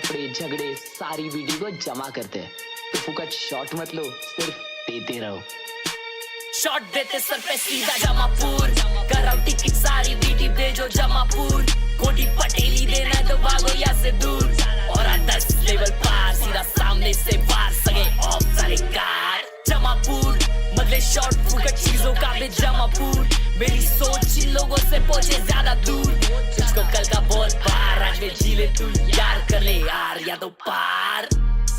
लफड़े झगड़े सारी वीडियो को जमा करते हैं। तो फुकट शॉट मत लो, सिर्फ देते रहो। शॉट देते सर पे सीधा जमापुर, कराओ टिकट सारी बीटी भेजो जमापुर। कोटी पटेली देना तो भागो यहाँ से दूर, और 10 लेवल पार सीधा सामने से वार सगे ऑफ सारे कार। जमापुर बदले शॉट फुकट चीजों का भी जमापुर। मेरी सोच इन लोगों से पहुंचे ज्यादा दूर, तुझको कल का बहुत पार आज में जी ले तू यार, कर ले यार या तो पार।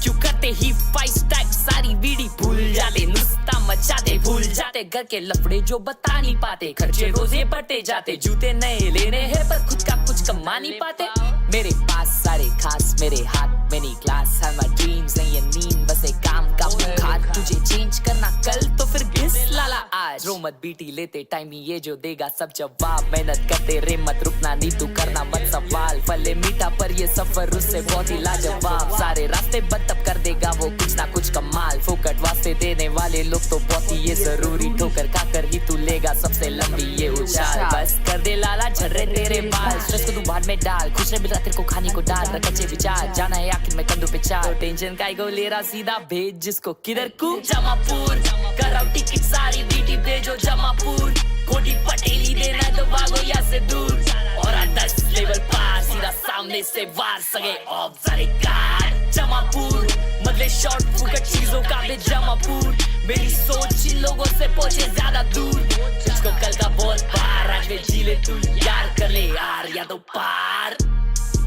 क्यों करते ही 5 स्टैक सारी वीडी भूल जाते, नुस्ता मचाते भूल जाते, घर के लफड़े जो बता नहीं पाते, खर्चे रोजे बढ़ते जाते, जूते नए लेने हैं पर खुद का कुछ कमा नहीं पाते। मेरे पास सारे खास मेरे हाथ में नहीं क्लास, हर माय ड्रीम्स नहीं ये नींद बस एक काम का बुखार। तुझे चेंज करना कल तो फिर घिस लाला आज, रो मत बीटी लेते टाइम ही ये जो देगा सब जवाब। मेहनत करते रे मत रुकना नहीं तू करना मत सवाल, फले मीठा पर ये सफर उससे बहुत ही लाजवाब। सारे रास्ते बंद तब कर देगा वो कुछ ना कुछ कमाल, फोकट वास्ते देने वाले लोग तो बहुत ही ये जरूरी, ठोकर खाकर ही तू लेगा सबसे लंबी ये उछाल। बस कर दे लाला झर्रे तेरे बाल, स्ट्रेस को तू भाड़ में डाल, खुश रह मिला तेरे को खाने को डाल, रख अच्छे विचार जाना है आखिर में कंधों पे चाल। तो टेंशन काय को ले रहा सीधा भेज जिसको किधर को जमापुर, कराओ टिकट सारी बीटी भेजो जमापुर। कोटी पटेली देना तो भागो यहाँ से दूर, और 10 लेवल पार सीधा सामने से वार सगे ऑफ सारे कार। जमापुर बदले शॉट फुकट चीजों का भी जमापुर। मेरी सोच इन लोगों से पहुंचे ज्यादा दूर, तुझको कल का बहुत पार आज में जी ले तू यार, कर ले यार या तो पार।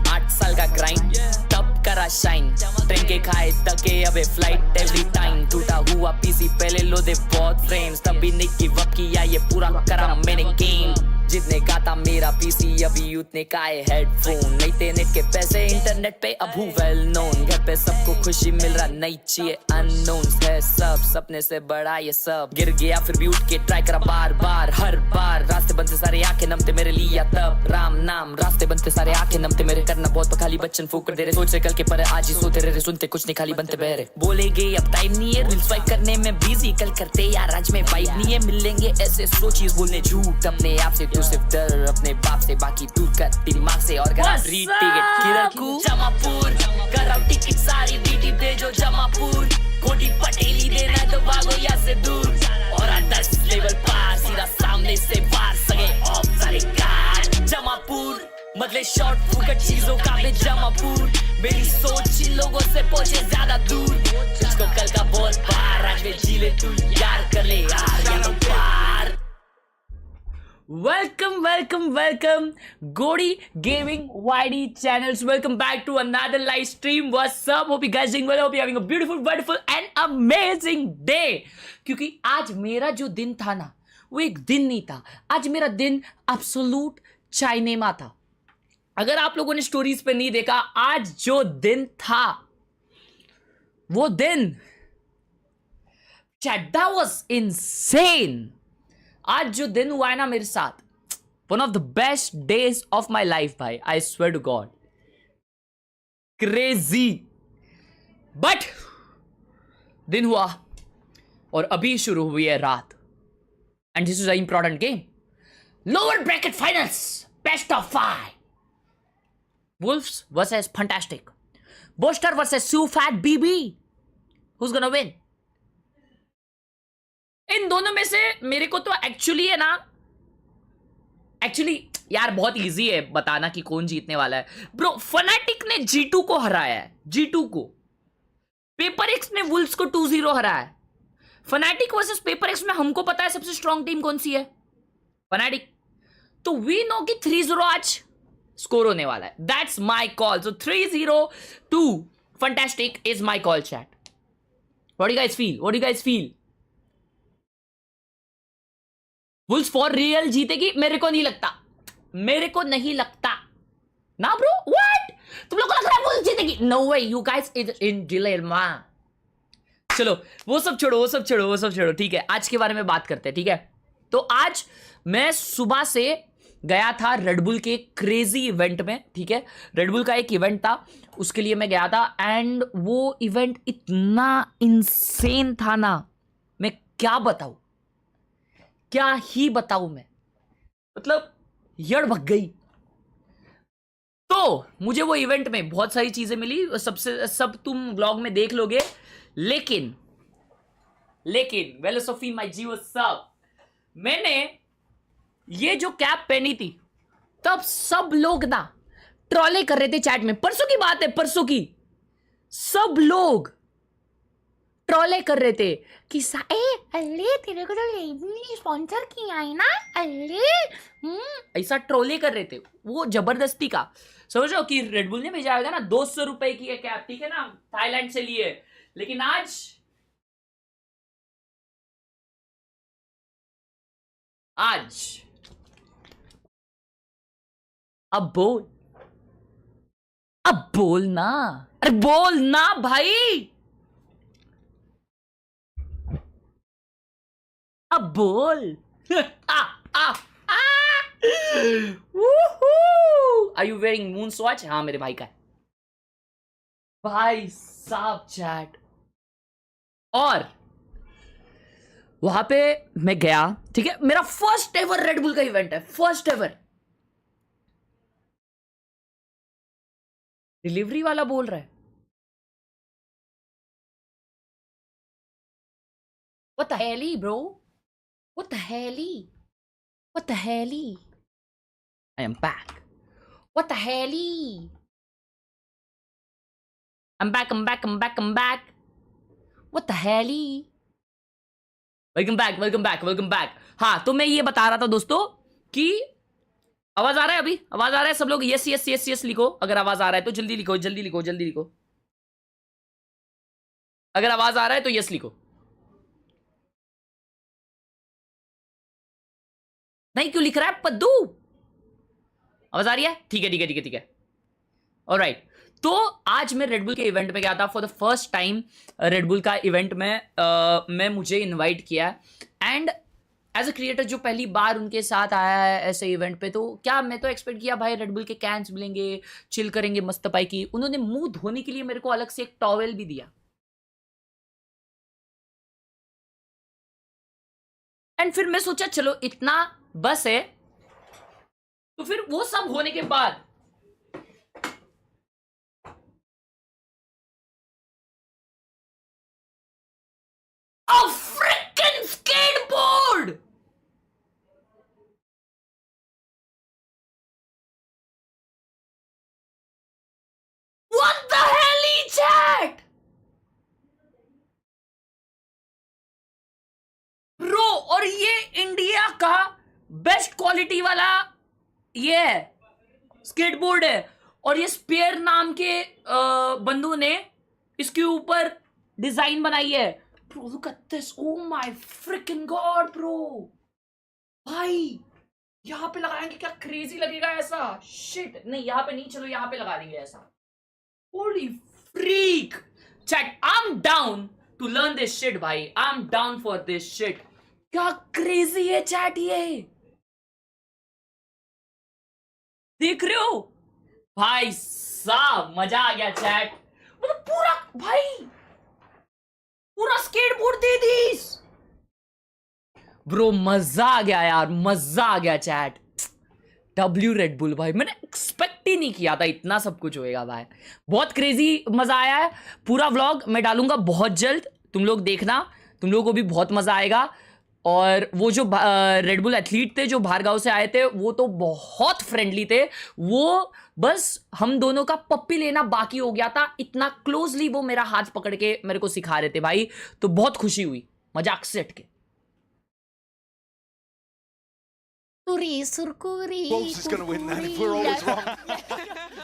8 साल का ग्राइंड तब करा शाइन, ट्रेन के खाए तके अबे फ्लाइट एवरी टाइम। टूटा हुआ पीसी पहले लो दे बहुत फ्रेम्स, तभी नहीं गिव अप किया ये पूरा करा मैंने गेम। जितने का था मेरा पीसी अभी उतने का है हेडफोन, नहीं थे नेट के पैसे इंटरनेट पे अब हूँ वेल नोन। घर पे सबको खुशी मिल रहा नहीं चाहिए अननोन है सब, सपने से बड़ा ये सब। गिर गया फिर भी उठ के ट्राई करा बार बार हर बार, रास्ते बनते सारे आंखें नमते मेरे लिए तब राम नाम। रास्ते बनते सारे आंखें नमते मेरे, करना बहुत खाली बच्चन फूक दे रहे, सोच रहे कल के पर आज ही सोते रहे, सुनते कुछ नहीं खाली बनते बहरे। बोलेगे अब टाइम नहीं है रील स्वाइप करने में बिजी, कल करते यार आज में वाइब नहीं है, मिलेंगे ऐसे सोचिए बोलने झूठ अपने आप से। तू सिर्फ डर अपने बाप से, बाकी दूर कर दिमाग से, और करा री टिकट किधर को जमापुर, कराओ टिकट सारी बीटी भेजो जमापुर। कोटी पटेली देना तो भागो यहाँ से दूर, और 10 लेवल पार सीधा सामने से वार सगे ऑफ सारे कार। जमापुर बदले शॉट फुकट चीजों का भी जमापुर। मेरी सोच इन लोगों से पहुंचे ज्यादा दूर, तुझको कल का बहुत पार आज में जी ले तू यार, कर ले यार या तो पार। Welcome, Godi Gaming YD channels. Welcome back to another live stream. What's up? Hope you guys doing well. Hope you're having a beautiful, wonderful and amazing day. क्योंकि आज मेरा जो दिन था ना, वो एक दिन नहीं था, आज मेरा दिन एब्सोल्यूट चाइनेमा था। अगर आप लोगों ने स्टोरीज पे नहीं देखा, आज जो दिन था वो दिन that was insane। आज जो दिन हुआ है ना मेरे साथ, one of the best days of my life भाई, I swear to God, crazy. But दिन हुआ और अभी शुरू हुई है रात, and this is a important game, lower bracket finals best of 5, wolves versus fantastic, बोस्टर वर्सेस सू फैट बीबी, हुज गोना विन? इन दोनों में से मेरे को तो एक्चुअली है ना, यार बहुत इजी है बताना कि कौन जीतने वाला है। ब्रो फनाटिक ने G2 को हराया है, G2 को। पेपर एक्स ने वुल्फ्स को 2-0 हराया है। फनाटिक वर्सेस पेपर एक्स में हमको पता है सबसे स्ट्रॉन्ग टीम कौन सी है, फनाटिक। तो वी नो कि 3-0 आज स्कोर होने वाला है। That's my call. So 3-0 to fantastic is my call chat. What do you guys feel? Wolves for real जीतेगी? मेरे को नहीं लगता ना ब्रो। व्हाट, तुम लोग को लग रहा है वुल्फ्स जीतेगी? No way, you guys is in dilemma. चलो वो सब छोड़ो, ठीक है, आज के बारे में बात करते हैं, ठीक है। तो आज मैं सुबह से गया था रेडबुल के क्रेजी इवेंट में, ठीक है। रेडबुल का एक इवेंट था, उसके लिए मैं गया था, एंड वो इवेंट इतना इंसेन था ना, मैं क्या ही बताऊं मैं, मतलब यड़ भग गई। तो मुझे वो इवेंट में बहुत सारी चीजें मिली, सबसे सब तुम व्लॉग में देख लोगे। लेकिन वेलोसोफी माय जियो सब, मैंने ये जो कैप पहनी थी तब सब लोग ना ट्रोले कर रहे थे चैट में। परसों की बात है, परसों की, सब लोग ट्रोले कर रहे थे कि अरे तेरे को तो लेबल स्पॉन्सर किया है ना, अरे ऐसा ट्रोले कर रहे थे वो जबरदस्ती का। समझो कि रेडबुल ने भेजा होगा ना 200 रुपए की कैप, ठीक है ना, थाईलैंड से लिए। लेकिन आज अब बोल ना, अरे बोल ना भाई, अब बोल। Are you wearing moon watch? हाँ मेरे भाई का है। भाई साहब चैट, और वहां पे मैं गया, ठीक है, मेरा फर्स्ट एवर रेडबुल का इवेंट है, फर्स्ट एवर। डिलीवरी वाला बोल रहा है what the hell bro, what the hell, what the hell, I am back, what the hell, I'm back, I'm back, I'm back, I'm back, what the hell, welcome back, welcome back, welcome back. हाँ, तो मैं ये बता रहा था दोस्तों कि आवाज आ रहा है, अभी आवाज आ रहा है, सब लोग यस यस यस यस लिखो अगर आवाज आ रहा है तो, जल्दी लिखो, जल्दी लिखो, जल्दी लिखो, अगर आवाज आ रहा है तो यस लिखो। नहीं क्यों लिख रहा है पद्दू? आवाज आ रही है? ठीक है ठीक है ठीक है ठीक है, ऑलराइट। तो आज मैं रेडबुल के इवेंट पे गया था for the first time. Red Bull का इवेंट में मुझे इनवाइट किया, एंड एज अ क्रिएटर जो पहली बार उनके साथ आया है ऐसे इवेंट पे, तो क्या मैं तो एक्सपेक्ट किया भाई रेडबुल के कैंस मिलेंगे, चिल करेंगे मस्त पाई की। उन्होंने मुंह धोने के लिए मेरे को अलग से एक टॉवेल भी दिया, एंड फिर मैं सोचा चलो इतना बस है। तो फिर वो सब होने के बाद a freaking skateboard, what the hell chat bro. और ये इंडिया का बेस्ट क्वालिटी वाला ये स्केटबोर्ड है, और ये स्पेयर नाम के बंदू ने इसके ऊपर डिजाइन बनाई है। Bro look at this, oh my fricking God bro. भाई यहां पे लगाएंगे क्या क्रेजी लगेगा ऐसा, शिट नहीं यहां पे नहीं, चलो यहां पे लगा देंगे ऐसा। Holy freak chat, I am down to learn this shit भाई, I am down for this shit. क्या क्रेजी है चैट, ये देख रहे हो भाई साहब, मजा आ गया चैट। मतलब पूरा भाई पूरा स्केटबोर्ड दे दीस ब्रो, मजा आ गया यार, मजा आ गया चैट। डब्ल्यू रेडबुल भाई, मैंने एक्सपेक्ट ही नहीं किया था इतना सब कुछ होएगा भाई, बहुत क्रेजी मजा आया है। पूरा व्लॉग मैं डालूंगा बहुत जल्द, तुम लोग देखना, तुम लोगों को भी बहुत मजा आएगा। और वो जो रेडबुल एथलीट थे जो बाहर गांव से आए थे, वो तो बहुत फ्रेंडली थे, वो बस हम दोनों का पप्पी लेना बाकी हो गया था, इतना क्लोजली वो मेरा हाथ पकड़ के मेरे को सिखा रहे थे भाई। तो बहुत खुशी हुई, मजाक से हटके। Wolves is going to win that if we're always wrong.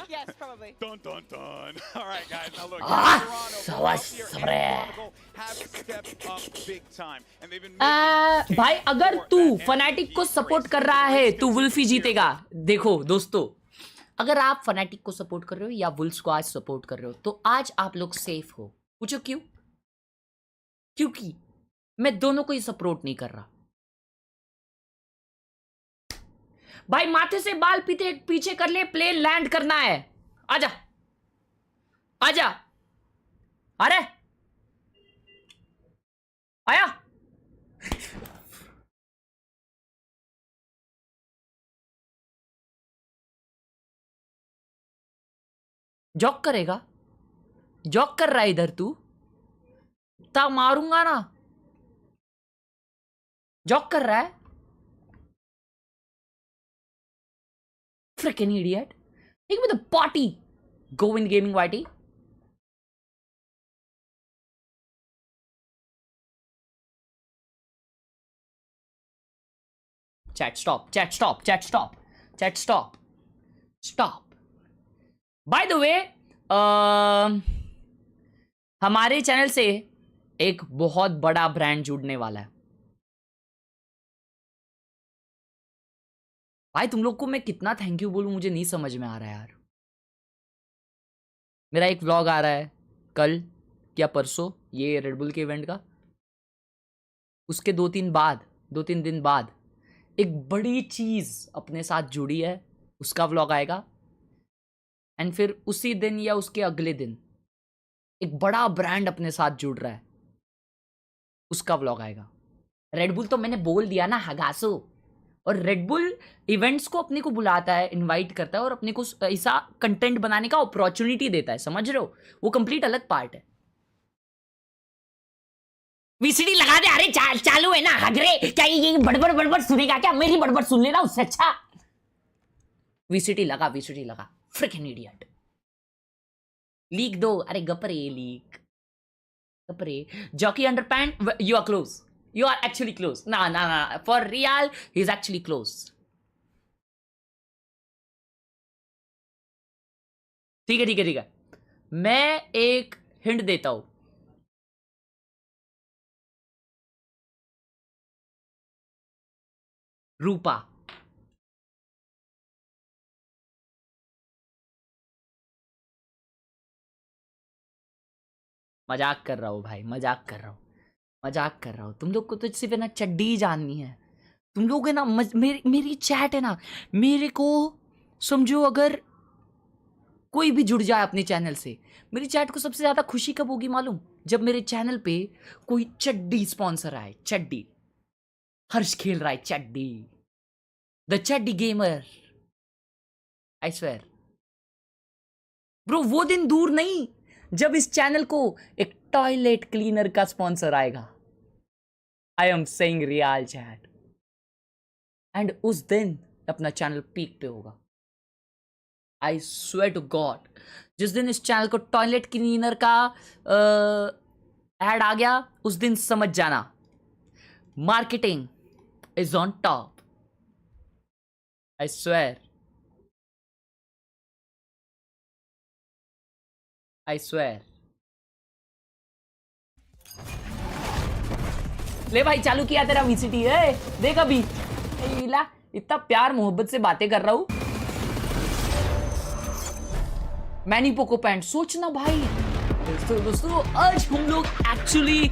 Yes, probably. Dun dun dun. All right, guys. Now look, Ah, Toronto, Velocity, and Chronicle have stepped up big time, and they've been making भाई अगर तू fanatic को support कर रहा है तो wolfi जीतेगा। देखो दोस्तों, अगर आप फनाटिक को सपोर्ट कर रहे हो या वुल्स को आज सपोर्ट कर रहे हो, तो आज आप लोग सेफ हो। पूछो क्यों? क्योंकि मैं दोनों को ही सपोर्ट नहीं कर रहा भाई। माथे से बाल पीछे कर ले, प्लेन लैंड करना है, आजा आजा, अरे आया। जॉक करेगा, जॉक कर रहा है इधर तू, ता मारूंगा ना। जॉक कर रहा है, freaking idiot. Take me the party, go in gaming whitey. Chat stop, chat stop, chat stop, chat stop, stop. By the way, हमारे चैनल से एक बहुत बड़ा ब्रांड जुड़ने वाला है। भाई तुम लोग को मैं कितना थैंक यू बोलूं मुझे नहीं समझ में आ रहा है यार। मेरा एक व्लॉग आ रहा है कल या परसों, ये रेडबुल के इवेंट का। उसके 2-3 दिन बाद एक बड़ी चीज अपने साथ जुड़ी है, उसका व्लॉग आएगा। एंड फिर उसी दिन या उसके अगले दिन एक बड़ा ब्रांड अपने साथ जुड़ रहा है, उसका व्लॉग आएगा। रेडबुल तो मैंने बोल दिया ना हगासो। और रेडबुल इवेंट्स को अपने को बुलाता है, इनवाइट करता है और अपने को ऐसा कंटेंट बनाने का अपॉर्चुनिटी देता है, समझ रहे हो? वो कंप्लीट अलग पार्ट है। वीसीटी लगा दे। अरे चालू है ना हगरे, क्या ये बड़बड़ सुनेगा क्या? मेरी बड़बड़ सुन लेना उससे अच्छा। वीसीटी लगा फ्रिकिंग इडियट। लीक दो। अरे गपरे लीक गपरे। Jockey underpant, you are close, you are actually close. ना for real he is actually close. ठीक है। मैं एक हिंट देता हूं। रूपा, मजाक कर रहा हूं भाई, मजाक कर रहा हूं। तुम लोग को तो सिर्फ है ना चड्डी ही जाननी है। तुम लोग है ना मेरी चैट है ना, मेरे को समझो अगर कोई भी जुड़ जाए अपने चैनल से, मेरी चैट को सबसे ज्यादा खुशी कब होगी मालूम? जब मेरे चैनल पे कोई चड्डी स्पॉन्सर आए। चड्डी, हर्ष खेलराय चड्डी, द चड्डी गेमर। आई स्वेयर ब्रो, वो दिन दूर नहीं जब इस चैनल को एक टॉयलेट क्लीनर का स्पॉन्सर आएगा। I am saying real chat. And उस दिन अपना चैनल पीक पे होगा। आई स्वेयर टू गॉड, जिस दिन इस चैनल को टॉयलेट क्लीनर का एड आ गया, उस दिन समझ जाना marketing is on top. I swear. ले भाई चालू किया तेरा वीसीटी है, देख अभी इतना प्यार मोहब्बत से बातें कर रहा हूं। मैनी पोको पैंट, सोचना भाई। दोस्तों आज हम लोग एक्चुअली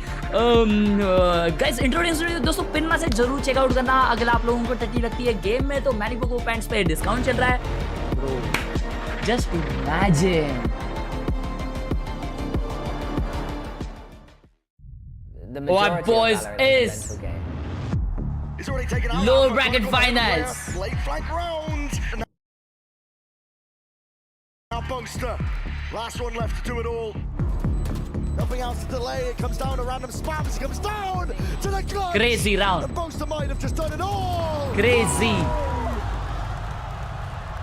गाइस इंट्रोड्यूस दोस्तों, पिन मैसेज जरूर चेकआउट करना अगर आप लोगों को टट्टी लगती है गेम में। तो मैनी पोको पैंट्स पे डिस्काउंट चल रहा है bro, just imagine. What boys is lower bracket finals. Boaster, last one left to do it all. Nothing else to delay. It comes down to random spams. It comes down to the clutch. Crazy round. The Boaster might have just done it all. Crazy.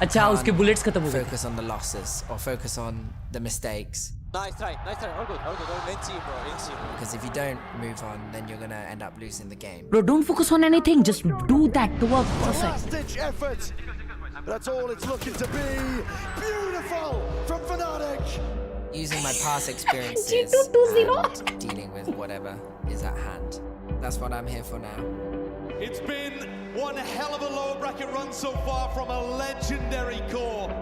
अच्छा उसके bullets खत्म हो गए। Focus on the losses or focus on the mistakes. Nice try. All good. In team, bro. Because if you don't move on, then you're gonna end up losing the game. Bro, don't focus on anything. Just do that to work perfect. Last-ditch effort. That's all it's looking to be. Beautiful from Fnatic. Using my past experiences and dealing with whatever is at hand. That's what I'm here for now. It's been one hell of a lower bracket run so far from a legendary core.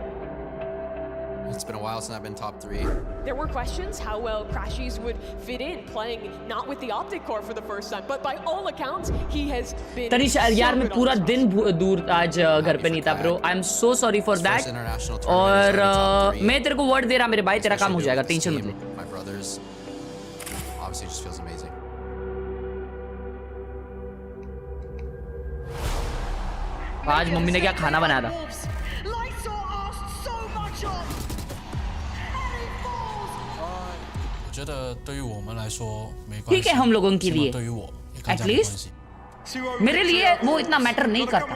It's been a while since I've been top 3. There were questions how well Crashies would fit in playing not with the Optic Core for the first time, but by all accounts, he has been. Tanish यार मैं पूरा दिन दूर आज घर पे नहीं था bro, I am so sorry for that. और मैं तेरे को वर्ड दे रहा मेरे भाई, तेरा काम हो जाएगा, टेंशन मत ले। My brothers, obviously, just feels amazing. आज मम्मी ने क्या खाना बनाया था? 觉得对于我们来说没关系。ठीक है हम लोगों के लिए 对于我也跟这 at 样没关 least 系。 मेरे लिए वो इतना मैटर नहीं करता।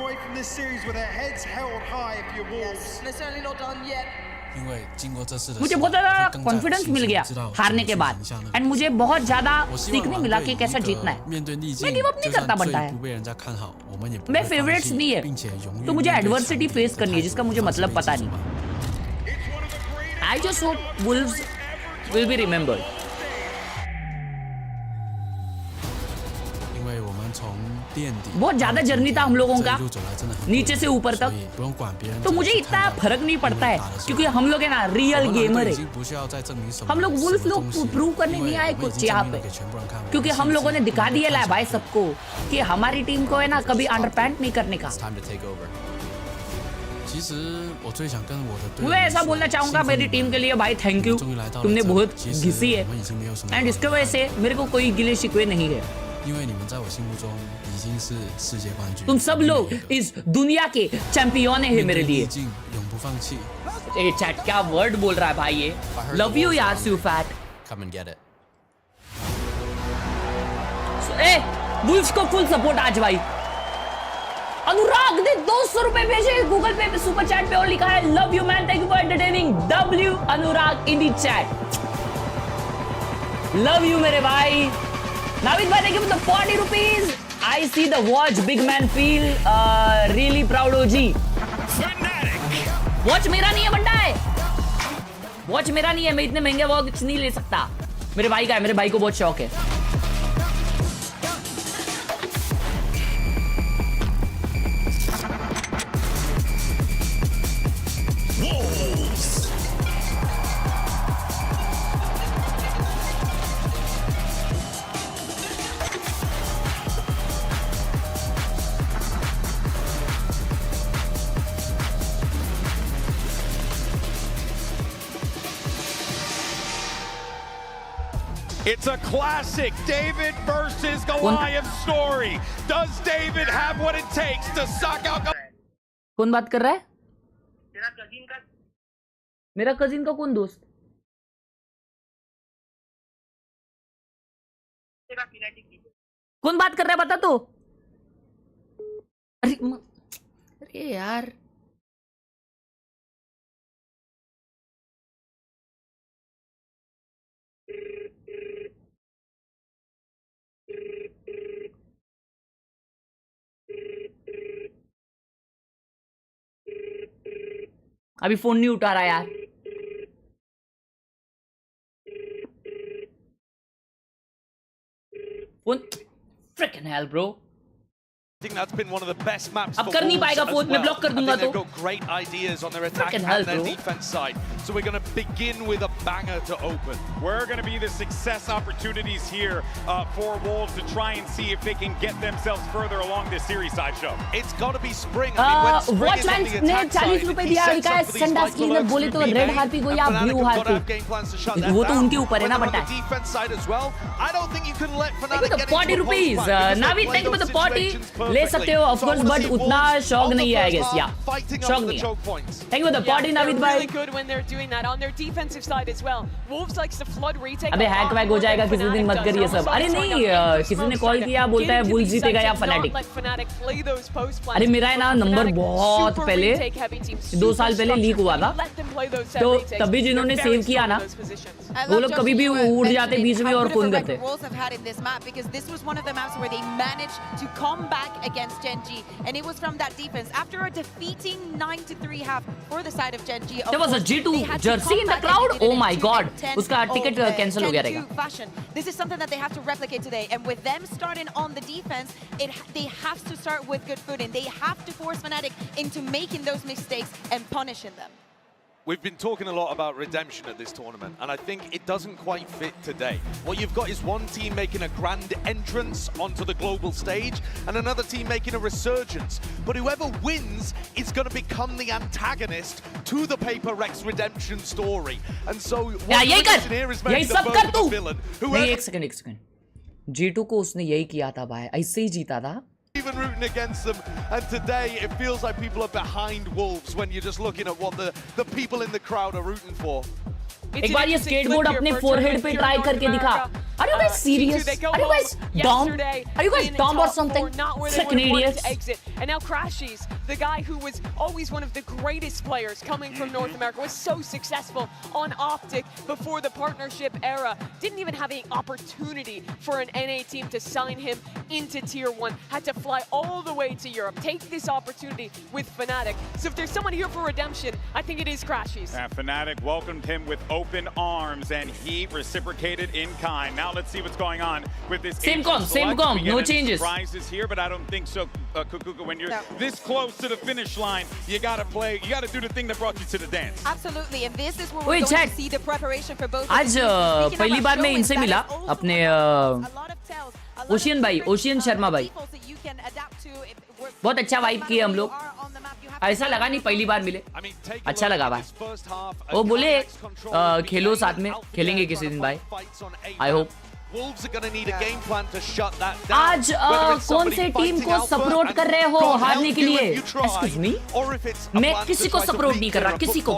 मुझे बहुत ज़्यादा कॉन्फिडेंस मिल गया हारने के बाद एंड मुझे बहुत ज़्यादा सीखने मिला कि कैसे जीतना है। मैं गिव अप नहीं करता बनता है। मैं फेवरेट्स नहीं है तो मुझे एडवर्सिटी फेस करनी है जिसका मुझे मतलब पता नहीं। I just hope Wolves will be remembered. बहुत ज्यादा जर्नी था हम लोगों का नीचे से ऊपर तक, तो मुझे इतना फर्क नहीं पड़ता है क्योंकि हम लोग है ना रियल गेमर है। हम लोग वुल्फ लोग प्रूव करने नहीं आए कुछ यहाँ पे, क्योंकि हम लोगों ने दिखा दिया है भाई सबको कि हमारी टीम को है ना कभी अंडरपैंट नहीं करने का। मैं ऐसा बोलना चाहूंगा मेरी टीम के लिए भाई थैंक यू, तुमने बहुत घिसी है एंड इसके वजह से मेरे को कोई गिले शिकवे नहीं है। तुम सब लोग इस दुनिया के चैंपियन है मेरे लिए। ए चैट क्या वर्ड बोल रहा है भाई ये। लव यू यार सू फैट। ए वुल्फ्स को फुल सपोर्ट आज भाई। अनुराग ने 200 रुपए भेजे गूगल पे सुपर चैट पे और लिखा है love you man, thank you for entertaining W Anurag in the chat. Love you मेरे भाई। नाविद भाई thank you for the 40 rupees. I see the watch big man feel really proud OG। Watch मेरा नहीं है बंदा है, वॉच मेरा नहीं है, मैं इतने महंगे वॉच नहीं ले सकता। मेरे भाई का है, मेरे भाई को बहुत शौक है। It's a classic David versus Goliath story. Does David have what it takes to suck out? कौन बात कर रहा है? मेरा कजिन का कौन दोस्त? कौन बात कर रहा है बता तो। अरे यार अभी फोन नहीं उठा रहा यार। Phone fricking hell bro. I think that's been one of the best maps. अब कर नहीं पाएगा फोन, मैं ब्लॉक कर दूंगा तो। They've got great ideas on their attack and their defense side. So we're going to begin with a banger to open. Where are going to be the success opportunities here for Wolves to try and see if they can get themselves further along this series sideshow? It's got to be Spring. I mean, when Spring is on the attack side, he sets up for these spikes all over to be made. And Fnatic have got to have game plans to shut that वो तो down. उनके ऊपर है ना But बटा। on the defense side as well, I don't think you can let Fnatic get into 40 a rupees post fight. Navid thank you for the 40 ले सकते हो ऑफ कोर्स, बट उतना शौक नहीं है आई गेस। या शौक नहीं है। Thank you for the 40 Navid भाई। Really good when they're doing that on their defensive side as well. Wolves likes to flood retake. अबे हैक वैक हो जाएगा किसी दिन, मत करिए सब। अरे नहीं किसी ने कॉल किया बोलता है बुल जीतेगा या फनाटिक। अरे मेरा है ना नंबर बहुत पहले 2 साल पहले लीक हुआ था, तो तभी जिन्होंने सेव किया ना वो लोग कभी भी उड़ जाते बीच में और फोन करते। There was a G2 jersey in the crowd. Oh my God! उसका टिकट कैंसिल हो गया रहेगा। This is something that they have to replicate today, and with them starting on the defense, they have to start with good footing. They have to force Fnatic into making those mistakes and punishing them. We've been talking a lot about redemption at this tournament, and I think it doesn't quite fit today. What you've got is one team making a grand entrance onto the global stage, and another team making a resurgence. But whoever wins is going to become the antagonist to the Paper Rex redemption story. And so, what यही कर, यही सब कर तू। नहीं एक second G2 को उसने यही किया था भाई, ऐसे ही जीता था। Even rooting against them, and today it feels like people are behind Wolves when you're just looking at what the people in the crowd are rooting for. एक बार ये स्केटबोर्ड अपने फोरहेड पे ट्राई करके दिखा. Are you guys serious? Are you guys dumb? Are you guys dumb or something? Freaking idiots. And now Crashies, the guy who was always one of the greatest players coming from North America, was so successful on Optic before the partnership era, didn't even have any opportunity for an NA team to sign him into Tier 1, had to fly all the way to Europe, take this opportunity with Fnatic. So if there's someone here for redemption, I think it is Crashies. Fnatic welcomed him with open arms, and he reciprocated in kind. Now let's see what's going on with this. Same com, no changes. Surprises here, but I don't think so, Kukuka. When you're this close to the finish line, you gotta play. You gotta do the thing that brought you to the dance. Absolutely, and this is where we're going to see the preparation for both. आज पहली बार मैं इनसे मिला अपने ocean भाई, ocean Sharma भाई. बहुत अच्छा वाइब किए हम लोग. ऐसा लगा नहीं पहली बार मिले. अच्छा लगा भाई. वो बोले खेलो साथ में, खेलेंगे किसी दिन भाई. I hope. आज कौन से टीम को सपोर्ट कर रहे हो हारने के लिए? एक्सक्यूज मी, मैं किसी को सपोर्ट नहीं कर रहा, किसी को.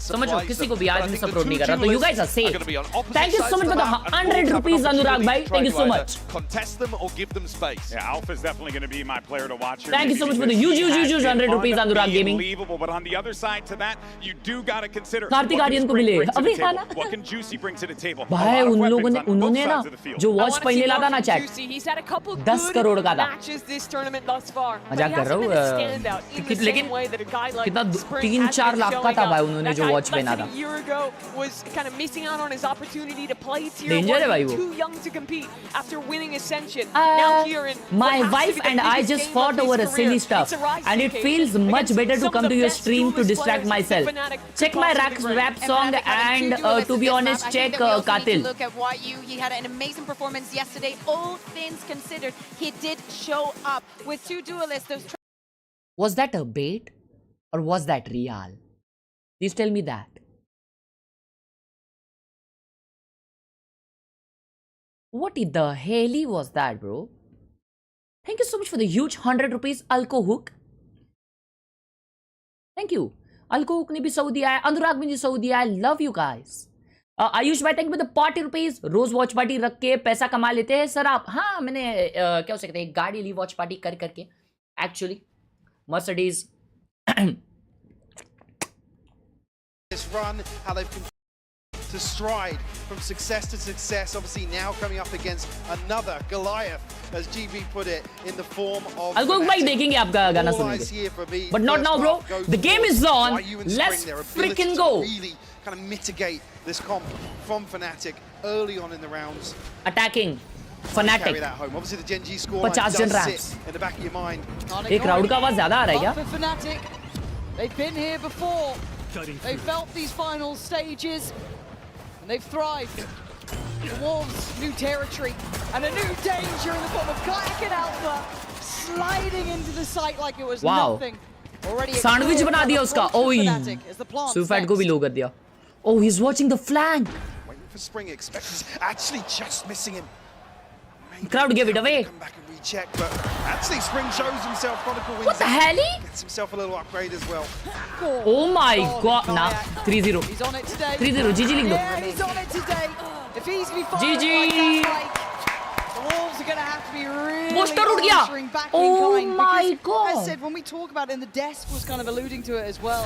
समझो, किसी को भी आज मैं सपोर्ट नहीं कर रहा. तो you guys are safe. Thank you so much for the 100 rupees Anurag भाई. Thank you so much. Thank you so much for the huge 100 rupees Anurag gaming. Kartik Aaryan को मिले अभी खाना भाई. उन लोगों ने, उन्होंने ना जो वॉच पहले ला था ना चैट, 10 करोड़ का था. मजाक कर रहा हूँ, लेकिन कितना 3-4 लाख का था भाई उन्होंने जो वॉच पहना था. डेंजर है भाई वो. My wife and I just fought over a silly stuff and it feels much better to come to your stream to distract myself. Check my rap song and to be honest, check Katil. Look at YU. He had an amazing performance yesterday. All things considered, he did show up with 2 duelists. Was that a bait or was that real? Please tell me that. What in the hell was that, bro? Thank you so much for the huge 100 rupees Alco Hook. Thank you. Alco Hook ने भी 100 दिया है, अनुराग ने भी 100 दिया है. Love you guys. Ayush भाई thank you for the 40 rupees. रोज वॉच पार्टी रख के पैसा कमा लेते हैं सर आप. हाँ, मैंने क्या हो सकता है, गाड़ी ली वॉच पार्टी कर करके. Actually Mercedes. This run, how they've to stride from success to success. Obviously now coming up against another Goliath, as GB put it, in the form of. I'll go भाई देखेंगे आपका गाना सुनेंगे. But not now, bro. The game is on. Let's freaking go. Kind of mitigate this comp from Fnatic early on in the rounds. Attacking Fnatic. Carry that home. Obviously the Gen G score 50 जन रैप्स in the back of your mind. एक crowd का आवाज ज्यादा आ रहा है क्या? Fnatic. They've been here before. They felt these final stages and they've thrived. The Wolves, new territory and a new danger in the form of Kayak and Alpha sliding into the site like it was nothing. Sandwich बना दिया उसका. ओए सुफैट को भी लो कर दिया. Oh, he's watching the flank. Waiting for Spring, expects actually just missing him. Crowd gave it away. Come back and recheck, but actually Spring shows himself. Chronicle wins. What the hell? Gets himself a little upgrade as well. Oh my god. Nah, 3-0. He's on it today. 3-0. GG लिख दो. Yeah, he's on it today. If he's going to be far GG. like the Wolves are going to have to be really Booster उड़ गया. back Oh in kind, my god. As I said, when we talk about it, and the desk was kind of alluding to it as well.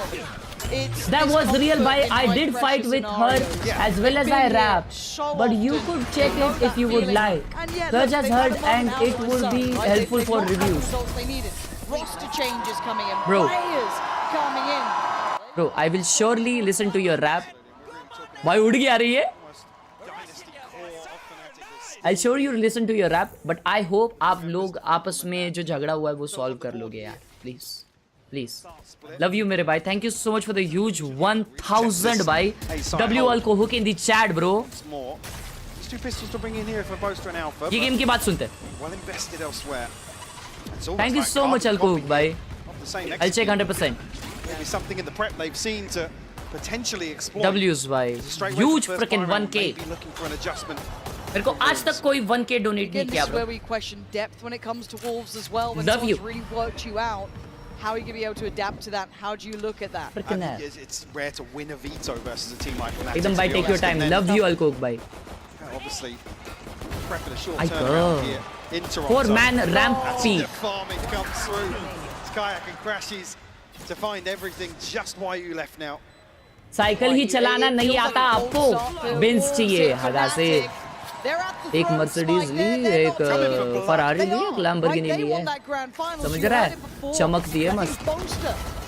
That was real by I did fight with her as well as I rapped. But you could check it if you would like. Such as heard and it would be helpful for reviews. Roster changes coming in. Bro. Players coming in. Bro, I will surely listen to your rap. भाई उड़ के आ रही है. I'll sure you listen to your rap, but I hope आप लोग आपस में जो झगड़ा हुआ है वो solve कर लोगे यार. Please. Please. Love you मेरे भाई. Thank you so much for the huge 1000 भाई. WOL को hook in the chat bro. Two pistols to bring in here for Boaster and Alpha. ये गेम की बात सुनते हैं. Well invested elsewhere. Thank you so much Alco भाई. I'll check 100%. Maybe something in the prep they've seen to potentially exploit. W's भाई. Huge freaking 1k. Looking for an adjustment. मेरे को आज तक कोई 1k डोनेट नहीं किया bro. This is where we question depth when it comes to Wolves as well. When Love you. really worked you out. How are you going to be able to adapt to that? How do you look at that? I mean, it's rare to win a veto versus a team like Fnatic. Ekdam bhai, take your time. Love you, Alcoke bhai. Obviously, prepping a short I turnaround here in Toronto. 4-man ramp P. The farming comes through. Kayak and crashes to find everything. Just why you left now. Cycle ही चलाना नहीं आता आपको bench चाहिए हजार से एक Mercedes ली एक फरारी ली एक लैम्बोर्गिनी ली है समझ रहा है चमक दी है मस्त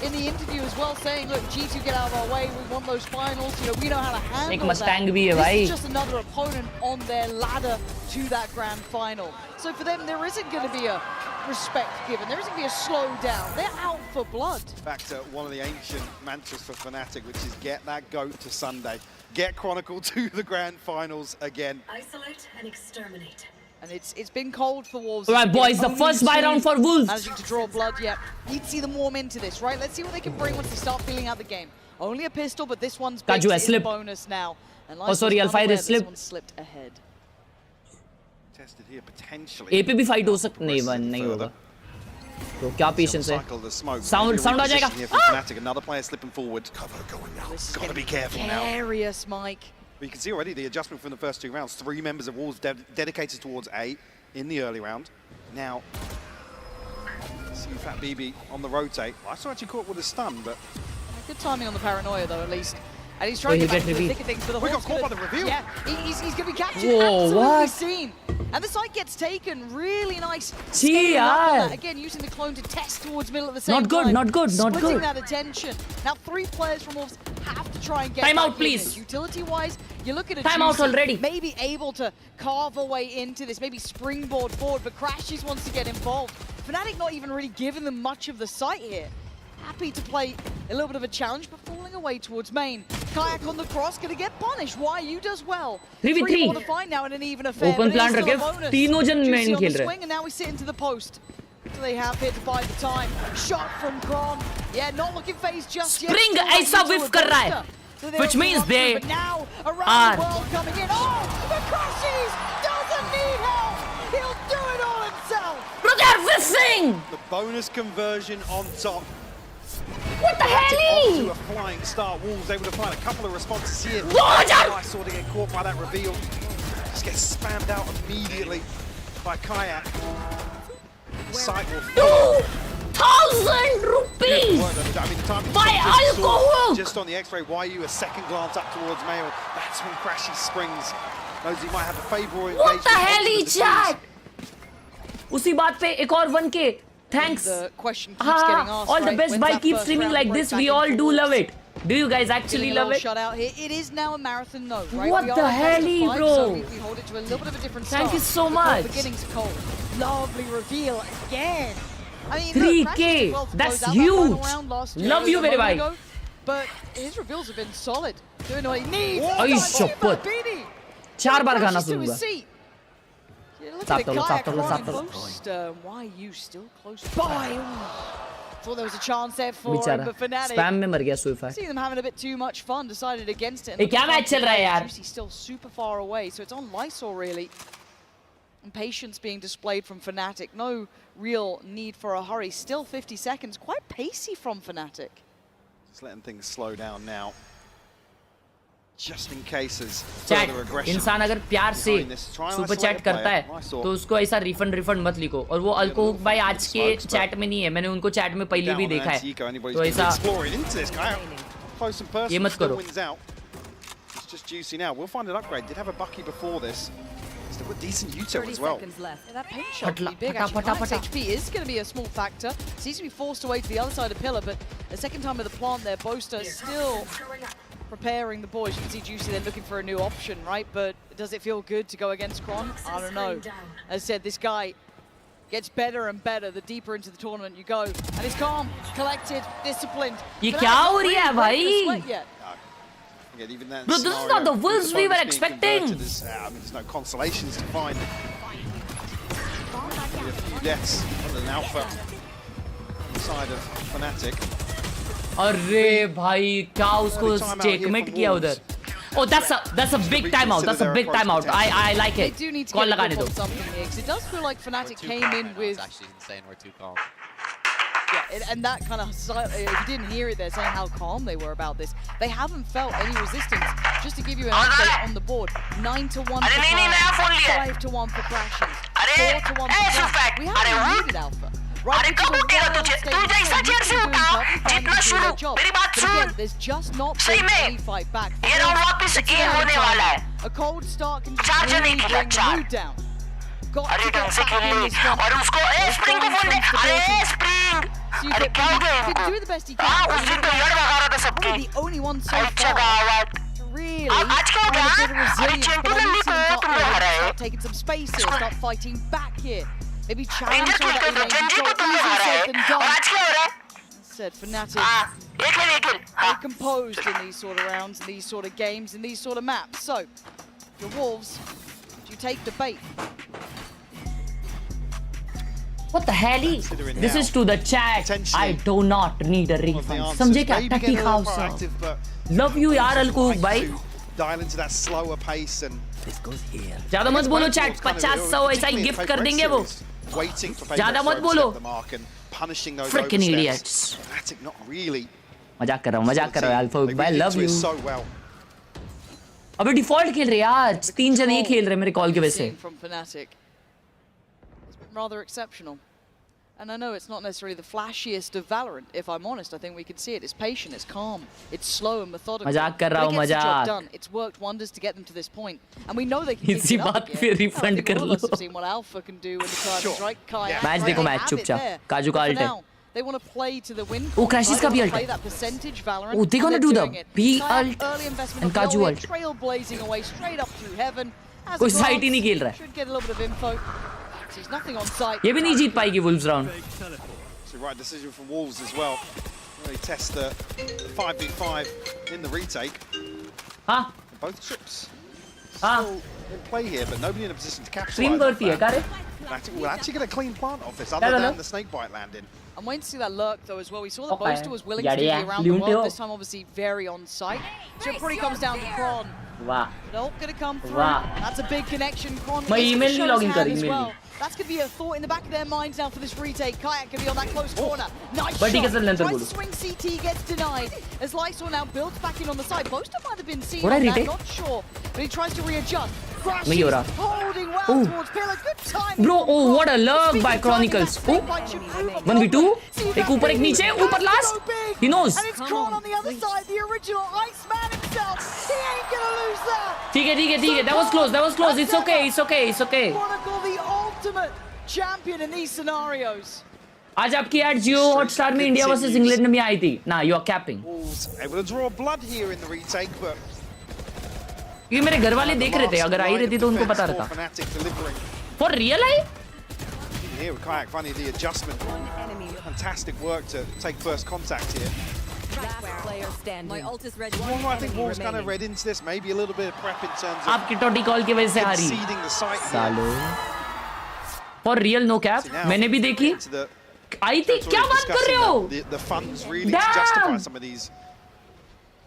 in the interview as well saying look G2 get out of our way we want those finals you know we know how to handle एक मस्टैंग भी है this भाई is just another opponent on their ladder to that grand final so for them there isn't going to be a respect given there isn't going to be a slowdown they're out for blood back to one of the ancient mantras for Fnatic which is get that goat to Sunday get Chronicle to the grand finals again Isolate and exterminate and it's been cold for Wolves. All right, boys, the first buy round for Wolves. Managing to draw blood yet. Need to see them warm into this, right? Let's see what they can bring once they start feeling out the game. Only a pistol, but this one's big. It's a bonus now. And oh, sorry, Alfire is this one slipped ahead. Tested here potentially. AP भी fight हो सकता नहीं होगा. तो क्या patience है? Sound आ जाएगा. Fnatic, another player slipping forward. Cover going out. Gotta be careful now. Curious, Mike. But you can see already the adjustment from the first two rounds. 3 members of Wolves dedicated towards A in the early round. Now, see Fat BB on the rotate. I saw actually caught with a stun, but good timing on the paranoia though, at least. And he's trying to get back to the thick of things for the we got caught by the reveal. Yeah, he's going to be captured. Whoa, absolutely what? seen. And the site gets taken. Really nice. Gee, again, using the clone to test towards middle at the same time. Not good. Splitting that attention. Now 3 players from Wolves have to try and get time out, in please. this. Utility-wise, you look at a time out already. Maybe able to carve a way into this, maybe springboard forward, but Crashes wants to get involved. Fnatic not even really giving them much of the site here. Happy to play a little bit of a challenge, but falling away towards main. Kayak on the cross, gonna get punished. YU does well. 3v3 more to find now in an even affair. Open plan रखे तीनों जन main खेल रहे. And now we sit into the post. So they have here to buy the time. Shot from Grom. Yeah, not looking phased just yet. Spring ऐसा whiff कर रहा है. Which means they now are coming in. Oh, the crashes doesn't need help. He'll do it all himself. Bro, they're whiffing. The bonus conversion on top. What the hell? To a flying start. Wolves able to find a couple of responses here. I saw to get caught by that reveal. Just gets spammed out immediately by Kayak. Sight will 2,000 rupees by alcohol. Just on the X-ray, YU a second glance up towards Mail. That's when Crashy springs. Knows he might have a favorable engagement. What the hell is that? उसी बात पे एक और 1K. Thanks. The question keeps getting asked, all the right? best by keep streaming like this. We all do love it. Do you guys actually love it? Shut out here. It is now a marathon though, right? What the hell, bro? So we hold it to a little bit of a different start. Thank you so much. The beginning's cold. Lovely reveal again. I mean, 3K. That's huge. Love you very much. But his reveals have been solid. Doing what he needs. Ay shappat. 4 बार गाना सुनूंगा. Why you still close by? Thought there was a chance there for him, but Fnatic. Spam में मर गया Suifi. See them having a bit too much fun, decided against it. ये क्या match चल रहा है यार? Juicy still super far away, so it's on Lysol really. And patience being displayed from Fnatic. No real need for a hurry. Still 50 seconds. Quite pacey from Fnatic. Just letting things slow down now. Just in case there's Chat, further aggression. इंसान अगर प्यार से super chat करता है तो उसको ऐसा refund मत लिखो और वो अल्कोहल भाई आज के चैट में नहीं है मैंने उनको चैट में पहले भी देखा है तो ऐसा ये मत करो It's just juicy now. We'll find an upgrade. Did have a Bucky before this. Still got decent util as well. Yeah, that pain shot can be big. Actually, HP is going to be a small factor. Seems to be forced away to the other side of Pillar, but the second time with the plant there, Boaster still preparing the boys. You can see Juicy then looking for a new option, right? But does it feel good to go against Kron? I don't know. As I said, this guy gets better and better the deeper into the tournament you go. And he's calm, collected, disciplined. ये क्या हो रहा है भाई? Bro, this is not the Wolves we were expecting. I mean, there's no consolations to find. A few deaths on an alpha side of Fnatic. अरे भाई क्या उसको checkmate किया उधर? Oh, that's a big timeout. That's a big timeout. I like it. They do need to Call get लगाने दो. something here, because it does feel like Fnatic came in with. It's actually insane. We're too calm. Yeah, And that kind of, if you didn't hear it, they're saying how calm they were about this. They haven't felt any resistance. Just to give you an update on the board, 9-1 for Khelraay, 5-1 for Crashes, 4-1 for Black. We haven't needed Alpha. Right, but again, there's just not been any fight back. A cold start can just really bring the mood down. Got to get back in this one. Didn't do the best he can. Probably the only one so far. Really, a bit of resilience, but I need to start taking some space here, start fighting back here. Maybe challenge some of that easier said than done. Said Fnatic, very composed in these sort of rounds, in these sort of games, in these sort of maps. So, the Wolves, do you take the bait? What the hell? This is to the chat. I do not need a refund. समझे क्या? टट्टी खाओ सब. Love you यार अलकूक भाई. Dial into that slower pace and ज़्यादा मत बोलो chat. 50-100 ऐसा ही gift कर देंगे वो. ज़्यादा मत बोलो. Freaking idiots. मजाक कर रहा हूँ अलकूक भाई. Love you. अबे डिफॉल्ट खेल रहे यार. 3 जन ही खेल रहे मेरे कॉल की वजह से. Rather exceptional. And I know it's not necessarily the flashiest of Valorant, if I'm honest. I think we can see it. It's patient, it's calm, it's slow and methodical. मजाक कर रहा हूँ, but it gets the job मजाक. done. It's worked wonders to get them to this point. And we know they can इसी बात पे refund कर लो. We've seen what Alpha can do in the Cardinals, right? Kai, match देखो match चुपचाप. काजू का alt है. They want to play to the win. Oh, Crashes का भी ult play है. that percentage Valorant. Oh, they're gonna do the B ult early investment and Kaju ult. Trailblazing away straight up through heaven. कोई site ही नहीं खेल रहा है. Should get a little bit of info. There's nothing on site. ये भी नहीं जीत पाएगी Wolves round. It's the right decision from Wolves as well. Really test the 5v5 in the retake. हाँ. Both trips. हाँ. In play here, but nobody in a position to capitalize. Stream करती है क्या रे? We'll actually get a clean plant off this, other than the snakebite landing. I'm waiting to see that lurk though as well. We saw that Boaster was willing to be around the world. This time obviously very on site. So it probably comes down to Kron. Wow. Nope, gonna come through. Wow. That's a big connection. Kron मैं email नहीं login as करेंगे well. That's going to be a thought in the back of their minds now for this retake. Kayak can be on that close corner. Nice but shot. Tries to swing CT, gets denied. As Lysol now builds back in on the side. Boaster might have been seen on that, not sure. But he tries to readjust. Crashes, holding well towards Pillar. Good time. Bro, oh, what a lurk by Chronicles. Oh, 1v2. एक ऊपर एक नीचे, ऊपर last. He knows. And it's Kron on the other side, the original Iceman himself. He ain't gonna lose that. ठीक है. That was close. It's okay. Chronicle, the ultimate champion in these scenarios. आज आपकी add जियो Hotstar में India versus England में आई थी. Nah, you are capping. Able to draw blood here in the retake, but ये मेरे घर वाले देख रहे थे. अगर आई रहती तो उनको पता रहता. For real I? Here with Kayak funny the adjustment. Fantastic work to take first contact here. My ult is ready. Well, I think Wolves kind of read into this. Maybe a little bit of prep in terms of आपकी टोटी call की वजह से हारी. conceding the site. सालो. For real no cap. मैंने भी देखी. आई थी. क्या बात कर रहे हो? The funds really to justify some of these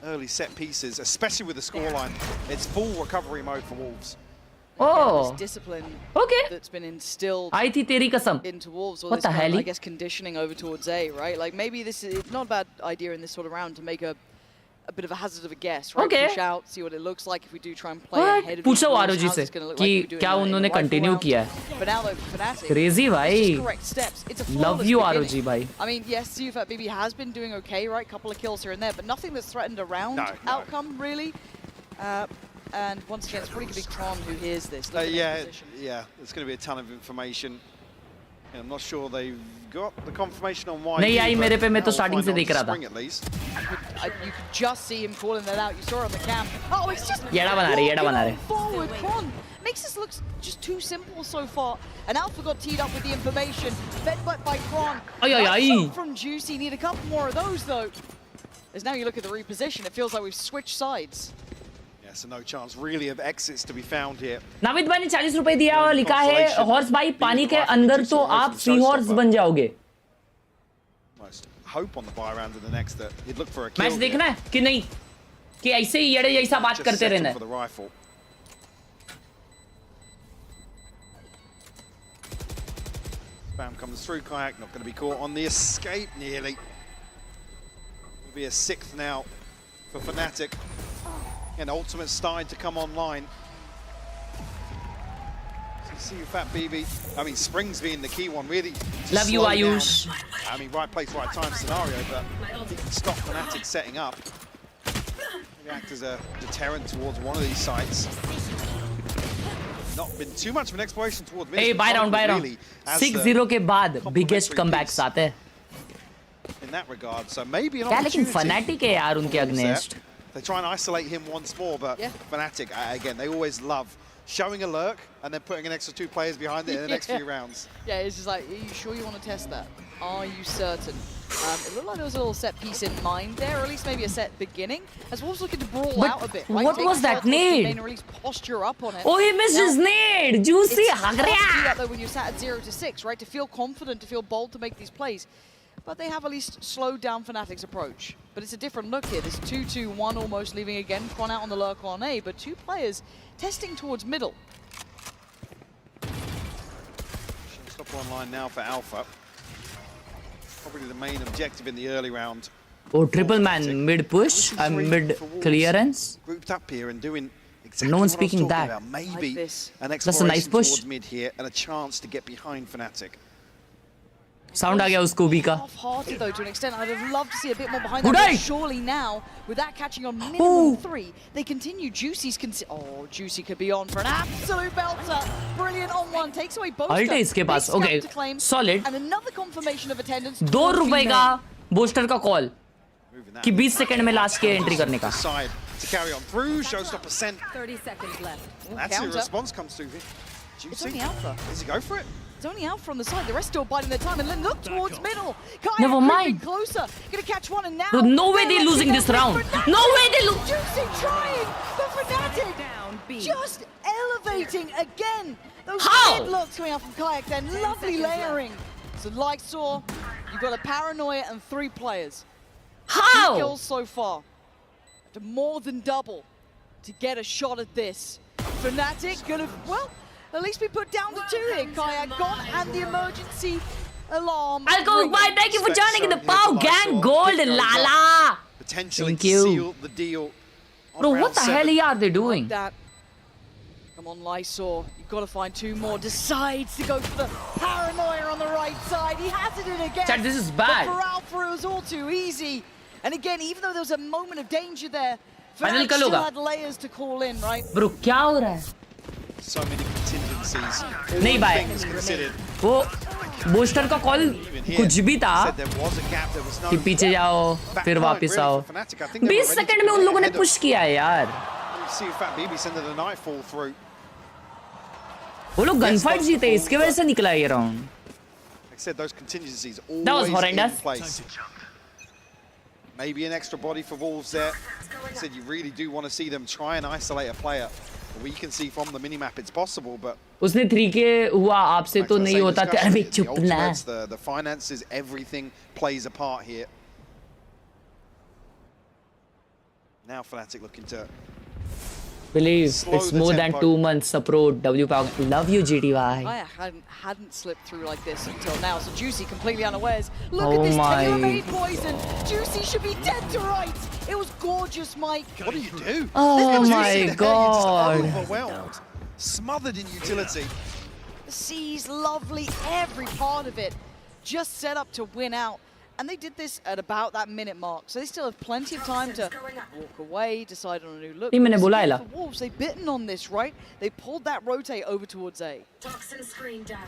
early set pieces, especially with the scoreline. It's full recovery mode for Wolves. Oh, this discipline okay. That's been instilled आई थी तेरी कसम. into Wolves, or what this the hell? I guess conditioning over towards A, right? Like maybe this is not a bad idea in this sort of round to make a bit of a hazard of a guess, right? Okay. Push out, see what it looks like if we do try and play ahead of पूछो these आरोजी Wolves, से how it's gonna look कि like we do क्या in उन्होंने the rifle continue round. किया है. But now though, Fnatic, Crazy भाई. it's just correct steps. It's a flawless Love you beginning. आरोजी भाई. I mean, yes, Zufat BB has been doing okay, right? Couple of kills here and there, but nothing that's threatened a round outcome really. And once again, it's probably going to be Kron who hears this. Yeah, there's going to be a ton of information. And I'm not sure they've got the confirmation on why. नहीं आई मेरे पे. मैं तो starting से देख रहा था. You could just see him calling that out. You saw it on the cam. Oh, it's just येड़ा बना रहे. Forward, Kron makes this look just too simple so far. And Alpha got teed up with the information. Fed by Kron. Ay. From Juicy, need a couple more of those though. As now you look at the reposition, it feels like we've switched sides. So no chance really of exits to be found here. Navid भाई ने 40 रुपए दिया और लिखा है horse भाई पानी के अंदर तो आप फ्री हॉर्स बन जाओगे. Hope on the buy round in the next that he'd look for a kill. Match देखना है कि नहीं कि ऐसे ही येड़े जैसा बात करते रहना है. Spam comes through, Kayak not going to be caught on the escape nearly. Will be a 6th now for Fnatic. And Ultimate starting to come online. So you see Fat BB, I mean Springs being the key one, really. Love you, Ayush. I mean, right place, right time scenario, but it can stop Fnatic setting up. Maybe act as a deterrent towards one of these sites. Not been too much of an exploration towards mid. Hey, buy round. 6-0 के बाद biggest comebacks आते हैं. In that regard, so maybe an क्या लेकिन opportunity. Fnatic है यार उनके against. They try and isolate him once more, but Fnatic, again, they always love showing a lurk and then putting an extra 2 players behind it in the next few rounds. Yeah, it's just like, are you sure you want to test that? Are you certain? It looked like there was a little set piece in mind there, or at least maybe a set beginning. As Wolves looking to brawl out a bit. Right? What was that nade? Or at least posture up on it. Oh, he missed his nade! Juicy! It's hard to do that though when you're sat at 0-6, right? To feel confident, to feel bold to make these plays. But they have at least slowed down Fnatic's approach. But it's a different look here. There's 2-2-1 almost leaving again. Quan out on the lurk on A, but 2 players testing towards middle. Stop online now for Alpha. Probably the main objective in the early round. Oh, triple man, mid push and mid clearance. Grouped up here and doing exactly no one what I was speaking talking that. about. Maybe an That's a exploration nice push. towards mid here and a chance to get behind Fnatic. Sound आ गया उसको भी का. Half-hearted though to an extent. I'd have loved to see a bit more behind that. But surely now, with that catching on minimum 3, they continue. Juicy's Juicy could be on for an absolute belter. Brilliant on one, takes away both. Ult है इसके पास. Okay, solid. And another confirmation of attendance. $2 का booster का call. कि 20 second में last के entry करने का. To carry on through, showstopper sent. 30 seconds left. That's the response comes through. Juicy. It's only Alpha. Does he go for it? It's only Alpha on the side. The rest still biding their time and then look towards middle. Never mind. Closer. Gonna catch one and now. Dude, no way they're losing this round. No way they lose. Juicy trying, but Fnatic just elevating again. Those mid looks coming out from Kayak then. Lovely layering. So Lightsaw, you've got a Paranoia and 3 players. How? 2 kills so far. To more than double to get a shot at this. Fnatic gonna, well, at least be put down to 2 here. Kayak gone and the emergency alarm. I'll go bye. Thank you for joining in the Pow Gang Gold, Lala. Potentially seal the deal. Bro, what the hell are they doing? That. Come on, Lysor. You've got to find 2 more. Decides to go for the Paranoia on the right side. He has it in again. Chat, this is bad. But for Alpha, it was all too easy. And again, even though there was a moment of danger there, Final Fnatic still had layers to call in, right? Bro, क्या हो रहा है? So many contingencies. नहीं भाई. वो booster का call कुछ भी था कि पीछे जाओ फिर वापस आओ. 20 सेकंड में उन लोगों ने पुश किया है यार. वो लोग गन फाइट जीते, इसके वजह से निकला ये round. That was horrendous. Maybe an extra body for Wolves there. I said you really do want to see them try and isolate a player. We can see from the minimap it's possible, but उसने 3K हुआ आपसे तो नहीं होता था. अबे चुप ना. The finances, everything plays a part here. Now Fnatic looking to believe it's more than 2 months support. Love you, GTY. I hadn't slipped through like this until now. So Juicy completely unawares. Look at this tailor-made poison. Juicy should be dead to rights. It was gorgeous, Mike. What do you do? Oh my god. Overwhelmed. Smothered in utility. The C's lovely, every part of it. Just set up to win out. And they did this at about that minute mark. So they still have plenty of time to walk away, decide on a new look. For Wolves, they've bitten on this, right? They pulled that rotate over towards A. Toxin screen down.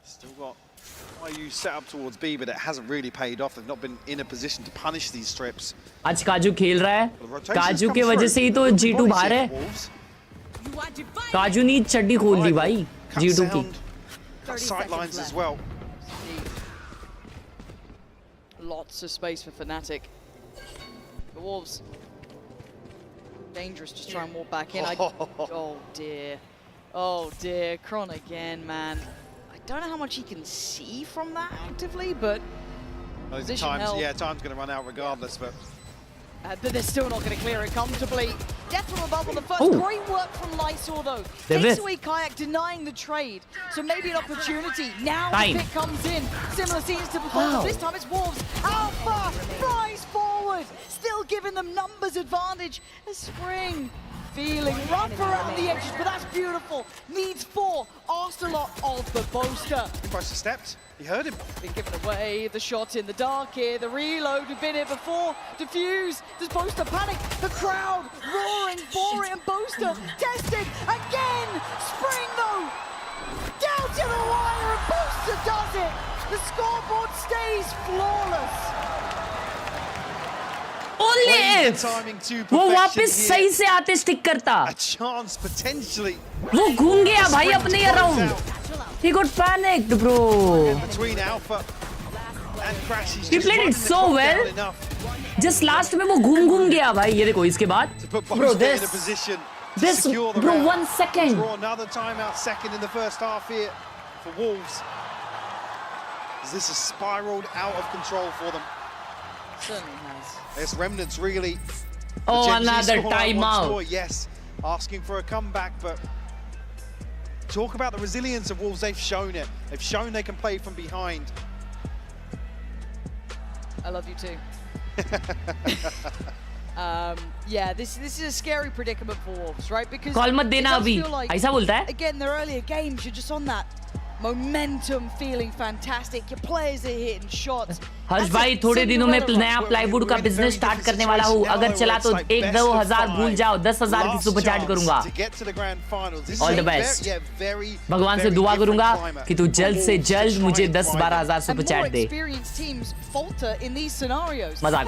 Still got IU set up towards B, but it hasn't really paid off. They've not been in a position to punish these strips. आज काजू खेल रहा है. काजू के वजह से ही तो G2 बाहर है. काजू ने चड्डी खोल दी भाई G2 की. Sight lines as well. Lots of space for Fnatic. The Wolves, dangerous, just try and walk back in. Oh dear, Kron again, man. I don't know how much he can see from that actively, but time's going to run out regardless, but they're still not going to clear it comfortably. Death from above on the first. Oh. Great work from Lysor though. They're Takes with. away Kayak, denying the trade. So maybe an opportunity. Now Time. the pick comes in. Similar scenes to before, but this time it's Wolves. Alpha flies forward, still giving them numbers advantage. A Spring feeling rough around the edges, but that's beautiful. Needs 4. Asked a lot of the Boaster. Boaster stepped. He heard him. Been given away. The shot in the dark here. The reload. We've been here before. Diffuse. Does Boaster panic? The crowd roaring for it, and Boaster tested again. Spring though. Down to the wire, and Boaster does it. The scoreboard stays flawless. Only if वो वापस सही से आते stick करता. A chance potentially. वो घूम गया भाई अपने around. He got panicked, bro. Between Alpha and Crash, He played it so well. Just last में वो घूम गया भाई. ये देखो इसके बाद. Bro, this, bro, 1 second. Draw another timeout, second in the first half here for Wolves. This has spiraled out of control for them. Certainly has. There's Remnants really. Oh, another timeout. Yes, asking for a comeback, but talk about the resilience of Wolves. They've shown it. They've shown they can play from behind. I love you too. Yeah, this is a scary predicament for Wolves, right? Because Call मत देना अभी. ऐसा बोलता है? Again, their earlier games, you're just on that momentum, feeling fantastic. Your players are hitting shots. हर्ष भाई थोड़े दिनों में नया प्लाईवुड का बिजनेस स्टार्ट करने वाला हूँ. अगर चला तो 1-2 हजार भूल जाओ. 10,000 की सुपर चैट करूंगा. All the best. भगवान से दुआ करूंगा कि तू जल्द से जल्द मुझे 10-12 हजार सुपर चैट दे. मजाक.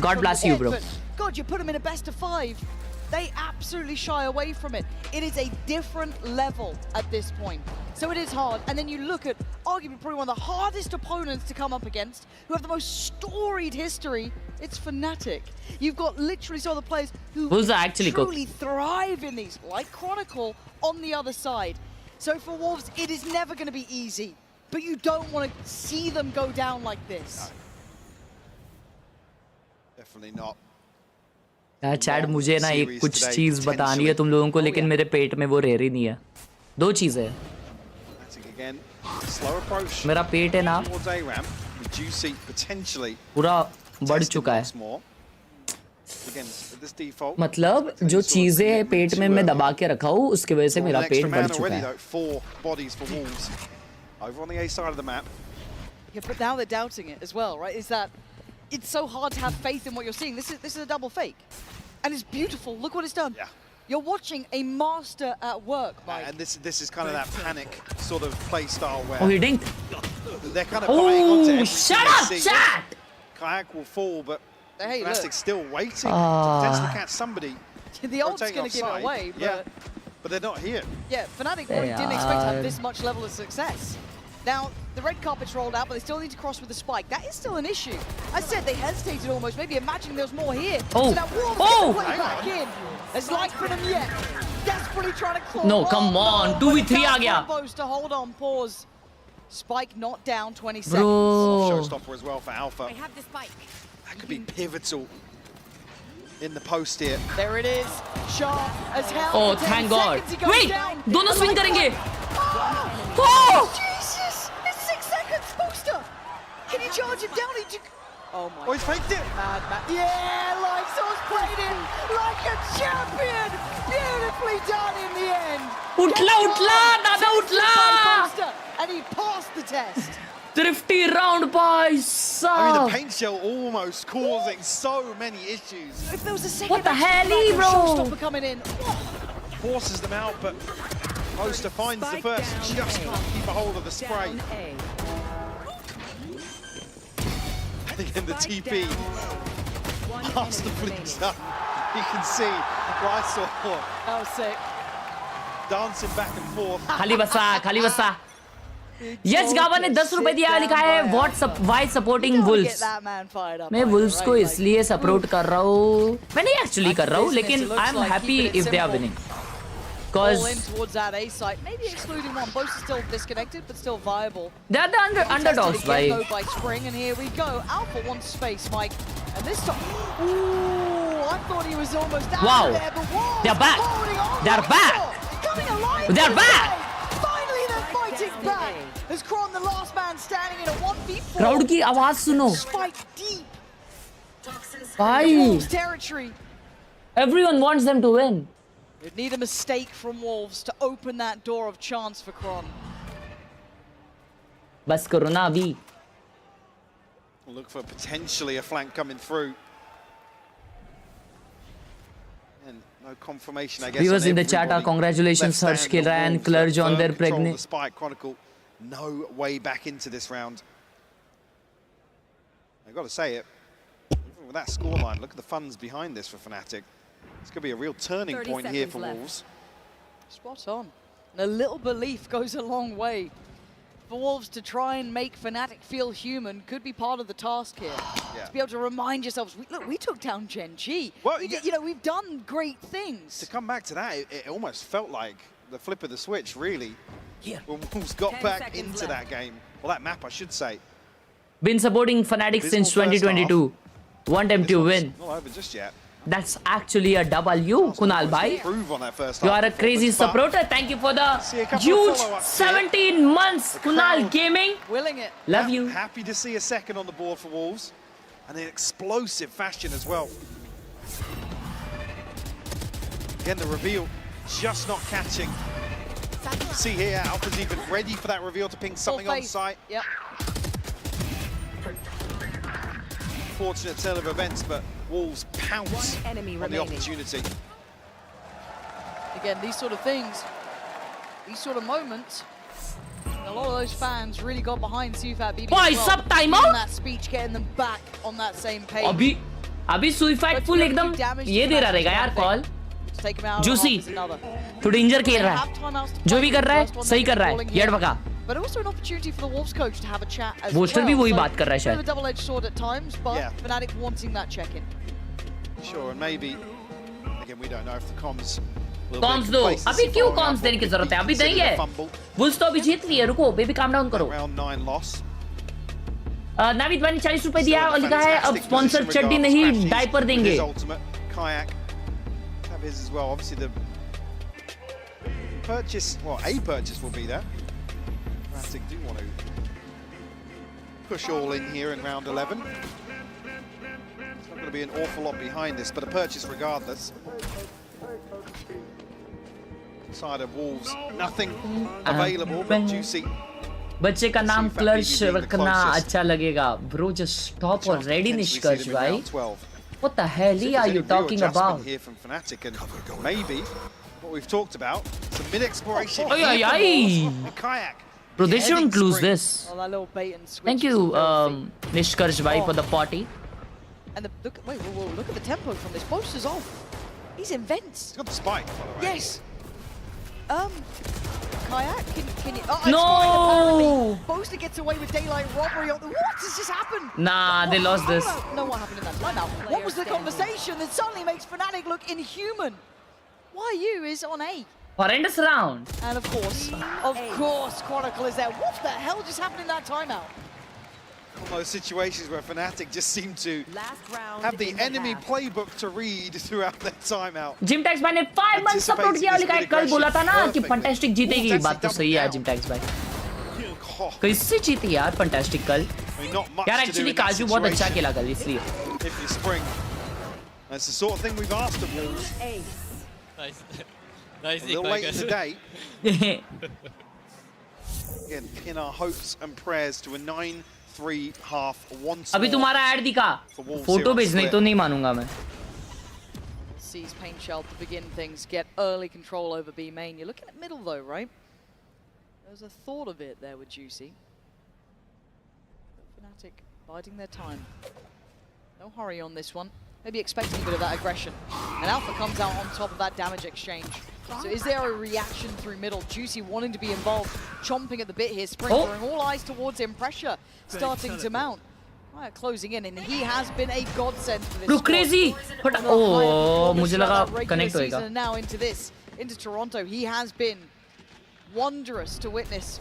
God bless you, bro. God, you put them in a best of 5. They absolutely shy away from it. It is a different level at this point. So it is hard. And then you look at arguably probably one of the hardest opponents to come up against, who have the most storied history. It's Fnatic. You've got literally some of the players who truly thrive in these, like Chronicle on the other side. So for Wolves, it is never going to be easy. But you don't want to see them go down like this. Definitely not. यार chat मुझे ना एक कुछ चीज बतानी है तुम लोगों को, लेकिन मेरे पेट में वो रह रही नहीं है. 2 चीजें. मेरा पेट है ना पूरा बढ़ चुका है. मतलब जो चीजें है पेट में मैं दबा के रखा हूँ उसकी वजह से मेरा पेट बढ़ चुका है. Yeah, but now they're doubting it as well, right? Is that it's so hard to have faith in what you're seeing. This is a double fake. And it's beautiful. Look what it's done. Yeah. You're watching a master at work, Mike. And this is kind of that panic sort of play style where... Oh, he dinked. They're kind of buying onto everything. Shut up, chat! Kayak will fall, but hey, Fnatic's still waiting to potentially catch somebody. The ult's going to give it away, but... Yeah, but they're not here. Yeah, Fnatic probably didn't expect to have this much level of success. Now, the red carpet's rolled out, but they still need to cross with the spike. That is still an issue. I said they hesitated almost, maybe imagining there's more here. Oh. So that Wolves way back in. There's light for them yet. Desperately trying to claw. No, come on. 2v3 aa gaya. To hold on, pause. Spike not down, 20 seconds. Bro. Showstopper as well for Alpha. I have the spike. That could be pivotal in the post here. There it is. Sharp as hell. Oh, thank God. Wait, dono swing karenge. Oh! Jesus! It's 6 seconds, Booster! Can you charge him down? Oh my. Oh, he's faked it! Mad. Yeah, Lysol's played it like a champion! Beautifully done in the end! Utla, Dada utla! And he passed the test. Thrifty round by I mean, the paint shell almost causing so many issues. If there was a second what the hell, bro? Showstopper coming in. Forces them out, but Poster finds the first, just can't keep a hold of the spray. And again, the TP past the fleets up. You can see Lysor. That was sick. Dancing back and forth. खाली बसा. यश गावा ने 10 रुपए दिया, लिखा है why supporting Wolves. मैं Wolves को इसलिए सपोर्ट कर रहा हूँ. मैं नहीं एक्चुअली कर रहा हूँ, लेकिन I'm happy if they are winning. All in towards that A site, maybe excluding one. Both are still disconnected, but still viable. They are the underdogs, by Spring, and here we go. Alpha wants space, Mike, and this time, ooh, I thought he was almost out Wow. there, but Wolves They're back. holding on. They're back. Coming alive. They're back. Finally, they're fighting back. As Kron, the last man standing in a 1v4. Crowd की आवाज सुनो. Fight deep. भाई. Wolves territory. Everyone wants them to win. We'd need a mistake from Wolves to open that door of chance for Kron. बस करो ना अभी. We'll look for potentially a flank coming through. And no confirmation, I guess. Viewers in the chat are congratulations, Harsh, Khelraay and Khelraay on their pregnant. The Spike Chronicle, no way back into this round. I've got to say it. Even with that scoreline, look at the funds behind this for Fnatic. It's going to be a real turning point here for Wolves. Spot on. And a little belief goes a long way. For Wolves to try and make Fnatic feel human could be part of the task here. Yeah. To be able to remind yourselves, look, we took down Gen G. Well, you know, we've done great things. To come back to that, it almost felt like the flip of the switch, really. Yeah. When Wolves got back into that game. Well, that map, I should say. Been supporting Fnatic since 2022. Want them to win. Not over just yet. That's actually a W, Kunal bhai. You are a crazy supporter. Thank you for the huge 17 months, Kunal Gaming. Willing it. Love you. Happy to see a second on the board for Wolves. And in explosive fashion as well. Again, the reveal just not catching. See here, Alpha's even ready for that reveal to ping something on site. Yep. Fortunate turn of events, but Wolves pounce on the opportunity. Again, these sort of things, these sort of moments, a lot of those fans really got behind Sufat BB. Why sub timeout? That speech, getting them back on that same page. अभी सुइफाइट full एकदम ये दे रहा रहेगा यार call. Juicy, तो danger खेल रहा है. जो भी कर रहा है सही कर रहा है. येड बका. But also an opportunity for the Wolves coach to have a chat as Wolves well. भी वही बात कर रहा है शायद. A double-edged sword at times, but Fnatic wanting that check-in. Sure, and maybe again we don't know if the comms. Comms दो. अभी क्यों comms देने की जरूरत है? अभी नहीं है. Wolves तो अभी जीत रही है. रुको, बेबी calm down करो. Round 9 loss. नाविद भाई ने 40 रुपए दिया और लिखा है अब स्पॉन्सर चड्डी नहीं डायपर देंगे. Kayak have his as well. Obviously the purchase, well, a purchase will be there. Fnatic do want to push all in here in round 11. It's not going to be an awful lot behind this, but a purchase regardless. Side of Wolves, nothing available, but Juicy. बच्चे का नाम क्लर्श रखना अच्छा लगेगा. Bro, just stop already, निष्कर्ष भाई. What the hell are you talking about? Here from Fnatic, and maybe what we've talked about, some mid-exploration. Kayak. Bro, they shouldn't lose this. Oh, that little bait and switch. Thank you, Nishkarsh bhai, for the party. And look, wait, look at the tempo from this. Boaster's off. He's in vents. He's got the spike, by the way. Yes. Kayak, can you? Oh, no! Boaster gets away with daylight robbery. What has just happened? Nah, they lost this. I don't know what happened in that timeout. What was the conversation that suddenly makes Fnatic look inhuman? YU is on A. Horrendous round. And of course, Chronicle is there. What the hell just happened in that timeout? One of those situations where Fnatic just seem to have the enemy playbook to read throughout their timeout. Jimtax भाई ने 5 months support किया और लिखा है कल बोला था ना कि फैंटास्टिक जीतेगी. बात तो सही है Jimtax भाई. कैसे जीती यार फैंटास्टिक कल? यार एक्चुअली काजू बहुत अच्छा खेला कल इसलिए. If you spring, that's the sort of thing we've asked of Wolves. Nice. A little late in the day. Again, pin our hopes and prayers to a 9-3 half once. अभी तुम्हारा ऐड दिखा. Photo भेज नहीं तो नहीं मानूंगा मैं. Sees Pain Shell to begin things, get early control over B main. You're looking at middle though, right? There's a thought of it there with Juicy. Fnatic biding their time. No hurry on this one. Maybe expecting a bit of that aggression. And Alpha comes out on top of that damage exchange. So is there a reaction through middle? Juicy wanting to be involved, chomping at the bit here, throwing all eyes towards him, pressure starting to mount. Right, closing in, and he has been a godsend for this squad. Crazy! But मुझे लगा connect होएगा. And now into this, into Toronto, he has been wondrous to witness.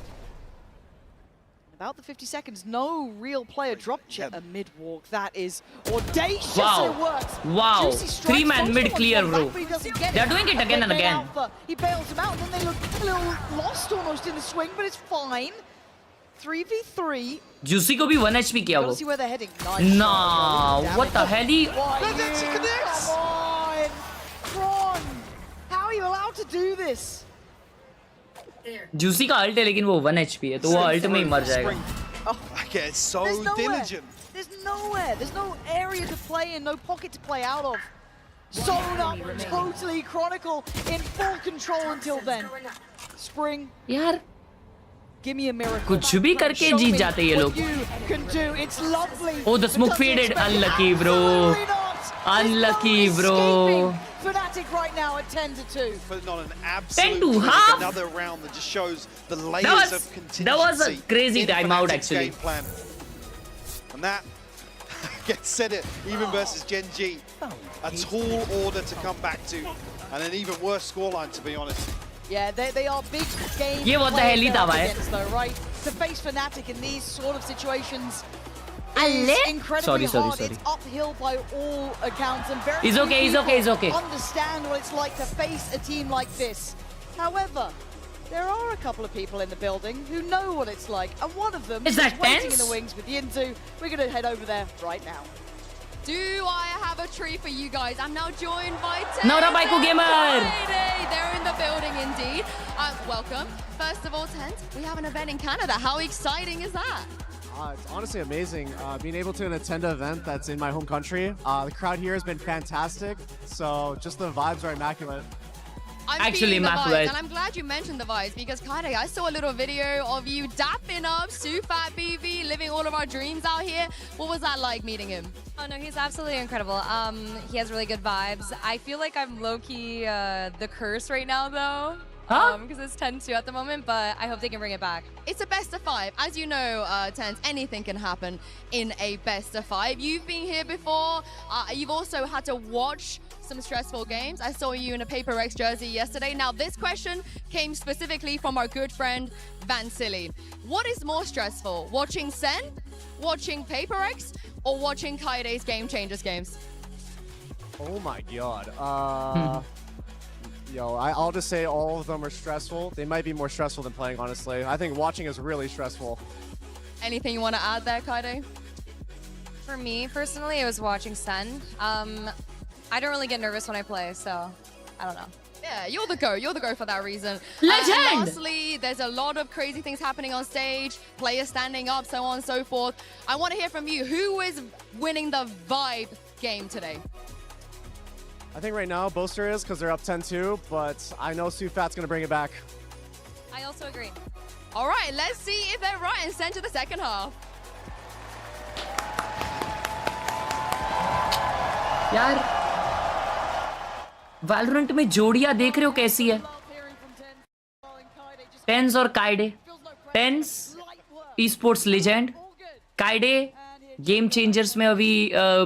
about the 50 seconds. No real player dropped yet. A mid walk. That is audacious. Wow. It works. Wow. Juicy strikes. 3-man mid clear, bro. Back, but he doesn't get They're doing it again and again. Alpha. He bails him out, and then they look a little lost almost in the swing, but it's fine. 3v3. Juicy को भी 1 HP किया Gotta वो. see where they're heading. Nice Nah, shot. what the hell? He... Why you? Come on, Tron. How are you allowed to do this? Juicy का ult है लेकिन वो 1 HP है तो वो ult में ही मर जाएगा. Oh, I get so diligent. There's nowhere. There's no area to play in, no pocket to play out of. Sewn up, totally Chronicle in full control until then. Spring. यार Give me a miracle. कुछ भी करके Show जीत me जाते ये लोग. what you can do. It's lovely. Oh, the smoke faded. Unlucky, bro. Unlucky, bro. Fnatic right now at 10-2. But not an absolute 10 to half. Another round that just shows the layers of contingency. That was a crazy timeout actually. Game plan. And that gets said it even versus Gen G. A tall order to come back to, and an even worse scoreline to be honest. Yeah, they are big game ये what the hell ही था भाई? though, right? To face Fnatic in these sort of situations Alle? is incredibly Sorry. hard. It's uphill by all accounts, and very He's few okay, he's people okay, he's okay. understand what it's like to face a team like this. However, there are a couple of people in the building who know what it's like, and one of them Is that waiting tense? in the wings with Yinzu. We're going to head over there right now. Do I have a treat for you guys? I'm now joined by Naura Baiko Gamer. They're in the building indeed. Welcome. First of all, Tent, we have an event in Canada. How exciting is that? It's honestly amazing being able to attend an event that's in my home country. The crowd here has been fantastic, so just the vibes are immaculate. I'm Actually feeling the vibes, immaculate. and I'm glad you mentioned the vibes because Khelraay, I saw a little video of you dapping up Sufat BV, living all of our dreams out here. What was that like meeting him? Oh no, he's absolutely incredible. He has really good vibes. I feel like I'm low-key the curse right now though. Huh? Because it's 10-2 at the moment, but I hope they can bring it back. It's a best of 5. As you know, Tent, anything can happen in a best of 5. You've been here before. You've also had to watch some stressful games. I saw you in a Paper X jersey yesterday. Now, this question came specifically from our good friend, Vansili. What is more stressful, watching Sen, watching Paper X, or watching Kaide's Game Changers games? Oh my god. I'll just say all of them are stressful. They might be more stressful than playing, honestly. I think watching is really stressful. Anything you want to add there, Kaide? For me, personally, it was watching Sen. I don't really get nervous when I play, so I don't know. Yeah, you're the go. You're the go for that reason. Legend! And lastly, there's a lot of crazy things happening on stage, players standing up, so on and so forth. I want to hear from you. Who is winning the vibe game today? I think right now Boaster is because they're up 10-2, but I know Sufat's going to bring it back. I also agree. All right, let's see if they're right and send to the second half. यार Valorant में जोड़ियां देख रहे हो कैसी है? Tenz और Kyedae. Tenz esports legend, Kyedae Game Changers में अभी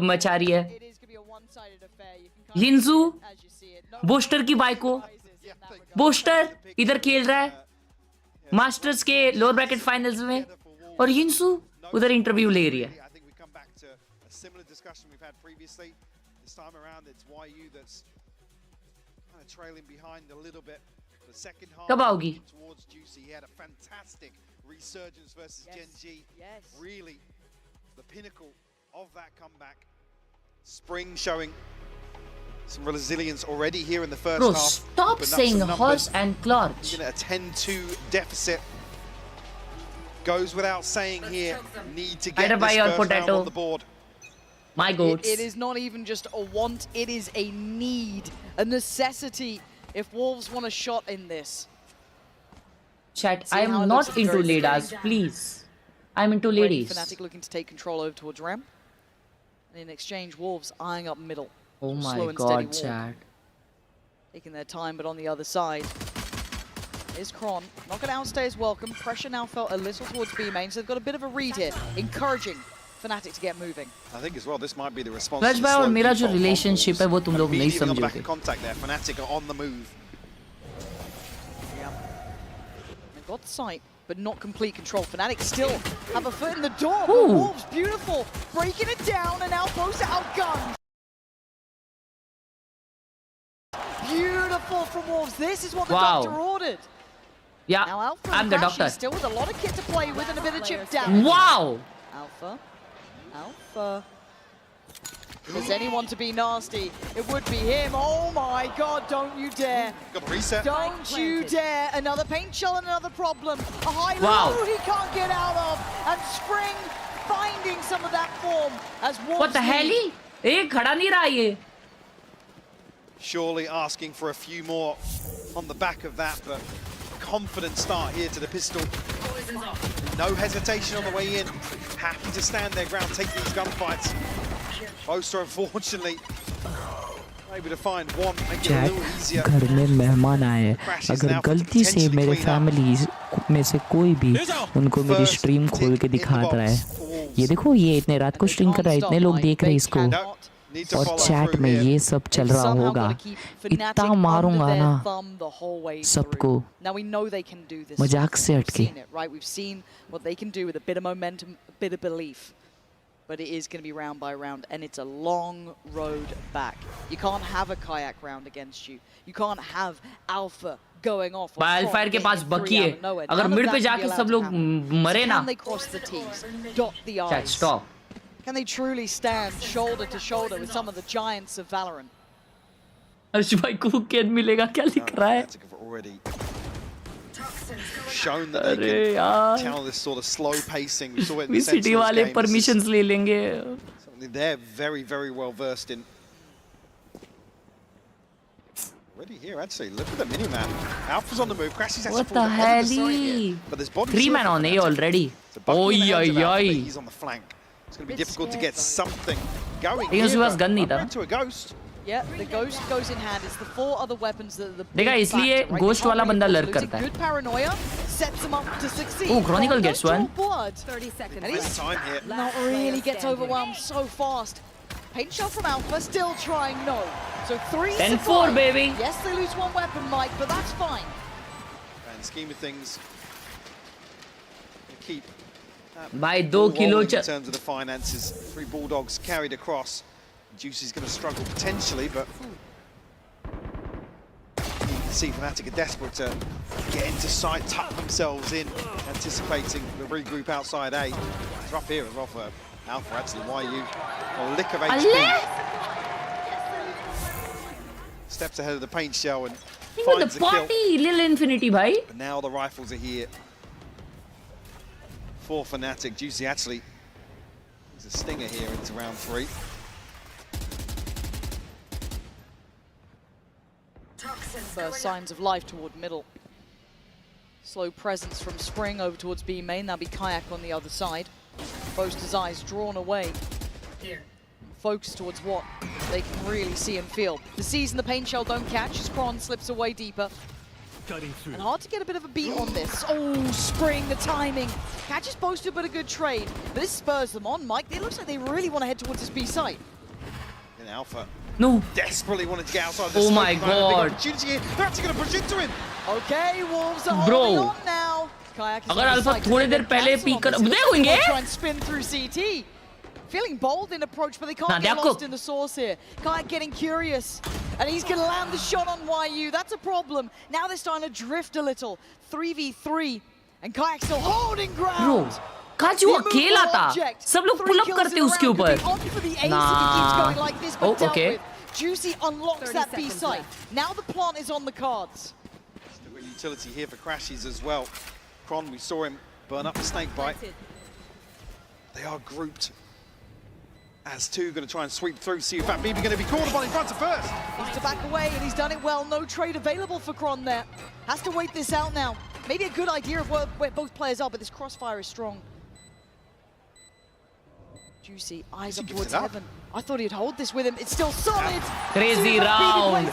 मचा रही है. लिंजू बोस्टर की बाइको. बोस्टर इधर खेल रहा है मास्टर्स के लोअर ब्रैकेट फाइनल्स में और यिंसू उधर इंटरव्यू ले रही है. कब आओगी? Spring showing some resilience already here in the first Bro, half. stop saying horse and clutch. A 10-2 deficit goes without saying here. Need to get this first round on the board. My goats. It is not even just a want, it is a need, a necessity if Wolves want a shot in this. Chat, I am not into ladies, please. I'm into ladies. Fnatic looking to take control over towards Ram. And in exchange, Wolves eyeing up middle. Oh my Slow and god, steady walk. chat. Taking their time, but on the other side is Kron. Not going to outstay his welcome. Pressure now felt a little towards B main, so they've got a bit of a read here, encouraging Fnatic to get moving. I think as well, this might be the response. Raj bhai और मेरा जो relationship है वो तुम लोग नहीं समझोगे. Contact there. Fnatic are on the move. Yeah. They've got the sight. but not complete control. Fnatic still have a foot in the door, but Wolves, beautiful, breaking it down, and now Bosa outgunned. Beautiful from Wolves. This is what the doctor ordered. Yeah, now Alpha I'm the doctor. Still with a lot of kit to play with and a bit of chip damage. Wow! Alpha. If there's anyone to be nasty, it would be him. Oh my god, don't you dare. Got the reset. Don't you dare. Another paint shell and another problem. A high Wow. low he can't get out of. And Spring finding some of that form as Wolves. What the hell? Hey, khada nahi raha ye. Surely asking for a few more on the back of that, but confident start here to the pistol. No hesitation on the way in. Happy to stand their ground, take these gunfights. Bosa, unfortunately, able to find one, make it a little easier. घर में मेहमान आए, अगर गलती से मेरे family में से कोई भी उनको मेरी स्ट्रीम खोल के दिखाता है, ये देखो ये इतने रात को स्ट्रीम कर रहा है, इतने लोग देख रहे हैं इसको, और चैट में ये सब चल रहा होगा, इतना मारूंगा ना सबको, मजाक से हटके. But it is going to be round by round, and it's a long road back. You can't have a kayak round against you. You can't have Alpha going off. Wildfire के पास बकी है. अगर मिड पे जाके सब लोग मरे ना. Can they cross the T's? Dot the I's? Chat, stop. Can they truly stand shoulder to shoulder with some of the giants of Valorant? अर्श भाई को कैद मिलेगा क्या लिख रहा है? Shown that they can tell this sort of slow pacing. We saw it in the VCT वाले permissions ले लेंगे. Something they're very, very well versed in. Already here, actually. Look at the mini-map. Alpha's on the move. Crashes actually. What the hell? But there's body 3 man on A already. Oh yeah. He's on the flank. It's going to be difficult to get something going. He was gun नहीं था. To a ghost. Yeah, the ghost goes in hand. It's the 4 other weapons that the देखा इसलिए ghost वाला बंदा lurk करता है. Good paranoia sets him up to succeed. Oh, Chronicle gets one. 30 seconds. And he's not really gets overwhelmed so fast. Paint shell from Alpha, still trying no. So 3 10-4 baby. Yes, they lose one weapon, Mike, but that's fine. And scheme of things, keep. By 2 kilo in terms of the finances, 3 Bulldogs carried across. Juicy's going to struggle potentially, but you can see Fnatic are desperate to get into sight, tuck themselves in, anticipating the regroup outside A. It's rough here as well for Alpha, actually. YU, a lick of HP. Steps ahead of the paint shell and finds the kill. Little Infinity, bhai. But now the rifles are here for Fnatic. Juicy actually is a stinger here into round 3. First signs of life toward middle. Slow presence from Spring over towards B main. That'll be Kayak on the other side. Boaster's eyes drawn away. Focus towards what they can really see and feel. The C's and the paint shell don't catch as Kron slips away deeper. And hard to get a bit of a beat on this. Oh, Spring, the timing. Catches Boaster, but a good trade. But this spurs them on, Mike. It looks like they really want to head towards this B site. In Alpha. No. Desperately wanted to get outside the Oh my god. god. They're actually going to push into him. Okay, Wolves are holding on now. अगर alpha थोड़ी देर पहले peak कर देखोगे try and spin through CT. Feeling bold in approach, but they can't get lost in the source here. Kayak getting curious, and he's going to land the shot on YU. That's a problem. Now they're starting to drift a little. 3v3, and Kayak still holding ground. Bro, काजू अकेला था. सब लोग pull up करते उसके ऊपर. Nah. Oh, okay. Juicy unlocks that B site. Now the plant is on the cards. Still got utility here for Crashes as well. Kron, we saw him burn up the snake bite. They are grouped as 2 going to try and sweep through. See if that BB going to be called upon in front of first. He's to back away, and he's done it well. No trade available for Kron there. Has to wait this out now. Maybe a good idea of where both players are, but this crossfire is strong. Juicy, eyes up towards heaven. I thought he'd hold this with him. It's still solid. Crazy round.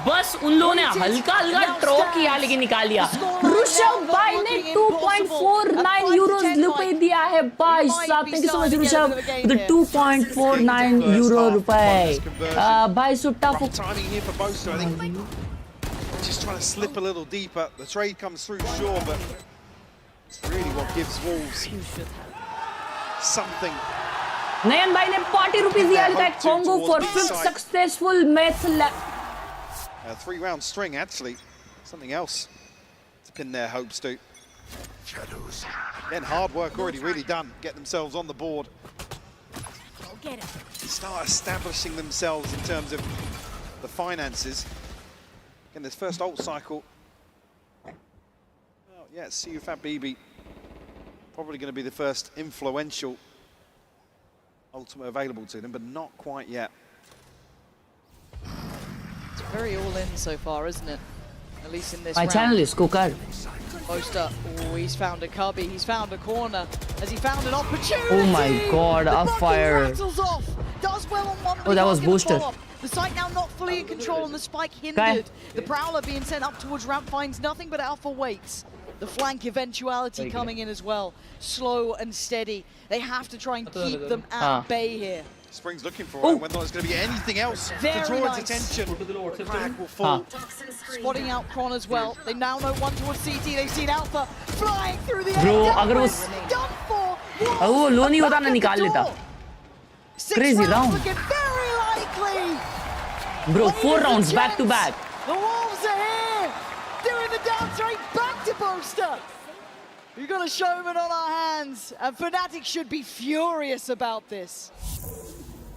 बस उन लोगों ने हल्का ट्रो किया लेकिन निकाल लिया. ऋषभ भाई ने 2.49 यूरोस रुपए दिया है भाई साहब. Thank you so much Rishabh. The 2.49 euro रुपए. भाई सुट्टा फुक. Timing here for Bosa, I think. Just trying to slip a little deeper. The trade comes through, sure, but It's really what gives Wolves something. नयन भाई ने 40 rupees दिया है Congo for 5th successful match. 3-round string, actually. Something else to pin their hopes to. Shadows. Again, hard work already really done. Get themselves on the board. Start establishing themselves in terms of the finances. Again, this first ult cycle. Oh, yeah, Siufat BB. Probably going to be the first influential ultimate available to them, but not quite yet. It's very all in so far, isn't it? At least in this My round. channel is Kokar. Boaster, oh, he's found a cubby, he's found a corner. Has he found an opportunity? Oh my god, a fire. Rattles off. Does well on one, Oh, that was booster. The site now not fully in control and the spike hindered. The Prowler being sent up towards ramp finds nothing but Alpha waits. The flank eventuality coming in as well. Slow and steady. They have to try and keep them at bay here. Spring's looking for it, whether there's going to be anything else to draw its attention. Crack will fall. Spotting out Kron as well. They now know one towards CT. They've seen Alpha flying through the air. Bro, अगर वो वो लो नहीं होता ना निकाल लेता. Crazy round. Very likely. Bro, 4 rounds back to back. The Wolves are here, doing the dance right back to Boaster. We've got a showman on our hands, and Fnatic should be furious about this.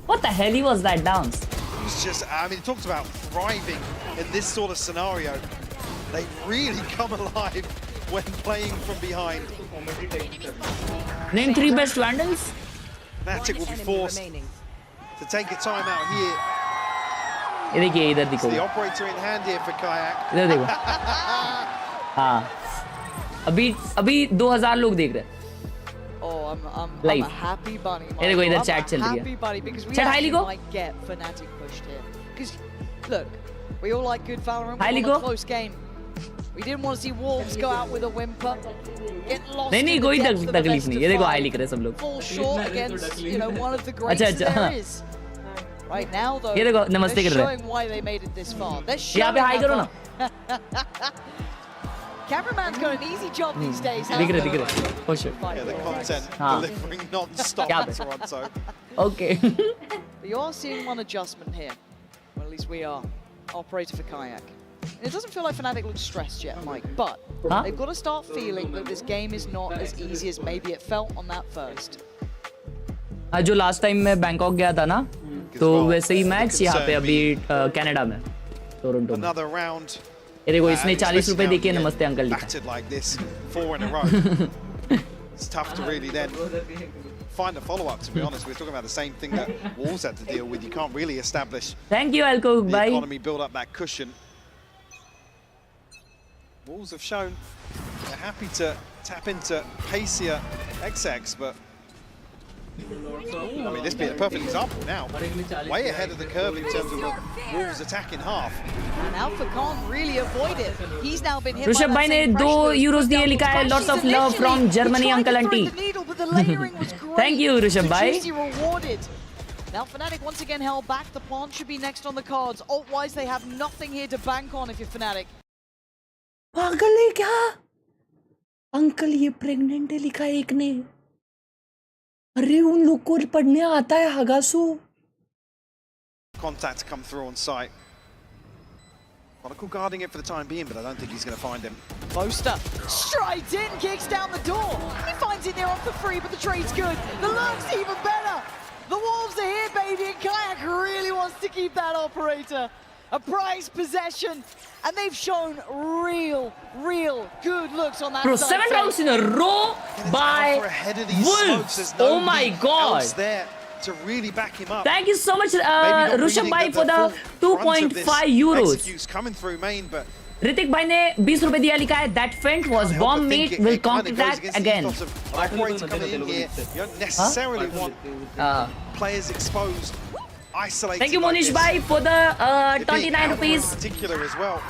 What the hell was that dance? It was just, I mean, it talks about thriving in this sort of scenario. They really come alive when playing from behind. Name 3 best Vandals? Fnatic will be forced to take a timeout here. ये देखिए इधर देखो. The operator in hand here for Kayak. इधर देखो. हाँ. अभी 2000 लोग देख रहे हैं. Oh, I'm a happy bunny. ये देखो इधर chat चल रही है. Happy bunny because we Chat actually might get Fnatic pushed here. Because look, we all like good Valorant. We want a close game. We didn't want to see Wolves go out with a whimper. Get lost. नहीं कोई तकलीफ नहीं. ये देखो high लिख रहे सब लोग. Fall short against, you know, one of the greats there is. Right now though, ये देखो नमस्ते कर रहे हैं. showing why they made it this far. They're यहाँ पे हाई करो ना. Cameraman's got an easy job these days. दिख रहे. For sure. Yeah, the content delivering non-stop Toronto. Okay. But you are seeing one adjustment here. Well, at least we are. Operator for Kayak. And it doesn't feel like Fnatic looks stressed yet, Mike, but they've got to start feeling that this game is not as easy as maybe it felt on that first. जो last time मैं Bangkok गया था ना, तो वैसे ही match यहाँ पे अभी कनाडा में, टोरंटो में. ये देखो इसने 40 रुपए देके नमस्ते अंकल लिखा. It's tough to really then find a follow-up, to be honest. We're talking about the same thing that Wolves had to deal with. You can't really establish Thank you, Alco, the economy, build up that cushion. Wolves have shown they're happy to tap into pacier XX, but I mean, this being a perfect example now. Way ahead of the curve in terms of the Wolves attack in half. And Alpha can't really avoid it. He's now been hit Rishabh भाई ने 2 euros दिए, लिखा है lots of love from Germany uncle auntie. Thank you Rishabh भाई. Now Fnatic once again held back. The plant should be next on the cards. Ult-wise, they have nothing here to bank on if you're Fnatic. पागल है क्या? Uncle ये pregnant है लिखा है एक ने. अरे उन लोग को पढ़ने आता है हगासू. Contact to come through on site. Chronicle guarding it for the time being, but I don't think he's going to find him. Boaster straight in, kicks down the door. He finds it there off for free, but the trade's good. The lurk's even better. The Wolves are here, baby, and Kayak really wants to keep that operator. A prized possession, and they've shown real good looks on that Bro, side. 7 rounds in a row by Wolves. Oh my god. There to really back him up. Thank you so much, Rushabh bhai, for the 2.5 euros. Coming through main, but Ritik bhai ने 20 रुपए दिया, लिखा है that feint was bomb mate, will counter-attack again. Operator coming in here, you don't necessarily want players exposed. Isolated. Thank you Monish bhai for the 29 rupees.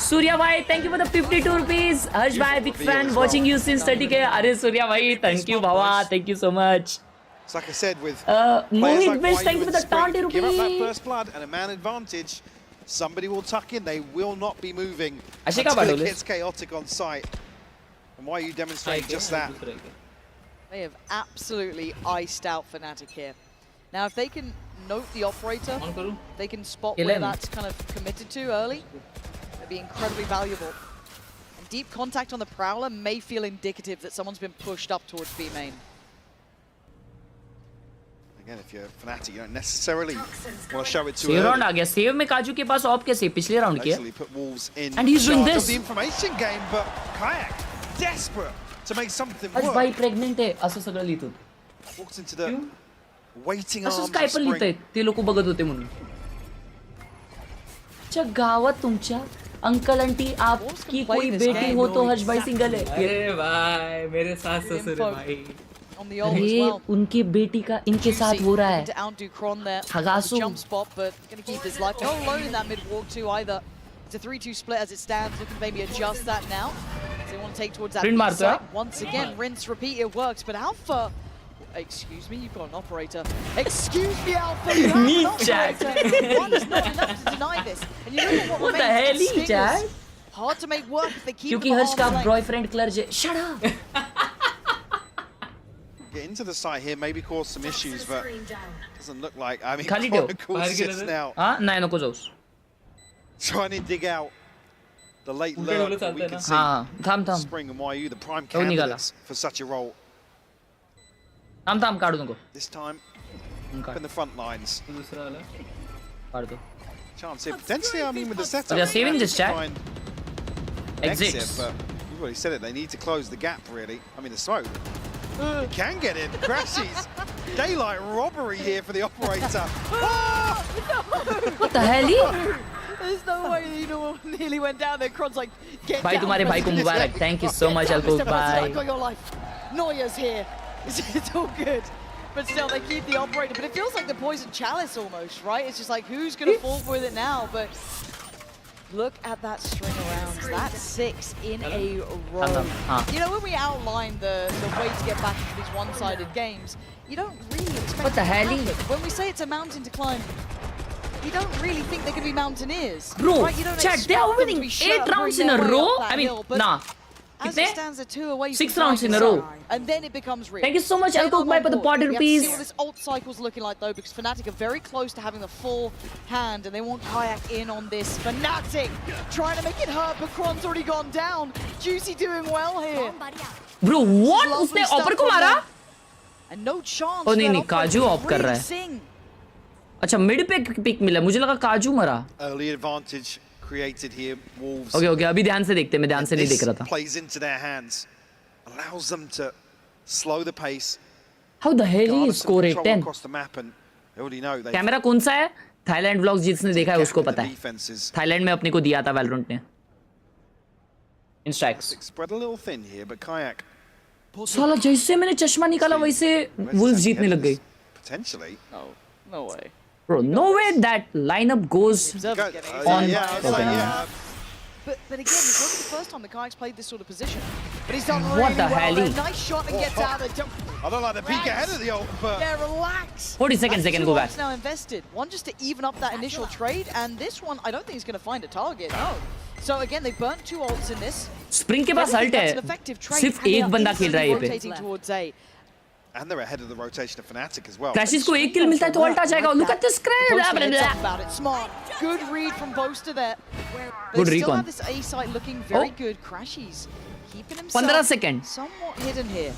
Surya bhai, thank you for the 52 rupees. Harsh bhai, big fan, watching you since 30k. Arey Surya bhai, thank you bhava, thank you so much. It's like I said with Mohit Bish, thank you for the 20 rupees. Give up that first blood and a man advantage. Somebody will tuck in. They will not be moving until it gets chaotic on site. And why are you demonstrating just that? They have absolutely iced out Fnatic here. Now, if they can note the operator, they can spot where that's kind of committed to early, it'd be incredibly valuable. And deep contact on the Prowler may feel indicative that someone's been pushed up towards B main. Again, if you're Fnatic, you don't necessarily want to show it too Save early. round आ गया. Save में काजू के पास op कैसे पिछले round के? Put Wolves in And he's doing charge this. of the information game, but Kayak desperate to make something work. आज by pregnant है असं सगळं लिहितो. Walks into the waiting arms असंच of काय पण लिहितंय Spring. ते लोक बघत होते म्हणून. अच्छा गावात तुमच्या अंकल आंटी आपकी कोई बेटी हो तो हर्ष भाई सिंगल है. अरे भाई मेरे सास ससुर है भाई. अरे उनके बेटी का इनके साथ हो रहा है. हगासो. Jump spot, but going to keep his life. Not alone in that mid walk too either. It's a 3-2 split as it stands. Looking to maybe adjust that now. So they want to take towards that B side. Once again, rinse, repeat, it works. But Alpha, excuse me, you've got an operator. Excuse me, Alpha, you have an operator. One is not enough to deny this. And you know what the hell is that? Hard to make work if they keep क्योंकि them हर्ष का arm's length. Boyfriend क्लर्ज है. Shut up. Get into the site here, maybe cause some issues, but doesn't look like. I mean, खाली ठेव. Chronicles sits now. हाँ नहीं नको जाऊस. Trying to dig out the late lurk that we can see. हाँ थाम. Spring and YU, the prime candidates for such a role. थाम काढू नको. This time, up in the front lines. काढ दो. Chance here, potentially, I mean, with the setup. They're saving this chat. Exits. But you've already said it, they need to close the gap, really. I mean, the smoke. You can get in. Crashes. Daylight robbery here for the operator. Oh! What the hell? There's no way he nearly went down there. Kron's like, get भाई down. तुम्हारे भाई को मुबारक. Thank you so much, Alko. Bye. Got your life. Neuer's here. It's all good. But still, they keep the operator. But it feels like the poison chalice almost, right? It's just like, who's going to fall with it now? But look at that string of rounds. That's 6 in a row. You know, when we outline the way to get back into these one-sided games, you don't really expect What the hell? When we say it's a mountain to climb, you don't really think they're going to be mountaineers. Bro, right? You don't chat, they are winning 8 rounds in a row. I mean, nah. As it stands, they're 2 away. 6 rounds in a row. And then it becomes real. Thank you so much, Alko, for the 40 rupees. We have to see what this ult cycle's looking like, though, because Fnatic are very close to having the full hand, and they want Kayak in on this. Fnatic trying to make it hurt, but Kron's already gone down. Juicy doing well here. Bro, what? उसने ऑपर को मारा? And no chance. ओ नहीं, काजू of कर रहा है. अच्छा, mid पे पिक मिला. मुझे लगा काजू मरा. Early advantage created here. Wolves. Okay, अभी ध्यान से देखते हैं. मैं ध्यान से नहीं देख रहा था. Plays into their hands, allows them to slow the pace. How the hell he score 10? Across the map, and they already know they. Camera कौन सा है? थाईलैंड व्लॉग्स जिसने देखा है उसको पता है. थाईलैंड में अपने को दिया था वैलोरेंट ने. Instracts. Spread a little thin here, but Kayak. साला जैसे मैंने चश्मा निकाला वैसे वुल्व्स जीतने लग गई. Potentially. No way. Bro, no way that lineup goes on. But again, this wasn't the first time the Kayaks played this sort of position. But he's done What really the well hell? there. Nice shot and gets out of the I don't like the peek ahead of the ult, but... Yeah, relax. 40 seconds, they can go back. Now invested. One just to even up that initial trade, and this one, I don't think he's going to find a target, no. So again, they burnt 2 ults in this. Spring के पास ult है. सिर्फ एक बंदा खेल रहा है ये पे. Rotating towards A. And they're ahead of the rotation of Fnatic as well. Crashes को 1 kill मिलता है तो ult आ जाएगा. Look at this crash. About it. Smart. Good read from Boaster there. Good They still recon. have this A site looking very good. Crashes keeping himself 15 seconds. somewhat hidden here.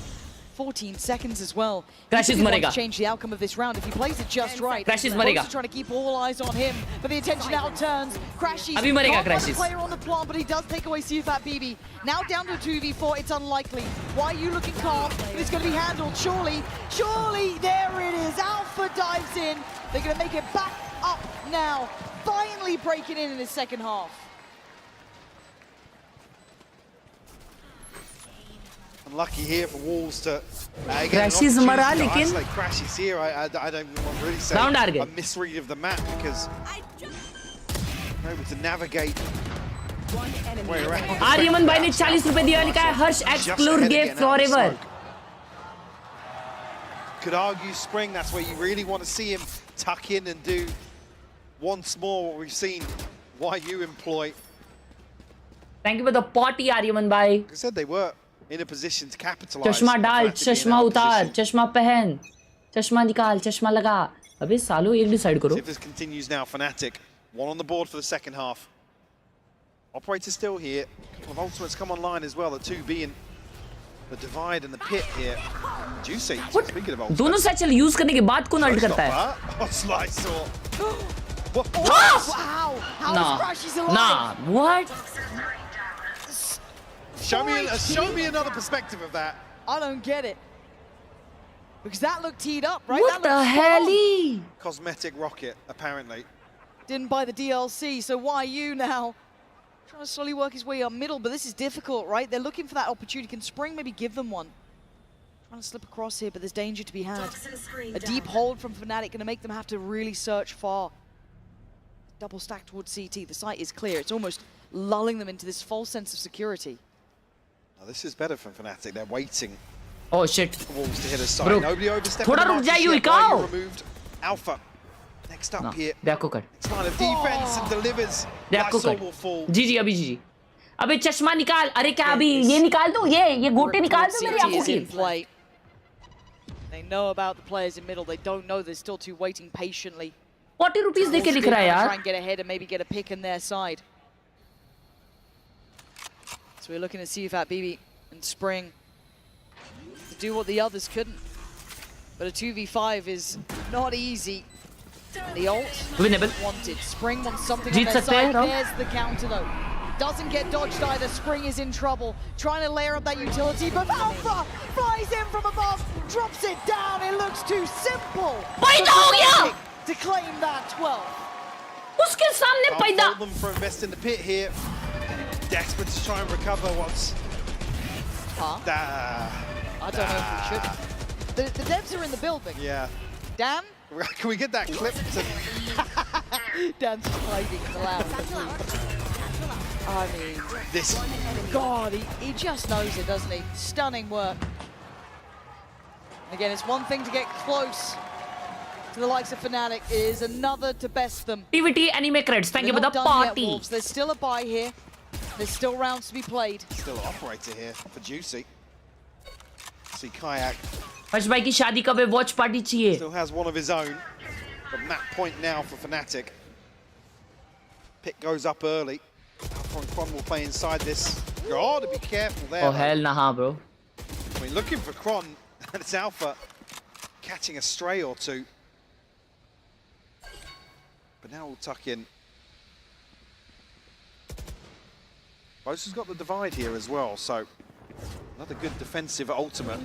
14 seconds as well. Crashes मरेगा. Change the outcome of this round if he plays it just right. Crashes मरेगा. Trying to keep all eyes on him, but the attention now turns. Crashes. अभी मरेगा Can't find a Crashes. player on the plant, but he does take away CFAT BB. Now down to a 2v4. It's unlikely. Why are you looking calm? It's going to be handled. Surely, there it is. Alpha dives in. They're going to make it back up now. Finally breaking in the second half. Unlucky here for Wolves to Crashes मरा लेकिन Crashes here. I don't want to really say Round आ गए. a misread of the map because they're able to navigate way around. Aryaman भाई ने 40 रुपए दिया. लिखा है Harsh explore game forever. Could argue Spring, that's where you really want to see him tuck in and do once more what we've seen YU employ. Thank you for the party, Aryaman bhai. Like I said, they were in a position to capitalize. चश्मा on डाल, Fnatic being चश्मा out of उतार, position. चश्मा पहन, चश्मा निकाल, चश्मा लगा. अबे सालो एक डिसाइड करो. See if this continues now. Fnatic, one on the board for the second half. Operator still here. A couple of ultimates come online as well. The 2B and the divide and the pit here. Juicy. Speaking of ultimates. दोनों satchel use करने के बाद कौन alt करता है? Oh, slice or. What? Wow! How is Crashies alive? Nah, what? Show me another perspective of that. I don't get it. Because that looked teed up, right? What the hell? Cosmetic rocket, apparently. Didn't buy the DLC, so why you now? Trying to slowly work his way up middle, but this is difficult, right? They're looking for that opportunity. Can Spring maybe give them one? Trying to slip across here, but there's danger to be had. A deep hold from Fnatic going to make them have to really search far. Double stack towards CT. The site is clear. It's almost lulling them into this false sense of security. Now, this is better from Fnatic. They're waiting. Oh shit. The walls to hit a side. Bro, Nobody overstepping थोड़ा the रुक mark जाइए yet while इकाओ. you removed Alpha. Next up here. देखो कर. Next line of defense and delivers. देखो Lysol कर. will fall. जी अभी जी. अबे चश्मा निकाल. अरे क्या अभी ये निकाल दो ये गोटे निकाल दो मेरी आंखों की. They know about the players in middle. They don't know they're still two waiting patiently. 40 rupees दे के लिख रहा है यार. Try and get ahead and maybe get a pick in their side. So we're looking to see if that BB and Spring to do what the others couldn't. But a 2v5 is not easy. And the ult Winnable. wanted. Spring wants something Jeet on their सकते हैं, side. Ram. There's the counter though. Doesn't get dodged either. Spring is in trouble. Trying to layer up that utility, but Alpha flies in from above, drops it down. It looks too simple. पैदा हो गया. To claim that 12. उसके सामने Can't पैदा. fault them for investing the pit here. Desperate to try and recover what's. Huh? I don't know if we should. The devs are in the building. Yeah. Dan? Can we get that clip to... Dan's hiding in the lounge. I mean, this. God, he just knows it, doesn't he? Stunning work. And again, it's one thing to get close to the likes of Fnatic, it is another to best them. TVT anime credits. Thank you for the party. Yet, There's still a buy here. There's still rounds to be played. Still an operator here for Juicy. See Kayak. हर्ष भाई की शादी कब है? Watch party चाहिए. Still has one of his own. But map point now for Fnatic. Pick goes up early. Alpha and Kron will play inside this. Got to be careful there. Oh hell nah, bro. I mean, looking for Kron, and it's Alpha catching a stray or two. But now we'll tuck in. Bose has got the divide here as well, so another good defensive ultimate.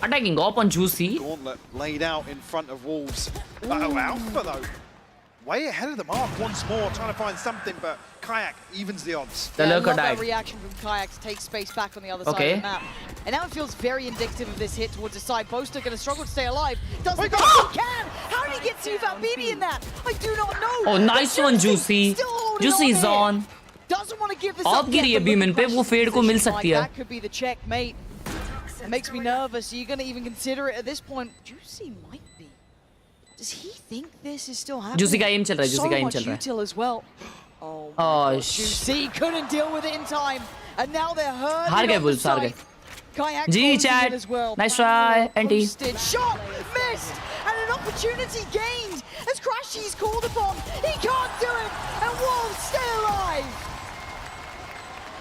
Attacking up on Juicy. Gauntlet laid out in front of Wolves. Oh, Alpha though. Way ahead of the mark once more, trying to find something, but Kayak evens the odds. The lurker died. That reaction from Kayak to take space back on the other side of the map. And now it feels very indicative of this hit towards the side. Boaster going to struggle to stay alive. Doesn't think he can! How did he get Sivat BB in that? I do not know. Oh, nice one, Juicy. Juicy is on. Doesn't want to give this up. Up गिरी है बीमन पे, वो fade को मिल सकती है. That could be the checkmate. It makes me nervous. Are you going to even consider it at this point? Juicy might be. Does he think this is still happening? Juicy का aim चल रहा है. Juicy का aim चल रहा है. Util as well. Oh, God. Juicy couldn't deal with it in time, and now they're hurt. हार गए Wolves, हार गए. G chat. Nice try, NT. Shot missed, and an opportunity gained as Crashy's called upon. He can't do it, and Wolves stay alive.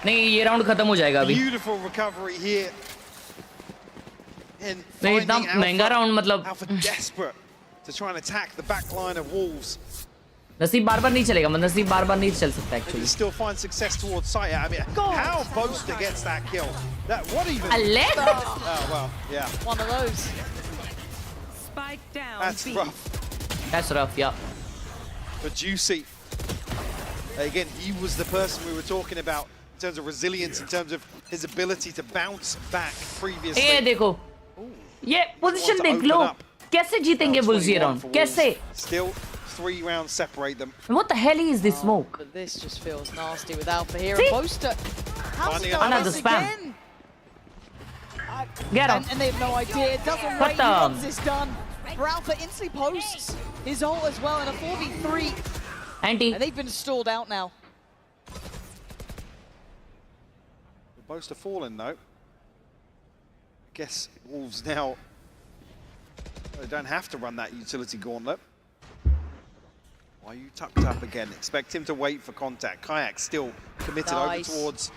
नहीं ये round खत्म हो जाएगा अभी. Beautiful recovery here. नहीं इतना महंगा राउंड मतलब. Alpha desperate to try and attack the back line of Wolves. नसीब बार-बार नहीं चलेगा. मतलब नसीब बार-बार नहीं चल सकता actually. He still finds success towards sight. I mean, how Boaster gets that kill? That what even? Oh well, yeah. One of those. Spike down. That's rough. That's rough, yeah. For Juicy, again, he was the person we were talking about in terms of resilience, in terms of his ability to bounce back previously. ये देखो. ये position देख लो. कैसे जीतेंगे Wolves ये round? कैसे? Still 3 rounds separate them. What the hell is this smoke? But this just feels nasty with Alpha here. And Boaster, how's it going another spam. again? Get him. And they have no idea. Doesn't wait. He wants this done. For Alpha instantly posts his ult as well in a 4v3. Anti. And they've been stalled out now. Supposed to fall in though. Guess Wolves now, they don't have to run that utility gauntlet. Why are you tucked up again? Expect him to wait for contact. Kayak still committed over towards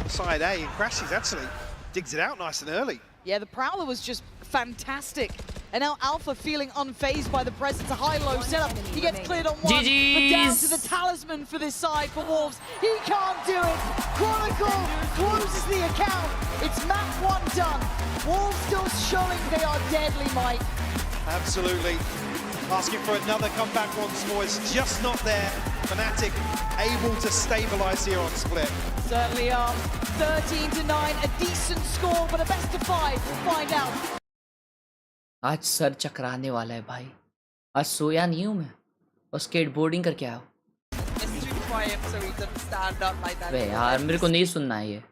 side A, and Crashes actually digs it out nice and early. Yeah, the Prowler was just fantastic. And now Alpha feeling unfazed by the presence. A high-low setup. He gets cleared on one, but down to the talisman for this side for Wolves. He can't do it. Chronicle closes the account. It's map 1 done. Wolves still showing they are deadly, Mike. Absolutely. Asking for another comeback once more. It's just not there. Fnatic able to stabilize here on split. Certainly are. 13-9, a decent score, but a best of 5. We'll find out. आज sir चकराने वाला है भाई. आज सोया नहीं हूँ मैं और skateboarding करके आया हूँ. वे यार मेरे को नहीं सुनना है ये.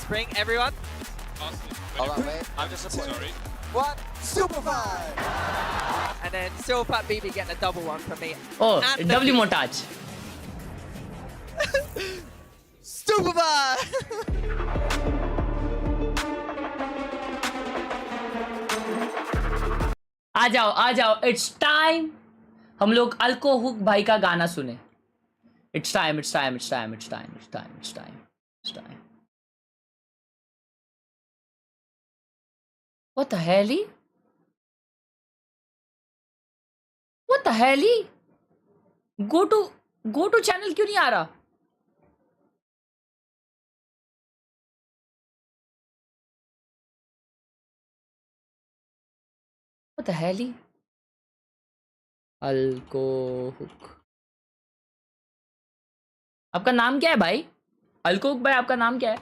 Spring, everyone. Hold on, wait. I'm just sorry. What? Super 5! And then Silpat BB getting a double one from me. Oh, W montage. Super 5! आ जाओ. It's time. हम लोग अल्को हुक भाई का गाना सुने. It's time. What the hell? What the hell? Go to channel क्यों नहीं आ रहा? What the hell? अल्को हुक. आपका नाम क्या है भाई? अल्को हुक भाई आपका नाम क्या है?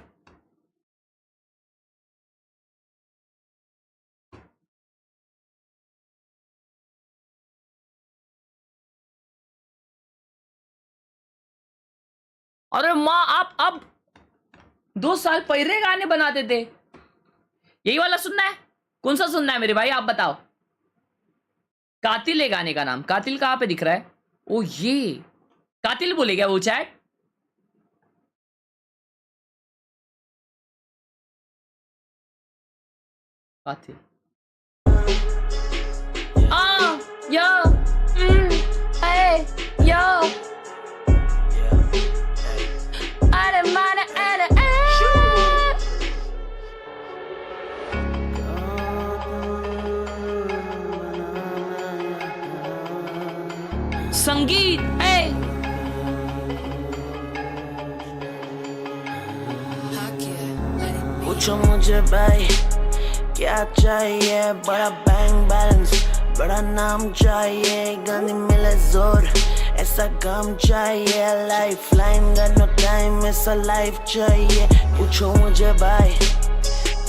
अरे माँ आप 2 साल पहले गाने बनाते थे. यही वाला सुनना है? कौन सा सुनना है मेरे भाई आप बताओ. कातिल है गाने का नाम. कातिल कहाँ पे दिख रहा है? ओ ये कातिल बोले क्या वो चैट? कातिल. यो यो संगीत पूछो मुझे भाई क्या चाहिए. बड़ा बैंक बैलेंस, बड़ा नाम चाहिए, गाने मिले जोर, ऐसा काम चाहिए. लाइफ लाइन का नो टाइम, ऐसा लाइफ चाहिए. पूछो मुझे भाई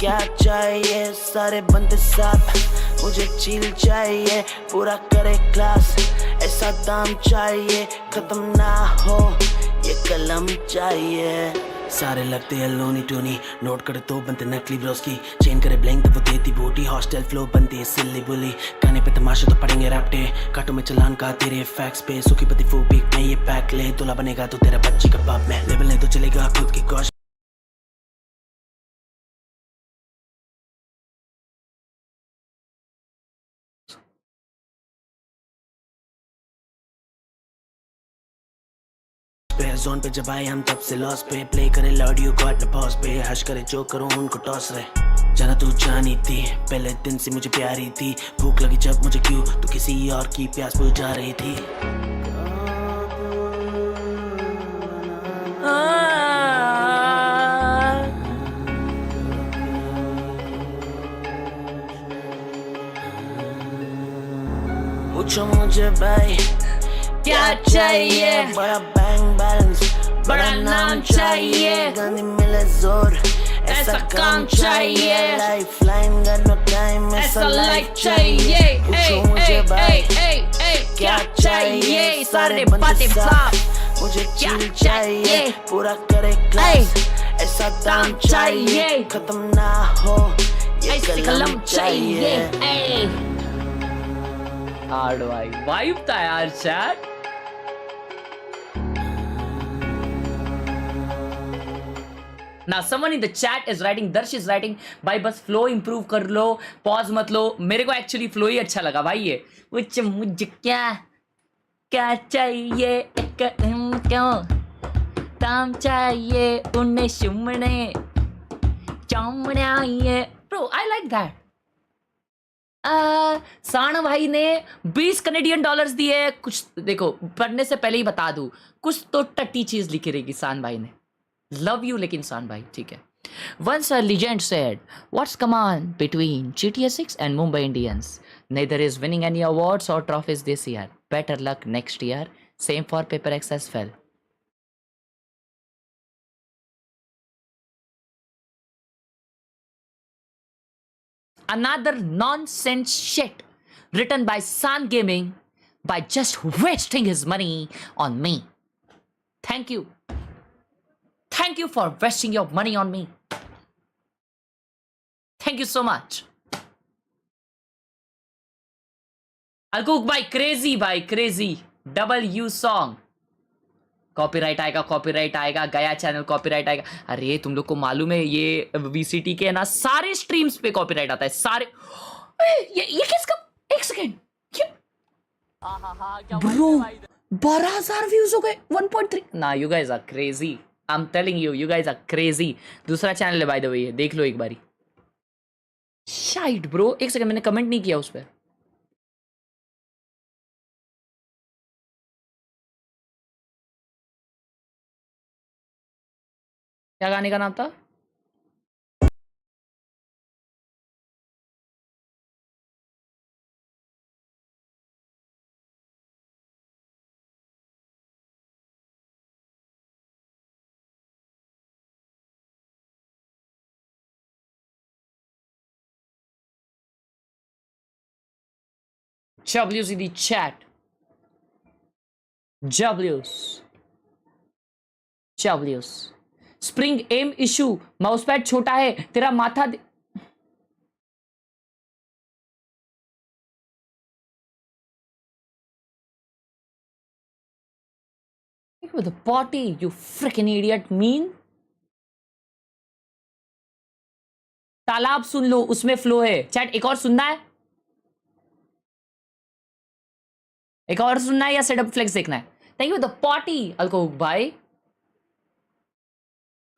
क्या चाहिए. सारे बंदे साथ, मुझे चिल चाहिए. पूरा करे क्लास, ऐसा दाम चाहिए. खत्म ना हो ये कलम चाहिए. सारे लगते हैं लोनी टोनी, नोट करे तो बनते नकली ब्रोस की. चेन करे ब्लैंक तो वो देती बूटी. हॉस्टल फ्लो बनती है सिल्ली बुली. गाने पे तमाशे तो पड़ेंगे रैप्टे. काटो में चलान का तेरे फैक्स पे. सुखी पति फूबी में ये पैक ले. दूल्हा बनेगा तो तेरा बच्ची का बाप में. लेवल नहीं तो चलेगा खुद की कॉश. जोन पे जब आए हम तब से लॉस पे. प्ले करे लॉडियो गॉड न पॉज पे. हश करे जो करो उनको टॉस रहे. जाना तू जानी थी, पहले दिन से मुझे प्यारी थी. भूख लगी जब मुझे क्यों तो किसी और की प्यास बुझा रही थी. पूछो मुझे भाई क्या चाहिए. बड़ा बैंक बैलेंस, बड़ा नाम चाहिए, गाने मिले जोर, ऐसा काम चाहिए. लाइफ लाइन का नो टाइम, ऐसा लाइफ चाहिए. पूछो मुझे भाई क्या चाहिए. सारे बंदे साथ, मुझे चिल चाहिए. पूरा करे क्लास, ऐसा दाम चाहिए. खत्म ना हो ये कलम चाहिए. हार्ड वाइब था यार chat. Now someone in the chat is writing, Darsh is writing, भाई बस flow improve कर लो, pause मत लो. मेरे को actually flow ही अच्छा लगा भाई ये. Which मुझे क्या चाहिए क्यों ताम चाहिए उन्हें शुमने चमड़ाइए. Bro, I like that. साण भाई ने 20 कनेडियन डॉलर्स दिए. कुछ देखो पढ़ने से पहले ही बता दूं, कुछ तो टट्टी चीज लिखी रहेगी सान भाई ने. लव यू लेकिन सान भाई ठीक है. Once a legend said, what's common between GTA 6 and Mumbai Indians? Neither is winning any awards or trophies this year. Better luck next year. Same for Paper X as well. Another nonsense shit written by San Gaming by just wasting his money on me. Thank you. Thank you for wasting your money on me. Thank you so much. Alcook bhai, crazy. Double U song. Copyright आएगा गया channel copyright आएगा. अरे तुम लोग को मालूम है ये VCT के ना सारे स्ट्रीम्स पे कॉपीराइट आता है सारे. ये किसका? एक सेकेंड. ब्रो 12,000 व्यूज हो गए. 1.3. ना you guys are crazy. I am telling you guys are crazy. दूसरा चैनल है बाय द वे, ये देख लो एक बारी. शाइट ब्रो, एक सेकंड, मैंने कमेंट नहीं किया उस पर. क्या गाने का नाम था? W's in the chat. W's. Spring M issue. Mouse pad छोटा है, तेरा माथा with the potty, you freaking idiot. mean तालाब सुन लो, उसमें फ्लो है. चैट एक और सुनना है? एक और सुनना है या सेटअप फ्लेक्स देखना है? Thank you the potty. अलको भाई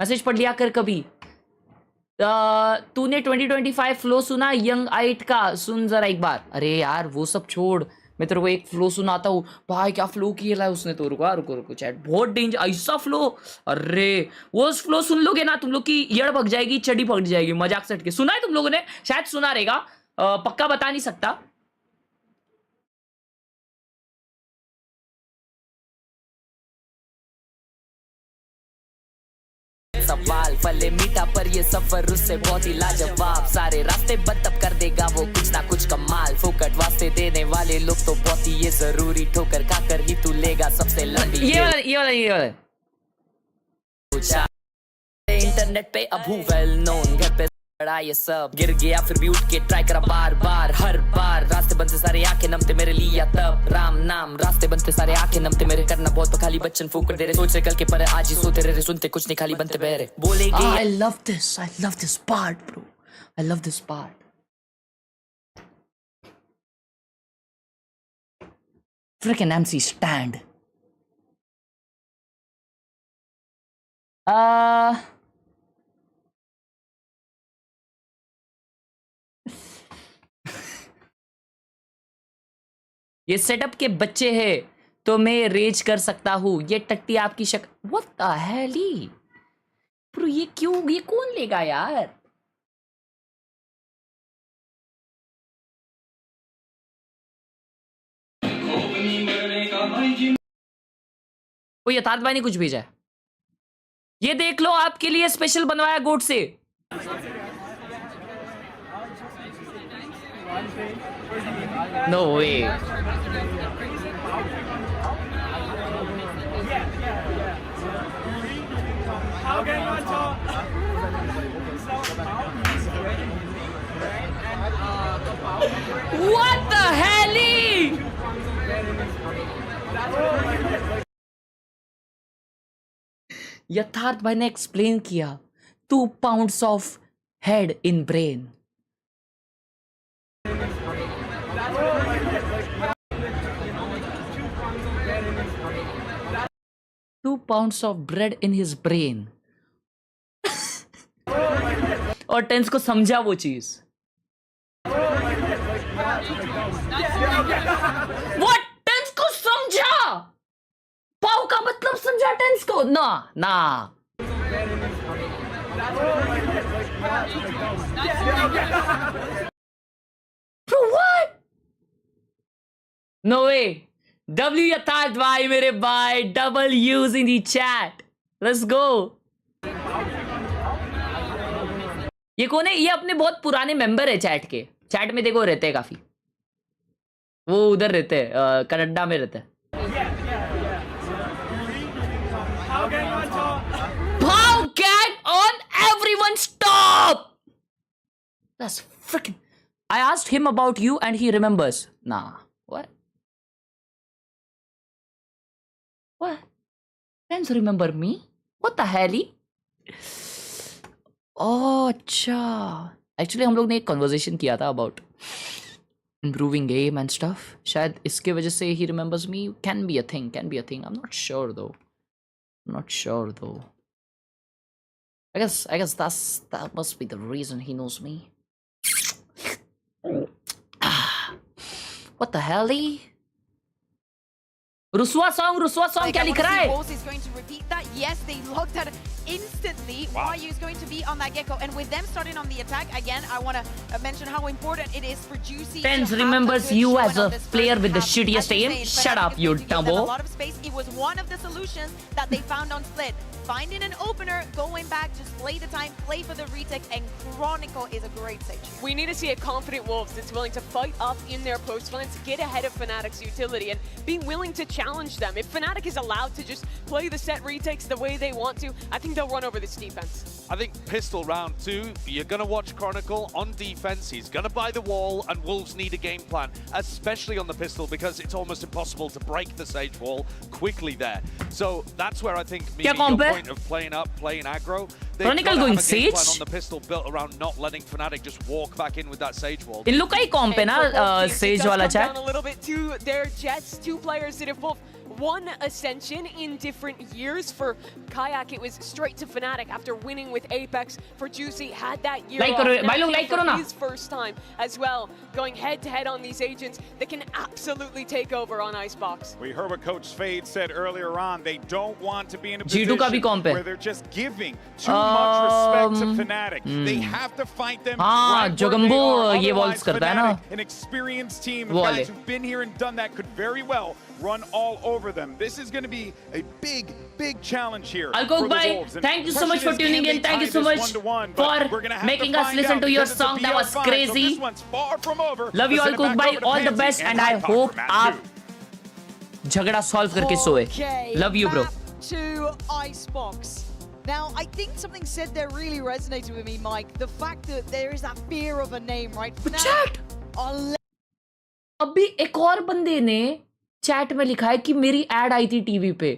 मैसेज पढ़ लिया कर कभी. तूने 2025 फ्लो सुना यंग आइट का? सुन जरा एक बार. अरे यार वो सब छोड़, मैं तेरे को एक फ्लो सुनाता हूँ भाई. क्या फ्लो किया है उसने तो. रुको चैट, बहुत डेंजर ऐसा फ्लो. अरे वो फ्लो सुन लोगे ना तुम लोग की यड़ पक जाएगी, चढ़ी पक जाएगी. मजाक से हटके सुना है तुम लोगों ने? शायद सुना रहेगा, पक्का बता नहीं सकता. सवाल फले मीठा पर ये सफर उससे बहुत ही लाजवाब. सारे रास्ते बंद तब कर देगा वो कुछ ना कुछ कमाल. फोकट वास्ते देने वाले लोग तो बहुत ही ये जरूरी. ठोकर खाकर ही तू लेगा सबसे लंबी. ये वाला इंटरनेट पे अब हूँ वेल नोन. घर पे बड़ा ये सब गिर गया फिर भी उठ के ट्राई करा बार बार. हर बार रास्ते बनते सारे आंखें नमते मेरे लिए या तब राम नाम. रास्ते बनते सारे आंखें नमते मेरे. करना बहुत खाली बच्चन फूक दे रहे. सोच रहे कल के पर आज ही सोते रहे. सुनते कुछ नहीं खाली बनते बहरे. बोलेंगे I love this part bro. I love this part. Freaking MC stand. ये सेटअप के बच्चे हैं तो मैं रेज कर सकता हूँ. ये टट्टी आपकी शक्ल. व्हाट द हेली ब्रो, ये क्यों, ये कौन लेगा यार? वो यथार्थ भाई ने कुछ भेजा है, ये देख लो, आपके लिए स्पेशल बनवाया गोट से. No way. What the hell? यथार्थ भाई ने एक्सप्लेन किया 2 pounds of head in brain. Two pounds of bread in his brain. और टेंस को समझा वो चीज. What? टेंस को समझा? पाव का मतलब समझा टेंस को? ना. Bro, what? No way. W यथार्थ भाई मेरे भाई. Double U's in the chat. Let's go. ये कौन है? ये अपने बहुत पुराने मेंबर है चैट के. चैट में देखो रहते हैं काफी. वो उधर रहते हैं, कनाडा में रहते हैं. How get on everyone stop? That's freaking. I asked him about you and he remembers. Nah. What? What? Friends remember me? What the hell? Oh, अच्छा. Actually हम लोग ने एक conversation किया था about improving game and stuff. शायद इसके वजह से he remembers me. Can be a thing. I'm not sure though. I guess that must be the reason he knows me. What the hell? रुसवा सॉन्ग क्या लिख रहा है? WOL is going to repeat that. Yes, they logged that instantly. Wow. YU is going to be on that gecko, and with them starting on the attack again, I want to mention how important it is for Juicy. Tens remembers you as a player with the shittiest aim. Shut up, you dumbo. A lot of space. It was one of the solutions that they found on Split. Finding an opener, going back, just play the time, play for the retake, and Chronicle is a great stage. We need to see a confident Wolves that's willing to fight up in their post flanks, get ahead of Fnatic's utility, and be willing to challenge them. If Fnatic is allowed to just play the set retakes the way they want to, I think they'll run over this defense. I think Pistol round 2, you're going to watch Chronicle on defense. He's going to buy the wall, and Wolves need a game plan, especially on the Pistol, because it's almost impossible to break the Sage wall quickly there. So that's where I think maybe your point of playing up, playing aggro. Chronicle going Sage on the Pistol built around not letting Fnatic just walk back in with that Sage wall. इन लोग का ही comp है ना Sage वाला chat. A little bit to their Jets, two players that have both won Ascension in different years. For Kayak, it was straight to Fnatic after winning with Apex. For Juicy, had that year off. His first time as well, going head to head on these agents that can absolutely take over on Icebox. We heard what Coach Fade said earlier on. They don't want to be in a position where they're just giving too much respect to Fnatic. They have to fight them right where they are. Otherwise, Fnatic, an experienced team of guys who've been here and done that, could very well run all over them. This is going to be a big challenge here for the Wolves. Thank you so much for tuning in. Thank you so much for making us listen to your song. That was crazy. Love you all, Cook Bhai. All the best, and I hope आप झगड़ा solve करके सोए. Love you, bro. To Icebox. Now, I think something said there really resonated with me, Mike. The fact that there is that fear of a name, right? Chat. अभी एक और बंदे ने chat में लिखा है कि मेरी एड आई थी टीवी पे.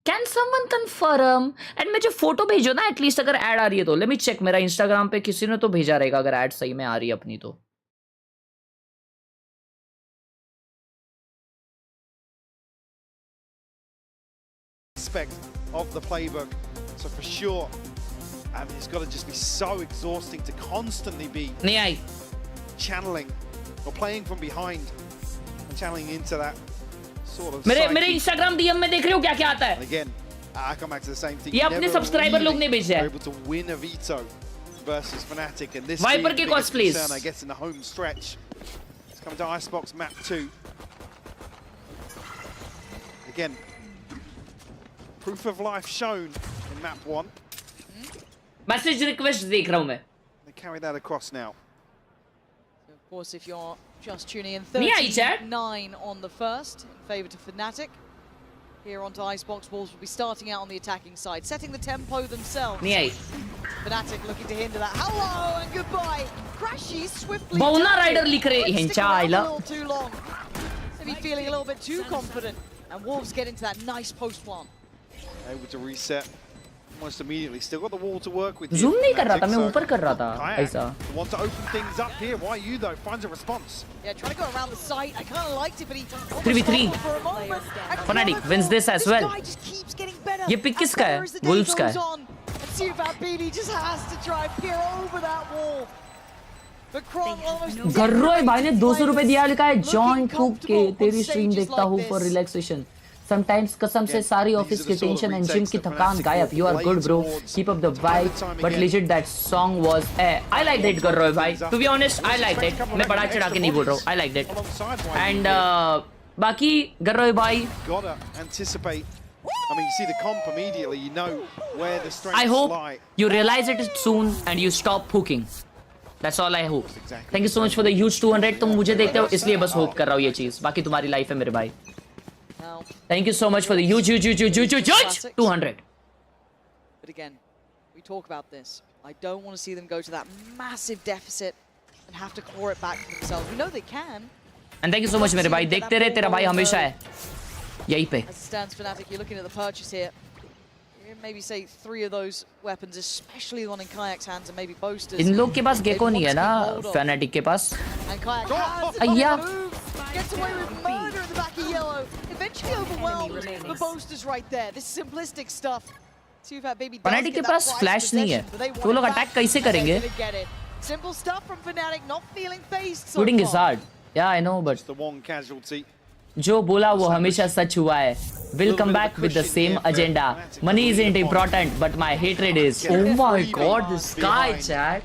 Can someone confirm? एंड मुझे फोटो भेजो ना एटलीस्ट अगर एड आ रही है तो. Let me check. मेरा इंस्टाग्राम पे किसी ने तो भेजा रहेगा अगर एड सही में आ रही है अपनी तो. Aspect of the playbook, so for sure, I mean, it's got to just be so exhausting to constantly be channeling or playing from behind and channeling into that sort of. मेरे Instagram DM में देख रहे हो क्या क्या आता है? Again, I come back to the same thing. ये अपने सब्सक्राइबर लोग ने भेजा है. Able to win a veto versus Fnatic, and this Viper के cost please. I guess in the home stretch. It's coming to Icebox map 2. Again, proof of life shown in map 1. Message request देख रहा हूँ मैं. They carry that across now. Of course, if you're just tuning in, 39 on the first, in favour to Fnatic. Here onto Icebox, Wolves will be starting out on the attacking side, setting the tempo themselves. Fnatic looking to hinder that. Hello and goodbye. Crashes swiftly. Bauna Rider लिख रहे हैं चाइला. A little too long. Maybe feeling a little bit too confident. And Wolves get into that nice post one. Able to reset almost immediately. Still got the wall to work with. Zoom नहीं कर रहा था, मैं ऊपर कर रहा था ऐसा. Want to open things up here. Why you though? Finds a response. Yeah, trying to go around the site. I kind of liked it, but he 3v3. Fnatic wins this as well. ये pick किसका है? Wolves का है. And see if BD just has to try and peer over that wall. But Kron almost. गर्रोय भाई ने 200 रुपए दिया, लिखा है जॉन कुक के तेरी स्ट्रीम देखता हूँ for relaxation. Sometimes कसम से सारी ऑफिस की टेंशन एंड जिम की थकान गायब. You are good bro. Keep up the vibe. But legit that song was. I liked it गर्रोय भाई. To be honest, I liked it. मैं बड़ा चढ़ा के नहीं बोल रहा हूँ. I liked it. And बाकी गर्रोय भाई. Gotta anticipate. I mean, you see the comp immediately. You know where the strengths lie. I hope you realize it soon and you stop hooking. That's all I hope. Thank you so much for the huge 200. तुम मुझे देखते हो इसलिए बस hope कर रहा हूँ ये चीज. बाकी तुम्हारी लाइफ है मेरे भाई. Thank you so much for the huge 200. But again, we talk about this. I don't want to see them go to that massive deficit and have to claw it back for themselves. We know they can. And thank you so much मेरे भाई. देखते रहे, तेरा भाई हमेशा है यहीं पे. As it stands Fnatic, you're looking at the purchase here. Maybe say 3 of those weapons, especially the one in Kayak's hands and maybe Boasters. इन लोग के पास गेको नहीं है ना, Fnatic के पास. And Kayak has अय्या. Gets away with murder at the back of Yellow. Eventually overwhelmed, but Boasters right there. This simplistic stuff. See if that baby does Fnatic के get that pass prized flash नहीं है. possession, तो वो लोग attack कैसे करेंगे? Simple stuff from Fnatic, not feeling phased so Shooting is far. hard. Yeah, I know, but the one casualty. जो बोला वो हमेशा सच हुआ है. We'll come back with the same agenda. Money isn't important, but my hatred is. Oh my god, this guy, chat.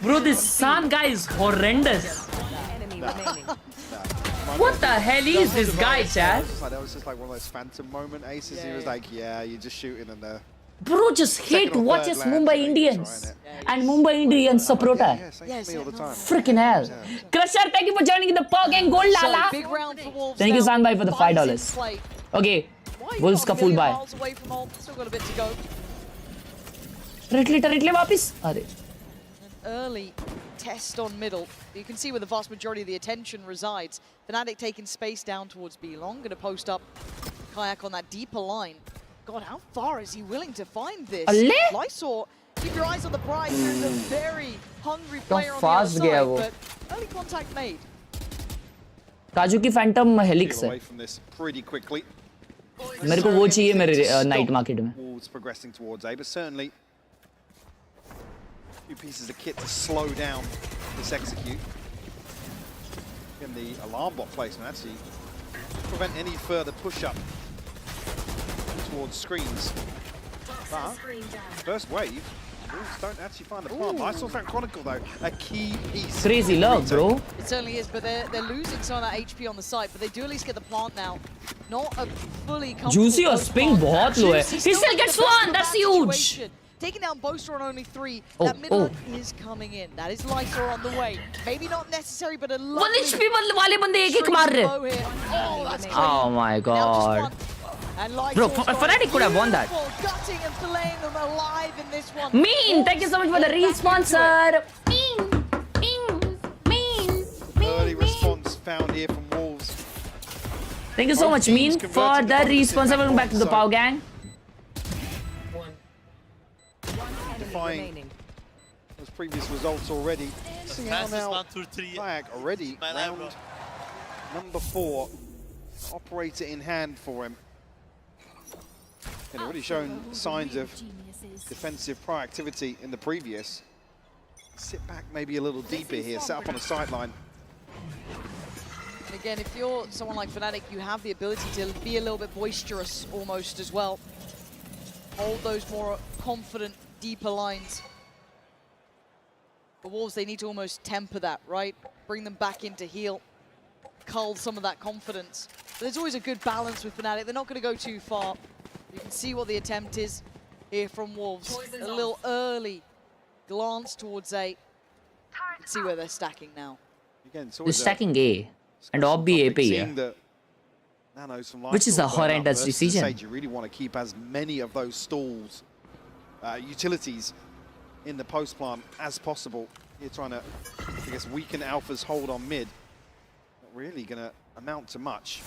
Bro, this San guy is horrendous. What the hell is this guy, chat? That was just like one of those phantom moment aces. He was like, yeah, you're just shooting in there. Bro, just hate watches Mumbai Indians and Mumbai Indians supporter. Yes, me all the time. Freaking hell. Crusher, thank you for joining the Pog and Gold Lala. Thank you, Sanbhai, for the $5. Okay, Wolves का full buy. Directly वापिस. अरे. Early test on middle. You can see where the vast majority of the attention resides. Fnatic taking space down towards B long. Going to post up Kayak on that deeper line. God, how far is he willing to find this? Lysor, keep your eyes on the prize. There's a very hungry player on the other side, but early contact made. काजू की Phantom helix है. मेरे को वो चाहिए मेरे night market में. Wolves progressing towards A, but certainly few pieces of kit to slow down this execute. Again, the alarm bot placement actually prevent any further push-up towards screens. But first wave, Wolves don't actually find the plant. I saw that Chronicle though, a key piece. Crazy love, bro. It certainly is, but they're losing some of that HP on the site, but they do at least get the plant now. Not a fully comfortable. Juicy और Sping बहुत low है. He still gets one. That's huge. Taking down Boaster on only 3. That middle is coming in. That is Lysor on the way. Maybe not necessary, but a lot. 1 HP वाले बंदे एक मार रहे. Oh, that's crazy. Oh my god. Bro, Fnatic could have won that. Gutting and filleting them alive in this one. Mean, thank you so much for the responsor. Mean. Early response found here from Wolves. Thank you so much, Mean, for the responsor. Welcome back to the Pow Gang. Defying those previous results already. See how now Kayak already round number 4. Operator in hand for him. And already shown signs of defensive proactivity in the previous. Sit back maybe a little deeper here, set up on the sideline. And again, if you're someone like Fnatic, you have the ability to be a little bit boisterous almost as well. Hold those more confident, deeper lines. The Wolves, they need to almost temper that, right? Bring them back into heal. Cull some of that confidence. But there's always a good balance with Fnatic. They're not going to go too far. You can see what the attempt is here from Wolves. A little early glance towards A. You can see where they're stacking now. Again, they're stacking A. And Ob B AP here. Which is a horrendous decision. You really want to keep as many of those stalls, utilities in the post plant as possible. You're trying to, I guess, weaken Alpha's hold on mid. really going to amount to much.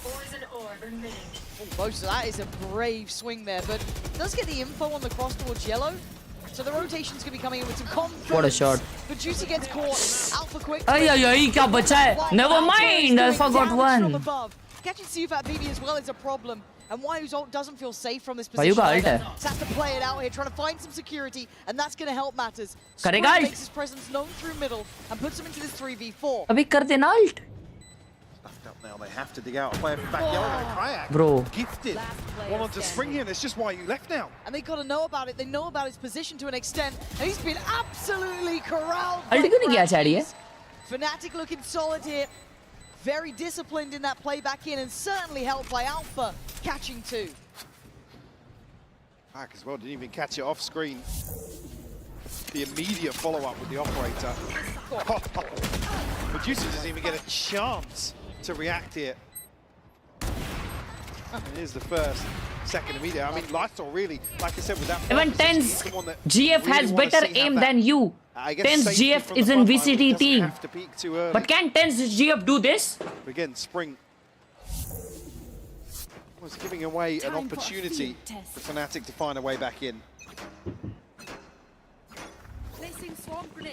Most of that is a brave swing there, but does get the info on the cross towards yellow. So the rotation's going to be coming in with some confidence. What a shot. But Juicy gets caught. Alpha quick. Ay, kya bacha hai? Never mind, Alpha got one. Catching Sufat BB as well is a problem. And Wayu's ult doesn't feel safe from this Vayu position ka ult either. hai. So has to play it out here, trying to find some security, and that's going to help matters. Karega Spring ult. makes his presence known through middle and puts him into this 3v4. Abhi kar dena ult. Stuffed up now, they have to dig out a player from back yellow. Kayak, Bro. gifted. One on to spring here, and it's just why you left now. And they got to know about it. They know about his position to an extent, and he's been absolutely corralled. Ult kyun nahi kiya Chadi hai? Fnatic looking solid here. Very disciplined in that play back in, and certainly helped by Alpha catching two. Back as well, didn't even catch it off screen. The immediate follow-up with the operator. But Juicy doesn't even get a chance to react here. And here's the first, second immediate. I mean, Lysol really, like I said, with that... Even Tens GF has better aim than you. Tens GF is in VCT team. But can Tens GF do this? Again, Spring was giving away an opportunity for Fnatic to find a way back in.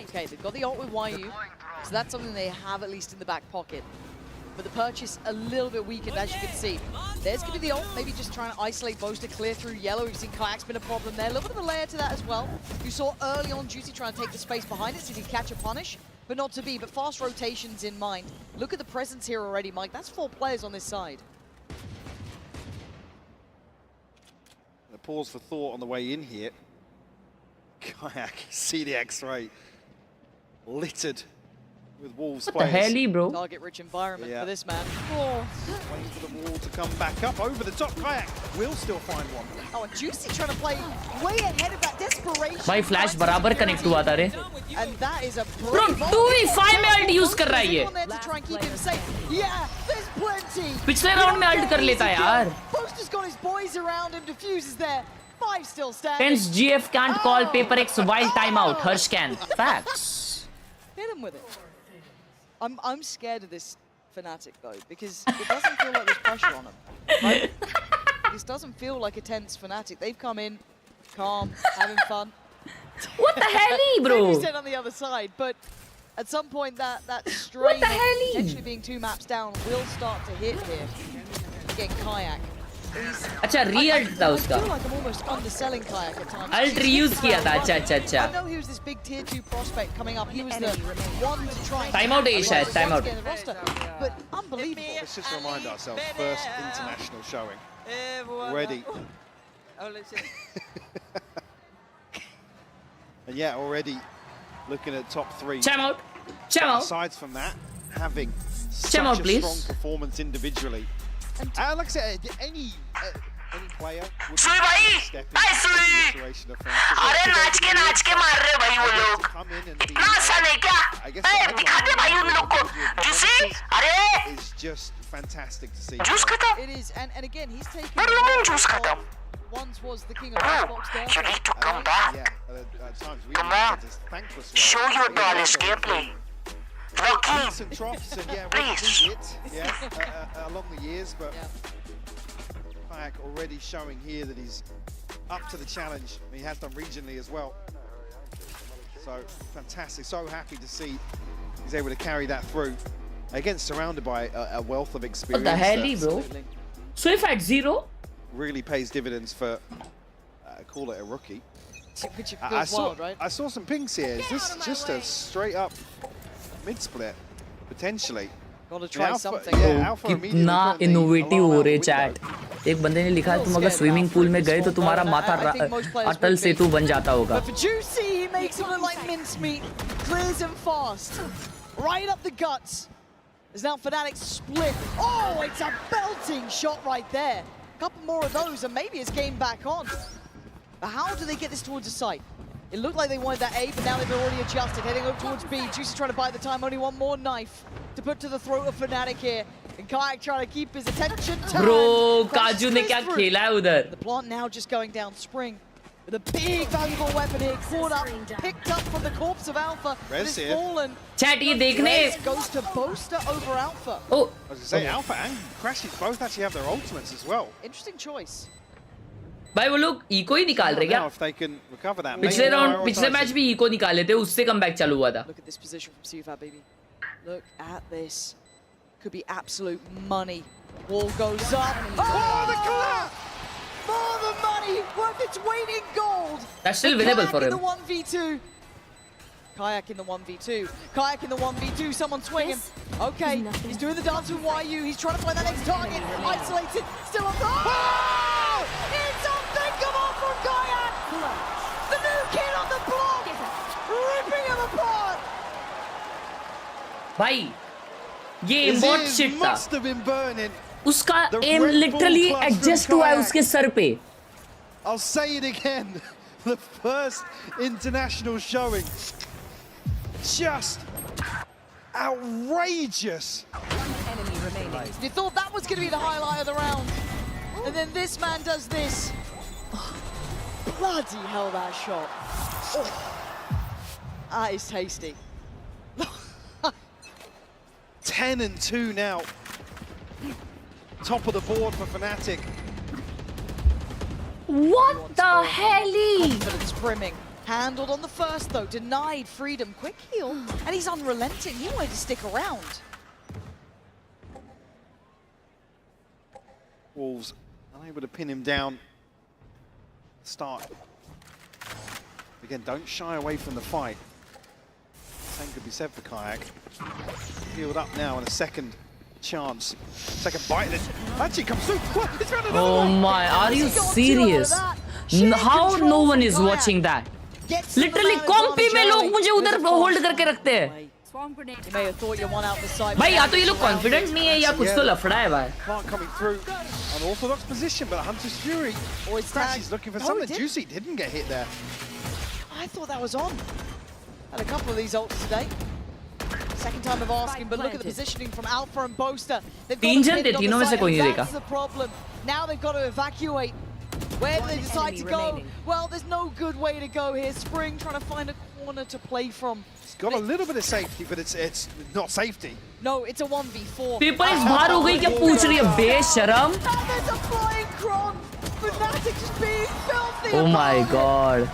Okay, they've got the ult with YU, so that's something they have at least in the back pocket. But the purchase a little bit weakened, as you can see. There's going to be the ult, maybe just trying to isolate Bows to clear through yellow. You've seen Kayak's been a problem there. A little bit of a layer to that as well. You saw early on Juicy trying to take the space behind it, so he could catch a punish, but not to be. But fast rotations in mind. Look at the presence here already, Mike. That's 4 players on this side. A pause for thought on the way in here. Kayak, see the X-ray littered with Wolves What players. the hell, bro? Target-rich environment for this man. Waiting for the wall to come back up over the top. Kayak will still find one. Oh, and Juicy trying to play way ahead of that desperation. भाई flash बराबर connect हुआ था रे. And that is a Bro, 2v5 में ult use कर रहा है ये. to try and keep him safe. Yeah, there's plenty. पिछले राउंड में ult कर लेता यार. Poster's got his boys around him. Diffuse is there. 5 still standing. Tens GF can't call Paper X while timeout. Hirsch can. Facts. Hit him with it. I'm scared of this Fnatic though, because it doesn't feel like there's pressure on them. Right? This doesn't feel like a tense Fnatic. They've come in calm, having fun. What the hell, bro? Maybe said on the other side, but at some point that strain of potentially being 2 maps down will start to hit here. Again, Kayak. अच्छा re-ult था उसका. I feel like I'm almost underselling Kayak at times. Ult reuse किया था. अच्छा. I know he was this big tier 2 prospect coming up. He was the one to try and Timeout है शायद. Timeout. But unbelievable. Let's just remind ourselves, first international showing. Already. And yeah, already looking at top 3. Timeout. Aside from that, having such a strong performance individually. Like I said, any player would step into the situation of अरे नाच के मार रहे भाई वो लोग. इतना आसान है क्या? दिखा दे भाई उन लोग को. Juicy, अरे. It's just fantastic to see. Juice खत्म. It is, and again, he's taking. What do you mean juice खत्म? Once was the king of Xbox there. You need to come back. Yeah, at times we Come on. thankless. Show your knowledge gameplay. Peaks and troughs, and yeah, along the years, but Kayak already showing here that he's up to the challenge. He has done regionally as well. So fantastic, so happy to see he's able to carry that through. Again, surrounded by a wealth of experience. What the hell, bro? Swift at 0? Really pays dividends for, call it a rookie. Which feels wild, right? I saw some pings here. Is this just a straight up mid split potentially? Gotta try something. कितना innovative हो रहे chat. एक बंदे ने लिखा है तुम अगर स्विमिंग पूल में गए तो तुम्हारा माथा अटल सेतु बन जाता होगा. But for Juicy, he makes it look like mincemeat. Clears him fast. Right up the guts. There's now Fnatic split. Oh, it's a belting shot right there. A couple more of those and maybe it's game back on. But how do they get this towards the site? It looked like they wanted that A, but now they've already adjusted, heading up towards B. Juicy trying to buy the time, only one more knife to put to the throat of Fnatic here. And Kayak trying to keep his attention. Bro, Kaju ने क्या खेला है उधर? The plant now just going down. Spring with a big valuable weapon here, caught up, picked up from the corpse of Alpha, but it's fallen. Chat ये देखने goes to Boaster over Alpha. Oh, I was gonna say Alpha and Crashes both actually have their ultimates as well. Interesting choice. भाई वो लोग eco ही निकाल रहे क्या? If they can recover that. पिछले match भी इको निकाले थे, उससे कमबैक चालू हुआ था. Look at this position from CFAT, baby. Look at this. Could be absolute money. Wall goes up. Oh, the collapse! More than money, worth its weight in gold. That's still winnable for him. The 1v2. Kayak in the 1v2. Kayak in the 1v2. Someone swing him. Okay, he's doing the dance with YU. He's trying to find that next target. Isolated. Still on the. Oh! It's unthinkable from Kayak. The new kid on the block, ripping him apart. भाई, ये इम्बॉट shit था. Must have been burning. उसका am literally adjust हुआ है उसके sir पे. I'll say it again. The first international showing. Just outrageous. Enemy remaining. You thought that was going to be the highlight of the round. And then this man does this. Oh, bloody hell, that shot. Oh, that is tasty. 10-2 now. Top of the board for Fnatic. What the hell? Confidence brimming. Handled on the first though, denied freedom. Quick heal, and he's unrelenting. He wanted to stick around. Wolves unable to pin him down. Start. Again, don't shy away from the fight. Same could be said for Kayak. Healed up now in a second chance. Second bite. Actually comes through. It's found another Oh one. my, are you serious? How no one is watching that? Literally कॉम्पी में लोग मुझे उधर hold करके रखते हैं. You may have thought you won out the side. भाई या तो ये लोग कॉन्फिडेंट नहीं है या कुछ तो लफड़ा है भाई. Clark coming through. Unorthodox position, but Hunter's Fury. Crashes looking for something juicy. Didn't get hit there. I thought that was on. Had a couple of these ults today. Second time of asking, but look at the positioning from Alpha and Boaster. तीन जन थे, तीनों में से कोई नहीं देखा. That's the problem. Now they've got to evacuate. Where do they decide to go? Well, there's no good way to go here. Spring trying to find a corner to play from. It's got a little bit of safety, but it's not safety. No, it's a 1v4. Paper इस बाहर हो गई क्या पूछ रही है बेशरम. And there's a flying Kron. Fnatic just being filthy. Oh my god.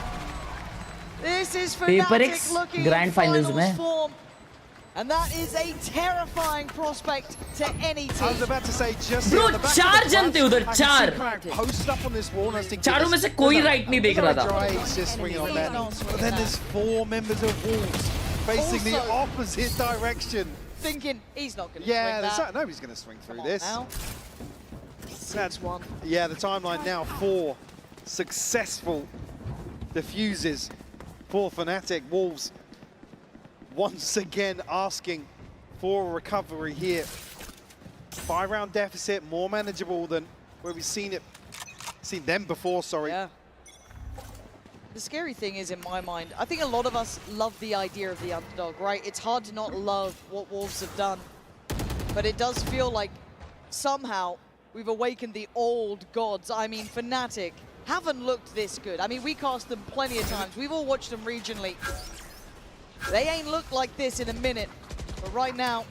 This is Paper Fnatic X looking Grand in Finals finals में. form. And that is a terrifying prospect to any team. I was about to say just Bro, चार जन थे उधर, चार. Posted up on this wall. चारों में से कोई राइट नहीं देख रहा था. He's just swinging on that. But then there's 4 members of Wolves facing the opposite direction. Thinking he's not going to Yeah, swing that. nobody's going to swing through this. That's one. Yeah, the timeline now 4 successful defuses for Fnatic. Wolves once again asking for a recovery here. 5-round deficit, more manageable than where we've seen them before, sorry. Yeah. The scary thing is, in my mind, I think a lot of us love the idea of the underdog, right? It's hard to not love what Wolves have done. But it does feel like somehow we've awakened the old gods. I mean, Fnatic haven't looked this good. I mean, we cast them plenty of times. We've all watched them regionally. They ain't looked like this in a minute. But right now,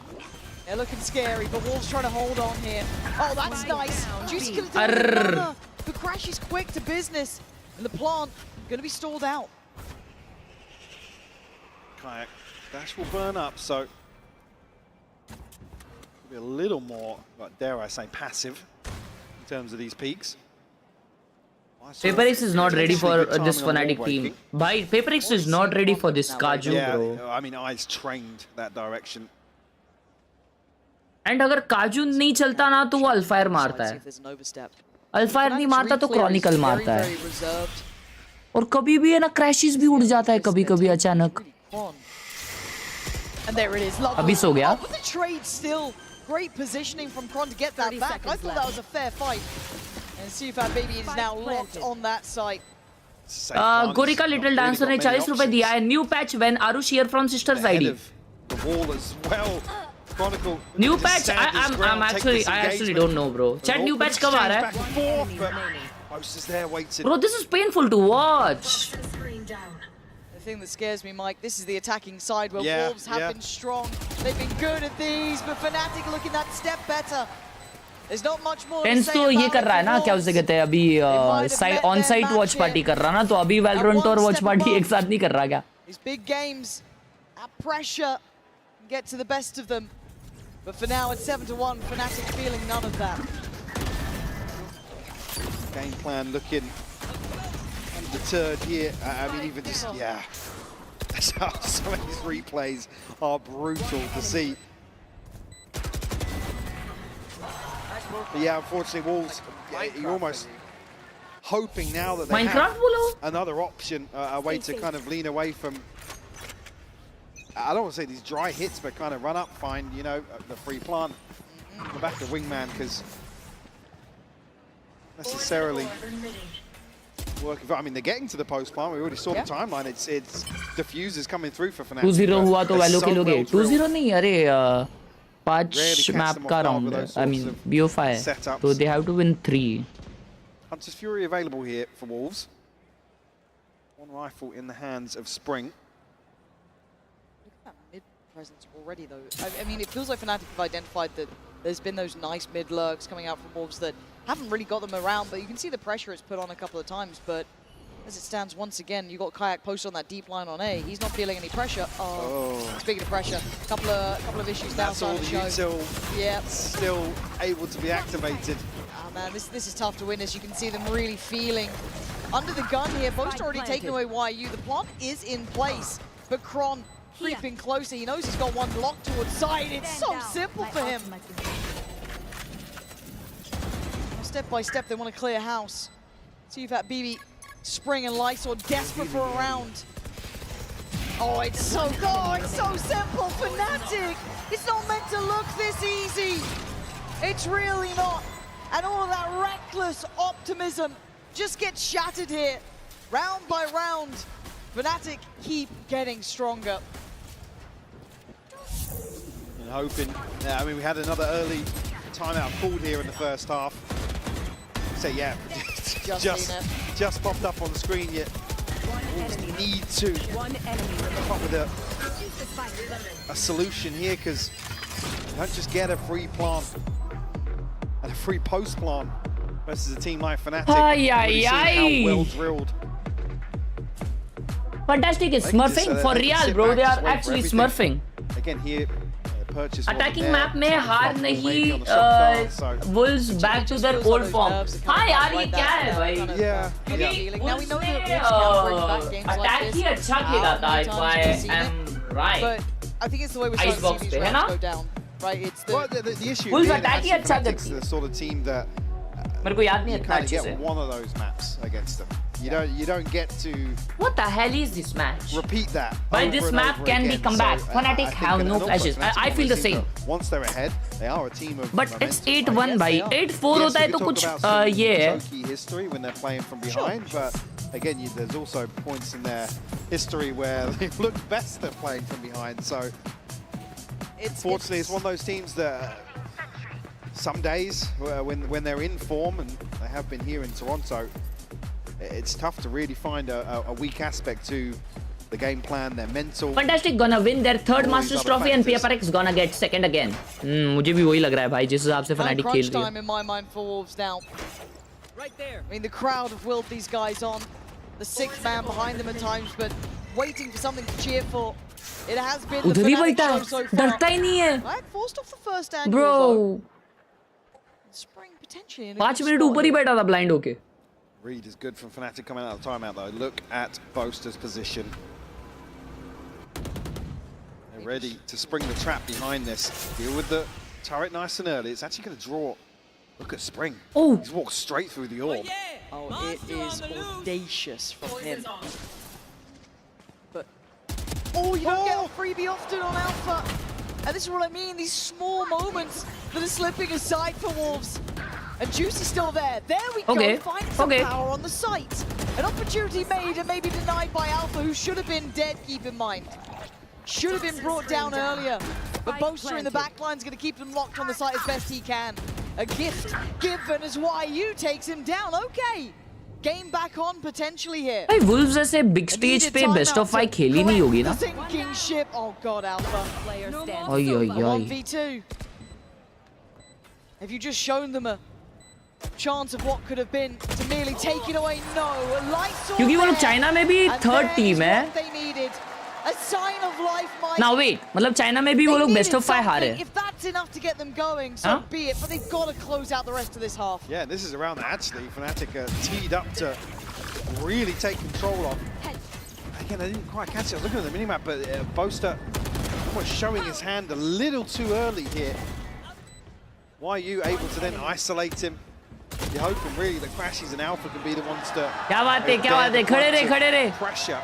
they're looking scary. But Wolves trying to hold on here. Oh, that's nice. Juicy could have done another. The crash is quick to business. And the plant going to be stalled out. Kayak dash will burn up, so be a little more, dare I say, passive in terms of these peaks. Paper X is not ready for this Fnatic team. Bhai, Paper X is not ready for this Kaju, bro. I mean, Eyes trained that direction. And अगर काजू नहीं चलता ना तो वो अल्फायर मारता है. अल्फायर नहीं मारता तो क्रॉनिकल मारता है. और कभी भी है ना क्रैशेस भी उड़ जाता है कभी-कभी अचानक. And there it is. अभी सो गया. But the trade still great positioning from Kron to get that back. I thought that was a fair fight. And CFAT baby is now locked on that site. गोरिका little dancer ने 40 रुपए दिया है. New patch when Aarush here from sisters ID. The wall as well. Chronicle. New patch? I actually don't know, bro. Chat new patch कब आ रहा है? Boaster's there waiting. Bro, this is painful to watch. The thing that scares me, Mike, this is the attacking side where Wolves have been strong. They've been good at these, but Fnatic looking that step better. There's not much more to say तो ये कर रहा है ना, क्या उसे कहते हैं अभी ऑन साइट वॉच पार्टी कर रहा ना, तो अभी वैलोरेंट और वॉच पार्टी एक साथ नहीं कर रहा क्या? These big games, that pressure can get to the best of them. But for now, it's 7-1. Fnatic feeling none of that. Game plan looking undeterred here. I mean, even just, that's how some of these replays are brutal to see. But yeah, unfortunately, Wolves, you're almost hoping now that they have another option, a way to kind of lean away from, I don't want to say these dry hits, but kind of run up, find, you know, the free plant, the back of Wingman, because necessarily working for, I mean, they're getting to the post plant. We already saw the timeline. It's diffusers coming through for Fnatic. 2-0 हुआ तो वैलो के लोगे. 2-0 नहीं, अरे 5 map का round है. I mean BO5. So they have to win 3. Hunter's Fury available here for Wolves. One rifle in the hands of Spring. Look at that mid presence already, though. I mean, it feels like Fnatic have identified that there's been those nice mid lurks coming out from Wolves that haven't really got them around, but you can see the pressure it's put on a couple of times. But as it stands, once again, you got Kayak posted on that deep line on A. He's not feeling any pressure. Speaking of pressure, couple of issues downside the show. Still able to be activated. Oh man, this is tough to win, as you can see them really feeling under the gun here. Boaster already taken away YU. The plant is in place, but Kron creeping closer. He knows he's got one locked towards side. It's so simple for him. Step by step, they want to clear house. See if that BB, Spring and Lysor desperate for a round. Oh, it's so simple. Fnatic, it's not meant to look this easy. It's really not. And all of that reckless optimism just gets shattered here. Round by round, Fnatic keep getting stronger. And hoping, I mean, we had another early timeout called here in the first half. So yeah, just popped up on the screen yet. Need to come up with a solution here, because you don't just get a free plant and a free post plant versus a team like Fnatic. How well drilled. Fantastic is smurfing for real, bro. They are actually smurfing. Again here. Attacking map में हार नहीं, Wolves back to their old form. हाँ यार ये क्या है भाई? Attack ही अच्छा खेला था, if I am right. But I think it's the way we're starting to see these rounds go down. Right, it's the issue. Wolves attack ही अच्छा करती है. The sort of team that मेरे को याद नहीं इतना अच्छे से. One of those maps against them. You don't get to. What the hell is this match? Repeat that. But this map can be come back. Fnatic have no flashes. I feel the same. Once they're ahead, they are a team of. But it's 8-1 भाई. 8-4 होता है तो कुछ ये है. History when they're playing from behind, but again, there's also points in their history where they've looked best they're playing from behind. So, unfortunately, it's one of those teams that some days when they're in form, and they have been here in Toronto, it's tough to really find a weak aspect to the game plan, their mental. Fantastic gonna win their third Masters Trophy and PFRX gonna get second again. मुझे भी वही लग रहा है भाई, जिस हिसाब से Fnatic खेल रही है. Time in my mind for Wolves now. Right there. I mean, the crowd have willed these guys on. The sixth man behind them at times, but waiting for something to cheer for. It has been the Fnatic show so far. डरता ही नहीं है. Right, forced off the first angle. Bro. Spring potentially in 5 minute ऊपर ही बैठा था blind होके. Reed is good from Fnatic coming out of the timeout though. Look at Boaster's position. They're ready to spring the trap behind this. Deal with the turret nice and early. It's actually going to draw. Look at Spring. Oh, he's walked straight through the orb. Oh, it is audacious from him. But you don't get a freebie often on Alpha. And this is what I mean, these small moments that are slipping aside for Wolves. And Juicy's still there. There we go, finding some power on the site. An opportunity made and maybe denied by Alpha, who should have been dead, keep in mind. Should have been brought down earlier. But Boaster in the back line is going to keep them locked on the site as best he can. A gift given as YU takes him down. Okay, game back on potentially here. भाई Wolves ऐसे big stage पे best of 5 खेली नहीं होगी ना? Sinking ship. Oh god, Alpha. Oi, oi, oi. 1v2. Have you just shown them a chance of what could have been to merely take it away? No. क्योंकि वो लोग China में भी third team है. They needed a sign of life. Now wait, मतलब China में भी वो लोग best of 5 हारे. If that's enough to get them going, so be it. But they've got to close out the rest of this half. Yeah, this is around that actually. Fnatic are teed up to really take control of. Again, I didn't quite catch it. I was looking at the minimap, but Boaster almost showing his hand a little too early here. Why are you able to then isolate him? You're hoping really that Crashies and Alpha can be the ones to. क्या बात है? खड़े रहे. Pressure.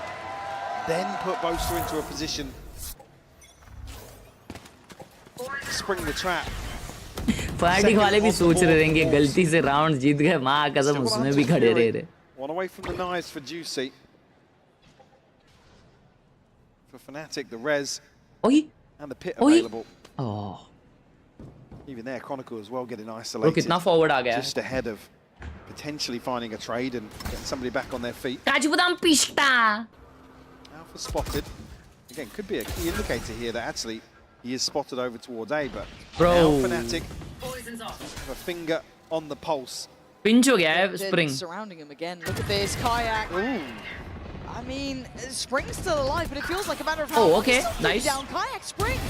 Then put Boaster into a position. Spring the trap. Fnatic वाले भी सोच रहे होंगे गलती से राउंड जीत गए माँ कसम उसमें भी खड़े रहे. One away from the knives for Juicy. For Fnatic, the res and the pit available. Oh. Even there, Chronicle as well getting isolated. कितना forward आ गया? Just ahead of potentially finding a trade and getting somebody back on their feet. काजू बादाम पिस्ता. Alpha spotted. Again, could be a key indicator here that actually he is spotted over towards A, but now Fnatic have a finger on the pulse. Pinch हो गया है Spring. Surrounding him again. Look at this kayak. Ooh. I mean, Spring's still alive, but it feels like a matter of how. Oh, okay, nice. Down kayak Spring.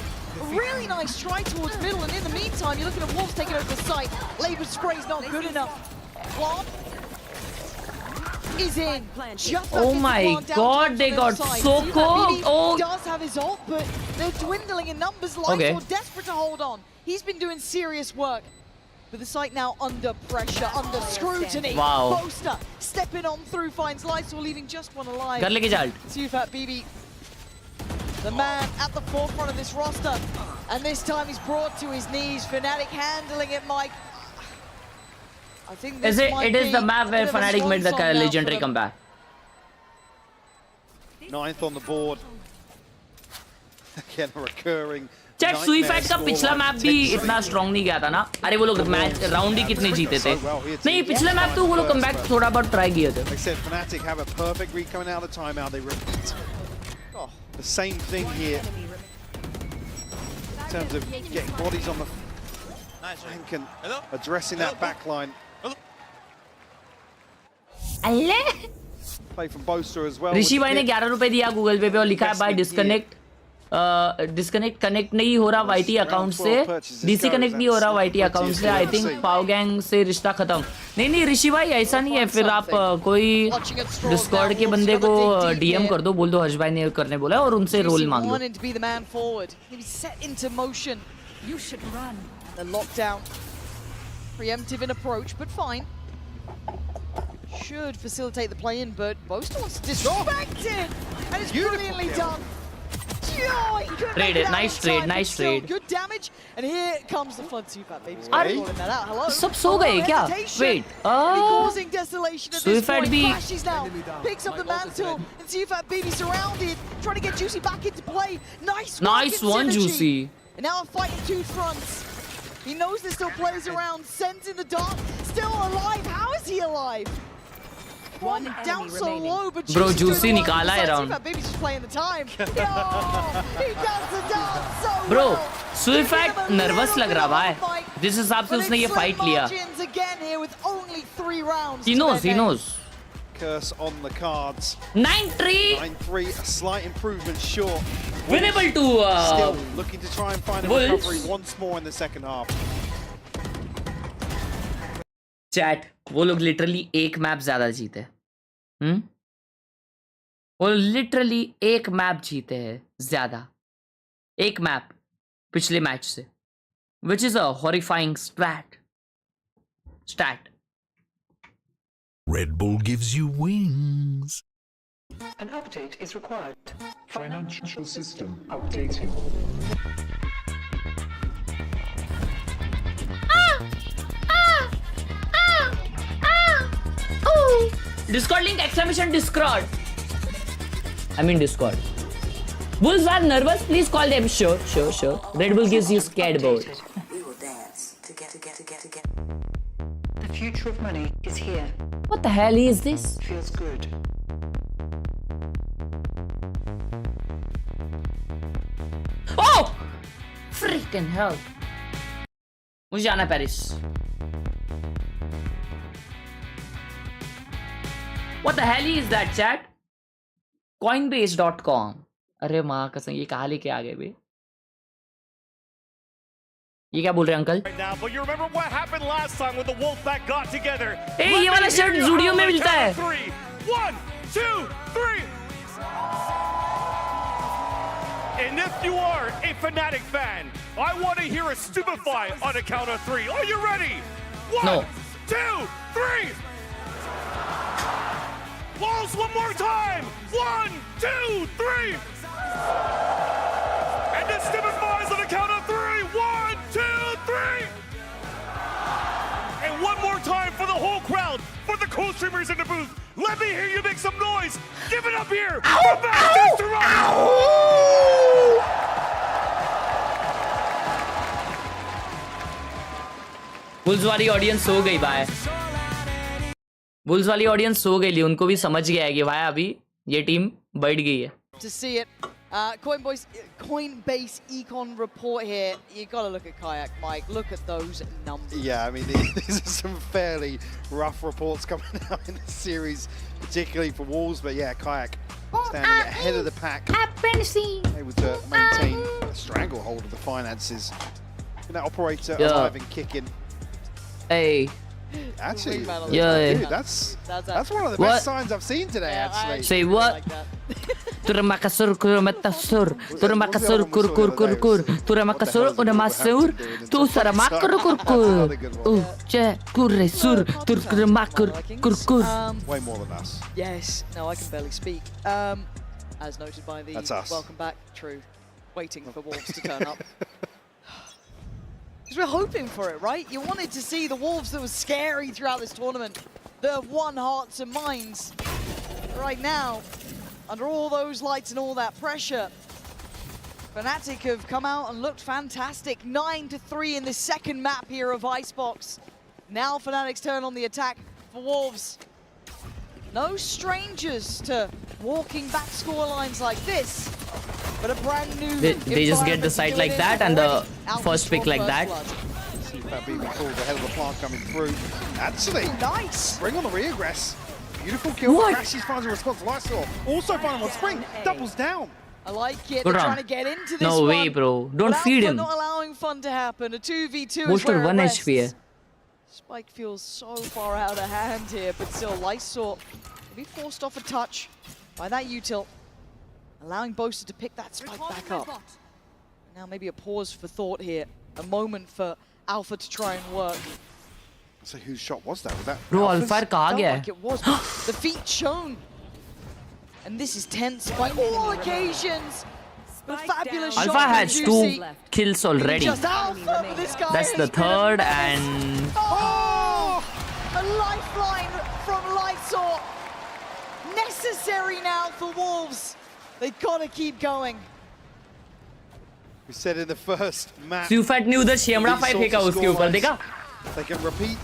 Really nice try towards middle, and in the meantime, you're looking at Wolves taking over the site. Labor spray's not good enough. Plant is in. Just oh my god, they got so cooked. Oh, he does have his ult, but they're dwindling in numbers. Lysol desperate to hold on. He's been doing serious work. But the site now under pressure, under scrutiny. Wow. Boaster stepping on through, finds Lysol, leaving just one alive. कर लेके जाल. Tufat BB, the man at the forefront of this roster. And this time he's brought to his knees. Fnatic handling it, Mike. I think this it is the map where Fnatic made the legendary comeback. 9th on the board. Again, a recurring. Chat सुइफाइट का पिछला map भी इतना strong नहीं गया था ना. अरे वो लोग मैच राउंड ही कितने जीते थे. नहीं पिछले मैप तो वो लोग कमबैक थोड़ा बहुत ट्राई किए थे. Fnatic have a perfect read coming out of the timeout. They repeat the same thing here in terms of getting bodies on the flank and addressing that back line. Play from Boaster as well. ऋषि भाई ने 11 रुपए दिया Google पे और लिखा है bye disconnect. Disconnect connect नहीं हो रहा वाईटी अकाउंट से. डीसी कनेक्ट नहीं हो रहा वाईटी अकाउंट से. आई थिंक पाव गैंग से रिश्ता खत्म. नहीं ऋषि भाई ऐसा नहीं है. फिर आप कोई डिस्कॉर्ड के बंदे को डीएम कर दो, बोल दो हर्ष भाई ने करने बोला और उनसे रोल मांग लो. Preemptive in approach, but fine. Should facilitate the play in, but Boaster wants to disrespect it, and it's brilliantly done. Trade it, nice trade. Good damage, and here comes the flood. Tufat baby. सब सो गए क्या? Wait. Causing desolation at this point. भी Crashes now, picks up the mantle, and Tufat baby surrounded, trying to get Juicy back into play. Nice one, Juicy. And now a fight in two fronts. He knows there's still players around. Sends in the dark, still alive. How is he alive? One down so low, but bro, Juicy निकाला है round. Baby's just playing the time. He does the dance so bro, well. Suifat nervous लग रहा भाई. जिस हिसाब से उसने ये fight लिया. He knows. Curse on the cards. 9-3. 9-3, a slight improvement short. Winnable to still looking to try and find a recovery once more in the second half. Chat वो लोग लिटरली एक मैप ज्यादा जीते. वो लिटरली एक map जीते हैं ज्यादा. एक मैप पिछले मैच से, which is a horrifying stat. Red Bull gives you wings. An update is required. Financial system updating. Discord link exclamation Discord. I mean Discord. Bulls are nervous. Please call them. Sure. Red Bull gives you scared board. We will dance together. The future of money is here. What the hell is this? Feels good. Oh! Freaking hell. मुझे जाना है Paris. What the hell is that, chat? Coinbase.com. अरे माँ कसम ये कहाँ लेके आ गए बे? ये क्या बोल रहे हैं अंकल? ए ये वाला शर्ट ज़ूडियो में मिलता है. 1, 2, 3. And if you are a Fnatic fan, I want to hear a stupefy on a count of 3. Are you ready? 1, 2, 3. Walls one more time. 1, 2, 3. And this stupefies on a count of 3. 1, 2, 3. And one more time for the whole crowd, for the co-streamers in the booth. Let me hear you make some noise. Give it up here. Bulls वाली audience so गई भाई. Bulls वाली audience so गई, उनको भी समझ गया है कि भाई अभी ये टीम बढ़ गई है. To see it. Coinbase Econ report here. You got to look at Kayak, Mike. Look at those numbers. Yeah, I mean, these are some fairly rough reports coming out in this series, particularly for Wolves. But yeah, Kayak standing ahead of the pack, able to maintain a stranglehold of the finances. And that operator alive and kicking. Hey. Actually, yeah, dude, that's one of the best signs I've seen today. Actually, say what? Turamakasur kuramatasur, turamakasur kur kur kur kur, turamakasur unamasur, tu saramakur kur kur, che kuresur, turamakur kur kur. Way more than us. Yes. No, I can barely speak. As noted by the welcome back. True. Waiting for Wolves to turn up. Because we're hoping for it, right? You wanted to see the Wolves that was scary throughout this tournament, that have won hearts and minds. Right now, under all those lights and all that pressure, Fnatic have come out and looked fantastic. 9-3 in the second map here of Icebox. Now Fnatic's turn on the attack for Wolves. No strangers to walking back scorelines like this. But a brand new they just get the site like that and the first pick like that. See if that BB calls ahead of the plant coming through. Actually, nice. Bring on the reaggress. Beautiful kill. Crashes finds a response. Lysor also finds one. Spring doubles down. I like it. They're trying to get into this No way, bro. Don't feed him. Not allowing fun to happen. A 2v2 Booster is 1 HP. Spike feels so far out of hand here, but still Lysor will be forced off a touch by that util. Allowing Boaster to pick that spike back up. Now maybe a pause for thought here. A moment for Alpha to try and work. So whose shot was that? Was that Bro, Alpha kahan gaya? Like it was. The feet shown. And this is tense by all occasions. But fabulous shot. Alpha has 2 kills already. Just Alpha, but this guy That's the third and... Oh! A lifeline from Lysor. Necessary now for Wolves. They gotta keep going. We said in the first match. Sufat ने उधर शेमड़ा 5 फेंका उसके ऊपर देखा? They can repeat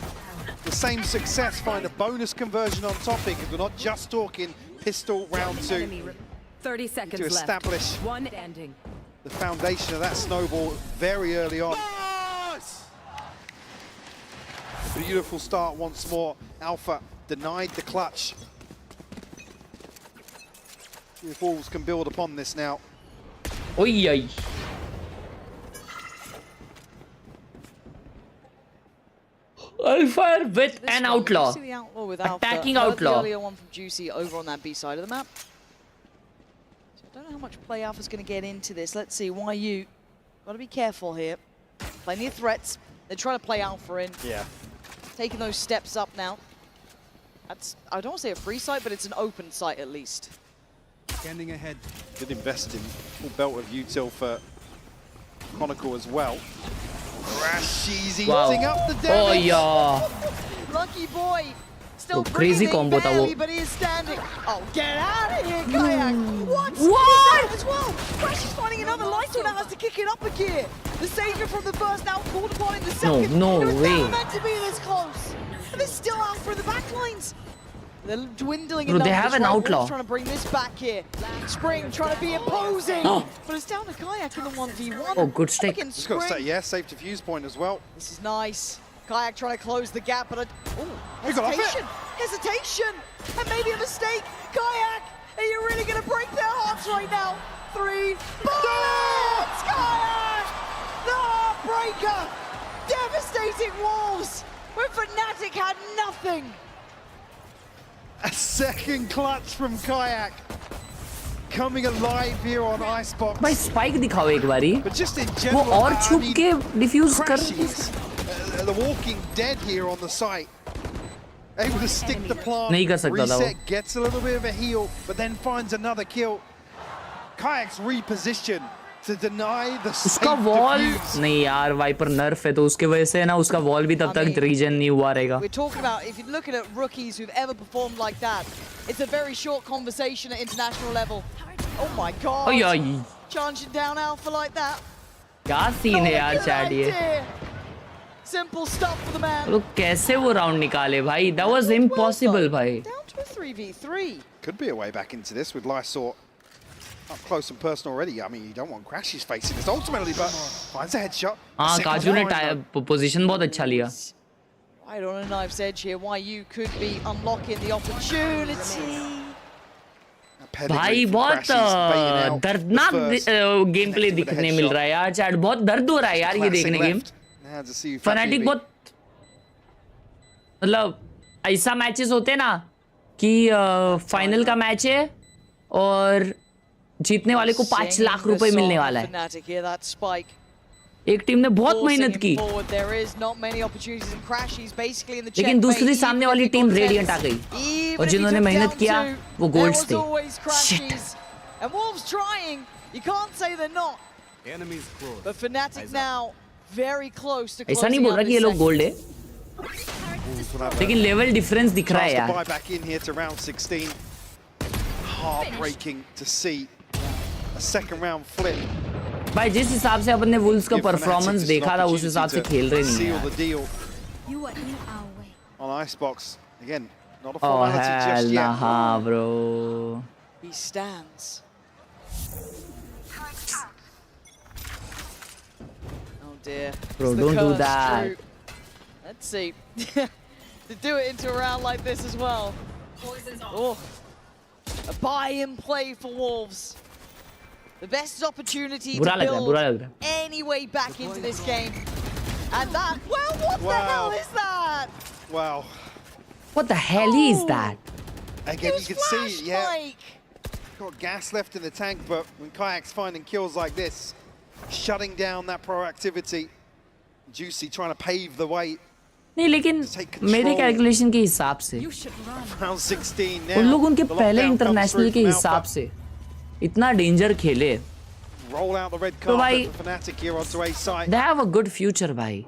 the same success, find a bonus conversion on top because we're not just talking pistol round 2. 30 seconds to establish One ending. the foundation of that snowball very early on. Beautiful start once more. Alpha denied the clutch. If Wolves can build upon this now. Oi, oi. Alpha with an outlaw. See the outlaw with Attacking Alpha. outlaw. The earlier one from Juicy over on that B side of the map. So I don't know how much play Alpha's going to get into this. Let's see. YU, got to be careful here. Plenty of threats. They're trying to play Alpha in. Yeah. Taking those steps up now. That's, I don't want to say a free site, but it's an open site at least. Scanning ahead. Good invest in full belt of util for Chronicle as well. Rashi's eating up the damage. Oh yeah. Lucky boy. Still crazy combo barely, but he is standing. Oh, get out of here, Kayak. What? What? As well. Rashi's finding another Lysor now has to kick it up a gear. The savior from the first now called upon in the second. No it was way. never meant to be this close. And they're still out for the backlines. They're dwindling Bro, in they numbers. have an outlaw. Trying to bring this back here. Spring trying to be imposing. But it's down to Kayak in the 1v1. Oh, good stick. Just got to say, yeah, safe defuse point as well. This is nice. Kayak trying to close the gap, but hesitation. Hesitation. And maybe a mistake. Kayak, are you really going to break their hearts right now? 3 bullets! Kayak! The heartbreaker! Devastating Wolves when Fnatic had nothing. A second clutch from Kayak. Coming alive here on Icebox. भाई spike दिखाओ एक बारी. But just in general, वो और छुप के diffuse कर. The Walking Dead here on the site. Able to stick the plant. नहीं कर सकता था वो. Reset, gets a little bit of a heal, but then finds another kill. Kayak's reposition to deny the उसका wall नहीं यार wiper नर्फ है तो उसके वजह से ना उसका wall भी तब तक रीजन नहीं हुआ रहेगा. We're talking about if you're looking at rookies who've ever performed like that, it's a very short conversation at international level. Oh my god. Oh yeah. Charging down Alpha like that. क्या scene है यार chat ये. Simple stuff for the man. लोग कैसे वो round निकाले भाई. That was impossible भाई. Down to a 3v3. Could be a way back into this with Lysor up close and personal already. I mean, you don't want Crashes facing this ultimately, but finds a headshot. हाँ काजू ने position बहुत अच्छा लिया. Right on a knife's edge here. Why you could be unlocking the opportunity. भाई बहुत दर्दनाक game play दिखने मिल रहा है यार चैट. बहुत दर्द हो रहा है यार ये देखने गेम. फनाटिक बहुत मतलब ऐसा मैचेस होते हैं ना कि फाइनल का मैच है और जीतने वाले को 5 लाख रुपए मिलने वाला है. एक टीम ने बहुत मेहनत की लेकिन दूसरी सामने वाली टीम रेडिएंट आ गई और जिन्होंने मेहनत किया वो गोल्ड्स थे. शिट. ऐसा नहीं बोल रहा कि ये लोग गोल्ड है लेकिन लेवल डिफरेंस दिख रहा है यार. Heartbreaking to see a second round flip. भाई जिस हिसाब से अपन ने वुल्स का परफॉर्मेंस देखा था उस हिसाब से खेल रहे नहीं हैं. On Icebox again, not a Oh formality just hell yet. nah, bro. He stands. Oh dear. Bro, It's the don't do curse, that. Drew. Let's see. To do it into a round like this as well. Oh. A buy-in play for Wolves. The best opportunity to build any way back into this game. And that, well, what the hell is that? Wow. What the hell is that? Again, you can see, yeah. Got gas left in the tank, but when Kayak's finding kills like this, shutting down that proactivity, Juicy trying to pave the way. नहीं लेकिन मेरे calculation के हिसाब से उन लोग उनके पहले इंटरनेशनल के हिसाब से इतना डेंजर खेले तो भाई they have a good future भाई.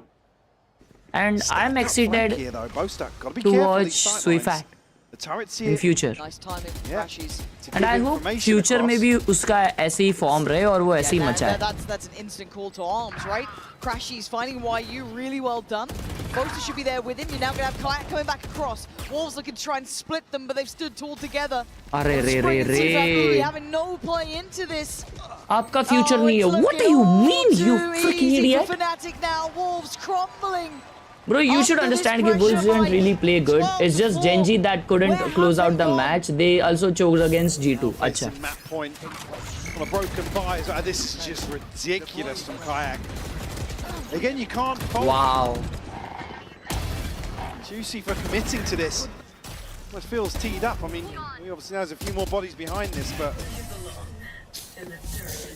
And I'm excited to watch Suifat in future. And I hope future में भी उसका ऐसे ही फॉर्म रहे और वो ऐसे ही मचाए. That's an instant call to arms, right? Crashies finding YU really well done. Bosta should be there with him. You're now going to have Kayak coming back across. Wolves looking to try and split them, but they've stood tall together. अरे रे. Having no play into this. आपका future नहीं है. What do you mean, you freaking idiot? Fnatic now. Wolves crumbling. Bro, you should understand that Wolves didn't really play good. It's just Genji that couldn't close out the match. They also choked against G2. Acha. Map point on a broken visor. This is just ridiculous from Kayak. Again, you can't fault. Wow. Juicy for committing to this. Well, it feels teed up. I mean, he obviously has a few more bodies behind this, but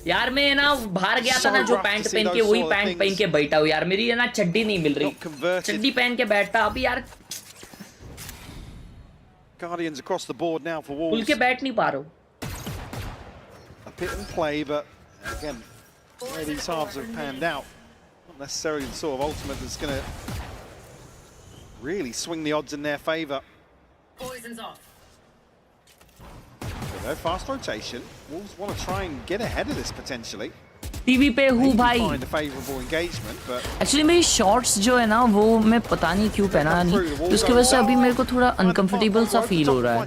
यार मैं ना बाहर गया था ना जो pant पहन के वही पैंट पहन के बैठा हूँ यार. मेरी ना चड्डी नहीं मिल रही. चड्डी पहन के बैठता अभी यार. Guardians across the board now for Wolves. खुल के बैठ नहीं पा रहा हूँ. A pit and play, but again, where these halves have panned out, not necessarily the sort of ultimate that's going to really swing the odds in their favour. Poison's off. So fast rotation. Wolves want to try and get ahead of this potentially. TV पे हूँ भाई। Actually मेरी shorts जो है ना वो मैं पता नहीं क्यों पहना नहीं, तो उसकी वजह से अभी मेरे को थोड़ा अनकंफर्टेबल सा फील हो रहा है।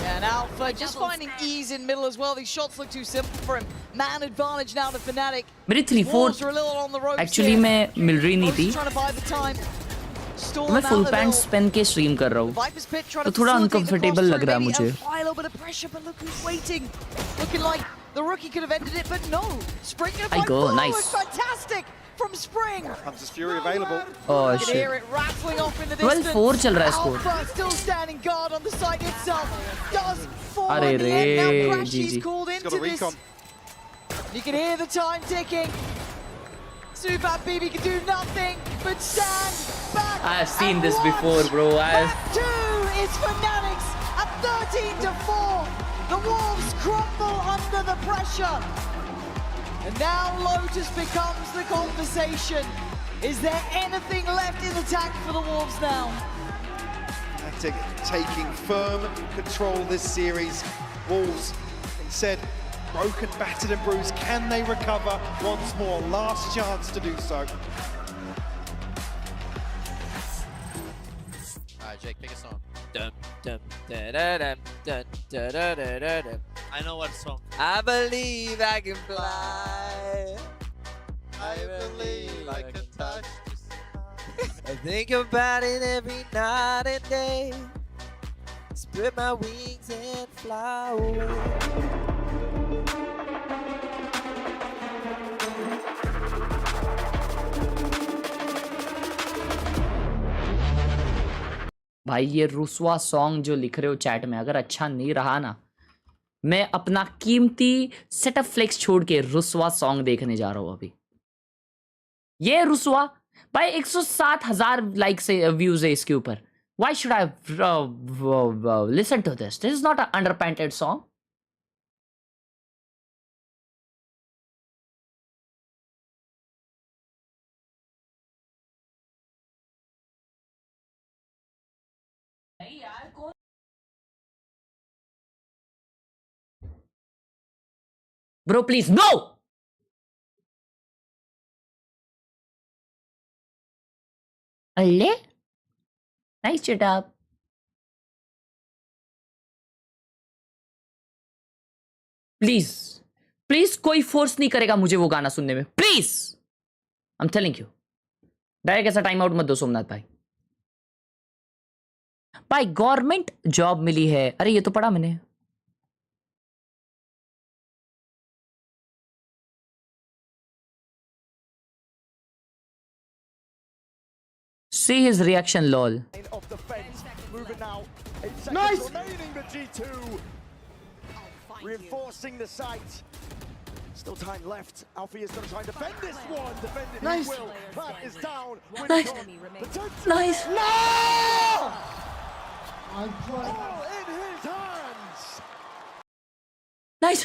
Yeah, now for just finding ease in middle as well. These shots look too simple for him. Man advantage now to Fnatic. मेरी 3/4 एक्चुअली मैं मिल रही नहीं थी, तो मैं फुल पैंट्स पहन के स्ट्रीम कर रहा हूँ, तो थोड़ा अनकंफर्टेबल लग रहा है मुझे। The rookie could have ended it, but no. Spring gonna I fight go, forward. nice. Fantastic from Spring. Hunter's Fury available. Oh You can shit. hear it rattling off in the distance. 12-4 चल रहा है score. Alpha still standing guard on the site itself. Does fall अरे in the end. Now रे, Crashy's GG. called He's got into a this. recon. You can hear the time ticking. Subat BB can do nothing but stand back. I've seen this and before, watch. bro. Map 2 is Fnatic's at 13-4. The Wolves crumble under the pressure. And now Lotus becomes the conversation. Is there anything left in the tank for the Wolves now? Taking firm control this series. Wolves instead broken, battered and bruised. Can they recover once more? Last chance to do so. Alright, Jake, pick a song. Dum, dum, da-da-dum, dum, da-da-da-da-dum. I know what song. I believe I can fly. I believe I can touch the sky. I think about it every night and day. Spread my wings and fly away. भाई ये रुस्वा song जो लिख रहे हो chat में, अगर अच्छा नहीं रहा ना, मैं अपना कीमती सेटअप फ्लेक्स छोड़ के रुस्वा सॉन्ग देखने जा रहा हूँ अभी। ये रुस्वा भाई 107,000 लाइक से व्यूज है इसके ऊपर। Why should I listen to this? This is not an underpainted song. Bro, please, no! Alle? Nice job. Please please कोई फोर्स नहीं करेगा मुझे वो गाना सुनने में, please I am telling you. Direct ऐसा टाइम आउट मत दो सोमनाथ भाई। भाई गवर्नमेंट जॉब मिली है, अरे ये तो पढ़ा मैंने। See his reaction, lol. Nice! Reinforcing the site. Still time left. Alfie is going to try and defend this one. Defend it. Nice. He will. Pat is down. Nice. Nice. No! All in his hands. Nice.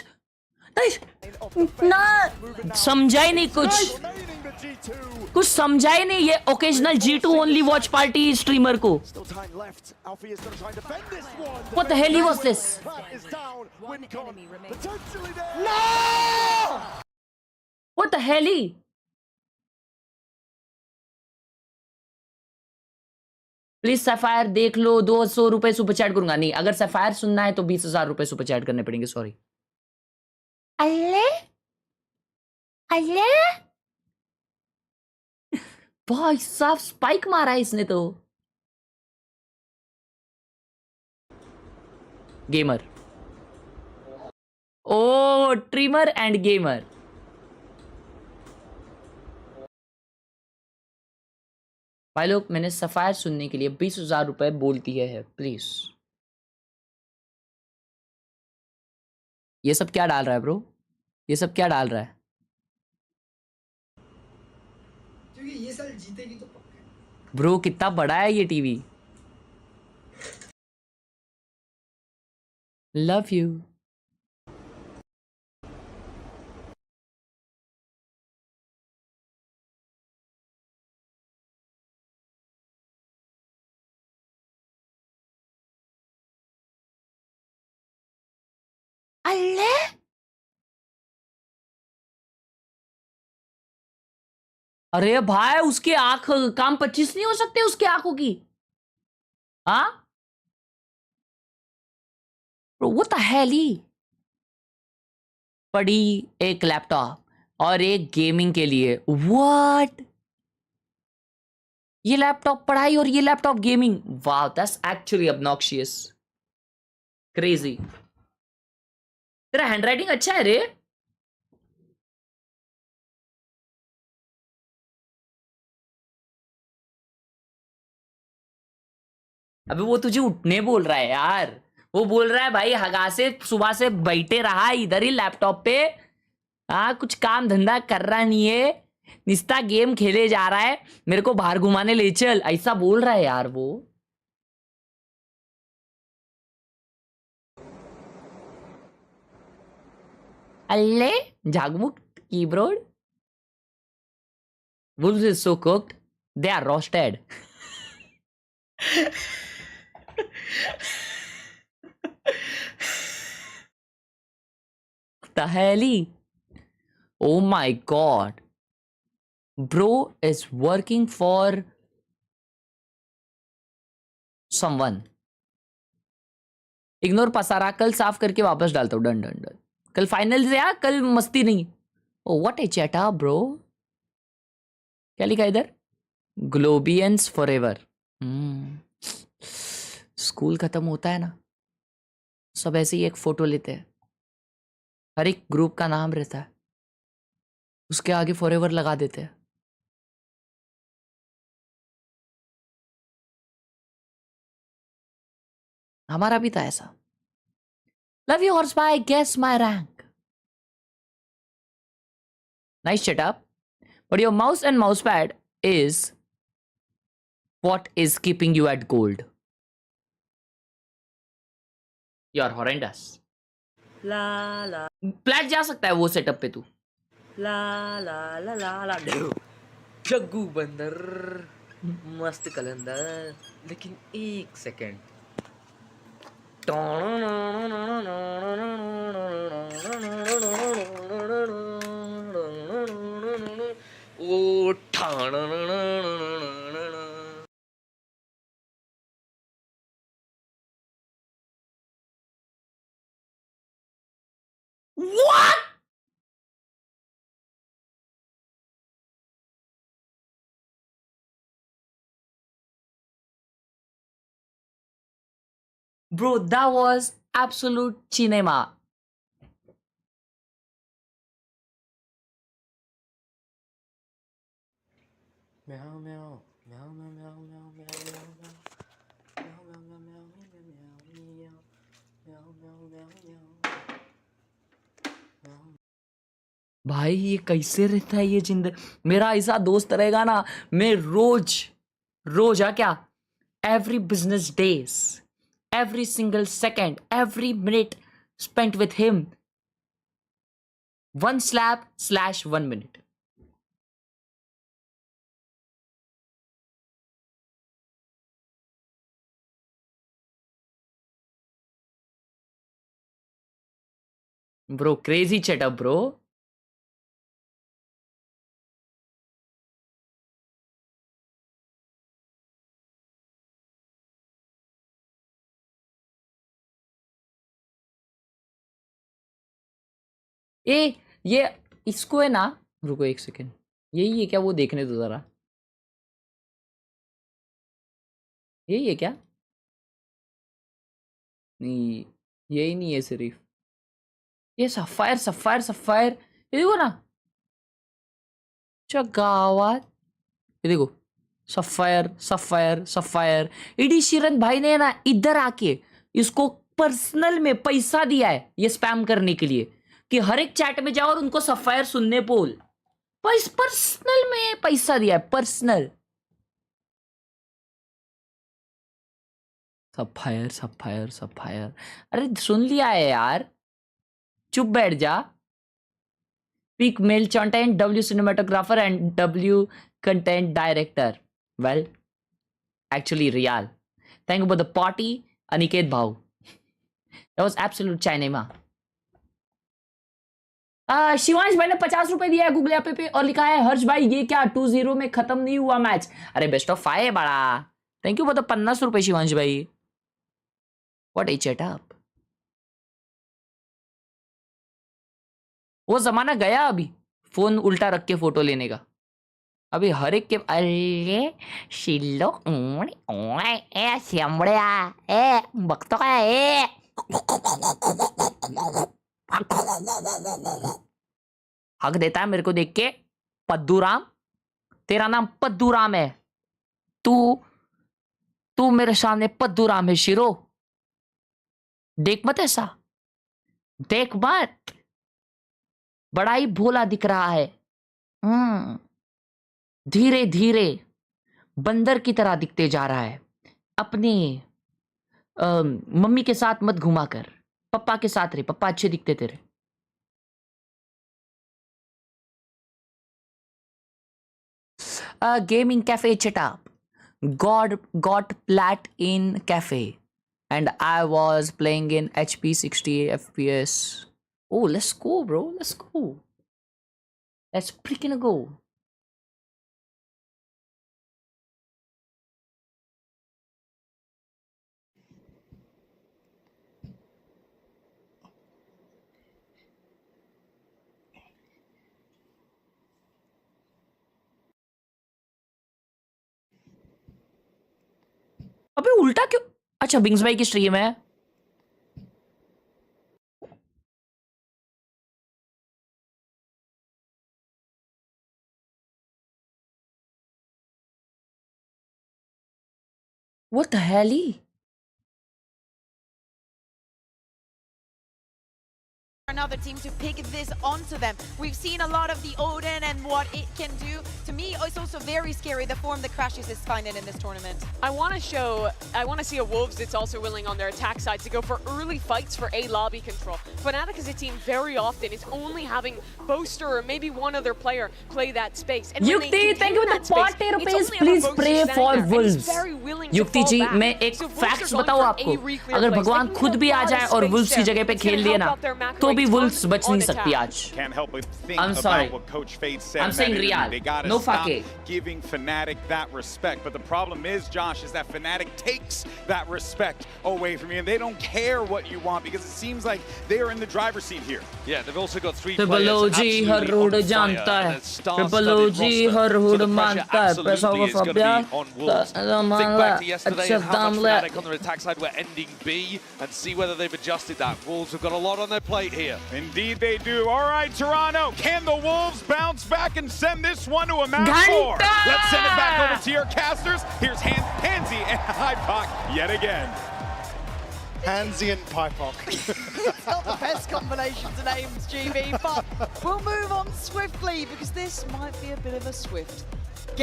Nice. ना समझा ही नहीं कुछ, कुछ समझा ही नहीं ये occasional G2 only watch party streamer को। What the hell was this? No! What the hell? Please sapphire देख लो, 200 रुपए सुपर चैट करूंगा। नहीं, अगर सफायर सुनना है तो 20,000 रुपए सुपर चैट करने पड़ेंगे, सॉरी। अल्ले अल्ले भाई साहब स्पाइक मारा है इसने तो। Gamer, oh trimmer and gamer. भाई लोग, मैंने सफायर सुनने के लिए 20,000 रुपए बोल दिए हैं, प्लीज। ये सब क्या डाल रहा है ब्रो? ये सब क्या डाल रहा है? क्योंकि ये साल जीतेगी तो ब्रो कितना बड़ा है ये टीवी। Love you. अल्ले अरे भाई उसके आंख काम 25 नहीं हो सकते उसके आंखों की? हाँ what the hell ही? पड़ी एक लैपटॉप और एक गेमिंग के लिए। व्हाट? ये लैपटॉप पढ़ाई और ये laptop gaming? Wow that's actually obnoxious, crazy. तेरा हैंडराइटिंग अच्छा है रे। अबे वो तुझे उठने बोल रहा है यार, वो बोल रहा है भाई हगा से सुबह से बैठे रहा इधर ही लैपटॉप पे, हाँ कुछ काम धंधा कर रहा नहीं है, निस्ता गेम खेले जा रहा है, मेरे को बाहर घुमाने ले चल, ऐसा बोल रहा है यार वो। अल्ले झागमुक keyboard, wolves is so cooked they are roasted. The hell? Oh my god, bro is working for someone. Ignore पसारा, कल साफ करके वापस डालता हूँ। Done done done. कल फाइनल से यार, कल मस्ती नहीं। Oh what a chatter bro. क्या लिखा इधर? ग्लोबियंस फॉर एवर। स्कूल खत्म होता है ना, सब ऐसे ही एक फोटो लेते हैं, हर एक ग्रुप का नाम रहता है, उसके आगे फॉर एवर लगा देते हैं। हमारा भी था ऐसा। Love you horse bye, guess my rank. Nice setup, but your mouse and mouse pad is what is keeping you at gold? You are horrendous. ला ला प्लेट जा सकता है वो सेटअप पे तू। ला ला ला ला ला जग्गू बंदर मस्त कलंदर, लेकिन एक second. Oh What? Bro, that was absolute cinema. Meow meow meow meow meow meow meow meow meow meow meow meow meow meow meow meow। भाई ये कैसे रहता है ये जिंदगी? मेरा ऐसा दोस्त रहेगा ना, मैं रोज रोज क्या every business days, every single second, every minute spent with him, 1 slap / 1 minute. Bro, crazy setup, bro. ये इसको है ना, रुको एक सेकेंड, यही है क्या? वो देखने दो जरा, यही है क्या? नहीं यही नहीं है, सिर्फ ये सफायर सफायर सफायर, ये देखो ना गावात, ये देखो sapphire sapphire sapphire. ED Sheeran भाई ने ना इधर आके इसको पर्सनल में पैसा दिया है ये स्पैम करने के लिए, कि हर एक चैट में जाओ और उनको सफायर सुनने बोल। पर्सनल में पैसा दिया है, पर्सनल। सफायर सफायर सफायर, अरे सुन लिया है यार, चुप बैठ जा। Peak male content, W cinematographer and W content director. Well, actually real. Thank you for the party, Aniket Bhau. That was absolute cinema. Shivansh भाई ने 50 रुपए दिया है गूगल पे और लिखा है हर्ष भाई ये क्या 2-0 में खत्म नहीं हुआ मैच? अरे बेस्ट ऑफ 5 है बड़ा। थैंक यू फॉर द 50 रुपए शिवांश भाई। What a chat up. वो जमाना गया अभी फोन उल्टा रख के फोटो लेने का। अभी हर एक के अरे शिल्लो ए श्यामड़िया ए बकतो का ए हक देता है मेरे को देख के। पद्दूराम, तेरा नाम पद्दूराम है। तू मेरे सामने पद्दूराम है शिरो। देख मत ऐसा, देख मत, बड़ा ही भोला दिख रहा है। धीरे धीरे बंदर की तरह दिखते जा रहा है। अपने मम्मी के साथ मत घुमा कर, पप्पा के साथ रहे, पप्पा अच्छे दिखते तेरे। Gaming cafe chat up. Got plat in cafe and I was playing in HP 60 FPS. Oh, let's go, bro. Let's go. Let's freaking go. अबे उल्टा क्यों? अच्छा बिंग्स भाई की स्ट्रीम है। What the hell? Another team to pick this onto them. We've seen a lot of the Odin and what it can do. To me, it's also very scary, the form that Crashes is finding in this tournament. I want to see a Wolves that's also willing on their attack side to go for early fights for A lobby control. Fnatic as a team very often is only having Boaster or maybe one other player play that space. And Yukti, thank you for the 40 rupees. Please pray for Wolves. Yukti जी, मैं एक facts बताऊं आपको, अगर भगवान खुद भी आ जाए और वुल्व्स की जगह पे खेल लिए ना, तो भी वुल्व्स बच नहीं सकती आज। I'm sorry. I'm saying real. No fucking. Giving Fnatic that respect, but the problem is, Josh, is that Fnatic takes that respect away from you, and they don't care what you want because it seems like they are in the driver's seat here. Yeah, they've also got 3 players absolutely on fire. Triple OG her hood मानता है, पैसा को फब्या, अच्छा दाम ले। Fnatic on their attack side were ending B, and see whether they've adjusted that. Wolves have got a lot on their plate here. Indeed they do. All right, Toronto, can the Wolves bounce back and send this one to a map 4? Let's send it back over to your casters. Here's Hansi and Hypoc yet again. Hansi and Hypoc. It's not the best combination to names, GB, but we'll move on swiftly because this might be a bit of a swift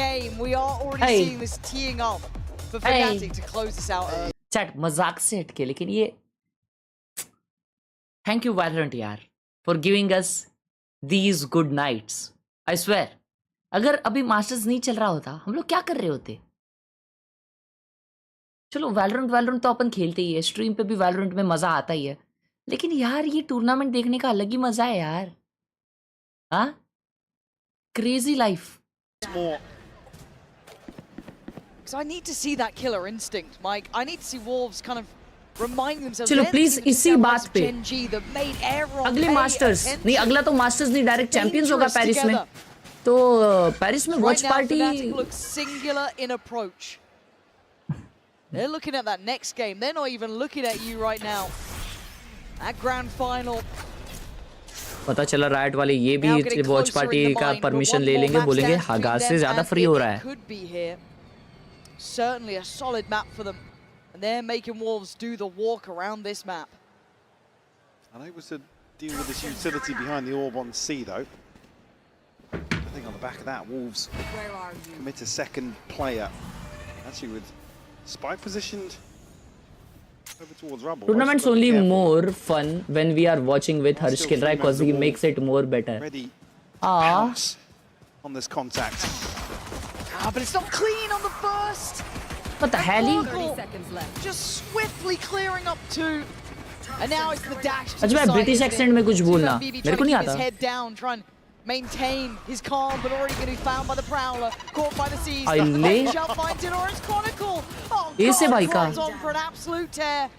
game. We are already seeing this teeing up for Fnatic to close this out. Chat मजाक से हटके, लेकिन ये Thank you Valorant यार for giving us these good nights. I swear, अगर अभी masters नहीं चल रहा होता, हम लोग क्या कर रहे होते? चलो वैलोरेंट तो अपन खेलते ही है, स्ट्रीम पे भी वैलोरेंट में मजा आता ही है, लेकिन यार ये टूर्नामेंट देखने का अलग ही मजा है यार। हाँ, crazy life. Because I need to see that killer instinct, Mike. I need to see Wolves kind of remind themselves. चलो प्लीज इसी बात पे अगले मास्टर्स नहीं, अगला तो मास्टर्स नहीं, डायरेक्ट चैंपियंस होगा पेरिस में। तो पेरिस में watch party. Singular in approach. They're looking at that next game. They're not even looking at you right now. That grand final. पता चला राइट वाले ये भी वॉच पार्टी का परमिशन ले लेंगे, बोलेंगे हगाज से ज्यादा फ्री हो रहा है। Certainly a solid map for them. And they're making Wolves do the walk around this map. Unable to deal with this utility behind the orb on C, though. I think on the back of that, Wolves commit a second player. Actually with Spike positioned over towards Rubble. Tournament's only more fun when we are watching with Harsh Khelraay because he makes it more better. Ready pounce on this contact. But it's not clean on the burst. What the hell? 30 seconds left. Just swiftly clearing up 2. And now it's the dash. अच्छा मैं British accent में कुछ बोलना मेरे को नहीं आता. Head down, trying to maintain his calm, but already going to be found by the Prowler, caught by the seas. The shall find it, or it's Chronicle. Oh God, on for an absolute tear.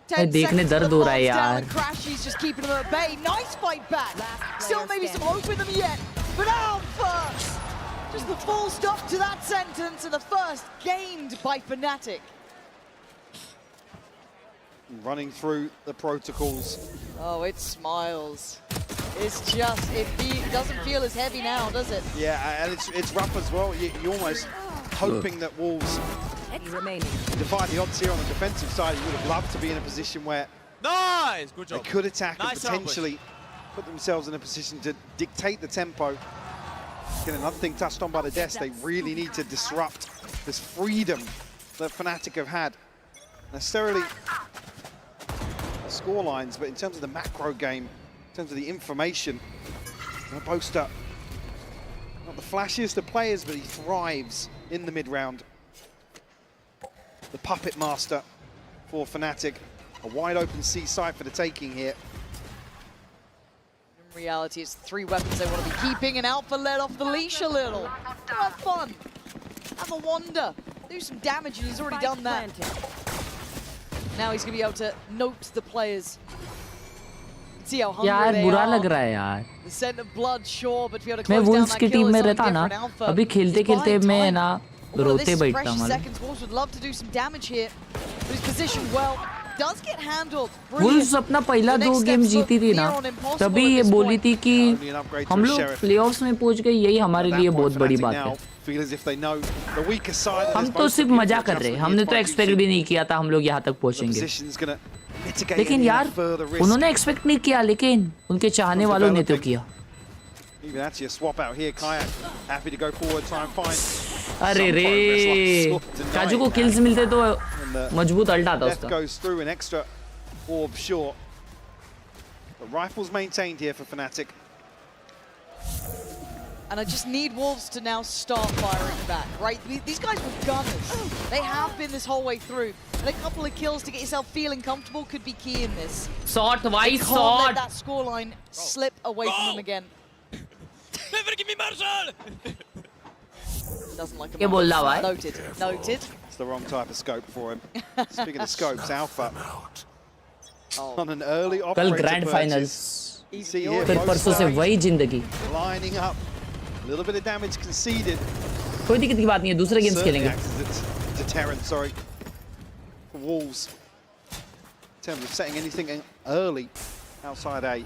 देखने दर्द हो रहा है यार. Crashy's just keeping them at bay. Nice fight back. Still maybe some hope in them yet, but Alpha. Just the full stop to that sentence, and the first gained by Fnatic. Running through the protocols. Oh, it smiles. It's just, it doesn't feel as heavy now, does it? Yeah, and it's rough as well. You're almost hoping that Wolves defy the odds here on the defensive side. You would have loved to be in a position where Good job. they could attack and potentially put themselves in a position to dictate the tempo. Again, another thing touched on by the desk, they really need to disrupt this freedom that Fnatic have had. Necessarily the score lines, but in terms of the macro game, in terms of the information, Boaster, not the flashiest of players, but he thrives in the mid-round. The puppet master for Fnatic. A wide open C site for the taking here. In reality, it's 3 weapons they want to be keeping, and Alpha let off the leash a little. Have fun. Have a wander. Do some damage, and he's already done that. Now he's going to be able to note the players. See how hungry यार they बुरा are. लग रहा है यार. The scent of blood, sure, but to be able to मैं close down Wolves that की kill team is में something रहता ना, different. Alpha अभी खेलते खेलते मैं ना रोते बैठता Precious मतलब. seconds. Wolves would love to do some damage here. But he's positioned well. Does get handled. Wolves अपना पहला 2 गेम जीती थी ना, तभी ये बोली थी कि हम लोग प्लेऑफ्स में पहुंच गए, यही हमारे लिए बहुत बड़ी बात है. हम तो सिर्फ मजा कर रहे हैं, हमने तो एक्सपेक्ट भी नहीं किया था हम लोग यहाँ तक पहुंचेंगे. लेकिन यार उन्होंने एक्सपेक्ट नहीं किया, लेकिन उनके चाहने वालों ने तो किया. अरे रे, काजू को किल्स मिलते तो मजबूत अल्ट आता उसका. Rifles maintained here for Fnatic. And I just need Wolves to now start firing back, right? These guys were gunners. They have been this whole way through. And a couple of kills to get yourself feeling comfortable could be key in this. Shot, why shot? Can't let that scoreline slip away from them again. Never give me Marshall! Doesn't like a Marshall. Noted, noted. It's the wrong type of scope for him. Speaking of scopes, Alpha on an early operator कल grand finals, फिर परसों से वही जिंदगी. Lining up. A little bit of damage conceded. कोई दिक्कत की बात नहीं है, दूसरे गेम्स खेलेंगे. Deterrent, sorry, for Wolves in terms of setting anything early outside A.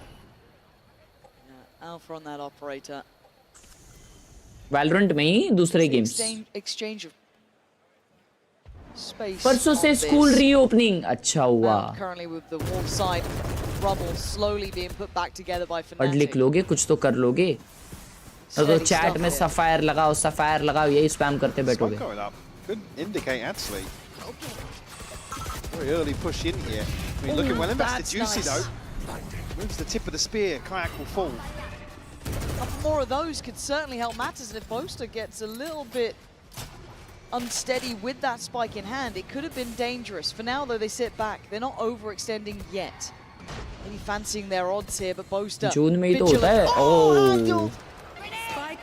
Alpha on that operator. Valorant में ही दूसरे गेम्स. Exchange of space. परसों से स्कूल रीओपनिंग. अच्छा हुआ. Currently with the Wolf side, rubble slowly being put back together by Fnatic. पढ़ लिख लोगे, कुछ तो कर लोगे. तो चैट में सफायर लगाओ यही स्पैम करते बैठोगे. Good indicate actually. Very early push in here. I mean, looking well invested. Juicy though. Moves the tip of the spear. Kayak will fall. A couple more of those could certainly help matters, and if Boaster gets a little bit unsteady with that spike in hand, it could have been dangerous. For now, though, they sit back. They're not overextending yet. Maybe fancying their odds here, but Boaster. जून में ही तो होता है. Oh.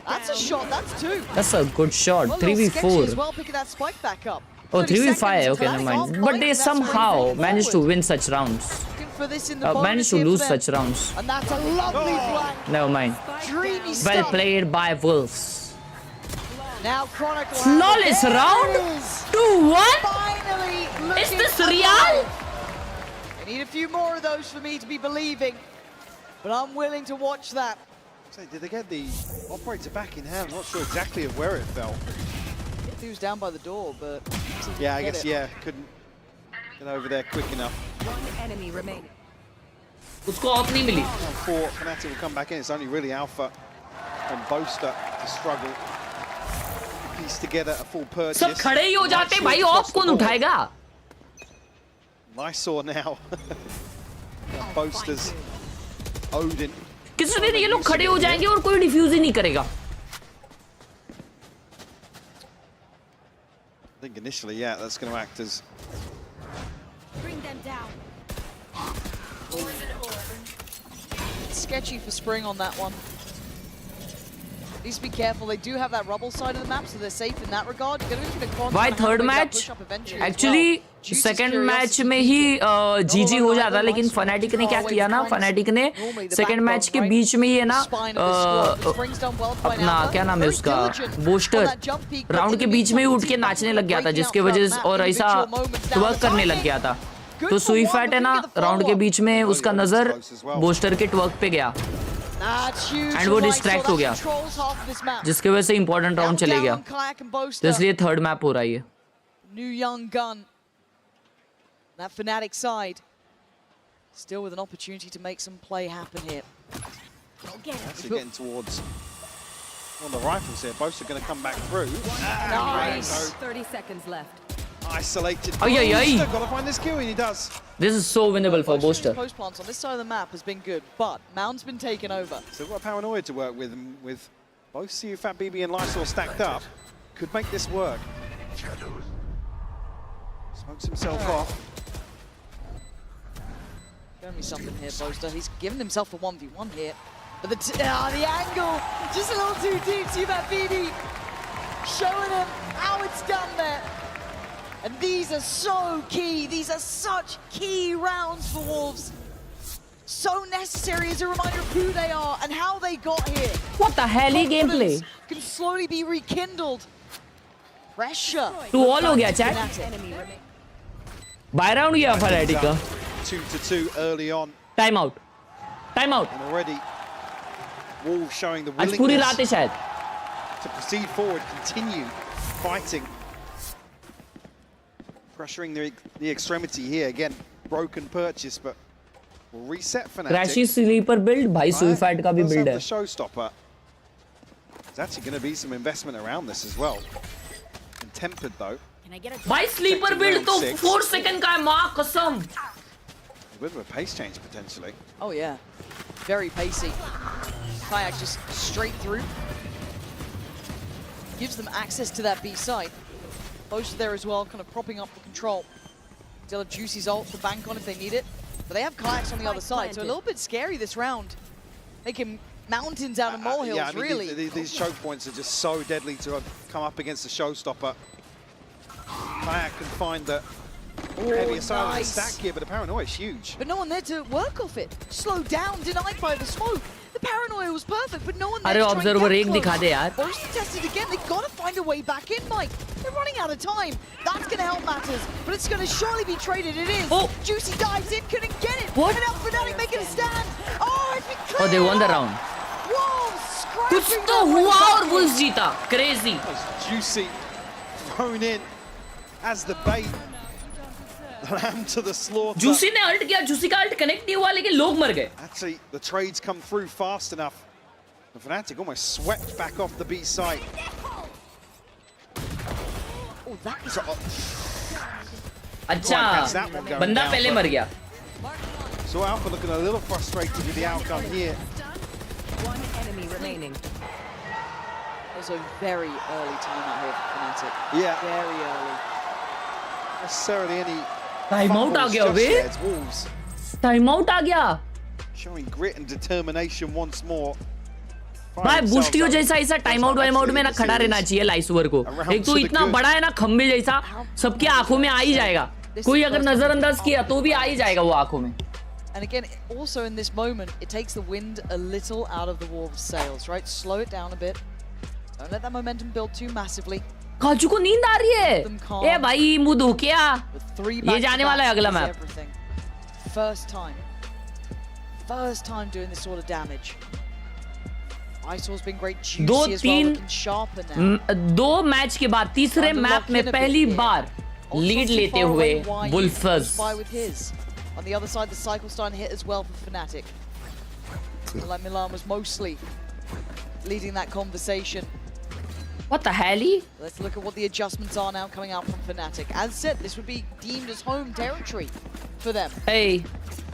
That's a shot. That's 2. That's a good shot. 3v4. As well, picking that spike back up. Oh, 3v5. Okay, never mind. But they somehow managed to win such rounds. Managed to lose such rounds. And that's a lovely flank. Never mind. Dreamy stuff. Well played by Wolves. Now Chronicle. Flawless round. 2-1. Finally. Is this real? I need a few more of those for me to be believing, but I'm willing to watch that. So did they get the operator back in hand? I'm not sure exactly of where it fell. He was down by the door, but yeah, I guess couldn't get over there quick enough. One enemy remaining. उसको of नहीं मिली. For Fnatic will come back in. It's only really Alpha and Boaster to struggle. Piece together a full purchase. सब खड़े ही हो जाते भाई, of कौन उठाएगा? Nice saw now. Boaster's Odin. किसी दिन ये लोग खड़े हो जाएंगे और कोई डिफ्यूज ही नहीं करेगा. I think initially, yeah, that's going to act as Bring them down. Sketchy for Spring on that one. Needs to be careful. They do have that rubble side of the map, so they're safe in that regard. You're gonna get a Why third match? Actually, second match में ही GG हो जाता, लेकिन fanatic ने क्या किया ना, fanatic ने second match के बीच में ही है ना अपना क्या नाम है उसका बूस्टर राउंड के बीच में ही उठ के नाचने लग गया था, जिसके वजह से और ऐसा ट्वर्क करने लग गया था। तो सुईफैट है ना राउंड के बीच में उसका नजर बूस्टर के ट्वर्क पे गया एंड वो डिस्ट्रैक्ट हो गया, जिसके वजह से इंपॉर्टेंट राउंड चले गया, इसलिए थर्ड मैप हो रहा है ये। New young gun. That Fnatic side still with an opportunity to make some play happen here. Actually getting towards on the rifles here. Both are going to come back through. Nice. 30 seconds left. Isolated. Got to find this kill, and he does. This is so winnable for Booster. Post plants on this side of the map has been good, but Mound's been taken over. So we've got Paranoia to work with both CUFAT, BB and Lysol stacked up. Could make this work. Smokes himself off. Show me something here, Boaster. He's given himself a 1v1 here. But the angle, just a little too deep. CUFAT, BB showing him how it's done there. And these are so key. These are such key rounds for Wolves. So necessary as a reminder of who they are and how they got here. What the hell he gameplay? Can slowly be rekindled. Pressure. Too all हो गया chat. Buy round गया Fnatic का. 2-2 early on. Time out. Time out. And already Wolves showing the आज पूरी रात है शायद. to proceed forward, continue fighting. Pressuring the extremity here again. Broken purchase, but we'll reset Fnatic. Crashy sleeper build, भाई सुईफैट का भी build है. The showstopper. There's actually going to be some investment around this as well. And tempered though. भाई sleeper build तो 4 second का है माँ कसम. A bit of a pace change potentially. Oh yeah, very pacey. Kayak just straight through. Gives them access to that B site. Both there as well, kind of propping up the control. Still have Juicy's ult to bank on if they need it. But they have kayaks on the other side, so a little bit scary this round. Making mountains out of molehills, yeah, I mean, really. These choke points are just so deadly to come up against the showstopper. Kayak can find the heavier side of the stack here, but the Paranoia is huge. But no one there to work off it. Slowed down, denied by the smoke. The Paranoia was perfect, but no one there अरे to try and observer get एक close. दिखा दे यार. Both tested again. They've got to find a way back in, Mike. They're running out of time. That's going to help matters, but it's going to surely be traded. It is. Oh. Juicy dives in, couldn't get it. What? And now Fnatic making a stand. Oh, it's been clear. Oh, they won the round. Wolves कुछ scrapping तो their way हुआ back और in. Wolves जीता. Crazy. Juicy thrown in as the bait. Lamb to the slaughter. Juicy ने ult किया, Juicy का ult connect नहीं हुआ, लेकिन लोग मर गए. Actually, the trades come through fast enough. The Fnatic almost swept back off the B site. Oh, that is अच्छा, बंदा पहले मर गया. So Alpha looking a little frustrated with the outcome here. One enemy remaining. also very early timeout here for Fnatic. Yeah. Very early. Necessarily any Timeout आ गया बे. Wolves Timeout आ गया. showing grit and determination once more. भाई बुस्टियो जैसा ऐसा time out वाइम out में ना खड़ा रहना चाहिए लाइसवर को. एक तो इतना बड़ा है ना खंबे जैसा, सबके आंखों में आ ही जाएगा. कोई अगर नजरअंदाज किया तो भी आ ही जाएगा वो आंखों में. And again, also in this moment, it takes the wind a little out of the Wolves' sails, right? Slow it down a bit. Don't let that momentum build too massively. काजू को नींद आ रही है. ए भाई मुंह धो क्या? ये जाने वाला है अगला map. First time doing this sort of damage. Isol's been great, juicy as well, looking sharper now. दो मैच के बाद तीसरे मैप में पहली बार लीड लेते हुए wolves. On the other side, the cycle starting to hit as well for Fnatic. Like Milan was mostly leading that conversation. What the hell? Let's look at what the adjustments are now coming out from Fnatic. As said, this would be deemed as home territory for them. Hey,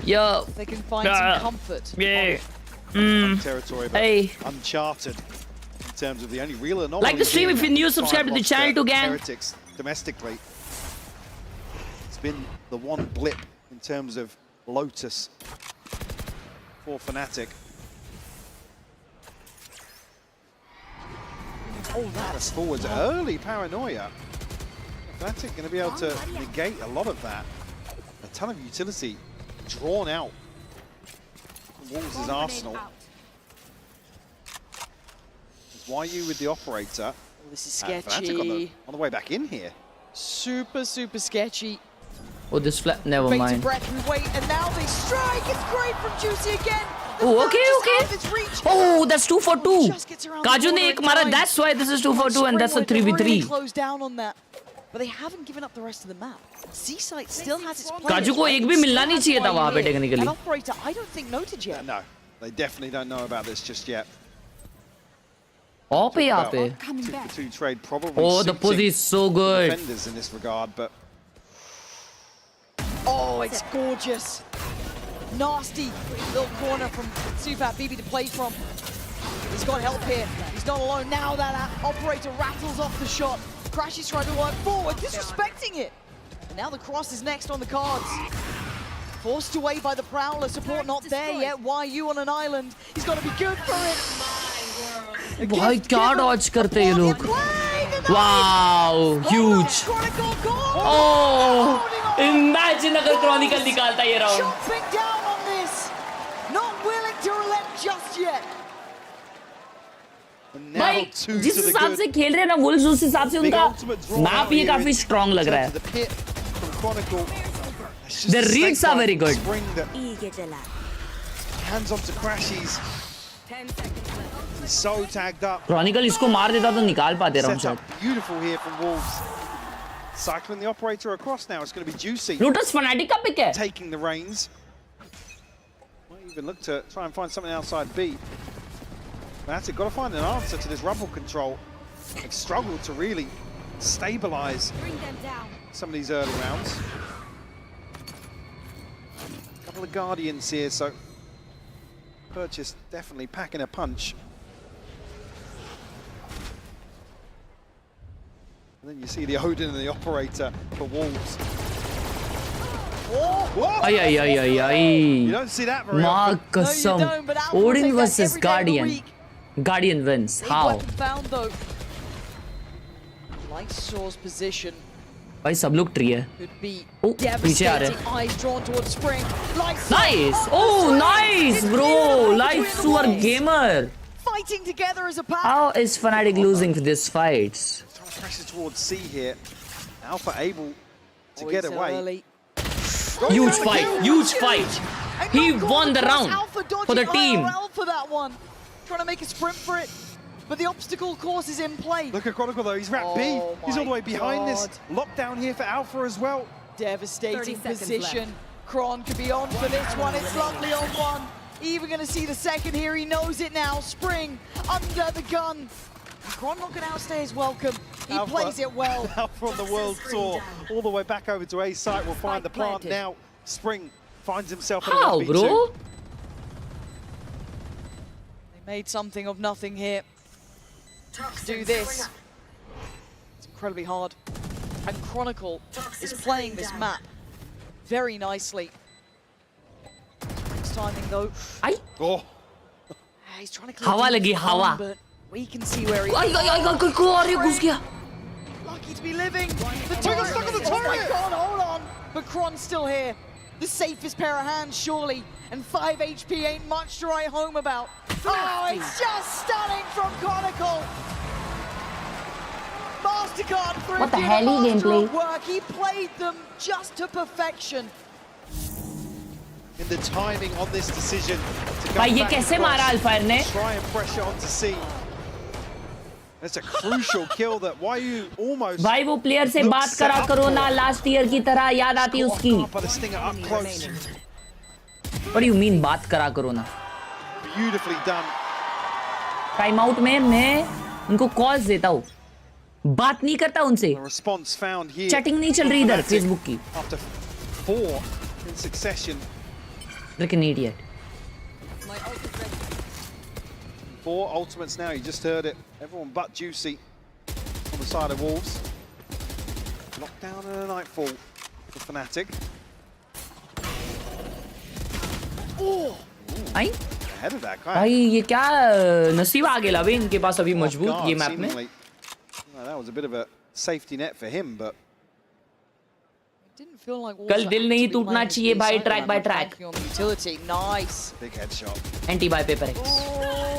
yo. They can find some comfort. Yeah. Territory, but hey. uncharted in terms of the only real anomaly. Like the stream if you're new, subscribe to the channel to gang. Heretics domestically. It's been the one blip in terms of Lotus for Fnatic. Oh, that's forwards. Early paranoia. Fnatic going to be able to negate a lot of that. A ton of utility drawn out. Wolves' arsenal. YU with the operator. Oh, this is sketchy. On the way back in here. Super sketchy. Oh, this flat. Never Bated mind. breath, we wait, and now they strike. It's great from Juicy again. Oh, okay. Oh, that's 2 for 2. Kaju ne ek mara. That's why this is 2 for 2, and that's a 3v3. Close down on that, but they haven't given up the rest of the map. Seaside still has its players. Kaju ko ek bhi milna nahi chahiye tha wahan pe technically. An operator, I don't think noted yet. No, they definitely don't know about this just yet. Oh, pe yahan pe. 2-for-2 trade probably. Oh, the pussy is so good. Defenders in this regard, but. Oh, it's gorgeous. Nasty little corner from Sufat BB to play from. He's got help here. He's not alone. Now that operator rattles off the shot. Crash is trying to work forward, disrespecting it. And now the cross is next on the cards. Forced away by the Prowler. Support not there yet. YU on an island. He's got to be good for it. भाई क्या dodge करते हैं ये लोग? Wow, huge. Oh, imagine अगर Chronicle निकालता ये round. Jumping down on this, not willing to relent just yet. भाई जिस हिसाब से खेल रहे हैं ना Wolves उस हिसाब से उनका मैप ये काफी strong लग रहा है. The reads are very good. Hands onto Crashies. 10 seconds left. So tagged up. Chronicle इसको मार देता तो निकाल पाते round shot. Beautiful here from Wolves. Cycling the operator across now. It's going to be Juicy. Lotus Fnatic का pick है. Taking the reins. Might even look to try and find something outside B. Fnatic got to find an answer to this rumble control. They've struggled to really stabilize some of these early rounds. A couple of Guardians here, so Purchase definitely packing a punch. And then you see the Odin and the operator for Wolves. Ay. You don't see that very often. Kasam. Odin versus Guardian. Guardian wins. How? Found though. Nice source position. भाई सब लोग tree है. Oh, पीछे आ रहे हैं. Nice. Oh, nice, bro. Like super gamer. Fighting together as a pack. How is Fnatic losing these fights? Pressure towards C here. Alpha able to get away. Huge fight. He won the round for the team. For that one. Trying to make a sprint for it. But the obstacle course is in play. Look at Chronicle though, he's wrapped B. He's all the way behind this. Lockdown here for Alpha as well. Devastating position. Kron could be on for this one. It's lovely on one. Even going to see the second here. He knows it now. Spring under the gun. Kron not going to outstay his welcome. He plays it well. Alpha on the world tour. All the way back over to A site. We'll find the plant now. Spring finds himself in a 1v2. Bro? They made something of nothing here. Do this. It's incredibly hard. And Chronicle is playing this map very nicely. Next timing though. Oh. He's trying to हवा लगी हवा. but we can see where he is. Lucky to be living. The two are stuck on the turret. Oh my god, hold on. But Kron's still here. The safest pair of hands, surely. And 5 HP ain't much to write home about. Oh, it's just stunning from Chronicle. MasterCard for What the hell he gameplay? Work. He played them just to perfection. In the timing on this decision to go भाई ये back कैसे across, मारा अल्फायर ने? try and pressure onto C. That's a crucial kill that YU almost. भाई वो player से बात करा करो ना लास्ट ईयर की तरह याद आती है उसकी. What do you mean बात करा करो ना? Beautifully done. टाइम आउट में मैं उनको कॉल्स देता हूँ. बात नहीं करता उनसे. चैटिंग नहीं चल रही इधर फेसबुक की. After 4 in succession. Freaking idiot. 4 ultimates now, you just heard it. Everyone but Juicy on the side of Wolves. Lockdown and a nightfall for Fnatic. Oh! I Ahead of that, भाई ये क्या नसीब आ गया बे इनके पास अभी मजबूत ये मैप में. That was a bit of a safety net for him, but didn't feel like कल दिल नहीं टूटना चाहिए भाई track by track. Nice. Big headshot. Anti by paper X.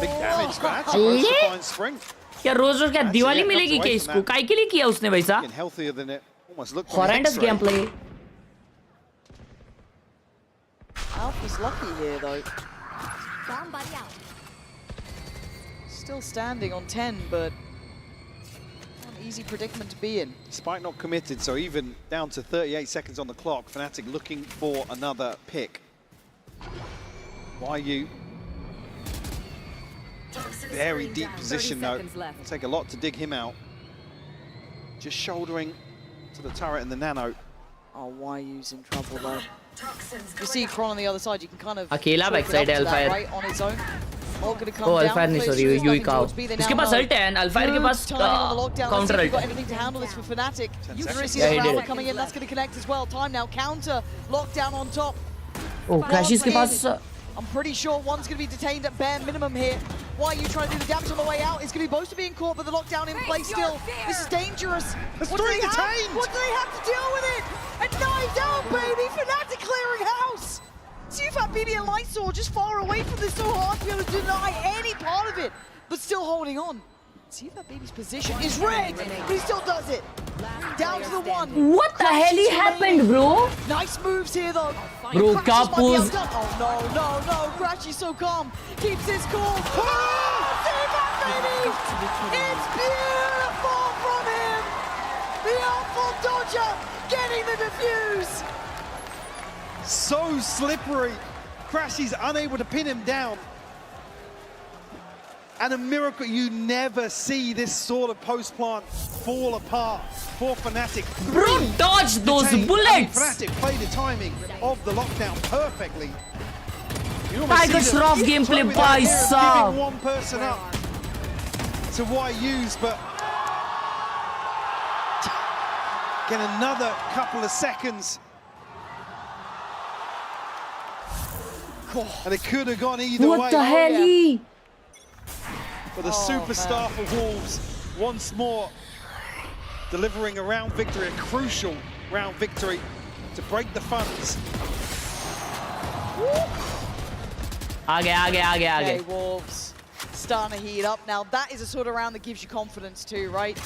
Big damage back. Supposed to find Spring. क्या रोज रोज क्या दिवाली मिलेगी क्या इसको? काय के लिए किया उसने वैसा? Healthier than it almost looked. Horrendous gameplay. Alpha's lucky here though. Still standing on 10, but not an easy predicament to be in. Spike not committed, so even down to 38 seconds on the clock, Fnatic looking for another pick. YU. Very deep position though. It'll take a lot to dig him out. Just shouldering to the turret and the nano. Oh, YU's in trouble though. You see Kron on the other side, you can kind of अकेला backside Alfire. right on its own. All going to come Oh, down. Alfire नहीं sorry Yui का. इसके पास ult है and Alfire के पास counter ult. Got anything to handle this for Fnatic. You can see the round coming in. That's going to connect as well. Time now. Counter lockdown on top. Oh, Crashes के पास. I'm pretty sure one's going to be detained at bare minimum here. Why are you trying to do the damage on the way out? It's going to be Boaster being caught, but the lockdown in place still. This is dangerous. That's What do three they have? detained. What do they have to deal with it? And knives out, baby! Fnatic clearing house! CFAT BD and Lightsaw just far away from this, so hard to be able to deny any part of it, but still holding on. CFAT BD's position is rigged, but he still does it. Down to the one. What the hell happened, bro? Nice moves here, though. Bro, Kapuz. Oh, no. Crash is so calm. Keeps his cool. Oh, CFAT BD! It's beautiful from him! The awful dodger getting the defuse! So slippery. Crash is unable to pin him down. And a miracle, you never see this sort of post-plant fall apart for Fnatic. Bro, dodge those bullets! Fnatic played the timing of the lockdown perfectly. Tiger Shroff gameplay by Saab. Giving one person up to YU's, but get another couple of seconds. And it could have gone either way. What the hell? But the superstar for Wolves once more delivering a round victory, a crucial round victory to break the funds. आगे. Okay, Wolves starting to heat up now. That is a sort of round that gives you confidence too, right?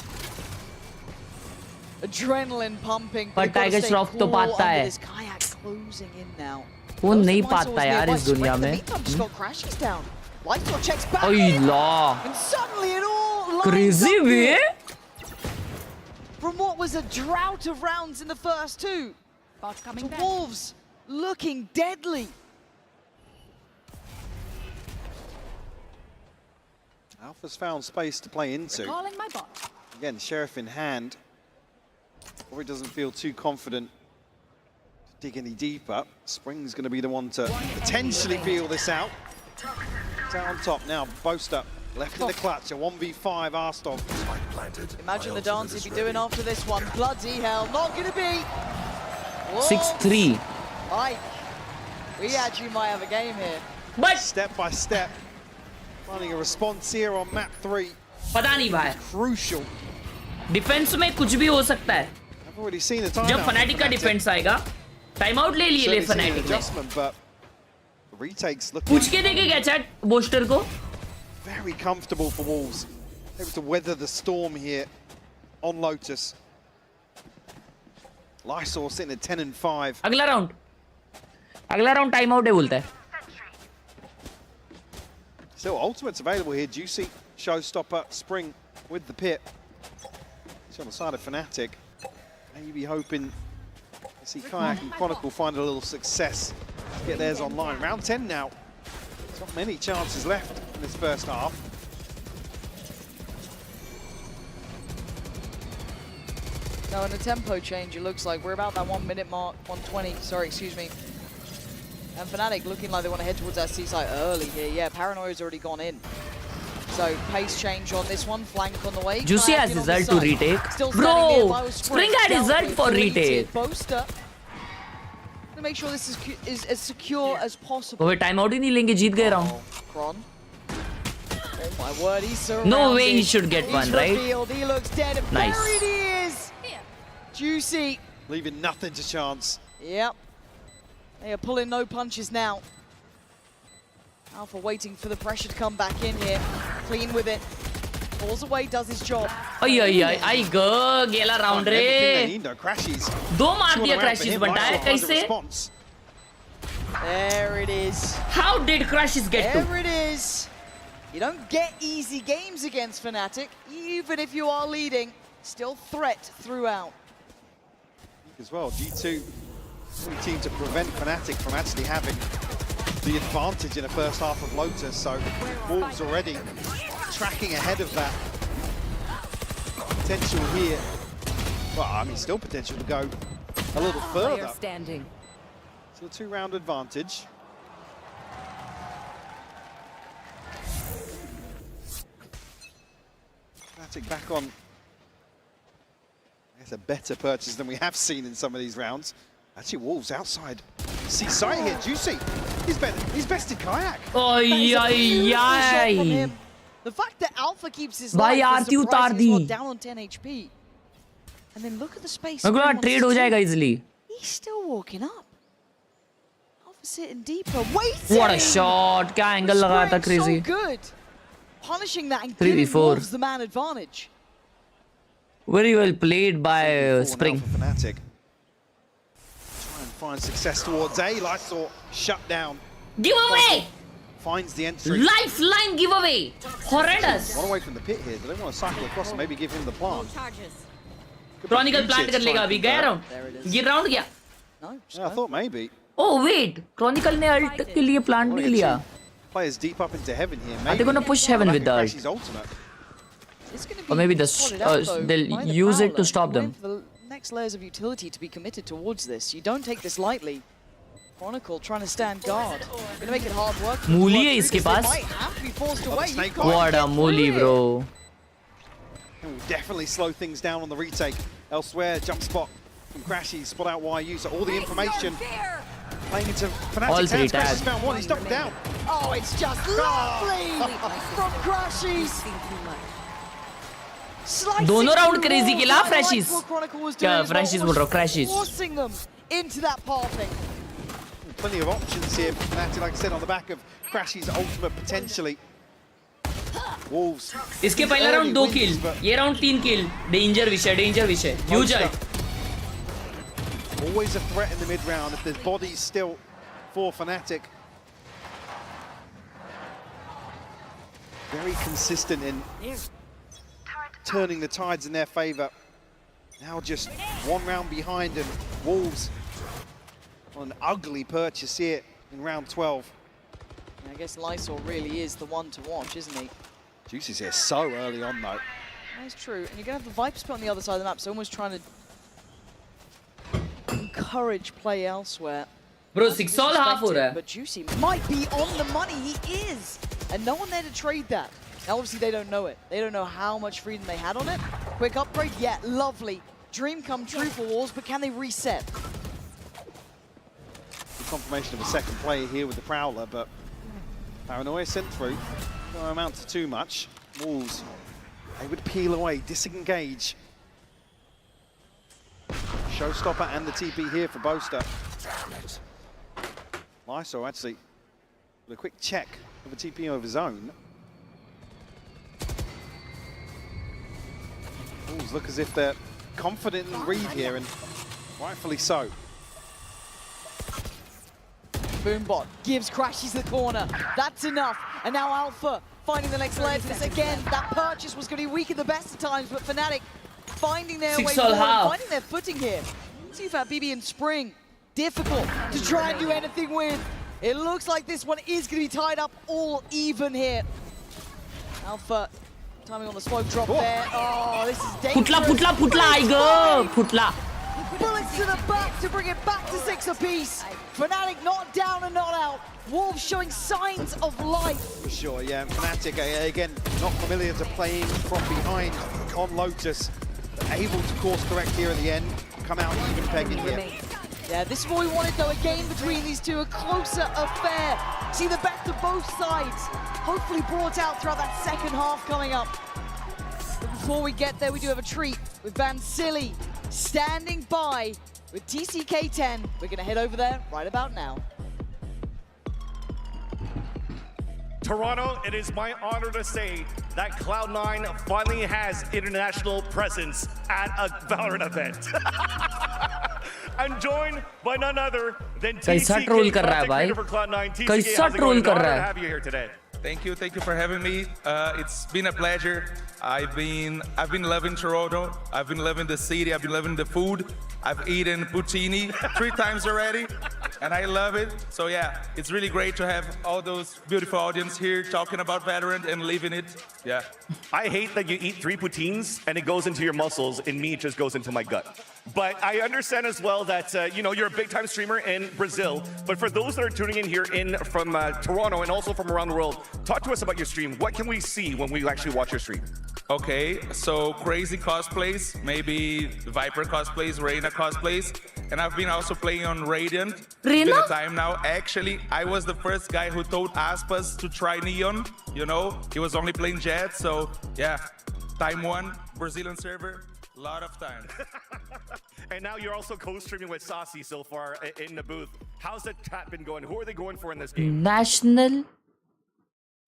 Adrenaline pumping. पर Tiger Shroff तो पाता है. This kayak closing in now. वो नहीं पाता यार इस दुनिया में. Just got crashes down. Lightsaw checks back Oh, in. law. And suddenly it all lines Crazy up way. from what was a drought of rounds in the first two. To Wolves looking deadly. Alpha's found space to play into. Calling my bot. Again, Sheriff in hand. Probably doesn't feel too confident to dig any deeper. Spring's going to be the one to potentially feel this out. It's out on top now. Boaster left in the clutch. A 1v5 Arstov. Imagine the dance he'd be doing after this one. Bloody hell, not going to be. 6-3. Ike, we actually might have a game here. But step by step, finding a response here on map 3. पता नहीं भाई. Crucial. Defence में कुछ भी हो सकता है. I've already seen the time. जब फनाटिक का डिफेंस आएगा, टाइम आउट ले लिए ले फनाटिक ने. Retakes looking. पूछ के देखे क्या चैट बोस्टर को? Very comfortable for Wolves. Able to weather the storm here on Lotus. Lysol sitting at 10 and 5. अगला राउंड टाइम आउट है बोलता है. Still ultimates available here. Juicy, Showstopper, Spring with the pit. It's on the side of Fnatic. Maybe hoping to see Kayak and Chronicle find a little success to get theirs online. Round 10 now. There's not many chances left in this first half. No, in a tempo change, it looks like we're about that 1 minute mark, 120, sorry, excuse me. And Fnatic looking like they want to head towards that C site early here. Yeah, Paranoia's already gone in. So, pace change on this one, flank on the way. Juicy has result to retake. Bro, Spring had result for retake. Boaster. to make sure this is as secure as possible. वो time out ही नहीं लेंगे, जीत गए round. Kron. Oh my word, he's surrounded. No way he should get one, right? Revealed. He looks dead. And nice. Buried he is. Juicy. Leaving nothing to chance. Yep. They are pulling no punches now. Alpha waiting for the pressure to come back in here. Clean with it. Falls away, does his job. आई गो गेला round रे. दो मार दिया crashes बनता है कैसे? There it is. How did crashes get to? There it is. You don't get easy games against Fnatic, even if you are leading. Still threat throughout. As well, G2 only team to prevent Fnatic from actually having the advantage in the first half of Lotus, so Wolves already tracking ahead of that. Potential here. Well, I mean, still potential to go a little further. Standing. So a 2-round advantage. Fnatic back on, I guess, a better purchase than we have seen in some of these rounds. Actually, Wolves outside. See sight here, Juicy. He's bested Kayak. The fact that Alpha keeps his life is surprising. He's down on 10 HP. And then look at the space. Trade हो जाएगा easily. He's still walking up. Alpha sitting deeper, waiting. What a shot! क्या angle लगा था crazy. So good. Punishing that and giving Wolves the man advantage. Very well played by Spring. Fnatic. Try and find success towards A. Lysor shut down. Give away! Finds the entry. Lifeline giveaway. Horrendous. One away from the pit here. Do they want to cycle across and maybe give him the plant? Chronicle plant कर लेगा अभी. गया round. ये round गया. No. Yeah, I thought maybe. Oh wait, Chronicle ने ult के लिए plant नहीं लिया. Players deep up into heaven here. Maybe Are they gonna push heaven with the ult? Or maybe they'll use it to stop them. The next layers of utility to be committed towards this. You don't take this lightly. Chronicle trying to stand guard. Gonna make it hard work. मूली है इसके पास. What a मूली, bro. It will definitely slow things down on the retake. Elsewhere, jump spot from Crashy, spot out YU, so all the information playing into Fnatic's hands. Crashy's found one, he's doubled down. Oh, it's just lovely from Crashies. दोनों round crazy खेला Freshies. क्या Freshies बोल रहा हूँ, Crashies. Forcing them into that pathing. Plenty of options here for Fnatic, like I said, on the back of Crashy's ultimate potentially. Wolves. इसके पहला round 2 किल, ये round 3 किल. Danger विषय. Huge ult. Always a threat in the mid round if there's bodies still for Fnatic. Very consistent in turning the tides in their favor. Now just one round behind, and Wolves on an ugly purchase here in round 12. I guess Lysor really is the one to watch, isn't he? Juicy's here so early on, though. That's true. And you're going to have the Viper split on the other side of the map, so almost trying to encourage play elsewhere. Bro, 6 all half हो रहा है. But Juicy might be on the money. He is. And no one there to trade that. Now, obviously, they don't know it. They don't know how much freedom they had on it. Quick upgrade, yeah, lovely. Dream come true for Wolves, but can they reset? The confirmation of a second player here with the Prowler, but Paranoia sent through. No amount to too much. Wolves, they would peel away, disengage. Showstopper and the TP here for Boaster. Lysor actually with a quick check of a TP over zone. Wolves look as if they're confident in read here, and rightfully so. Boombot gives Crashies the corner. That's enough. And now Alpha finding the next layer to this again. That purchase was going to be weak at the best of times, but Fnatic finding their way forward, finding their footing here. Tufat, BB and Spring, difficult to try and do anything with. It looks like this one is going to be tied up all even here. Alpha timing on the smoke drop there. Oh, this is dangerous. Putla, I go. Putla. Bullets to the back to bring it back to 6 apiece. Fnatic not down and not out. Wolves showing signs of life. For sure, yeah. Fnatic, again, not familiar to playing from behind on Lotus. But able to course correct here at the end. Come out even pegging here. Yeah, this is what we wanted though, a game between these two, a closer affair. See the best of both sides, hopefully brought out throughout that second half coming up. But before we get there, we do have a treat with Vansili standing by with TCK10. We're gonna head over there right about now. Toronto, it is my honor to say that Cloud9 finally has international presence at a Valorant event. I'm joined by none other than TCK, content creator for Cloud9. TCK, how's it going? It's an honor to have you here today. Thank you for having me. It's been a pleasure. I've been loving Toronto. I've been loving the city. I've been loving the food. I've eaten poutine 3 times already, and I love it. So yeah, it's really great to have all those beautiful audience here talking about Valorant and living it. Yeah. I hate that you eat 3 poutines and it goes into your muscles, and me, it just goes into my gut. But I understand as well that you're a big-time streamer in Brazil. But for those that are tuning in here from Toronto and also from around the world, talk to us about your stream. What can we see when we actually watch your stream? Okay, so crazy cosplays, maybe Viper cosplays, Reyna cosplays, and I've been also playing on Radiant. It's been a time now. Actually, I was the first guy who told Aspas to try Neon. You know, he was only playing Jet, so yeah, time 1, Brazilian server, a lot of time. And now you're also co-streaming with Saucy so far in the booth. How's the chat been going? Who are they going for in this game? National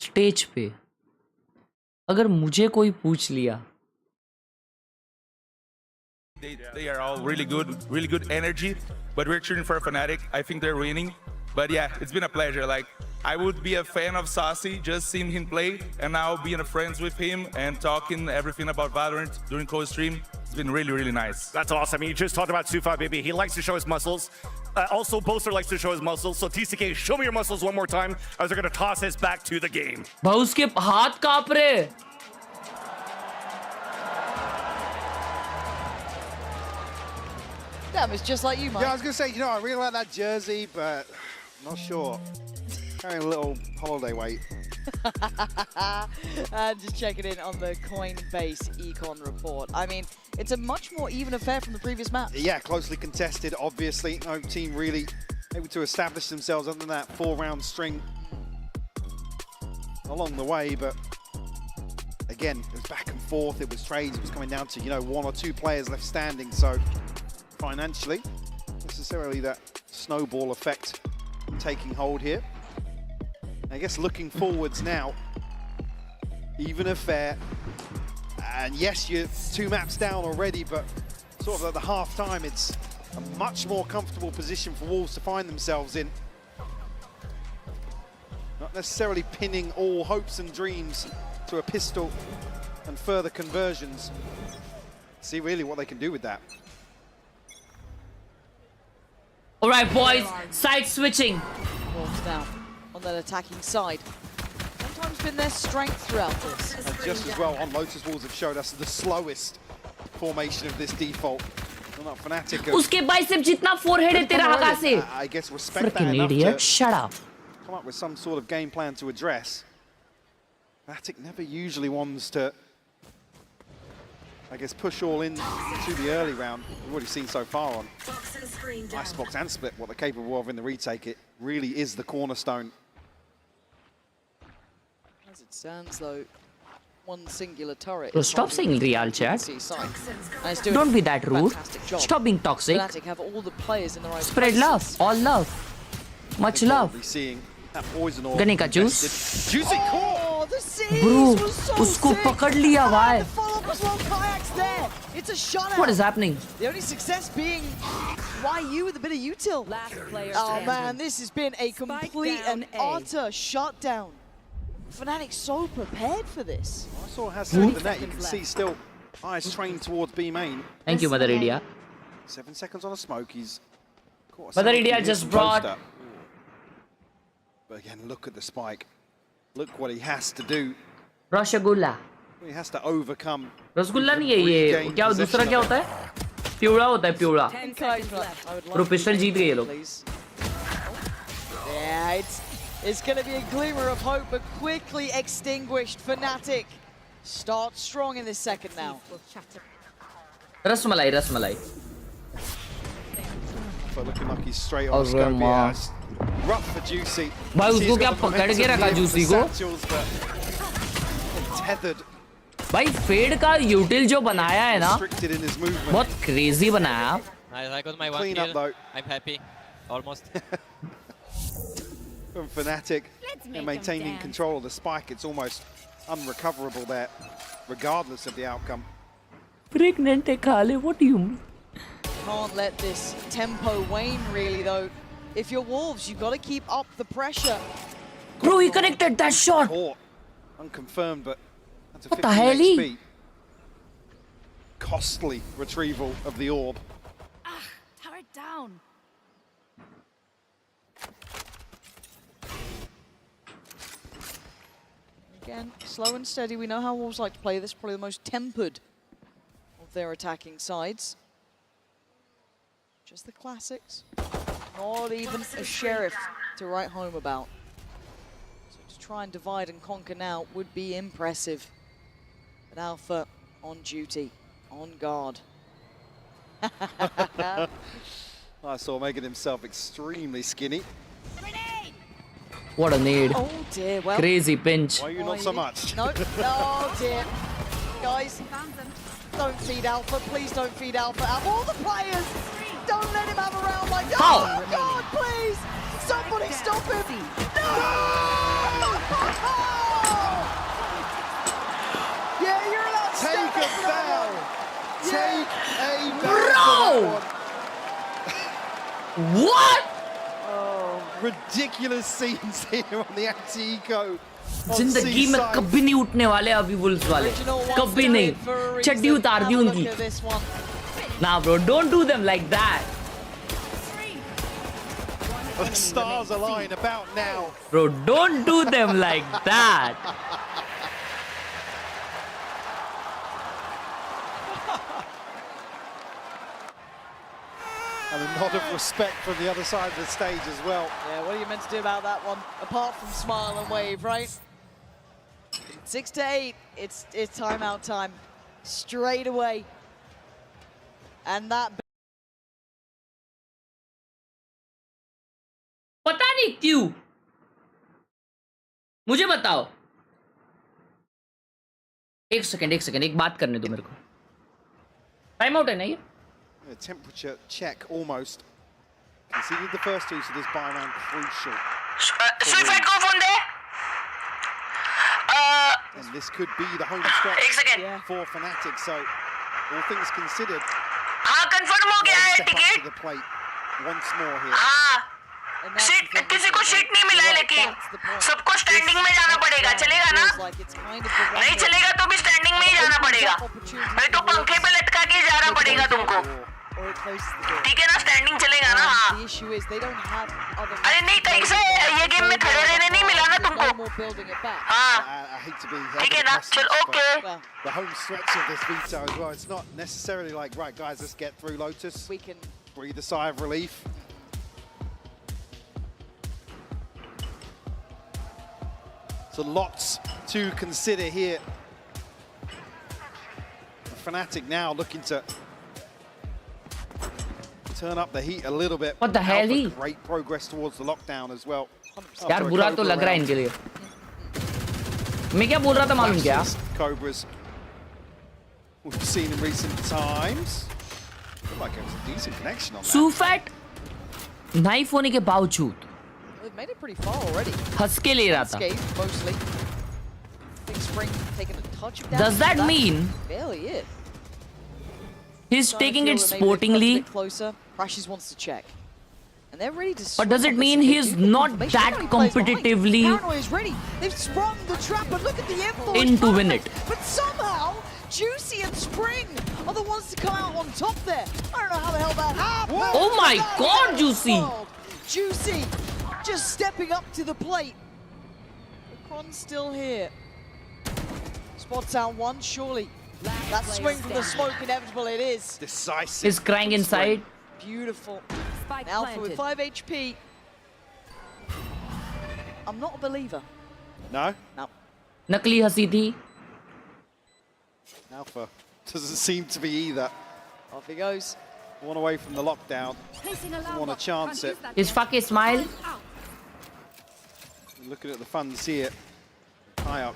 stage पे अगर मुझे कोई पूछ लिया, they are all really good energy, but we're cheering for Fnatic. I think they're winning, but yeah, it's been a pleasure. Like, I would be a fan of Saucy just seeing him play, and now being friends with him and talking everything about Valorant during co-stream. It's been really nice. That's awesome. You just talked about Sufa, baby. He likes to show his muscles. Also, Boaster likes to show his muscles. So TCK, show me your muscles one more time as they're going to toss his back to the game. भाई उसके हाथ कांप रहे. Damn, it's just like you, Mike. Yeah, I was going to say, I really like that jersey, but I'm not sure. Carrying a little holiday weight. And just checking in on the Coinbase Econ report. I mean, it's a much more even affair from the previous match. Yeah, closely contested, obviously. No team really able to establish themselves under that 4-round string along the way, but again, it was back and forth, it was trades, it was coming down to, 1 or 2 players left standing, so financially, necessarily that snowball effect taking hold here. I guess looking forwards now, even affair, and yes, you're 2 maps down already, but sort of at the half-time, it's a much more comfortable position for Wolves to find themselves in. Not necessarily pinning all hopes and dreams to a pistol and further conversions. See really what they can do with that. All right, boys, side switching. Wolves now on that attacking side. Sometimes been their strength throughout this. And just as well, on Lotus, Wolves have showed us the slowest formation of this default. Well, not Fnatic. उसके bicep जितना forehead है तेरा आगा से. I guess respect that Freaking enough idiot! to Shut up. come up with some sort of game plan to address. Fnatic never usually wants to, I guess, push all in to the early round. We've already seen so far on Icebox and Split what they're capable of in the retake. It really is the cornerstone. As it stands, though, one singular turret. Bro, stop saying real, chat. Don't be that rude. Stop being toxic. Fnatic have all the players in the right Spread places. love, all love, much love. Seeing that poison orb गने का juice. Juicy core. Oh, the seas Bro, was so उसको sick. पकड़ लिया भाई. The follow-up as well, Kayaks there. It's a shutout. What is happening? The only success being YU with a bit of util. Oh man, this has been a complete and utter shutdown. Fnatic so prepared for this. I saw has saved the net. You can see still eyes trained towards B main. Thank you, Mother Idia. 7 seconds on a smoke. He's caught Mother Idia just brought. But again, look at the spike. Look what he has to do. Rasgulla. He has to overcome. Rasgulla नहीं है ये. क्या दूसरा क्या होता है? Pura होता है प्यूरा. Bro, pistol जीत गए ये लोग. Yeah, it's going to be a glimmer of hope, but quickly extinguished. Fnatic start strong in this second now. Rasmalai, rasmalai. Alpha looking like he's straight on scope here. Rough for Juicy. भाई उसको क्या पकड़ के रखा Juicy को? Tethered. भाई fade का यूटिल जो बनाया है ना, बहुत क्रेजी बनाया. I got my one Clean kill. up though. I'm happy. Almost. From Fnatic and maintaining control of the spike, it's almost unrecoverable there, regardless of the outcome. Pregnant Khelraay, what do you mean? Can't let this tempo wane really though. If you're Wolves, you've got to keep up the pressure. Bro, he connected that shot. Unconfirmed, but that's a What the 15 hell? HP. Costly retrieval of the orb. Turret down. Again, slow and steady. We know how Wolves like to play this. Probably the most tempered of their attacking sides. Just the classics. Not even a sheriff to write home about. So to try and divide and conquer now would be impressive. But Alpha on duty, on guard. I saw making himself extremely skinny. What a nade. Oh dear, well. Crazy pinch. Why are you not so much? No, oh dear. Guys, don't feed Alpha, please don't feed Alpha. Out of all the players, don't let him have a round like that. Oh God, please! Somebody stop him! No! Yeah, you're allowed to Take a foul! Take a Bro! What? Ridiculous scenes here on the anti-eco. जिंदगी में कभी नहीं उठने वाले अभी Wolves वाले, कभी नहीं. चड्डी उतार दी उनकी. Nah, bro, don't do them like that. The stars align about now. Bro, don't do them like that. And a nod of respect from the other side of the stage as well. Yeah, what are you meant to do about that one? Apart from smile and wave, right? 6 to 8, it's timeout time. Straight away. And that... पता नहीं क्यों. मुझे बताओ. एक second, एक बात करने दो मेरे को. टाइम आउट है ना ये? A temperature check almost. Conceded the first two, so this buy round crucial. Suicide को phone they. And this could be the home stretch for Fnatic. So all things considered. हाँ confirm हो गया है ticket. To the plate once more here. हाँ. Seat किसी को seat नहीं मिला है लेकिन सबको स्टैंडिंग में जाना पड़ेगा. चलेगा ना? नहीं चलेगा तो भी स्टैंडिंग में ही जाना पड़ेगा. नहीं तो पंखे पे लटका के जाना पड़ेगा तुमको. ठीक है ना? स्टैंडिंग चलेगा ना? हाँ. अरे नहीं कहीं से ये गेम में खड़े रहने नहीं मिला ना तुमको. हाँ. ठीक है ना? चल okay. The home stretch of this veto as well. It's not necessarily like, right guys, let's get through Lotus. We can breathe a sigh of relief. So lots to consider here. Fnatic now looking to turn up the heat a little bit. What the hell? Great progress towards the lockdown as well. यार बुरा तो लग रहा है इनके लिए. मैं क्या बोल रहा था मालूम क्या? Cobras we've seen in recent times. Like a decent connection on that. Sufat knife होने के बावजूद They've made it pretty far already. हंस के ले रहा था. Mostly. Big Spring taking a touch of damage. Does that mean barely it? He's taking it sportingly? Closer. Crashes wants to check. And they're ready to. But does it mean he's not that competitively Paranoia is ready. They've sprung the trap, but look at the info. in to win it? But somehow, Juicy and Spring are the ones to come out on top there. I don't know how the hell that happened. Oh my God, Juicy! Juicy just stepping up to the plate. Kron's still here. Spots out one, surely. That swing from the smoke, inevitable it is. Decisive. He's crying inside. Beautiful. Alpha with 5 HP. I'm not a believer. No? No. नकली हंसी थी. Alpha doesn't seem to be either. Off he goes. One away from the lockdown. Want to chance it. His fucking smile. Looking at the funds here. High up.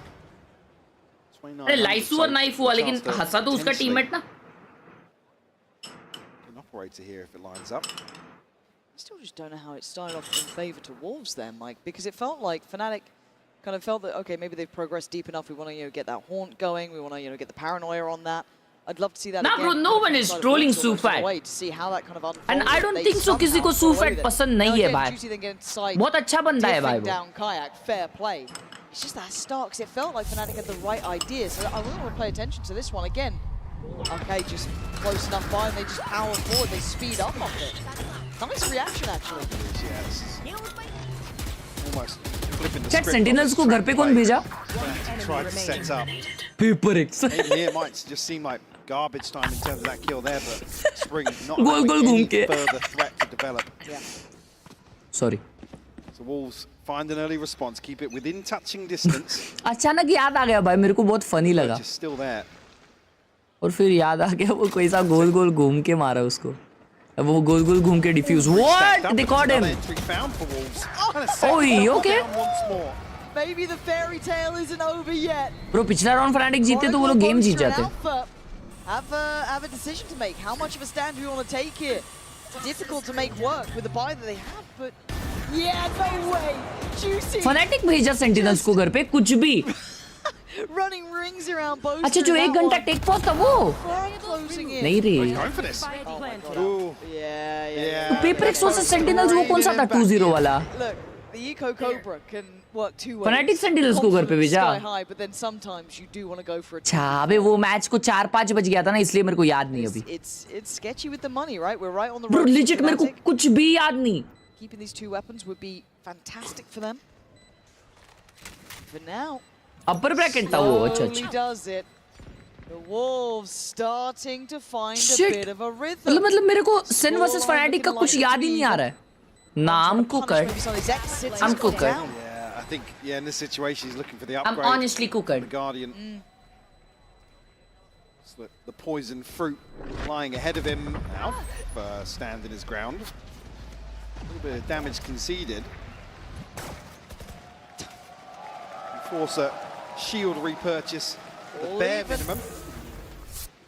अरे लाइसू और knife हुआ लेकिन हंसा तो उसका teammate ना. An operator here if it lines up. I still just don't know how it started off in favour to Wolves then, Mike, because it felt like Fnatic kind of felt that, okay, maybe they've progressed deep enough. We want to, get that haunt going. We want to, get the paranoia on that. I'd love to see that again. Bro, no one is trolling Sufat. To see how that kind of unfolds. And I don't think so. किसी को Sufat पसंद नहीं है भाई. बहुत अच्छा बंदा है भाई वो. Down Kayak, fair play. It's just that start because it felt like Fnatic had the right idea. So I really want to pay attention to this one again. Okay, just close enough by and they just power forward. They speed up off it. Nice reaction actually. Almost flipping the Chat script. Sentinels को घर पे कौन भेजा? Tried to set up. Paper X. Even here might just seem like garbage time in terms of that kill there, but Spring not Goal allowing any घूम के. further threat to develop. Yeah. So Sorry. Wolves find an early response, keep it within touching distance. अचानक याद आ गया भाई मेरे को बहुत funny लगा. Just still there. और फिर याद आ गया वो कोई सा गोल गोल घूम के मारा उसको. वो गोल गोल घूम के diffuse. What? They caught him. Oh, okay. Maybe the fairy tale isn't over yet. Bro, पिछला राउंड फनाटिक जीते तो वो लोग गेम जीत जाते. Have a decision to make. How much of a stand do you want to take here? It's difficult to make work with the buy that they have, but yeah, no way. Juicy. Fanatic भेजा sentinels को घर पे कुछ भी. Running rings around both. अच्छा जो 1 घंटा take pause था वो. नहीं रे. Yeah. Paper x versus sentinels वो कौन सा था 2-0 वाला? Look, the Eco Cobra can work two ways. Fanatic sentinels को घर पे भेजा. But then sometimes you do want to go for a. अच्छा अबे वो मैच को 4-5 बज गया था ना इसलिए मेरे को याद नहीं अभी. It's sketchy with the money, right? We're right on the Bro, road. legit मेरे को कुछ भी याद नहीं. Keeping these two weapons would be fantastic for them. For now. Upper bracket था वो. अच्छा Slowly does it. The Wolves starting to find Shit. a bit of a rhythm. मतलब मेरे को सेन वर्सेस फनाटिक का कुछ याद ही नहीं आ रहा है. नाम cooker. I'm cooker. Yeah, I think in this situation he's looking for the I'm upgrade. honestly kukkad. The Guardian. So the poison fruit lying ahead of him. Alf standing his ground. A little bit of damage conceded. Force a shield repurchase. The bare minimum.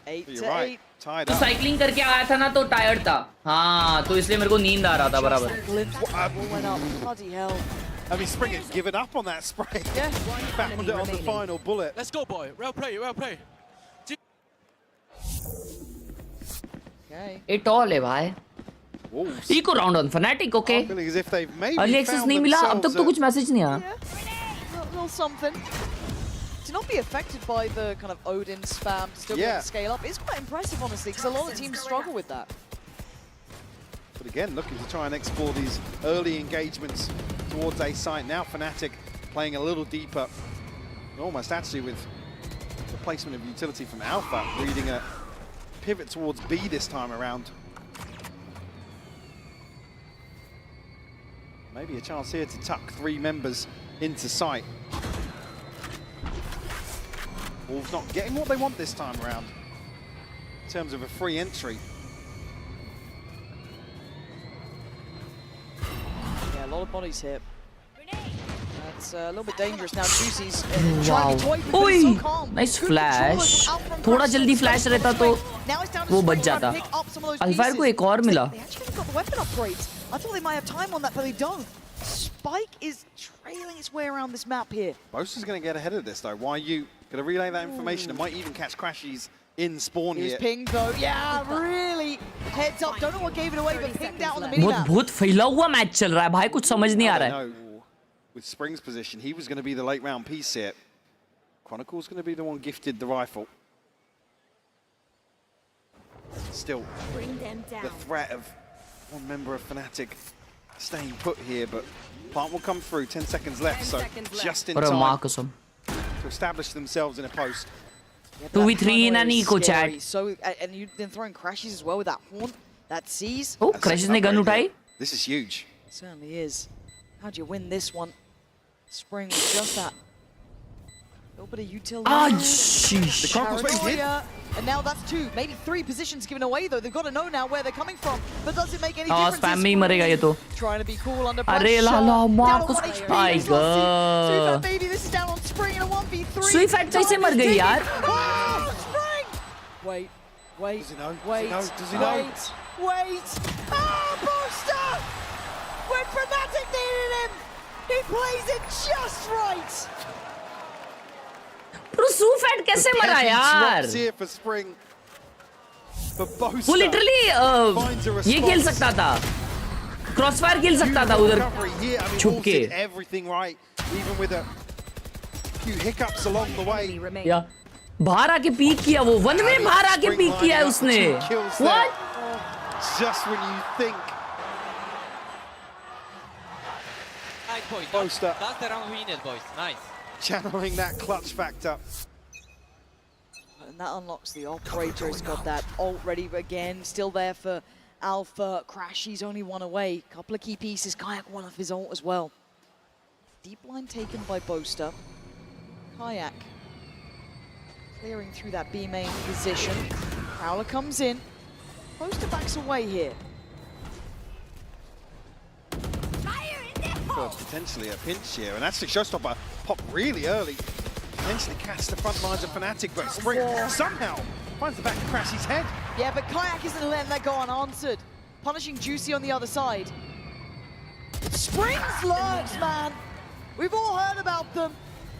8 to You're right. 8. Tied तो up. Cycling करके आया था ना तो tired था. हाँ तो इसलिए मेरे को नींद आ रहा था बराबर. Went up. Bloody hell. I mean, Spring had given up on that spray. Yeah. Found it on the final bullet. Let's go, boy. Well played, well played. Okay. It all है भाई. Eco round on Fnatic okay. Feeling as if they've maybe early access found नहीं मिला अब तक themselves तो कुछ message नहीं आया. Little something. To not be affected by the kind of Odin spam, to still be able to scale up, is quite impressive, honestly, because a lot of teams struggle with that. But again, looking to try and explore these early engagements towards A site. Now Fnatic playing a little deeper, almost actually with the placement of utility from Alpha, reading a pivot towards B this time around. Maybe a chance here to tuck 3 members into sight. Wolves not getting what they want this time around in terms of a free entry. Yeah, a lot of bodies here. That's a little bit dangerous now. Juicy's Wow. ओए nice flash. थोड़ा जल्दी flash रहता तो वो बच जाता. अल्फायर को एक और मिला. They actually got the weapon upgrades. I thought they might have time on that, but they don't. Spike is trailing its way around this map here. Bosa's going to get ahead of this though. Why are you going to relay that information? It might even catch Crashies in spawn He was here. pinged though. Yeah, really. Heads up. Don't know what gave it away, but pinged out on the mini map. बहुत फैला हुआ match चल रहा है भाई कुछ समझ नहीं आ रहा है. With Spring's position, he was going to be the late round piece here. Chronicle's going to be the one gifted the rifle. Still, the threat of one member of Fnatic staying put here, but plant will come through. 10 seconds left, so just in time to establish themselves in a post. 2v3 in an eco chat. So, and you've been throwing Crashes as well with that haunt, that sees. Oh, Crashes ने gun उठाई. This is huge. It certainly is. How do you win this one? Spring with just that little bit of utility. Ah, sheesh. The Chronicle's waiting. And now that's 2, maybe 3 positions given away though. They've got to know now where they're coming from. But does it make any difference? spam में ही मरेगा ये तो. Trying to be cool under pressure. अरे लाला Marcus आएगा. Suifat baby, this is down on Spring in a 1v3. Suifat कैसे मर गई यार? Spring! Wait. Does he know? Wait. Does he know? Wait. Oh, Booster! When Fnatic needed him, he plays it just right. Suifat कैसे मरा यार? वो literally ये खेल सकता था, क्रॉसफायर खेल सकता था उधर छुप के. या बाहर आके पीक किया वो, वन में बाहर आके पीक किया उसने. What? Just when you think. Nice boys. Boaster. That's the round we needed, boys. Nice. Channeling that clutch factor. And that unlocks the operator. He's got that ult ready again. Still there for Alpha. Crashy's only one away. Couple of key pieces. Kayak one off his ult as well. Deep line taken by Boaster. Kayak clearing through that B main position. Prowler comes in. Boaster backs away here. Potentially a pinch here, and actually Showstopper popped really early. Potentially cast the front lines of Fnatic, but Spring somehow finds the back of Crashy's head. Yeah, but Kayak isn't letting that go unanswered. Punishing Juicy on the other side. Spring's lurks, man. We've all heard about them,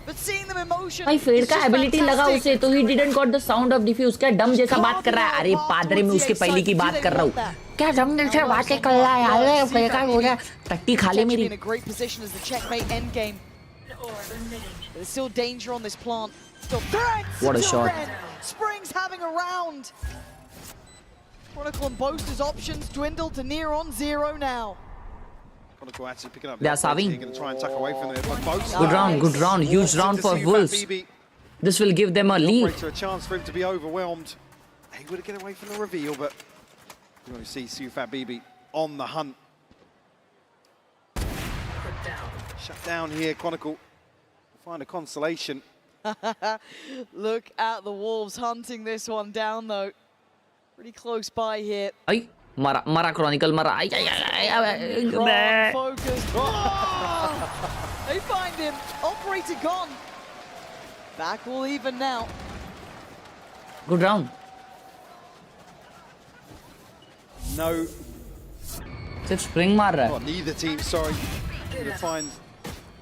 but seeing them in motion. भाई fade का ability लगा उसे तो he didn't got the sound of diffuse. क्या डम जैसा बात कर रहा है? अरे पादरे में उसके पहले की बात कर रहा हूँ. क्या डम जैसा बात कर रहा है यार? फेड का हो गया. टट्टी खा ले मेरी. In a great position as the checkmate end game. There's still danger on this plant. Still threats. What a shot. Spring's having a round. Chronicle and Boaster's options dwindle to near on 0 now. Chronicle actually picking up. They are saving. Going to try and tuck away from it, but Boaster. Good round, huge round for Wolves. This will give them a lead. A chance for him to be overwhelmed. He would get away from the reveal, but you want to see Suifat BB on the hunt. Shut down here, Chronicle. Find a consolation. Look at the Wolves hunting this one down, though. Pretty close by here. Ay, mara Chronicle, mara. Ay. Focused. Oh! They find him. Operator gone. Back will even now. Good round. No. Siर्फ Spring मार रहा है. Neither team, sorry. Gonna find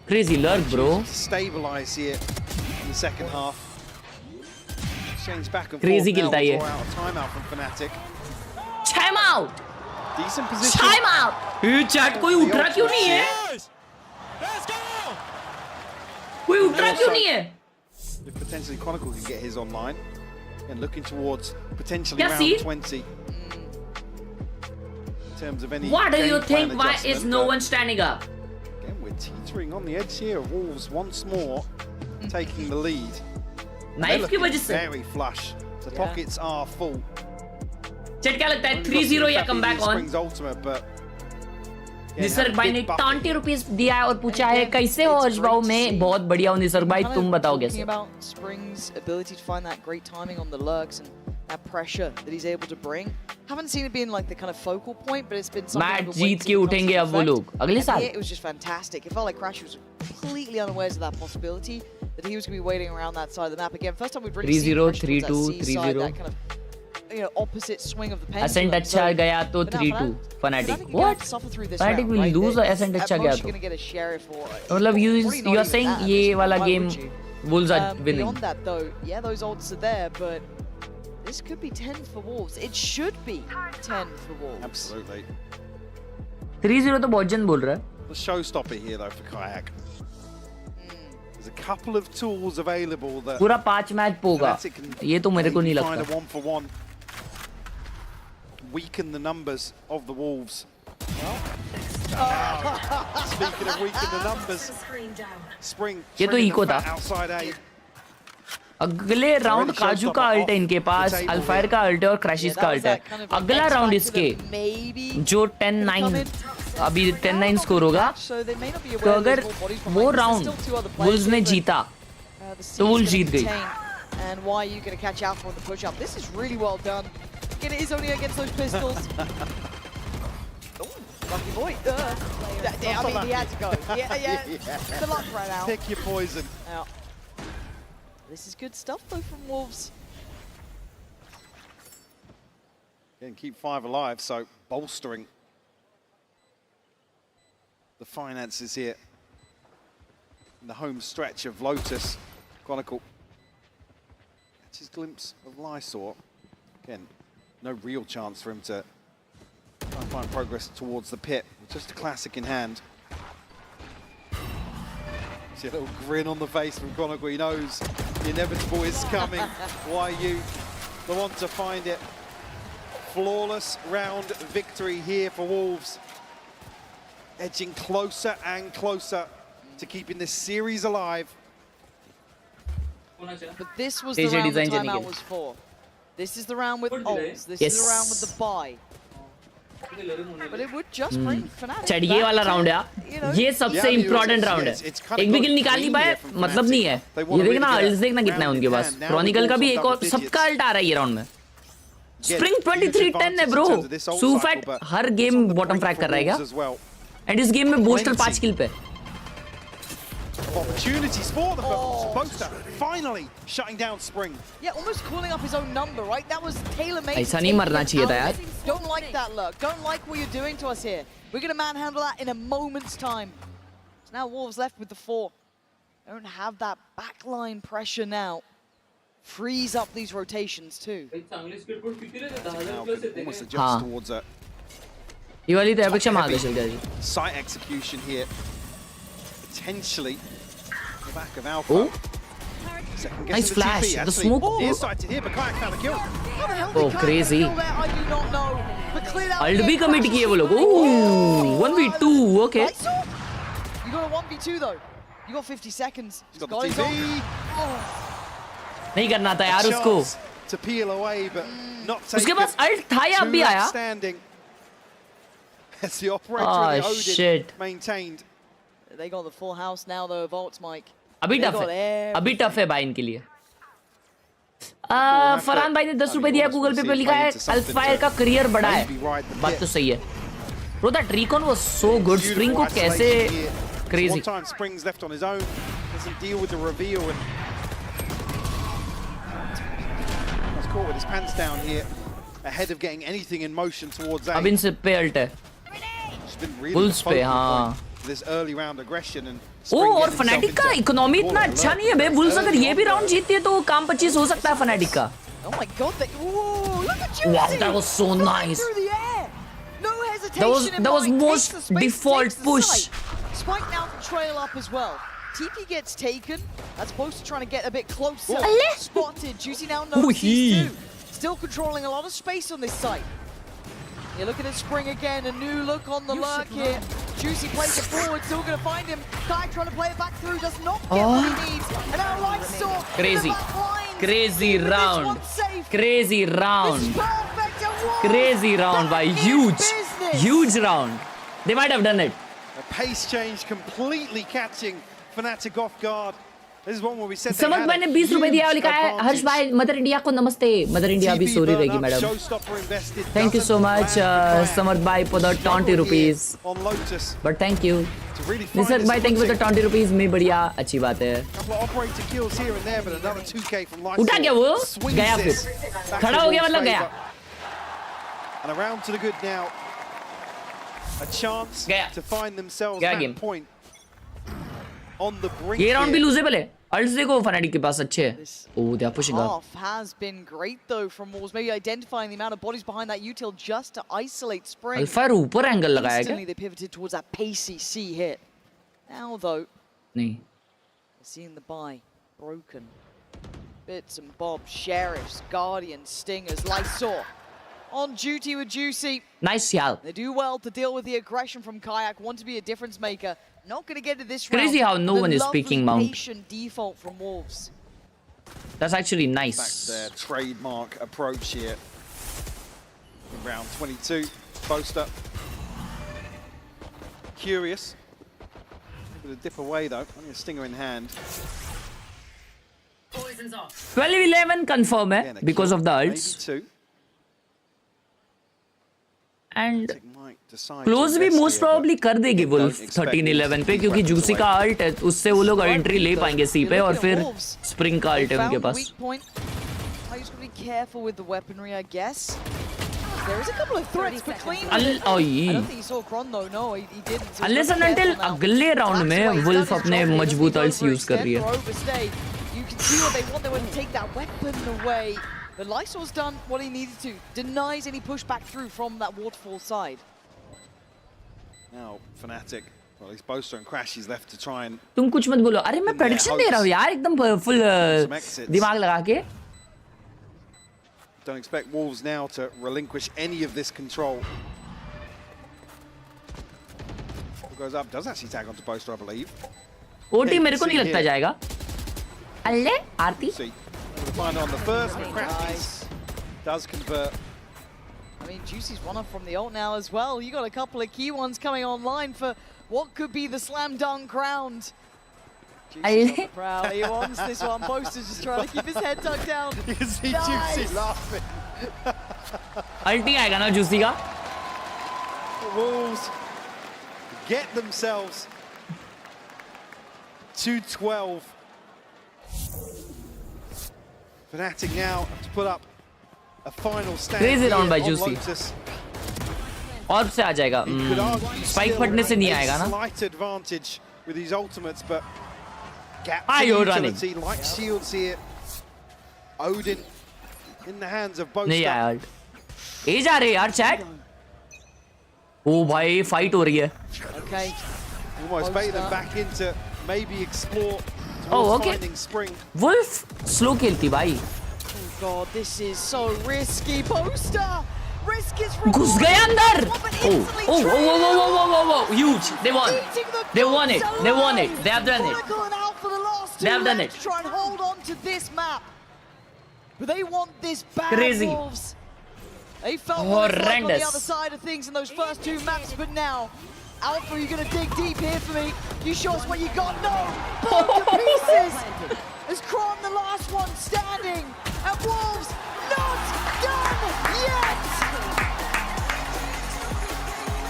crazy lurk, bro. Stabilize here in the second half. Change back and crazy forth. खेलता है ये. Timeout from Fnatic. Time out. Decent position. Time out. ये chat कोई उठ रहा क्यों नहीं है? कोई उठ रहा क्यों नहीं है? If potentially Chronicle can get his online and looking towards potentially yeah, round 20. In terms of any what do you think? Why is no one standing up? Again, we're teetering on the edge here. Wolves once more taking the lead. Knife की वजह से. Very flush. The pockets are full. चट क्या लगता है 3-0 या comeback on? Spring's ultimate, but Nisarga भाई ने 20 रुपीस दिया है और पूछा है कैसे हो अर्श भाऊ? मैं बहुत बढ़िया हूँ निसर्ग भाई, तुम बताओ कैसे? Spring's ability to find that great timing on the lurks and that pressure that he's able to bring. Haven't seen it being like the kind of focal point, but it's been something. Match जीत के उठेंगे अब वो लोग अगले साल. It was just fantastic. It felt like Crash was completely unaware of that possibility that he was going to be waiting around that side of the map again. First time we've really seen 3-0, 3-2, 3-0. That kind of, you know, opposite swing of the pendulum. Ascent अच्छा गया तो 3-2. Fnatic. What? Fnatic will lose or Ascent अच्छा गया तो? मतलब you are saying ये वाला game Wolves are winning. Beyond that though, yeah, those odds are there, but this could be 10 for Wolves. It should be 10 for Wolves. Absolutely. 3-0 तो बहुत जन बोल रहा है. The showstopper here though for Kayak. There's a couple of tools available that पूरा 5 match पोगा. ये तो मेरे को नहीं लगता. Find a 1-for-1. Weaken the numbers of the Wolves. Speaking of weaken the numbers, Spring. ये तो इको था. Outside A. अगले राउंड काजू का अल्ट है इनके पास, अल्फायर का अल्ट है और क्रैशिस का अल्ट है. अगला राउंड इसके जो 10-9 अभी 10-9 स्कोर होगा, तो अगर वो राउंड वुल्स ने जीता तो वुल्स जीत गई. And why are you going to catch Alpha on the push-up? This is really well done. Again, it is only against those pistols. Oh, lucky boy. I mean, he had to go. Yeah. The luck ran out. Pick your poison. Yeah. This is good stuff, though, from Wolves. Again, keep 5 alive, so bolstering the finances here in the home stretch of Lotus. Chronicle catches glimpse of Lysor. Again, no real chance for him to try and find progress towards the pit. Just a classic in hand. See a little grin on the face from Chronicle. He knows the inevitable is coming. Why you the one to find it? Flawless round victory here for Wolves. Edging closer and closer to keeping this series alive. But this was the round the timeout was for. This is the round with ults. This is the round with the buy. But it would just bring Fnatic चढ़ ये वाला round है ये सबसे important round है एक भी किल निकाल नहीं पाए मतलब नहीं है ये देखना अल्ट्स देखना कितना है उनके पास क्रॉनिकल का भी एक और सबका अल्ट आ रहा है ये राउंड में स्प्रिंग 23-10 है ब्रो सूफैट हर गेम बॉटम फ्रैग कर रहा है क्या एंड इस गेम में बोस्टर 5 किल पे Opportunities for the Boaster finally shutting down Spring. Yeah, almost calling up his own number, right? That was tailor-made. ऐसा नहीं मरना चाहिए था यार. Don't like that look. Don't like what you're doing to us here. We're going to manhandle that in a moment's time. So now Wolves left with the 4. Don't have that backline pressure now. Freeze up these rotations too. Almost adjust towards a ये वाली तो अपेक्षा मांगे चल गया जी. Site execution here. Potentially the back of Alpha. Nice flash. The smoke. Here, but Kayak found a kill. Oh, crazy. I do not know. But cleared out. Ult भी commit किए वो लोग. Ooh, 1v2. Okay. You got a 1v2 though. You got 50 seconds. He's got the TV. नहीं करना था यार उसको. To peel away, but not taken. उसके पास ult था या अभी आया? As the operator of the Odin maintained. They got the full house now though, Volts Mike. अभी टफ है भाई इनके लिए. फरहान भाई ने 10 रुपए दिया गूगल पे लिखा है अल्फायर का करियर बड़ा है. बात तो सही है. Bro, that recon was so good. Spring को कैसे crazy. One time Spring's left on his own. Doesn't deal with the reveal and was caught with his pants down here ahead of getting anything in motion towards A. अब इनसे पे ult है. Bulls पे हाँ. This early round aggression and और fanatic का economy इतना अच्छा नहीं है बे. बुल्स अगर ये भी राउंड जीतती है तो काम 25 हो सकता है फनाटिक का. Oh my god, look at you. Wow, that was so nice. No hesitation. That was most default push. Spike now can trail up as well. TP gets taken. That's supposed to trying to get a bit closer. Spotted. Juicy now knows these two. Still controlling a lot of space on this site. You're looking at Spring again, a new look on the lurk here. Juicy plays it forward, still going to find him. Kai trying to play it back through, does not get what he needs. And now Lysor. Crazy round. Crazy round. Crazy round by huge round. They might have done it. A pace change completely catching Fnatic off guard. This is one where we said समझ मैंने 20 रुपए दिया और लिखा है हर्ष भाई mother India को नमस्ते. मदर इंडिया भी सॉरी रहेगी madam. Thank you so much समर्थ भाई for the 20 rupees. But thank you. Nisarga भाई thank you for the 20 rupees. मैं बढ़िया अच्छी बात है. उठा क्या वो? गया फिर. खड़ा हो गया मतलब गया. And around to the good now. A chance to find themselves that point on the brink. ये राउंड भी लूजेबल है. अल्ट्स देखो फनाटिक के पास अच्छे हैं. Oh, they are pushing up. Half has been great though from Wolves, maybe identifying the amount of bodies behind that util just to isolate Spring. अल्फायर ऊपर angle लगाया क्या? Instantly they pivoted towards that pacey C hit. Now though, नहीं. Seeing the buy broken. Bits and bobs, sheriffs, guardians, stingers, Lysor on duty with Juicy. Nice Yal. They do well to deal with the aggression from Kayak. Want to be a difference maker. Not going to get to this round. Crazy how no one is speaking Mount. Patient default from Wolves. That's actually nice. Back to their trademark approach here. In round 22, Boaster. Curious. Able to dip away though. Only a stinger in hand. 12-11 confirm है because of the ults. And close भी most probably कर देगी wolf 13-11 पे, क्योंकि juicy का alt है, उससे वो लोग एंट्री ले पाएंगे सी पे, और फिर स्प्रिंग का अल्ट है उनके पास. Unless and until अगले राउंड में वुल्फ अपने मजबूत अल्ट्स यूज कर रही है. But Lysol's done what he needed to, denies any pushback through from that waterfall side. Now, Fnatic, well, he's Boaster and Crash, he's left to try and... तुम कुछ मत बोलो. अरे मैं प्रेडिक्शन दे रहा हूँ यार, एकदम फुल दिमाग लगा के. Don't expect Wolves now to relinquish any of this control. Goes up, does actually tag onto Boaster, I believe. OT मेरे को नहीं लगता जाएगा. अल्ले आरती. Find on the first, but Crash does convert. I mean, Juicy's one up from the ult now as well. You got a couple of key ones coming online for what could be the slam dunk round. Juicy's on the prowl. He wants this one. Boaster's just trying to keep his head tucked down. You can see Juicy laughing. Ulti आएगा ना Juicy का? The Wolves get themselves 2-12. Fnatic now have to put up a final stand. Crazy round by Juicy. और से आ जाएगा. Spike फटने से नहीं आएगा ना. Slight advantage with his ultimates, but gap utility like shields here. Odin in the hands of both. नहीं आया अल्ट. ए जा रहे यार चैट. ओ भाई फाइट हो रही है. Okay. Almost bait them back into maybe explore. Oh, okay. Wolf slow खेलती भाई. Oh god, this is so risky. Boaster, risk is from. घुस गए अंदर. Oh, huge. They won. They won it. They won it. They have done it. They have done it. Try and hold on to this map, but they want this back. Crazy. Wolves. They felt horrendous on the other side of things in those first two maps, but now. Alpha, you're gonna dig deep here for me. You show us what you got. No! Blown to pieces! Is Kron the last one standing? And Wolves not done yet!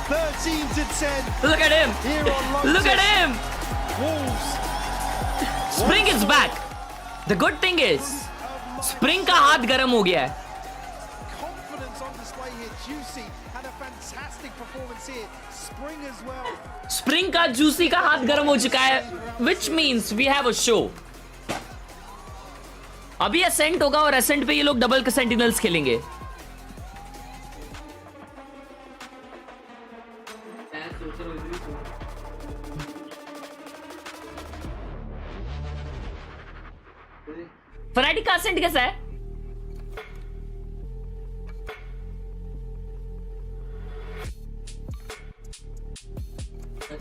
13-10. Look at him! Look at him! Wolves. Spring is back. The good thing is, Spring का हाथ गरम हो गया है. Confidence on display here. Juicy had a fantastic performance here. Spring as well. Spring का Juicy का हाथ गर्म हो चुका है, which means we have a show. अभी Ascent होगा और Ascent पे ये लोग डबल Sentinels खेलेंगे. Fnatic का Ascent कैसा है?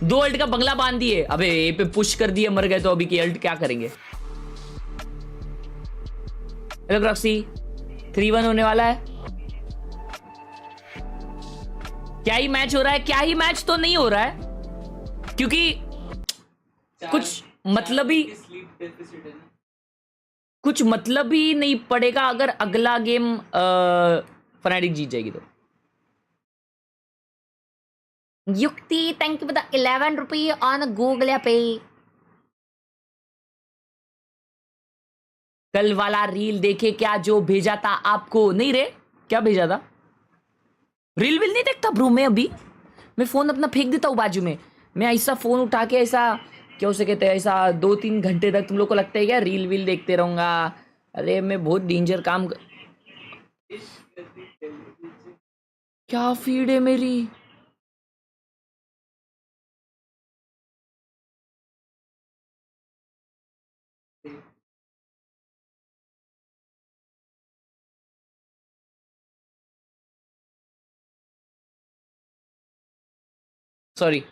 दो अल्ट का बंगला बांध दिए. अबे ए पे पुश कर दिए, मर गए तो अभी की अल्ट क्या करेंगे? हेलो ग्रॉक्सी, 3-1 होने वाला है. क्या ही मैच हो रहा है? क्या ही मैच तो नहीं हो रहा है, क्योंकि कुछ मतलब ही नहीं पड़ेगा अगर अगला गेम फनाटिक जीत जाएगी तो. युक्ति, थैंक यू फॉर द 11 रुपये ऑन गूगल पे. कल वाला रील देखे क्या जो भेजा था आपको? नहीं रे, क्या भेजा था? रील नहीं देखता ब्रो. मैं फोन अपना फेंक देता हूँ बाजू में. मैं ऐसा फोन उठा के ऐसा, क्या उसे कहते हैं, ऐसा 2-3 घंटे तक तुम लोग को लगता है क्या रील देखते रहूंगा? अरे मैं बहुत डेंजर काम क्या फीड है मेरी? Sorry.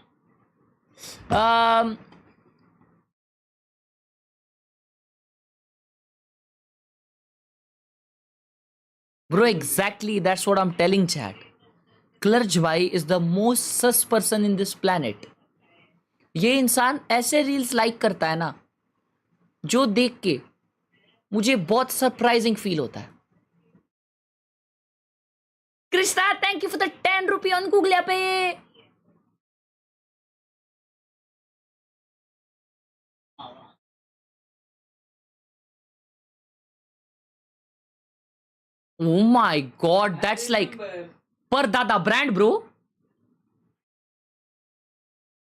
Bro, exactly that's what I'm telling chat. Khelraay is the most sus person in this planet. ये इंसान ऐसे रील्स लाइक करता है ना, जो देख के मुझे बहुत सरप्राइजिंग फील होता है। Krishna thank you for the 10 rupee on Google पे। Oh my god, that's like Pardada brand, bro.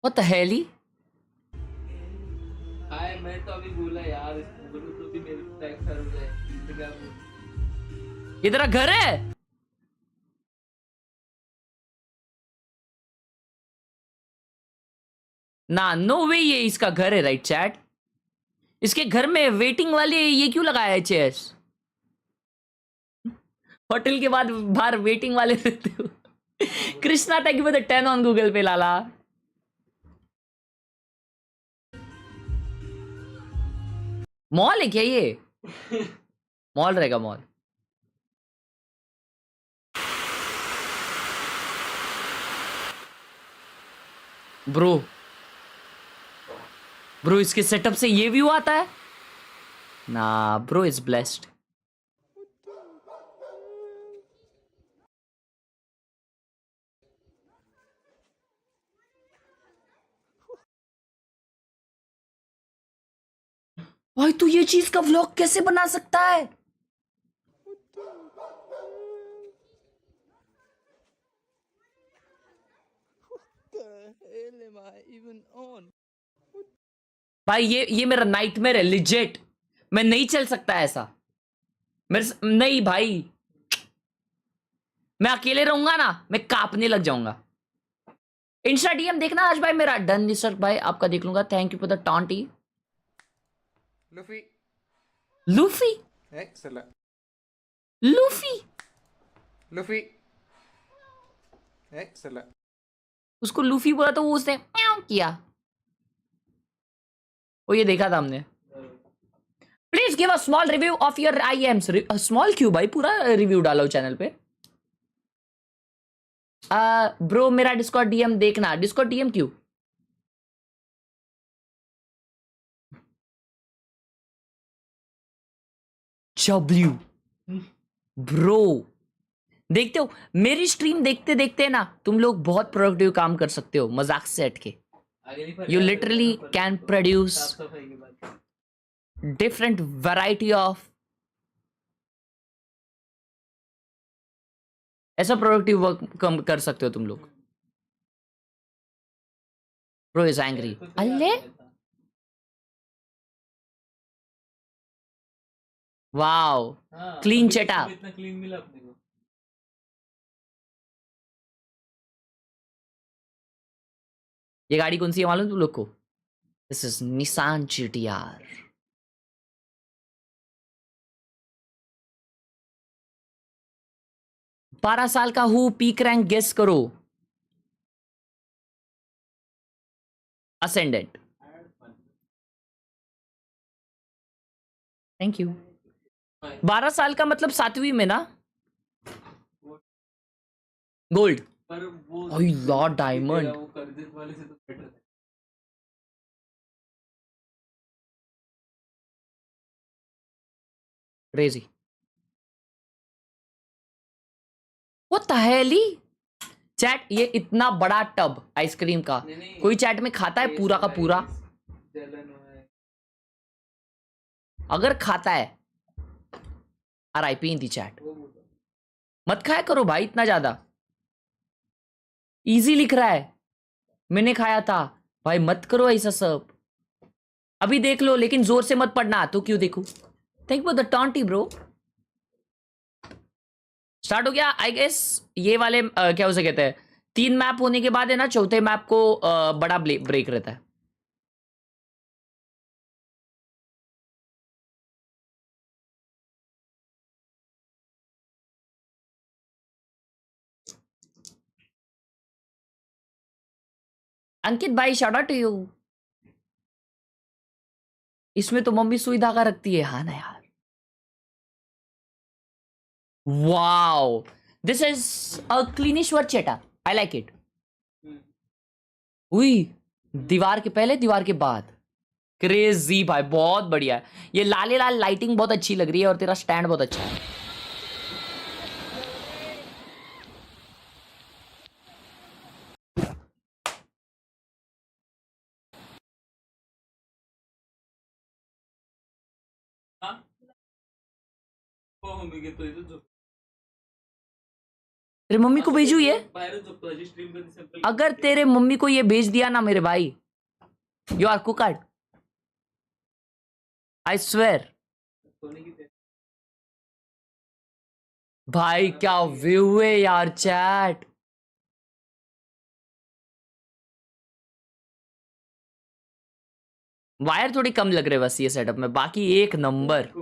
What the hell? मैं तो अभी बोला यार, तो भी मेरे टैग कर रहे हैं। ये तेरा घर है? ना नो वे ये इसका घर है, राइट चैट? इसके घर में वेटिंग वाले ये क्यों लगाया है चेयर्स? होटल के बाद बाहर वेटिंग वाले रहते हो। Krishna thank you for the 10 on Google पे लाला। मॉल है क्या ये? मॉल रहेगा मॉल। ब्रो ब्रो इसके सेटअप से ये व्यू आता है ना। Bro is blessed. भाई तू ये चीज का व्लॉग कैसे बना सकता है? भाई ये मेरा नाइटमेयर है लिजेट। मैं नहीं चल सकता ऐसा मेरे नहीं भाई। मैं अकेले रहूंगा ना, मैं कांपने लग जाऊंगा। इंस्टा डीएम देखना आज भाई मेरा। डन निसर भाई आपका देख लूंगा। Thank you for the twenty. Luffy Luffy excellent Luffy Luffy excellent. उसको लूफी बोला तो वो उसने म्याऊं किया। वो ये देखा था हमने। Please give a small review of your IIMs. Small क्यों भाई, पूरा रिव्यू डालो चैनल पे। ब्रो मेरा डिस्कॉर्ड डीएम देखना। डिस्कॉर्ड डीएम क्यों? W ब्रो देखते हो मेरी स्ट्रीम देखते देखते ना तुम लोग बहुत प्रोडक्टिव काम कर सकते हो मजाक से हट के। You literally can produce different variety of ऐसा प्रोडक्टिव वर्क कर सकते हो तुम लोग। Bro is angry. अल्ले वाओ क्लीन चेटा। इतना क्लीन मिला अपने को। ये गाड़ी कौन सी है मालूम तुम लोग को? This is Nissan GTR। बारह साल का हूँ, पीक रैंक गेस करो। असेंडेंट। Thank you. 12 साल का मतलब 7वीं में ना। गोल्ड पर वो लॉर्ड डायमंड। वो करदित वाले से तो बेटर है। क्रेजी। वो तहेली चैट ये इतना बड़ा टब आइसक्रीम का कोई चैट में खाता है पूरा का पूरा? अगर खाता है RIP इन दी चैट। मत खाया करो भाई इतना ज्यादा। इजी लिख रहा है, मैंने खाया था भाई। मत करो ऐसा सब। अभी देख लो लेकिन जोर से मत पढ़ना। तो क्यों देखूं? Thank you for the twenty bro. Start हो गया आई गेस। ये वाले क्या उसे कहते हैं, 3 मैप होने के बाद है ना, चौथे मैप को बड़ा ब्रेक रहता है। अंकित भाई शाउट आउट टू यू। इसमें तो मम्मी सुई धागा रखती है। हाँ ना यार। वाओ दिस इज अ क्लीनिश्वर चेटा। I like it. हुई दीवार के पहले दीवार के बाद। क्रेजी भाई, बहुत बढ़िया है। ये लाले लाल लाइटिंग बहुत अच्छी लग रही है और तेरा स्टैंड बहुत अच्छा है। तेरे मम्मी को भेजू ये? अगर तेरे मम्मी को ये भेज दिया ना मेरे भाई, you are cooked, I swear. भाई क्या व्यू है यार चैट। वायर थोड़ी कम लग रहे बस ये सेटअप में, बाकी एक नंबर।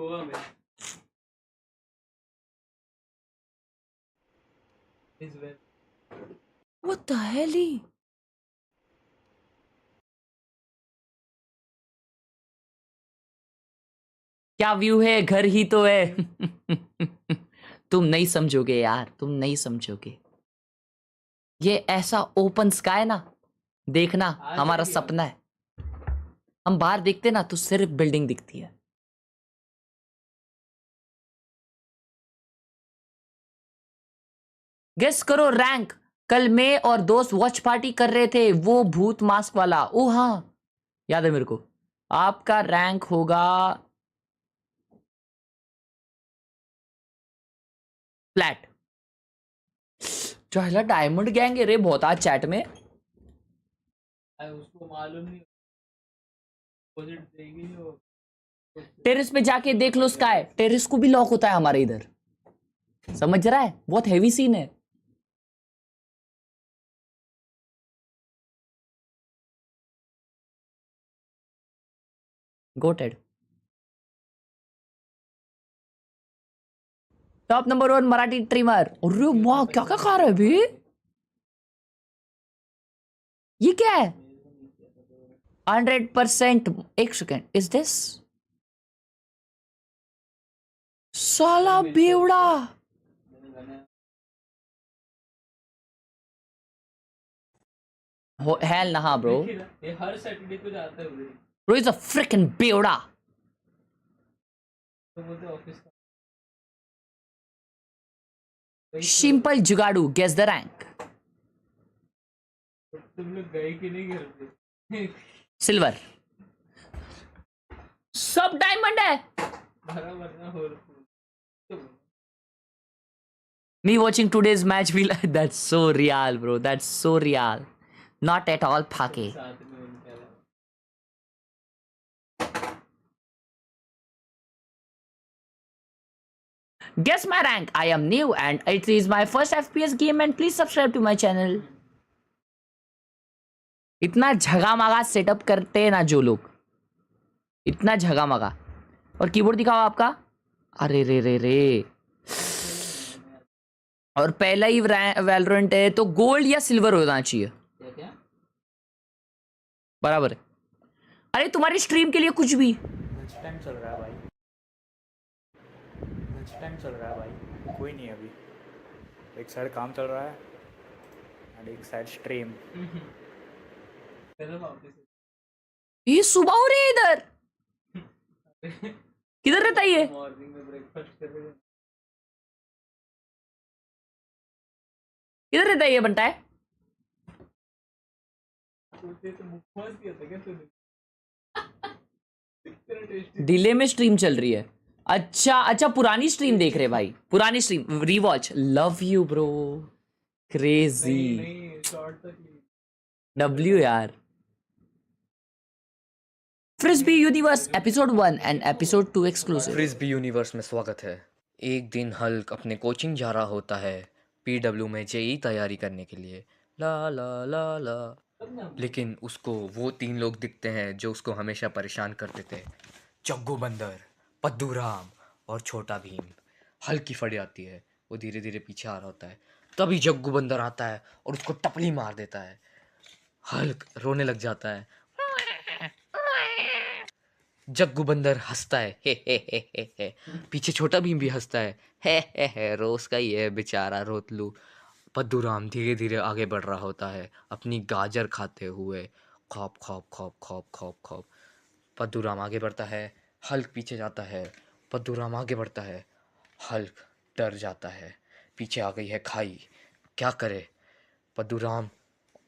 What the hell? क्या व्यू है, घर ही तो है। तुम नहीं समझोगे यार, तुम नहीं समझोगे। ये ऐसा ओपन स्काई ना देखना हमारा सपना है। हम बाहर देखते ना तो सिर्फ बिल्डिंग दिखती है। गेस करो रैंक। कल मैं और दोस्त वॉच पार्टी कर रहे थे, वो भूत मास्क वाला। ओ हाँ याद है मेरे को। आपका रैंक होगा फ्लैट। चला डायमंड गैंग रे बहुत आज चैट में। उसको मालूम नहीं, टेरेस पे जाके देख लो स्काई, टेरेस को भी लॉक होता है हमारे इधर, समझ रहा है? बहुत हेवी सीन है। GOATed top number 1 Marathi trimmer. अरे वाह क्या क्या खा रहा है भी? ये क्या है? 100%। एक सेकेंड, इज दिस साला बेवड़ा? हेल ना हाँ ब्रो, ये हर सैटरडे को जाता है ब्रो इज अ फ्रिकिंग बेवड़ा। तो बोलते ऑफिस का सिंपल जुगाड़ू, गेस द रैंक। तुम लोग गए कि नहीं घर पे? सिल्वर। सब डायमंड है। भरा हो Me watching today's match will that's so real bro, that's so real, not at all phake. Guess my rank. I am new and it is my first FPS game and please subscribe to my channel. इतना झगामगा setup करते हैं ना जो लोग, इतना झगामगा। और keyboard दिखाओ आपका। अरे रे रे रे, और पहला ही वैलोरेंट है तो गोल्ड या सिल्वर होना चाहिए, बराबर है। अरे तुम्हारी स्ट्रीम के लिए कुछ भी टाइम चल रहा है भाई, टाइम चल रहा है भाई, कोई नहीं अभी। एक साइड काम चल रहा है और एक साइड स्ट्रीम। ये सुबह हो रही है इधर। किधर रहता है ये? मॉर्निंग में ब्रेकफास्ट कर रहे हैं। किधर रहता है ये बनता है? डिले में स्ट्रीम चल रही है। अच्छा अच्छा, पुरानी स्ट्रीम देख रहे भाई, पुरानी stream rewatch. Love you bro, crazy. W यार। Frisbee Universe episode 1 and episode 2 exclusive. Frisbee Universe में स्वागत है। एक दिन हल्क अपने कोचिंग जा रहा होता है पीडब्ल्यू में जेई तैयारी करने के लिए। ला ला ला ला, लेकिन उसको वो 3 लोग दिखते हैं जो उसको हमेशा परेशान करते थे, जग्गू बंदर, पद्दू राम और छोटा भीम। हल्क की फड़ी आती है, वो धीरे धीरे पीछे आ रहा होता है, तभी जग्गू बंदर आता है और उसको टपली मार देता है। हल्क रोने लग जाता है। जग्गू बंदर हंसता है, हे। पीछे छोटा भीम भी हंसता है, हे। रोज का ही है बेचारा रोतलू। पद्दू राम धीरे धीरे आगे बढ़ रहा होता है अपनी गाजर खाते हुए, खौप खौप खौप खौप खौप खौप। पद्दूराम आगे बढ़ता है, हल्क पीछे जाता है, पद्दूराम आगे बढ़ता है, हल्क डर जाता है, पीछे आ गई है खाई, क्या करे? पद्दूराम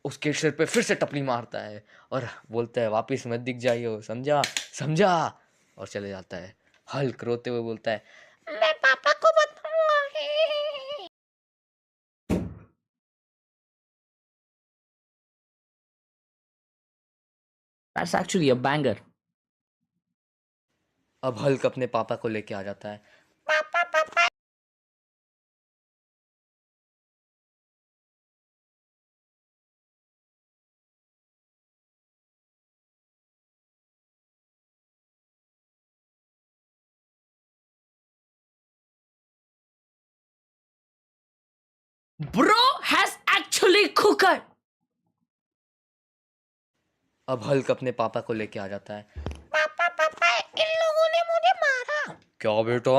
उसके सिर पे फिर से टपली मारता है और बोलता है वापस मत दिख जाइयो, समझा समझा, और चले जाता है। हल्क रोते हुए बोलता है मैं पापा को बताऊंगा। That's actually a banger. अब हल्क अपने पापा को लेके आ जाता है। Bro has actually cooked. अब हल्क अपने पापा को लेके आ जाता है। पापा पापा इन लोगों ने मुझे मारा। क्या बेटा,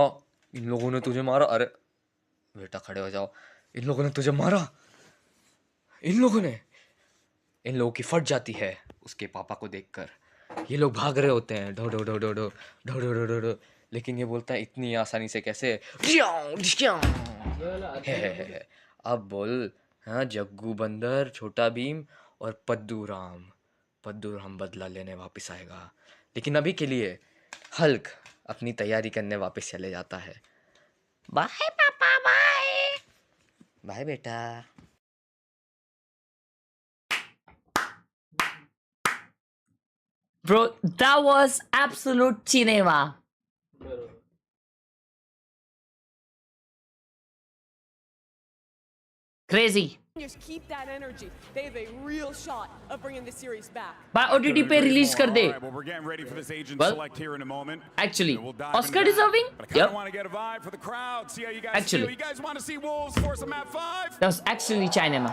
इन लोगों ने तुझे मारा? अरे बेटा खड़े हो जाओ, इन लोगों ने तुझे मारा? इन लोगों की फट जाती है उसके पापा को देखकर। ये लोग भाग रहे होते हैं, ढो ढो ढो ढो ढो ढो ढो ढो ढो ढो, लेकिन ये बोलता है इतनी आसानी से कैसे? अब बोल, हाँ जग्गू बंदर, छोटा भीम और पद्दूराम बदला लेने वापस आएगा। लेकिन अभी के लिए हल्क अपनी तैयारी करने वापस चले जाता है। बाय पापा, बाय बाय बेटा। Bro, that was absolute cinema. Crazy. Just keep that energy. They have a real shot of bringing the series back. By OTT पे release कर दे. Well, we're getting ready for this agent Well, select here in a moment. Actually, We'll dive Oscar into that. deserving? But I kind of Yep. want to get a vibe for the crowd. See how you guys Actually. feel. You guys want to see Wolves force a map 5? That was actually cinema.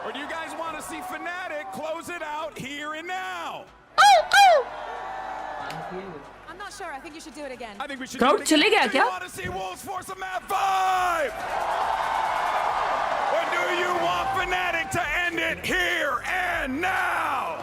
Or do you guys want to see Fnatic close it out here and now? I'm not sure. I think you should do it again. I think we should Crowd do it चले again. गया Do क्या? you want to see Wolves force a map 5? Or do you want Fnatic to end it here and now?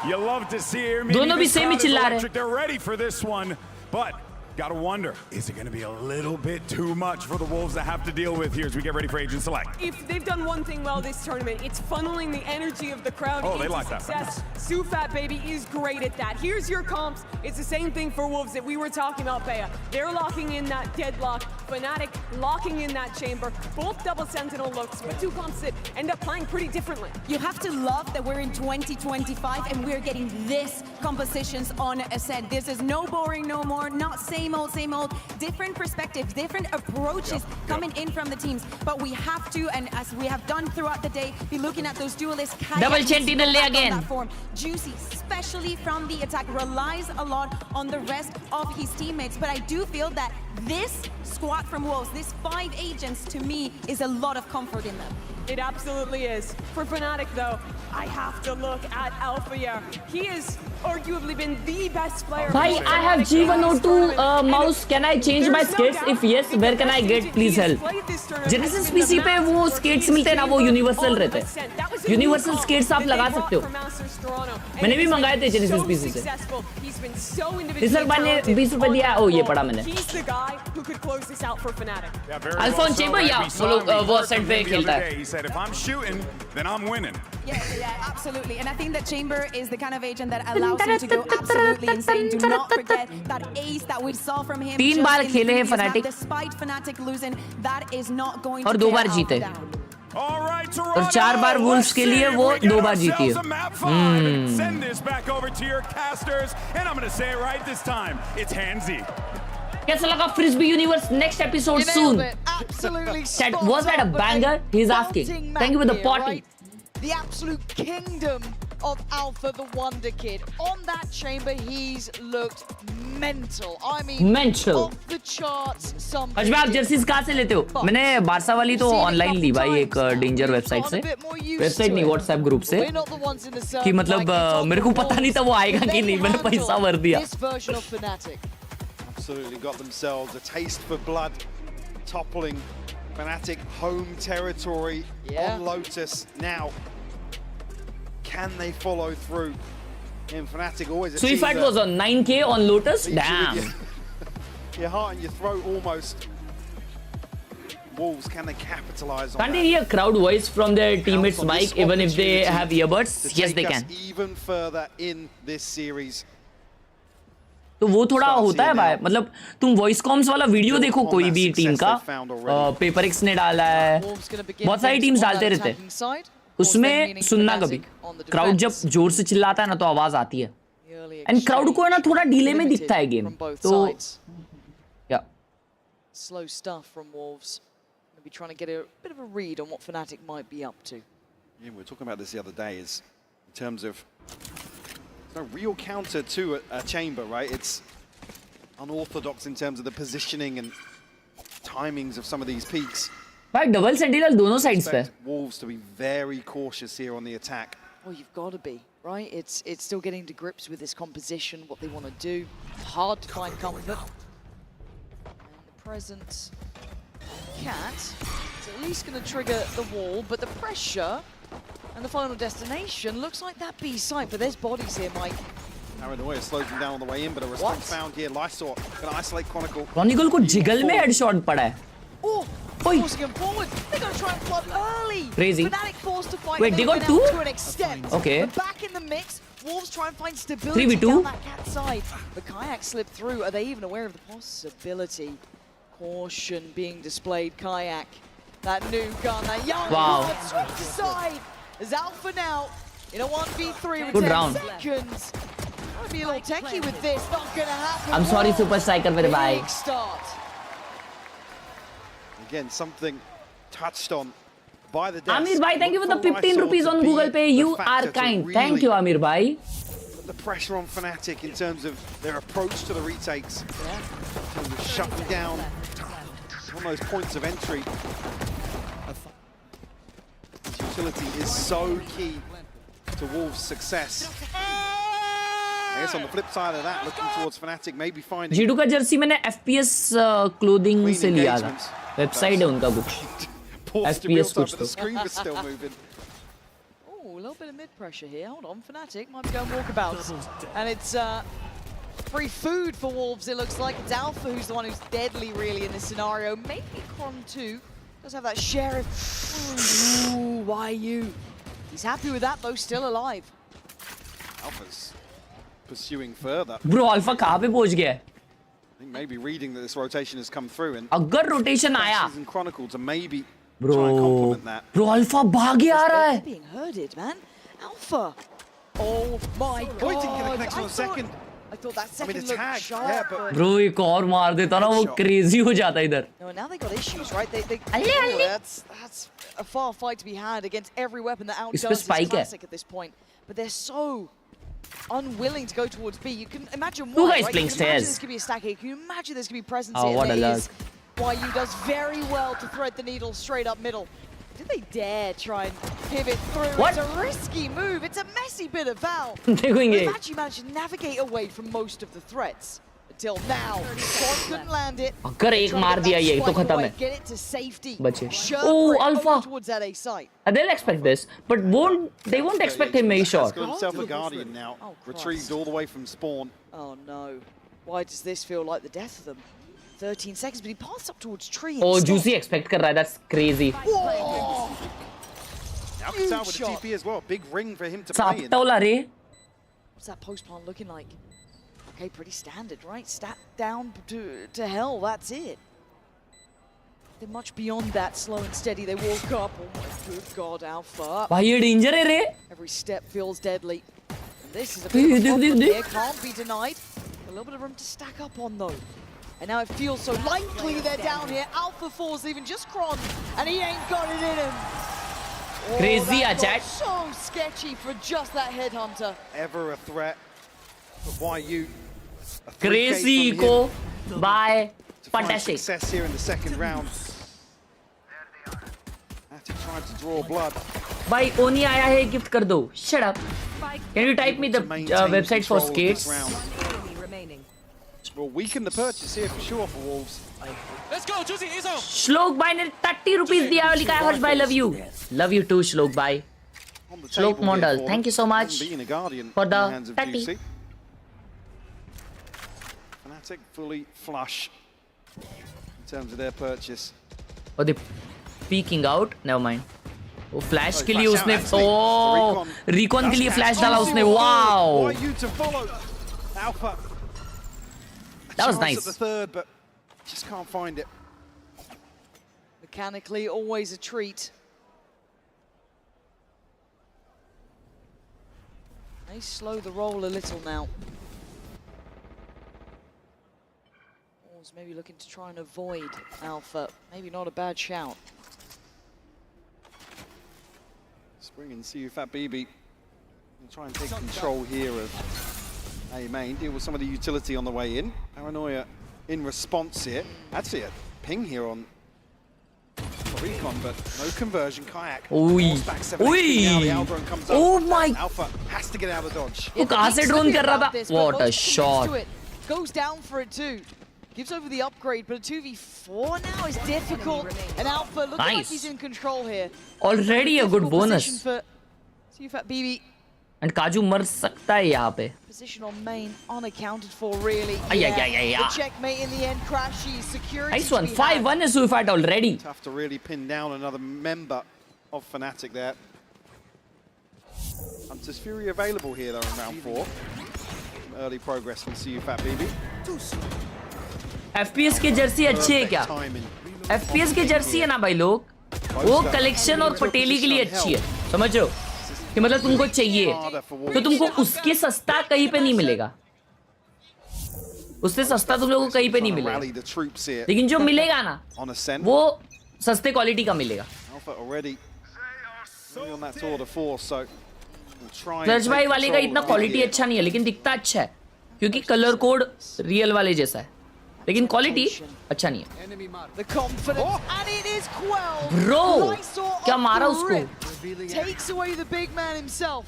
You love to see here. Maybe दोनों भी this same he crowd is चिल्ला रहे। electric. They're ready for this one, but gotta wonder, is it going to be a little bit too much for the Wolves to have to deal with here as we get ready for Agent Select? If they've done one thing well this tournament, it's funneling the energy of the crowd Oh, they into like that. success. Sufat, baby, is great at that. Here's your comps. It's the same thing for Wolves that we were talking about, Bea. They're locking in that deadlock. Fnatic locking in that chamber. Both double sentinel looks, but two comps that end up playing pretty differently. You have to love that we're in 2025 and we're getting this compositions on a set. This is no boring no more, not same old, different perspectives, different approaches coming in from the teams. But we have to, and as we have done throughout the day, be looking at those duelists. Double sentinel again. Juicy, especially from the attack, relies a lot on the rest of his teammates. But I do feel that this squad from Wolves, this 5 agents, to me, is a lot of comfort in them. It absolutely is. For Fnatic, though, I have to look at Alphayer. He has arguably been the best player. Bhai, I have G102 mouse. Can I change my skates? If yes, where can I get? Please help. Genesis PC पे वो skates मिलते हैं ना, वो universal रहते हैं. Universal skates आप लगा सकते हो. मैंने भी मंगाए थे Genesis PC से. इस बार मैंने 20 रुपए दिया. ओ ये पड़ा मैंने. He's the guy who could close this out for Fnatic. Alpha on chamber या वो लोग वो ascent पे खेलता है. He said, if I'm shooting, then I'm winning. Yeah, absolutely. And I think that Chamber is the kind of agent that allows him to go absolutely insane. Do not forget that ace that we saw from him. 3 बार खेले हैं Fnatic. Despite Fnatic losing, that is not going to और 2 बार जीते. और 4 बार Wolves के लिए वो 2 बार जीती है. Send this back over to your casters, and I'm going to say it right this time. It's handsy. कैसा लगा Frisbee Universe? Next episode soon. Absolutely. Was that a banger? He's asking. Thank you for the party. Right? The absolute kingdom of Alpha, the Wonder Kid. On that chamber, he's looked mental. I mean, mental. Off the charts. Something. अजब आप jerseys कहाँ से लेते हो? मैंने Barça वाली तो online ली भाई, एक डेंजर वेबसाइट से. वेबसाइट नहीं, व्हाट्सएप ग्रुप से. कि मतलब मेरे को पता नहीं था वो आएगा कि नहीं, मैंने पैसा भर दिया. This version of Fnatic absolutely got themselves a taste for blood, toppling Fnatic home territory on Lotus. Now, Can they follow through? In Fnatic always a Sui team Fight that was on 9K on Lotus. beats you Damn. with your heart in your throat almost. Wolves, can they capitalize on Can't that? they hear crowd voice from their teammates' Count on mic this even if they opportunity have earbuds? to Yes, they take us can. even further in this series. तो वो थोड़ा होता है भाई, मतलब तुम voice corms वाला video देखो कोई भी टीम का, पेपर एक्स ने डाला है, बहुत सारी टीम्स डालते रहते हैं, उसमें सुनना कभी क्राउड जब जोर से चिल्लाता है ना तो आवाज आती है, एंड क्राउड को है ना थोड़ा डीले में दिखता है गेम, तो या slow stuff from Wolves. Maybe trying to get a bit of a read on what Fnatic might be up to. Yeah, we were talking about this the other day, is in terms of no real counter to a chamber, right? It's unorthodox in terms of the positioning and timings of some of these peaks. भाई double sentinel दोनों sides पे. Wolves to be very cautious here on the attack. Well, you've got to be, right? It's still getting to grips with this composition, what they want to do. Hard to find comfort. And the presence Cat is at least going to trigger the wall, but the pressure and the final destination looks like that B site, but there's bodies here, Mike. Paranoia slows them down on the way in, but a response found here. Lysor going to isolate Chronicle. Chronicle को jiggle में headshot पड़ा है. Oh, forcing him forward. They're going to try and flood early. Crazy. Fnatic forced to fight. Wait, they got two? To an extent. Okay. But back in the mix, Wolves try and find stability 3v2? down that cat side. The kayak slipped through. Are they even aware of the possibility? Caution being displayed. Kayak, that new gun, that young Wow. switch aside. Is Alpha now in a 1v3 with Good 10 round. seconds. Might be a little techie with this. Not gonna happen. I'm sorry, Super Striker, मेरे भाई. Big start. Again, something touched on by the desk. Amir bhai, thank you for the 15 rupees on Google Pay. You are kind. Thank you, Amir bhai. The pressure on Fnatic in terms of their approach to the retakes. In terms of shutting down on those points of entry. This utility is so key to Wolves' success. I guess on the flip side of that, looking towards Fnatic, maybe finding... G2 का Jersey मैंने FPS clothing से लिया था. Website है उनका कुछ. FPS कुछ तो. The screen was still moving. Oh, a little bit of mid-pressure here. Hold on, Fnatic might be going walkabouts. And it's free food for Wolves, it looks like. It's Alpha who's the one who's deadly, really, in this scenario. Maybe Cron 2 does have that Sheriff. Ooh, why you? He's happy with that, though, still alive. Alpha's pursuing further. Bro, Alpha कहाँ पे पहुँच गया? I think maybe reading that this rotation has come through and अगर rotation आया. and Chronicle to maybe try and complement that. Bro, Alpha भागे आ रहा है. Being herded, man. Alpha. Oh my God. Pointing to the connection on second. I thought that second it's looked tagged, sharp. yeah, but... Bro, एक और मार देता ना वो crazy हो जाता इधर. No, now they got issues, right? Alle. That's a far fight to be had against every weapon that outdoes इस पे this spike है. classic at this point. But they're so unwilling to go towards B. You can imagine Two why, guys right? playing You can imagine stairs. this could be a stack here. Can you imagine there's going to be presence Oh, here? what a There luck. is. YU does very well to thread the needle straight up middle. Did they dare try and pivot through? What? It's a risky move. It's a messy bit of Val. देखोगे. They've actually managed to navigate away from most of the threats. Until now, Squad couldn't land it. अगर एक मार दिया ये तो खत्म है. Get it to safety. बचे. Sure, Oh, Alpha. towards that A site. They'll expect this, but they won't expect him very short. He's got himself a Guardian now, retrieved all the way from spawn. Oh no. Why does this feel like the death of them? 13 seconds, but he passed up towards tree. Oh, instead. Juicy expect कर रहा है. That's crazy. Whoa! Alcatel with the TP as well. Big ring for him to play in. SAPTA रे. What's that post plan looking like? Okay, pretty standard, right? Stat down to hell, that's it. They're much beyond that, slow and steady. They walk up. Oh my good God, Alpha. भाई ये danger है रे. Every step feels deadly. And this is a bit of a problem here. Can't be denied. A little bit of room to stack up on, though. And now it feels so likely they're down here. Alpha falls even just Cron, and he ain't got it in him. Oh, Crazy, that got chat. so sketchy for just that headhunter. Ever a threat. But YU. Crazy को. Bye. Fantastic. Success here in the second round. Attic tried to draw blood. भाई ओनी आया है gift कर दो. Shut up. Can you type me the website for skates? We'll weaken the purchase here for sure for Wolves. Let's go, Juicy, Iso. श्लोक भाई ने 30 rupees दिया और लिखा है हर्ष भाई love you. Love you too श्लोक भाई. Shlok Mondal, thank you so much for the patty. Fnatic fully flush in terms of their purchase. Oh, they peeking out. Never mind. वो फ्लैश के लिए उसने ओ रिकॉन के लिए फ्लैश डाला उसने wow that was nice. The third, but just can't find it. Mechanically, always a treat. They slow the roll a little now. Wolves maybe looking to try and avoid Alpha. Maybe not a bad shout. Spring and CUFAT BB will try and take control here of A main, deal with some of the utility on the way in. Paranoia in response here. Actually a ping here on Recon, but no conversion. Kayak. Back 7 now, the Alvaro comes up. Oh my! Alpha has to get out of the dodge. वो कहाँ से drone कर रहा था? What a shot! Goes down for it too. Gives over the upgrade, but a 2v4 now is difficult. And Alpha looks like he's in control here. Already a good bonus. For CUFAT BB. And Kaju मर सकता है यहाँ पे. Position on main unaccounted for really. The checkmate in the end. Crashy security. Nice one. 5-1 is CUFAT already. Tough to really pin down another member of Fnatic there. Hunter's Fury available here though in round 4. Some early progress from CUFAT BB. FPS के Jersey अच्छी है क्या? FPS के Jersey है ना भाई लोग. वो कलेक्शन और पटेली के लिए अच्छी है. समझ रहे हो? कि मतलब तुमको चाहिए तो तुमको उसके सस्ता कहीं पे नहीं मिलेगा. उससे सस्ता तुम लोगों को कहीं पे नहीं मिलेगा. लेकिन जो मिलेगा ना वो सस्ते क्वालिटी का मिलेगा. क्लच भाई वाले का इतना क्वालिटी अच्छा नहीं है लेकिन दिखता अच्छा है क्योंकि कलर कोड रियल वाले जैसा है लेकिन क्वालिटी अच्छा नहीं है. ब्रो क्या मारा उसको. Takes away the big man himself.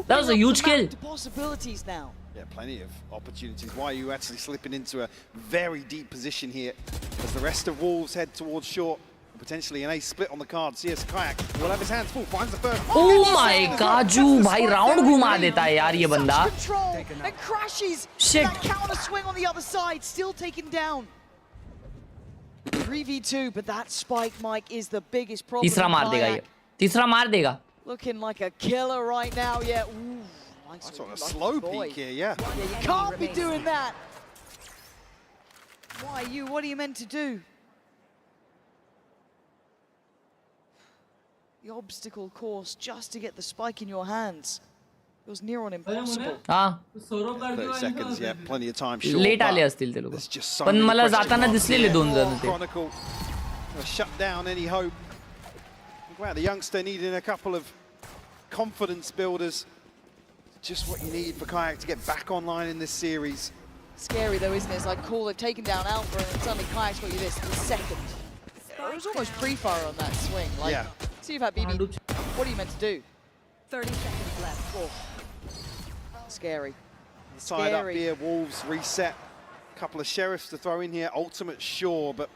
That was a huge kill. Possibilities now. Yeah, plenty of opportunities. Why are you actually slipping into a very deep position here as the rest of Wolves head towards short? Potentially an ace split on the cards. Yes, Kayak will have his hands full. Finds the first. Oh my God, Ju भाई round घुमा देता है यार ये बंदा. And crashes. Shit. That counter swing on the other side, still taken down. 3v2, but that spike Mike is the biggest problem. तीसरा मार देगा ये. तीसरा मार देगा. Looking like a killer right now. Yeah. Ooh, nice sort of slow peek here. Yeah. You can't be doing that. Why you? What are you meant to do? The obstacle course just to get the spike in your hands. It was near on impossible. 30 seconds, yeah, plenty of time. Late आले असतील ते लोक. पण मला जाताना दिसलेले 2 जण ते. Shut down any hope. Wow, the youngster needing a couple of confidence builders. Just what you need for Kayak to get back online in this series. Scary though, isn't it? It's like cool, they've taken down Alpha and then suddenly Kayak's got you this in a second. It was almost pre-fire on that swing. Like, yeah. See if BB, what are you meant to do? 30 seconds left. Oh. Scary. Side up here, Wolves reset. A couple of sheriffs to throw in here. Ultimate sure, but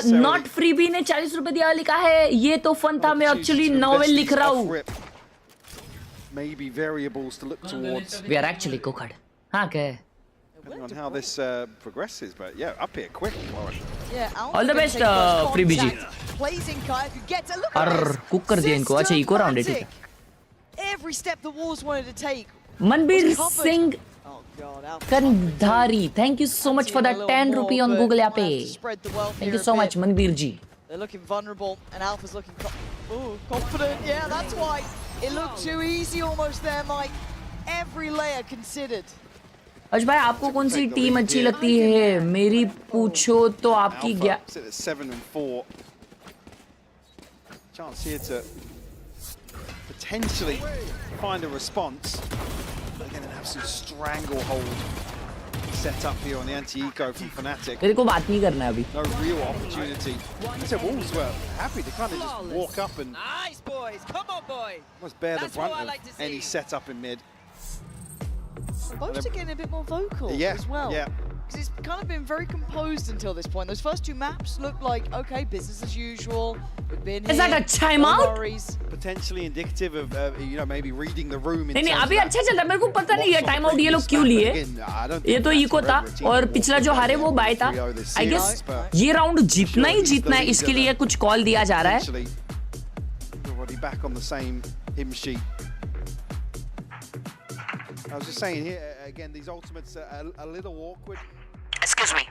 not freebie ने 40 रुपए दिया लिखा है. ये तो fun था. मैं actually novel लिख रहा हूँ. Maybe variables to look towards. We are actually cooked. हाँ क्या है? Depending on how this progresses, but yeah, up here quick, Lauren. Yeah, all the best, Freebie ji. Blazing Kayak who gets a look at this. Cook कर दिया इनको. अच्छा eco round है. Every step the Wolves wanted to take. Manbir Singh Kandhari, thank you so much for that 10 rupee on Google App. Thank you so much, Manbir ji. They're looking vulnerable, and Alpha's looking confident. Yeah, that's why it looked too easy almost there, Mike. Every layer considered. अश भाई आपको कौन सी team अच्छी लगती है? मेरी पूछो तो आपकी 7 and 4. Chance here to potentially find a response. Again, an absolute stranglehold set up here on the anti-eco from Fnatic. तेरे को बात नहीं करना अभी. No real opportunity. I said Wolves were happy to kind of just walk up and nice boys, come on boys. Almost bear the brunt of any setup in mid. Both are getting a bit more vocal as well. Yeah. Because it's kind of been very composed until this point. Those first two maps look like, okay, business as usual. We've been Is that a timeout? Potentially indicative of, you know, maybe reading the room. नहीं नहीं अभी अच्छा चल रहा है मेरे को पता नहीं ये टाइम आउट ये लोग क्यों लिए ये तो इको था और पिछला जो हारे वो बाय था आई गेस ये राउंड जीतना ही जीतना है इसके लिए कुछ कॉल दिया जा रहा है back on the same hymn sheet. I was just saying here again, these ultimates are a little awkward. Excuse me.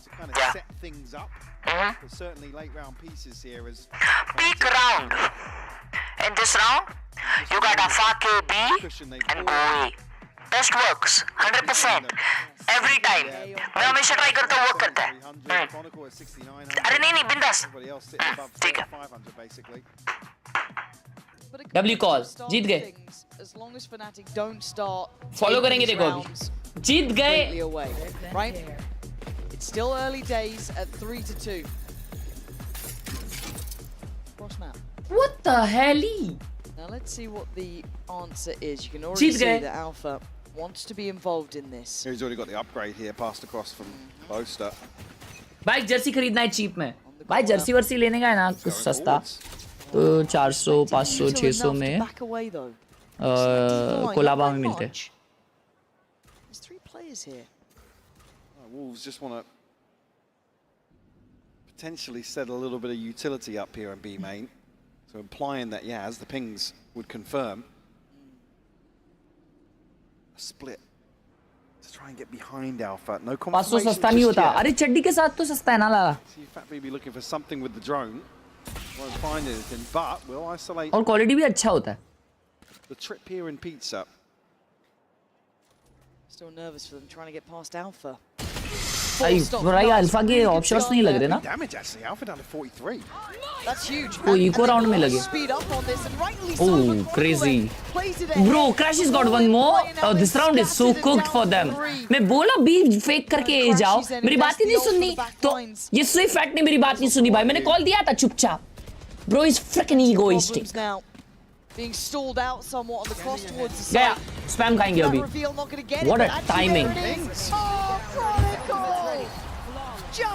To kind of set things up. But certainly late round pieces here as peak round. In this round, you got a Fake B and go A. Best works 100% every time. मैं हमेशा try करता हूँ work करता है. अरे नहीं बिंदास. ठीक है. W कॉल जीत गए फॉलो करेंगे देखो अभी जीत गए It's still early days at 3-2. Cross map. What the hell? Now let's see what the answer is. You can already see that Alpha wants to be involved in this. He's already got the upgrade here, passed across from Boaster. भाई Jersey खरीदना है cheap में भाई Jersey वर्सी लेने का है ना कुछ सस्ता तो 400 500 600 में कोलाबा में मिलते हैं There's 3 players here. Wolves just want to potentially set a little bit of utility up here in B main, so implying that yeah, as the pings would confirm, a split to try and get behind Alpha. No confirmation. 500 सस्ता नहीं होता अरे चड्डी के साथ तो सस्ता है ना लाला See if Fat be looking for something with the drone. Won't find anything, but we'll isolate. और क्वालिटी भी अच्छा होता है The trip here in pizza. Still nervous for them trying to get past Alpha. भाई alpha के options नहीं लग रहे ना Damage actually, Alpha down to 43. That's huge. वो इको राउंड में लगे Oh, crazy. Bro, Crash has got one more. Oh, this round is so cooked for them. मैं बोला बी फेक करके जाओ मेरी बात ही नहीं सुननी तो ये स्विफ्ट फैक्ट ने मेरी बात नहीं सुनी भाई मैंने कॉल दिया था चुपचाप Bro is freaking egoistic. Being stalled out somewhat on the cross towards the गया side. स्पैम खाएंगे अभी What a timing.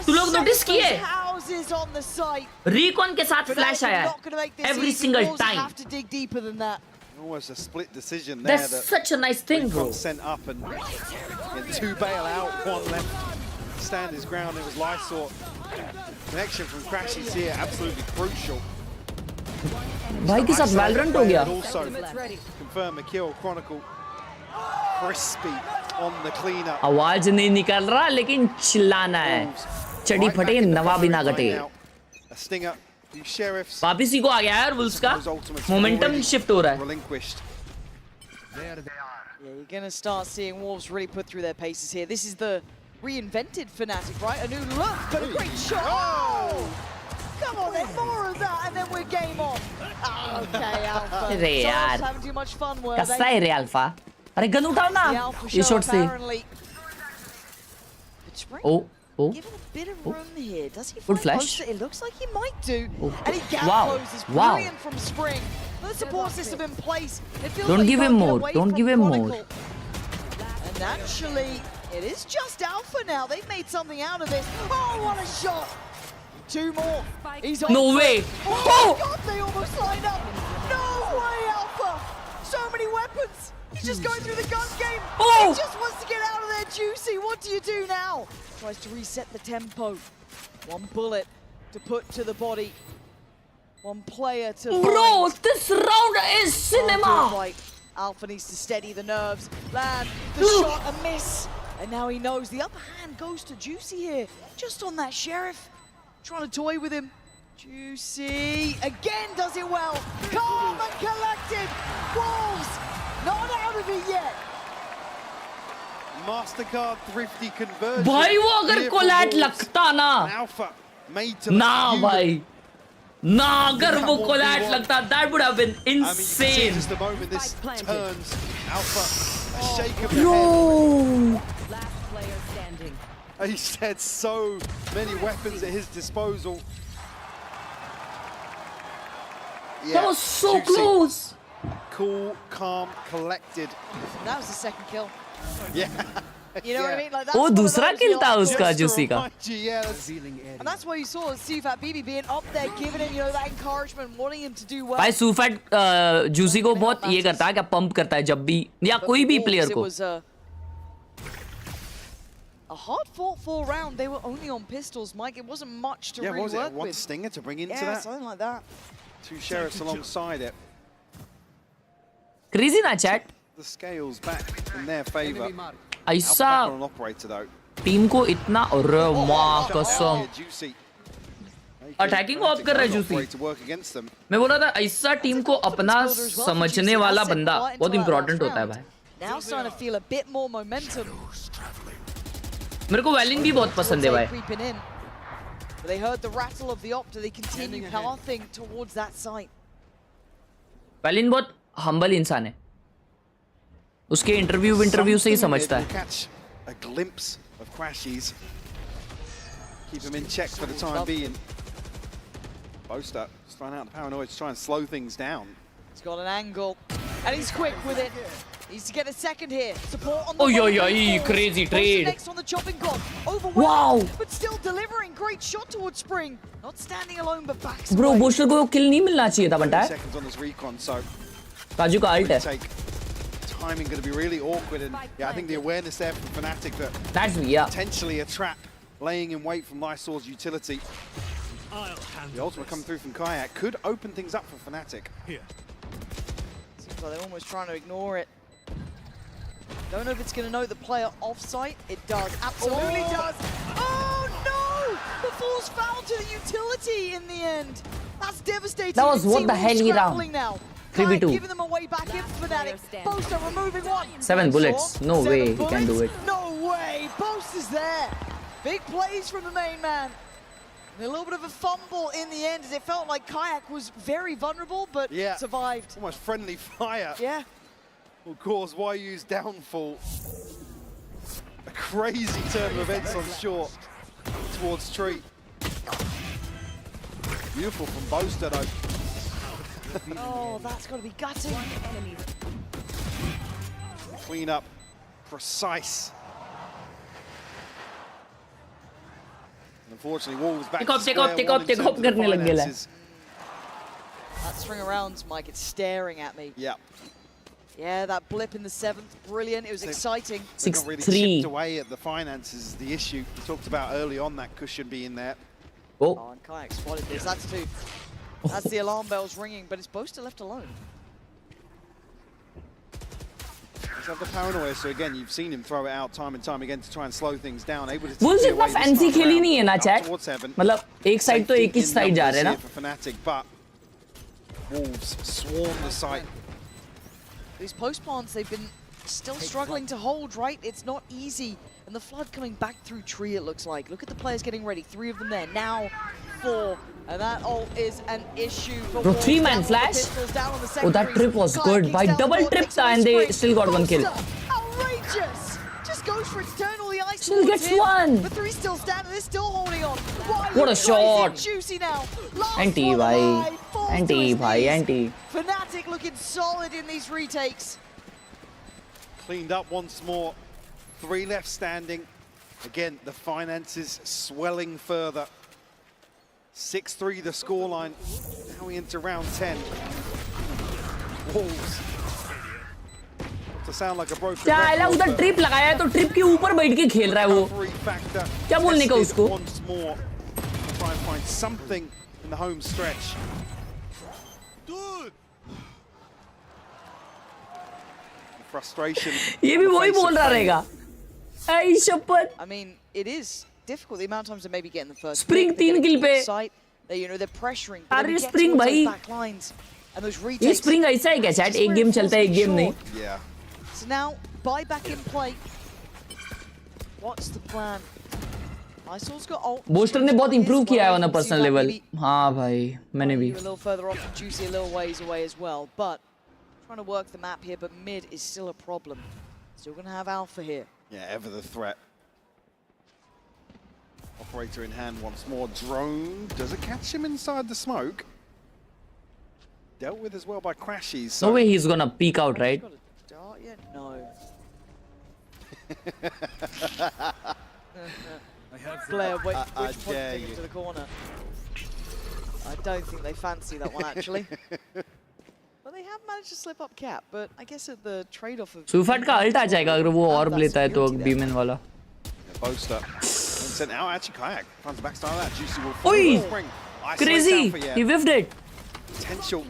तू लोग नोटिस किए रिकॉन के साथ फ्लैश आया है every single time. Almost a split decision there. That's such a nice thing, bro. Sent up and 2 bail out, 1 left. Stand his ground. It was Lysor. Connection from Crashes here, absolutely crucial. भाई के साथ Valorant हो गया. Also confirm a kill. Chronicle crispy on the cleanup. आवाज नहीं निकल रहा लेकिन चिल्लाना है. चढ़ी फटे नवाबी ना घटे. A stinger. Sheriffs. वापिस ही को आ गया यार वुल्फ्स का मोमेंटम शिफ्ट हो रहा है Yeah, you're gonna start seeing Wolves really put through their paces here. This is the reinvented Fnatic, right? A new look, but a great shot. Oh! Come on, then more of that, and then we're game on. Okay, Alpha. अरे यार having too much fun, were कैसा है रे alpha अरे gun उठाओ ना ये shot से ओ Oh. Give it a bit of room here. Does he Good find flash. Boaster? It looks like he might do. Oh. And he gap Wow. closes. Wow. Brilliant from Spring. But the support system in place. It feels Don't like give he him can't get more. away Don't from give him Chronicle. more. And actually, it is just Alpha now. They've made something out of this. Oh, what a shot. 2 more. He's on No way. Oh, my God, they almost lined up. No way, Alpha. So many weapons. He's just going through the gun game. Oh. He just wants to get out of there, Juicy. What do you do now? Tries to reset the tempo. 1 bullet to put to the body. 1 player to Bro, find. this round is cinema. Alpha needs to steady the nerves. Land the shot, a miss. And now he knows the upper hand goes to Juicy here. Just on that Sheriff. Trying to toy with him. Juicy again does it well. Calm and collected. Wolves not out of it yet. Mastercard thrifty conversion. भाई वो अगर कोलैट लगता ना ना भाई ना अगर वो कोलैट लगता that would have been insane. Just the moment this turns Alpha shake of Bro. Last player standing. He's had so many weapons at his disposal. Yeah, that was so close. Cool, calm, collected. That was the second kill. Yeah. You know what I mean? Like, that's वो one of दूसरा those kill you're था like, उसका just to juicy का. remind you, yeah, and that's why you saw CFAT BB being up there, giving him, you know, that encouragement, wanting him to do well. भाई सूफैट juicy को बहुत ये करता है क्या पंप करता है जब भी या कोई भी प्लेयर को. A hard-fought 4 round. They were only on pistols, Mike. It wasn't much to really work with. One stinger to bring into yeah, that. Something like that. 2 sheriffs alongside it. Crazy ना chat. The scales back in their favor. ऐसा on an operator though. Team को इतना अरे माँ कसम. Attacking को of कर रहा है जूसी. मैं बोल रहा था ऐसा टीम को अपना समझने वाला बंदा बहुत इंपॉर्टेंट होता है भाई. Now starting to feel a bit more momentum. मेरे को वेलिन भी बहुत पसंद है भाई. But they heard the rattle of the opter. They continue pathing towards that site. Valine बहुत हम्बल इंसान है. उसके इंटरव्यू से ही समझता है. A glimpse of Crashies. Keep him in check for the time being. Boaster just trying out the paranoid to try and slow things down. He's got an angle, and he's quick with it. Needs to get a second here. Support on the crazy trade. Next on the chopping block. Overwhelmed, but still delivering. Great shot towards Spring. Not standing alone, but back. Bro, Boaster को kill नहीं मिलना चाहिए था बंटा. Seconds on this recon, so काजू का ult है. Timing going to be really awkward, and yeah, I think the awareness there from Fnatic that that's potentially a trap laying in wait from Lysor's utility. The ultimate coming through from Kayak could open things up for Fnatic. Seems like they're almost trying to ignore it. Don't know if it's going to know the player off-site. It does. Absolutely does. Oh, no! The Falls foul to the utility in the end. That's devastating. That was what the hell he round. Now. 3v2. Giving them a way back in Fnatic. Boaster removing one. 7 bullets. No way he can do it. No way. Boaster's there. Big plays from the main man. And a little bit of a fumble in the end as it felt like Kayak was very vulnerable, but survived. Almost friendly fire. Yeah. Will cause YU's downfall. A crazy turn of events on short towards Tree. Beautiful from Boaster though. Oh, that's got to be gutting. Clean up, precise. Unfortunately, Wolves back to square one in terms of the finances. That string around, Mike, it's staring at me. Yeah. Yeah, that blip in the 7th, brilliant. It was exciting. 6-3. Really chipped away at the finances is the issue. We talked about early on that cushion being there. Oh, and Kayak spotted this. That's 2. That's the alarm bells ringing, but it's Boaster left alone. Just have the paranoia, so again, you've seen him throw it out time and time again to try and slow things down. Able to Wolves इतना fancy खेली नहीं है ना chat. मतलब एक side तो एक ही side जा रहे हैं ना. For Fnatic, but Wolves swarm the site. These post plants, they've been still struggling to hold, right? It's not easy. And the flood coming back through Tree, it looks like. Look at the players getting ready. 3 of them there. Now 4. And that ult is an issue for Bro, 3-man flash? Oh, that trip was good. By double trip and they still got 1 kill. Outrageous! Just goes for eternally ice. Still gets 1. But 3 still standing. They're still holding on. What a shot! Juicy now. Anti, bhai. Anti, bhai. Anti. Fnatic looking solid in these retakes. Cleaned up once more. 3 left standing. Again, the finances swelling further. 6-3 the scoreline. Now we into round 10. Wolves. To sound like a broken चाला उधर trip लगाया है तो trip के ऊपर बैठ के खेल रहा है वो. क्या बोलने का उसको? Once more. Try and find something in the home stretch. Frustration. ये भी वही बोल रहा रहेगा. आई शपथ. I mean, it is difficult the amount of times they maybe get in the first. Spring 3 kill पे. They, you know, they're pressuring. अरे Spring भाई. And those retakes. ये Spring ऐसा है क्या chat? एक गेम चलता है एक गेम नहीं. Yeah. So now buy back in play. What's the plan? Lysor's got ult. Boaster ने बहुत improve किया है on a personal level. हाँ भाई, मैंने भी. A little further off and Juicy a little ways away as well, but trying to work the map here, but mid is still a problem. Still going to have Alpha here. Yeah, ever the threat. Operator in hand once more. Drone, does it catch him inside the smoke? Dealt with as well by Crashies. So no way he's gonna peek out, right? Dart yet? No. Blair, wait to take it to the corner. I don't think they fancy that one, actually. Well, they have managed to slip up cap, but I guess at the trade-off of... सुफट का alt आ जाएगा अगर वो ऑर्ब लेता है तो बीमन वाला. Boaster sent out. Actually, Kayak finds the backside of that. Juicy will Oi! Crazy! He whiffed it. Potential to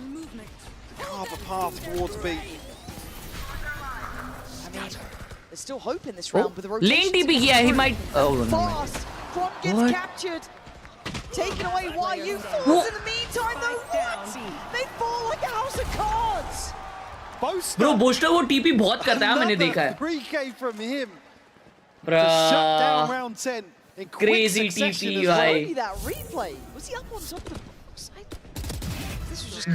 carve a path towards B. I mean, there's still hope in this round with the rotation. Lane TP किया, he might. Oh no. Fast. Front gets captured. Taken away. YU falls in the meantime though. What? They fall like a house of cards. Boaster. Bro, Boaster वो TP बहुत करता है, मैंने देखा है. 3K from him. Bro. Shut down round 10 in quick Crazy TP भाई. That replay. Was he up on top of the side? This was just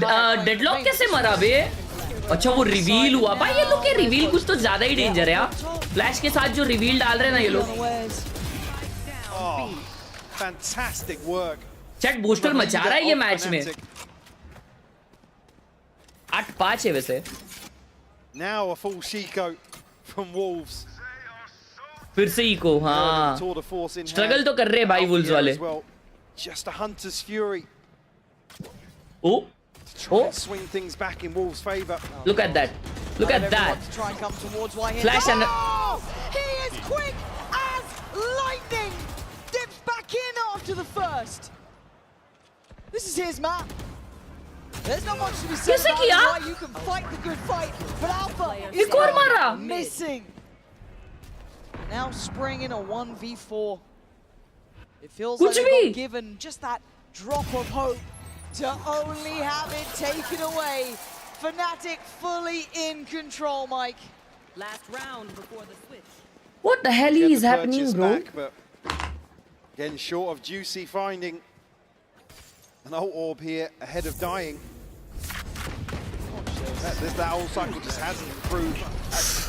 deadlock कैसे मरा बे? अच्छा वो रिवील हुआ भाई. ये लोग के रिवील कुछ तो ज्यादा ही डेंजर है यार. फ्लैश के साथ जो रिवील डाल रहे हैं ना ये लोग. Oh, fantastic work. Chat booster मचा रहा है ये मैच में. 8-5 है वैसे. Now a full Shiko from Wolves. फिर से इको. हाँ. स्ट्रगल तो कर रहे हैं भाई वुल्व्स वाले. Just a hunter's fury. Oh. Oh. Swing things back in Wolves' favor. Look at that. Look at that. Try and come towards YU. Flash and he is quick as lightning. Dips back in after the first. This is his map. There's not much to be said about why you can fight the good fight, but Alpha is missing. Now Spring in a 1v4. It feels like they got given just that drop of hope to only have it taken away. Fnatic fully in control, Mike. Last round before the switch. What the hell is happening, bro? Back, but again, short of Juicy finding an ult orb here ahead of dying. That whole cycle just hasn't improved.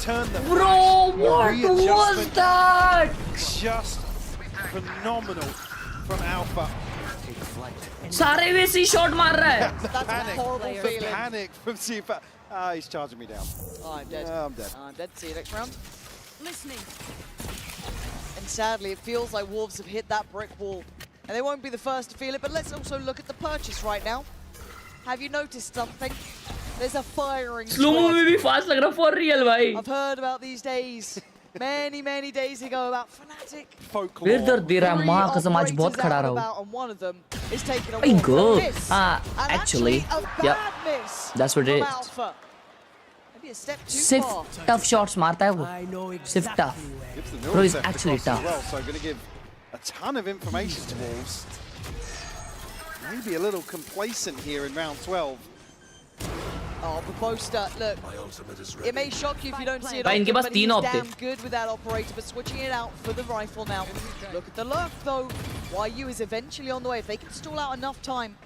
Turned the bro, what was that? Just phenomenal from Alpha. सारे वैसे shot मार रहा है. That's a horrible feeling. Panic from Super. He's charging me down. Oh, I'm dead. I'm dead. I'm dead. See you next round. Listening. And sadly, it feels like Wolves have hit that brick wall. And they won't be the first to feel it, but let's also look at the purchase right now. Have you noticed something? There's a firing squad. Slow-mo में भी fast लग रहा for real भाई. I've heard about these days. Many days ago about Fnatic. फिर दर्द दे रहा है. माँ कसम आज बहुत खड़ा रहा हूँ. And one of them is taking a Hey, go. actually, yep. That's what it is. Alpha. Maybe a step too Sif far. tough shots मारता है वो. Sif tough. Bro is actually tough. Well, so going to give a ton of information to Wolves. Maybe a little complacent here in round 12. Oh, but Boaster, look, it may shock you if you don't see it भाई इनके पास but he's 3 op थे. damn good with that operator, but switching it out for the rifle now. Look at the lurk though. YU is eventually on the way. If they can stall out enough time,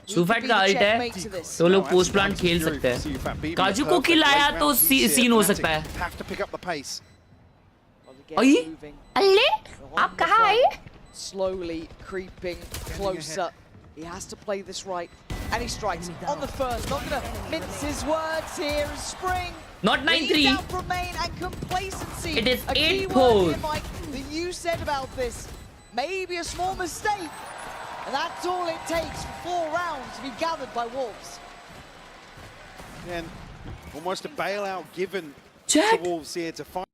सुफाइट का alt है तो लोग post plant खेल सकते हैं. काजू को किल आया तो सीन हो सकता है. Have to pick up the pace. अये अल्ले आप कहाँ आए? Slowly creeping closer. He has to play this right. And he strikes on the first. Not going to mince his words here as Spring. Not 9-3. From main and complacency. It is 8-4. That you said about this. Maybe a small mistake. And that's all it takes for 4 rounds to be gathered by Wolves. Again, almost a bailout given to Wolves here to find.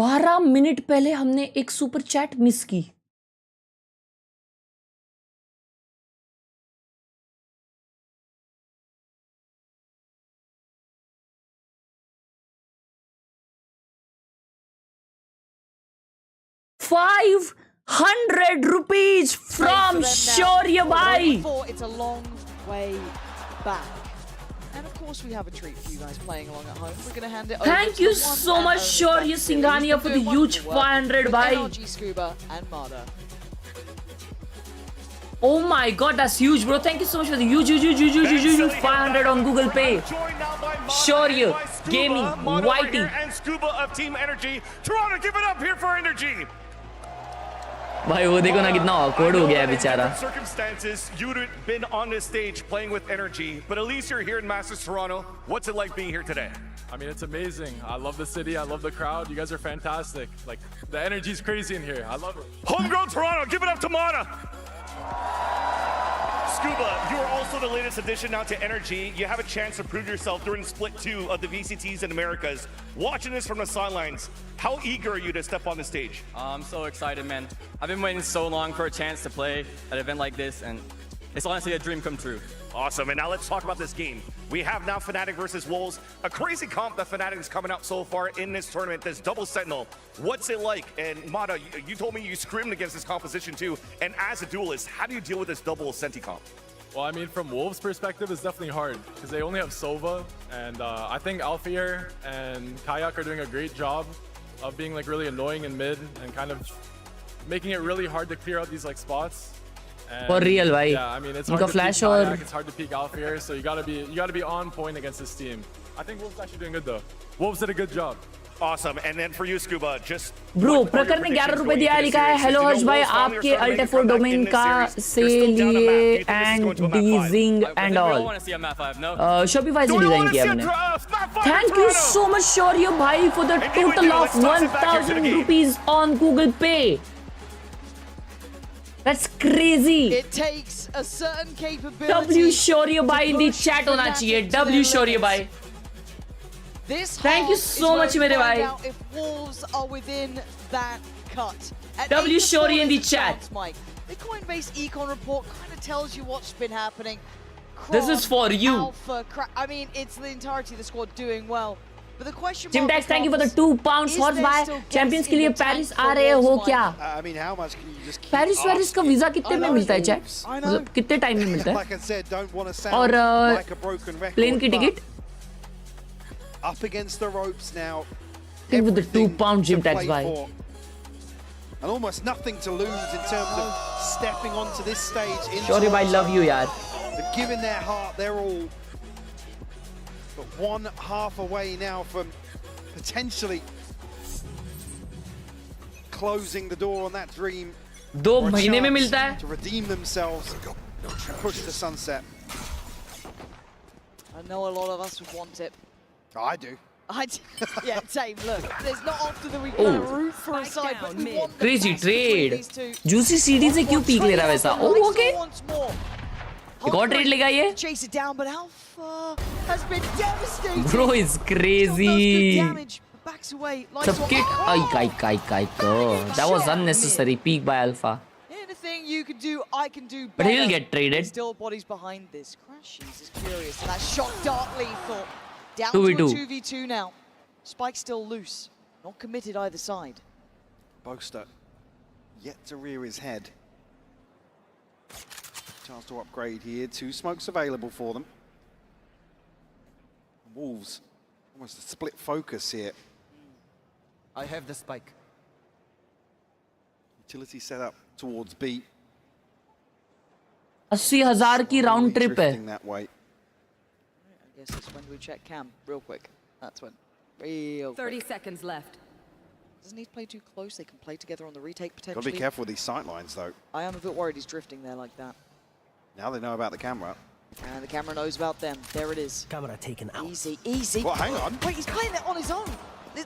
12 minute पहले हमने एक super chat miss की. ₹500 from Shaurya bhai. It's a long way back. And of course we have a treat for you guys playing along at home. We're going to hand it over. Thank you so much Shaurya Singhania for the huge 500 bhai. NRG Scuba and Mada. Oh my god, that's huge bro. Thank you so much for the huge 500 on Google Pay. Shaurya, Gaming, Whitey and Scuba of Team Energy. Toronto, give it up here for Energy. भाई वो देखो ना कितना awkward हो गया है बेचारा. Circumstances, you'd been on this stage playing with energy, but at least you're here in Masters Toronto. What's it like being here today? I mean, it's amazing. I love the city. I love the crowd. You guys are fantastic. Like, the energy's crazy in here. I love it. Homegrown Toronto, give it up to Mana. Scuba, you are also the latest addition now to Energy. You have a chance to prove yourself during Split 2 of the VCTs in Americas. Watching this from the sidelines, how eager are you to step on the stage? I'm so excited, man. I've been waiting so long for a chance to play at an event like this, and it's honestly a dream come true. Awesome, and now let's talk about this game. We have now Fnatic versus Wolves, a crazy comp that Fnatic is coming out so far in this tournament, this double Sentinel. What's it like? And Mata, you told me you scrimmed against this composition too, and as a duelist, how do you deal with this double Senti comp? Well, I mean, from Wolves' perspective, it's definitely hard because they only have Sova, and I think Alfier and Kayak are doing a great job of being like really annoying in mid and kind of making it really hard to clear out these like spots. And, For real, भाई. Yeah, I mean, it's hard to flash peek और Kayak, it's hard to peek Alfier, so you gotta be on point against this team. I think Wolves actually doing good though. Wolves did a good job. Awesome, and then for you, Scuba, just bro प्रकर ने 11 रुपए दिया है, लिखा है hello हर्ष भाई आपके अल्टेफोर domain का से लिए एंड डीजिंग एंड ऑल शॉपिफाई से डिजाइन किया मैंने. थैंक यू सो मच शौर्य भाई for the total of 1000 rupees on Google पे. That's crazy. It takes a certain capability. W शौर्य भाई in the chat होना चाहिए. W शौर्य भाई. Thank you so much मेरे भाई. If Wolves are within that cut. W Shori in the chat. The Coinbase Econ report kind of tells you what's been happening. This is for you. Alpha, I mean, it's the entirety of the squad doing well. But the question Jim Dax, thank you for the £2 horse भाई. Champions के लिए Paris आ रहे हो क्या? I mean, how much can you just keep Paris का visa कितने में मिलता है चैट? मतलब कितने टाइम में मिलता है? Like I said, don't want to sound और like a broken record. Plane की ticket? Up against the ropes now. Thank you for the £2 Jim Dax भाई. And almost nothing to lose in terms of stepping onto this stage. Shorty भाई, love you यार. They're giving their heart, they're all. But one half away now from potentially closing the door on that dream. 2 महीने में मिलता है. To redeem themselves, push to sunset. I know a lot of us would want it. I do. Yeah, same. Look, there's not often that we can root for a side, but we want Crazy trade. Juicy CD से क्यों peak ले रहा है वैसा? Oh, okay. एक और trade लेगा ये? Chase it down, but Alpha has been devastating. Bro is crazy. Backs away. Sub kit. Ay. That was unnecessary. Peak by Alpha. Anything you can do, I can do better. But he'll get traded. Still bodies behind this. Crashes is curious, and that shot dart lethal. Down 2v2. to a 2v2 now. Spike still loose. Not committed either side. Boaster yet to rear his head. Chance to upgrade here. 2 smokes available for them. Wolves, almost a split focus here. I have the spike. Utility set up towards B. 80,000 की round trip है. That way. I guess it's when we check cam real quick. That's when. Real 30 seconds left. Doesn't need to play too close. They can play together on the retake potentially. Got to be careful with these sight lines though. I am a bit worried he's drifting there like that. Now they know about the camera. And the camera knows about them. There it is. Camera taken out. Easy. Well, hang on. Wait, he's playing it on his own.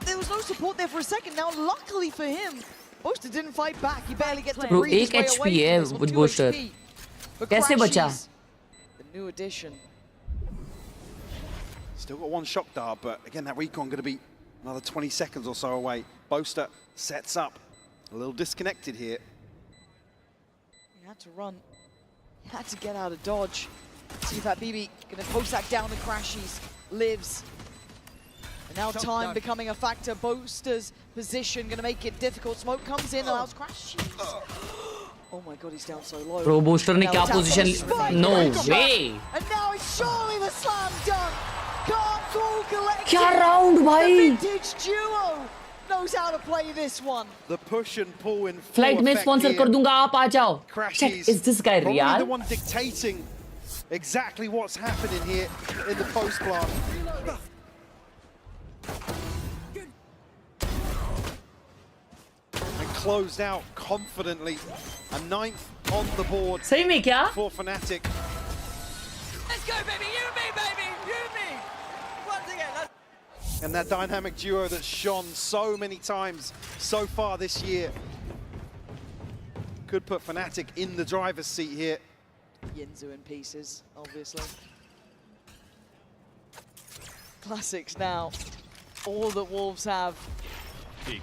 There was no support there for a second. Now, luckily for him, Boaster didn't fight back. He barely gets to breathe his way away from this with Boaster. कैसे बचा? The new addition. Still got 1 shock dart, but again, that recon going to be another 20 seconds or so away. Boaster sets up. A little disconnected here. He had to run. He had to get out of dodge. See if that BB going to post that down the crashes. Lives. And now time becoming a factor. Boaster's position going to make it difficult. Smoke comes in, allows crashes. Oh my god, he's down so low. Bro, Boaster ने क्या position? No way. And now it's surely the slam dunk. Can't call collective. क्या round भाई? The vintage duo knows how to play this one. The push and pull in full Flight में sponsor कर दूंगा, आप आ जाओ. Check, is this guy probably real? the one dictating exactly what's happening here in the post plant. And closed out confidently. A 9th on the board सही में क्या? for Fnatic. Let's go, baby! You and me, baby! You and me! Once again, let's... And that dynamic duo that's shone so many times so far this year could put Fnatic in the driver's seat here. Yinzu in pieces, obviously. Classics now. All that Wolves have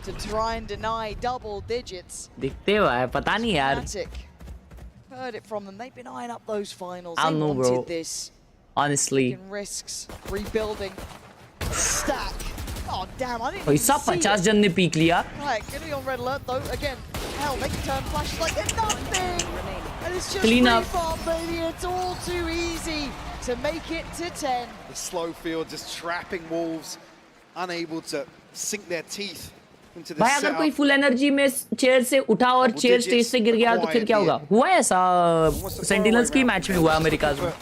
to try and deny double digits. दिखते हुआ है पता नहीं यार. Fnatic. Heard it from them. They've been eyeing up those finals. I They know, wanted bro. this. Honestly. Taking risks, rebuilding, stack. Oh damn! I didn't even पैसा see 50 it. जन ने peak लिया. Right, getting on red alert though. Again, hell, they can turn flashes like they're nothing. And it's just Clean up. free fall, baby. It's all too easy to make it to 10. The slow field just trapping Wolves, unable to sink their teeth into the भाई अगर कोई setup. Full energy में chair से उठा और chair stage से गिर गया तो फिर क्या होगा? हुआ है ऐसा सेंटिनल्स की मैच में हुआ अमेरिका में.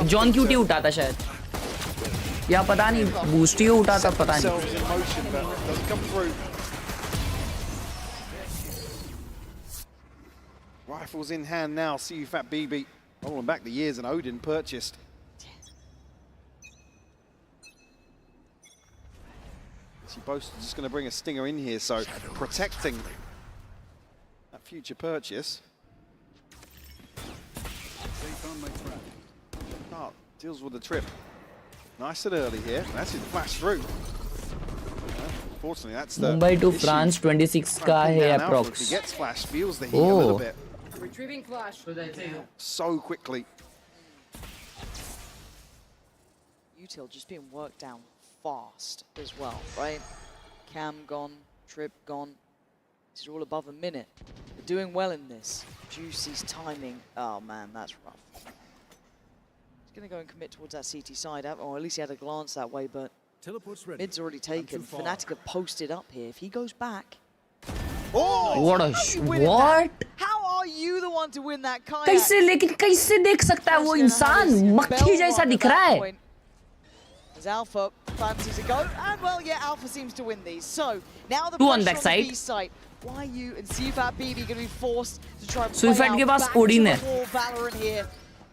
जॉन क्यूटी उठा था शायद. या पता नहीं बूस्टी उठा था पता नहीं. Rifles in hand now. See you, Fat BB. Rolling back the years and Odin purchased. See, Boast just going to bring a stinger in here, so protecting that future purchase. Oh, deals with the trip. Nice and early here. That's his flash through. Unfortunately, that's the Mumbai two issue. France 26 का है Now, if approx. he gets flash, feels the heat a little bit. Retrieving flash. So quickly. Util just being worked down fast as well, right? Cam gone, Trip gone. This is all above a minute. They're doing well in this. Juicy's timing. Oh man, that's rough. He's going to go and commit towards that CT side, or at least he had a glance that way, but mid's already taken. Fnatic have posted up here. If he goes back... Oh! What a what? How are you the one to win that kayak? कैसे लेकिन कैसे देख सकता है वो इंसान मक्खी जैसा दिख रहा है. As Alpha fancies a go, and well, yeah, Alpha seems to win these. So now the Two on pressure backside. the B side. Why you and CFAT BB going to be forced to try and CFAT play के out pass back to Odin the है. wall Valorant here.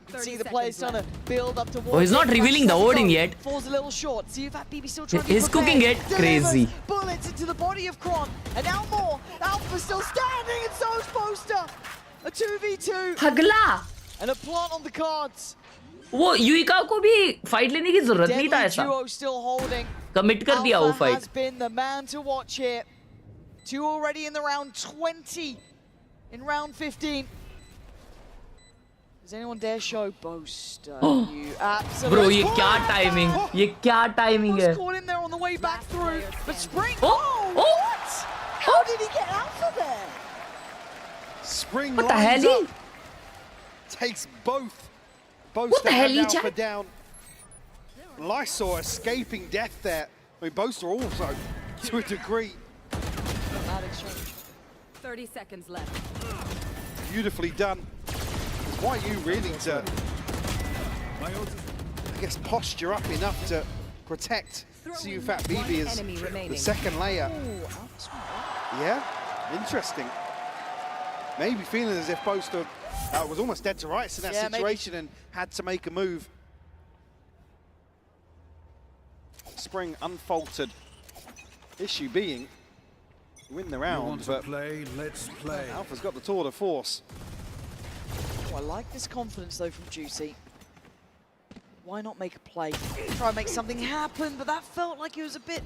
You can see the players trying to build up towards. Oh, he's not revealing the Odin yet. Falls a little short. CFAT BB still trying to He's cooking it. Crazy. Bullets into the body of Kron, and now more. Alpha still standing, and so is Poster. A 2v2. हगला. And a plant on the cards. वो युइका को भी fight लेने की जरूरत नहीं था ऐसा. Duo still holding. Commit कर दिया वो Alpha fight. has been the man to watch here. 2 already in the round 20. In round 15. Does anyone dare show Boaster? You absolutely... Bro, ये क्या टाइमिंग? ये क्या टाइमिंग है? Caught him there on the way back through. But Spring... Oh! What? How did he get Alpha there? Spring What the lines hell? up. Takes both. What the hell, Alpha Jack? down. Lysor escaping death there. I mean, Boaster also, to a degree. Bad exchange. 30 seconds left. Beautifully done. Why you really to, I guess, posture up enough to protect CFAT BB as the second layer. Yeah, interesting. Maybe feeling as if Boaster was almost dead to rights in that situation and had to make a move. Spring unfaltered. Issue being, win the round, but let's play. Alpha's got the tour de force. Oh, I like this confidence, though, from Juicy. Why not make a play? Try and make something happen, but that felt like it was a bit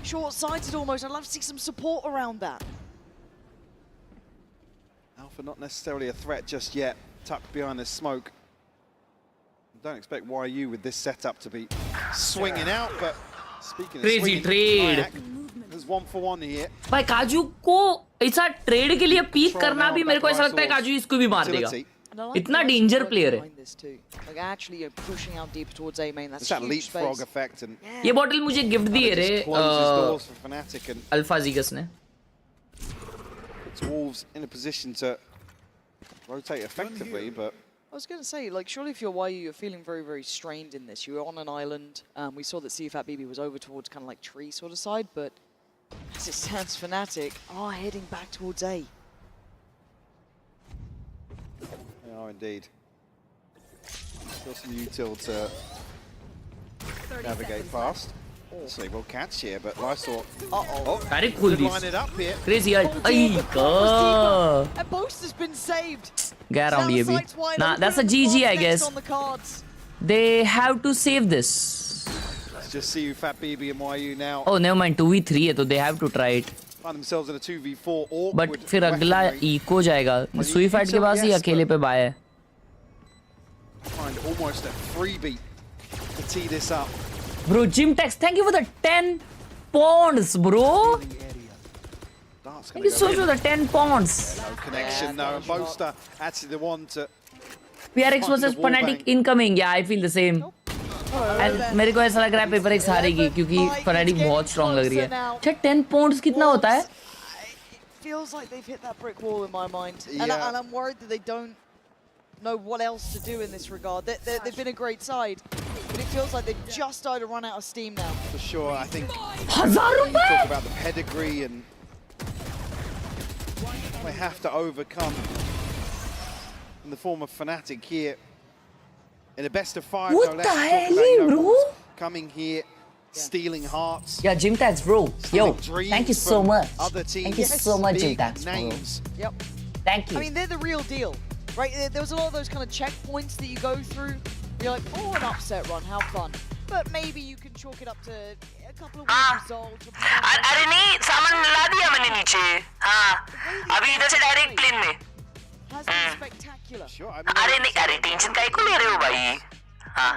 short-sighted almost. I'd love to see some support around that. Alpha not necessarily a threat just yet, tucked behind the smoke. Don't expect YU with this setup to be swinging out, but speaking of Crazy swinging, trade. there's 1-for-1 here. भाई काजू को ऐसा trade के लिए peak करना भी मेरे को ऐसा लगता है काजू इसको भी मार देगा. इतना डेंजर प्लेयर है. Like actually, you're pushing out deeper towards A main. That's that huge leapfrog space. effect, and ये बॉटल मुझे गिफ्ट दी है रे अल्फा जीगस ने. puts Wolves in a position to rotate effectively, but I was going to say, like, surely if you're YU, you're feeling very, very strained in this. You were on an island. We saw that CFAT BB was over towards kind of like tree sort of side, but as it stands, Fnatic are heading back towards A. No, indeed. Still some util to navigate past. So we'll catch here, but Lysor. Very cool. Could line it up here. Crazy ult. And Boast has been saved. Get around here, B. Nah, that's a GG, I guess. They have to save this. Let's just see who Fat BB and YU now. Oh, never mind. 2v3 है तो they have to try it. Find themselves in a 2v4 awkward. But फिर अगला eco जाएगा. सुई fight के पास ही अकेले पे bye है. Find almost a freebie to tee this up. Bro, Jimtex, thank you for the 10 pounds, bro. Thank you so much for the 10 pounds. No connection, no. Boaster actually the one to. PRX versus Fnatic incoming. Yeah, I feel the same. And मेरे को ऐसा लग रहा है PaperX हारेगी क्योंकि Fnatic बहुत strong लग रही है. अच्छा 10 pounds कितना होता है? Feels like they've hit that brick wall in my mind, and I'm worried that they don't know what else to do in this regard. They've been a great side, but it feels like they've just started to run out of steam now. For sure, I think. $1,000. Talk about the pedigree and they have to overcome in the form of Fnatic here in a best of 5. What the hell, bro? Coming here, stealing hearts. Yeah, Jimtex, bro. Yo, thank you so much. Thank you so much, Jimtex, bro. Yep. Thank you. I mean, they're the real deal. Right, there was a lot of those kind of checkpoints that you go through. You're like, oh, an upset run, how fun. But maybe you can chalk it up to a couple of win results. अरे नहीं, सामान ला दिया मैंने नीचे. हाँ, अभी इधर से डायरेक्ट प्लेन में. Has been spectacular. Sure, I अरे नहीं, अरे टेंशन काहे को ले रहे हो भाई? हाँ.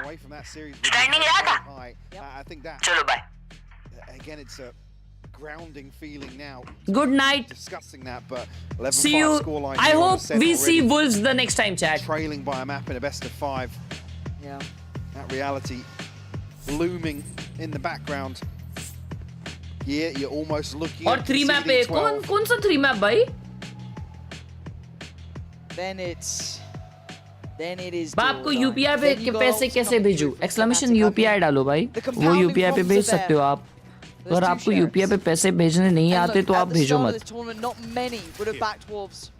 Standing रहा था. I think that. चलो bye. Again, it's a grounding feeling now. Good night. Discussing that, but 11-5 See you. scoreline. I hope we see Wolves the next time, chat. Trailing by a map in a best of 5. Yeah. That reality looming in the background. Yeah, you're almost looking. और 3 map पे कौन सा 3 map भाई? Then it is. बाप को UPI पे पैसे कैसे भेजूं? Exclamation UPI डालो भाई. वो UPI पे भेज सकते हो आप. अगर आपको UPI पे पैसे भेजने नहीं आते तो आप भेजो मत. Not many would have backed Wolves.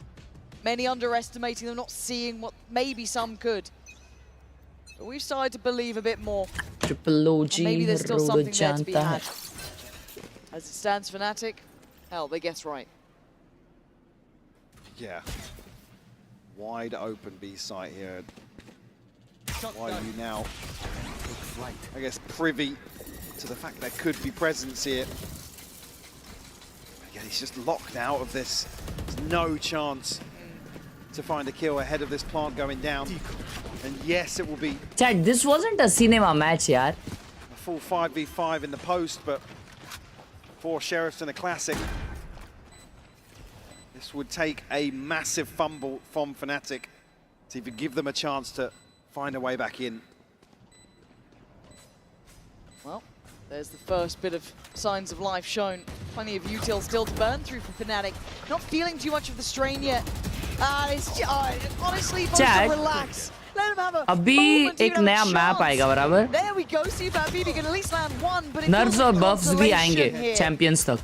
Many underestimating them, not seeing what maybe some could. But we've started to believe a bit more. Triple OG maybe there's still something there to be जानता had. है. As it stands, Fnatic, hell, they guess right. Yeah. Wide open B site here. Why are you now, I guess, privy to the fact there could be presence here? Again, he's just locked out of this. There's no chance to find a kill ahead of this plant going down. And yes, it will be Chat, this wasn't a cinema match, yaar. a full 5v5 in the post, but 4 Sheriffs in a classic. This would take a massive fumble from Fnatic to even give them a chance to find a way back in. Well, there's the first bit of signs of life shown. Plenty of util still to burn through for Fnatic. Not feeling too much of the strain yet. Honestly, Chat, relax. Let him have a अभी एक नया map आएगा बराबर. There we go. See if BB can at least land one, but nerves और बफ्स भी आएंगे champions तक.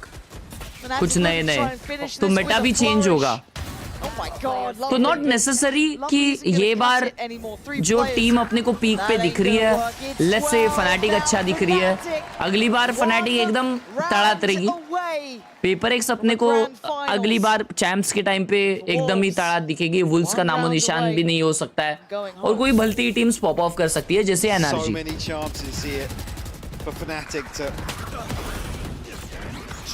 कुछ नए तो मेटा भी चेंज होगा. तो नॉट नेसेसरी कि ये बार जो टीम अपने को पीक पे दिख रही है, लेट्स से फनाटिक अच्छा दिख रही है, अगली बार फनाटिक एकदम तड़ातरेगी. पेपरएक्स अपने को अगली बार चैंप्स के टाइम पे एकदम ही तड़ा दिखेगी. वुल्स का नामो निशान भी नहीं हो सकता है और कोई भलती टीम्स पॉप ऑफ कर सकती है जैसे energy.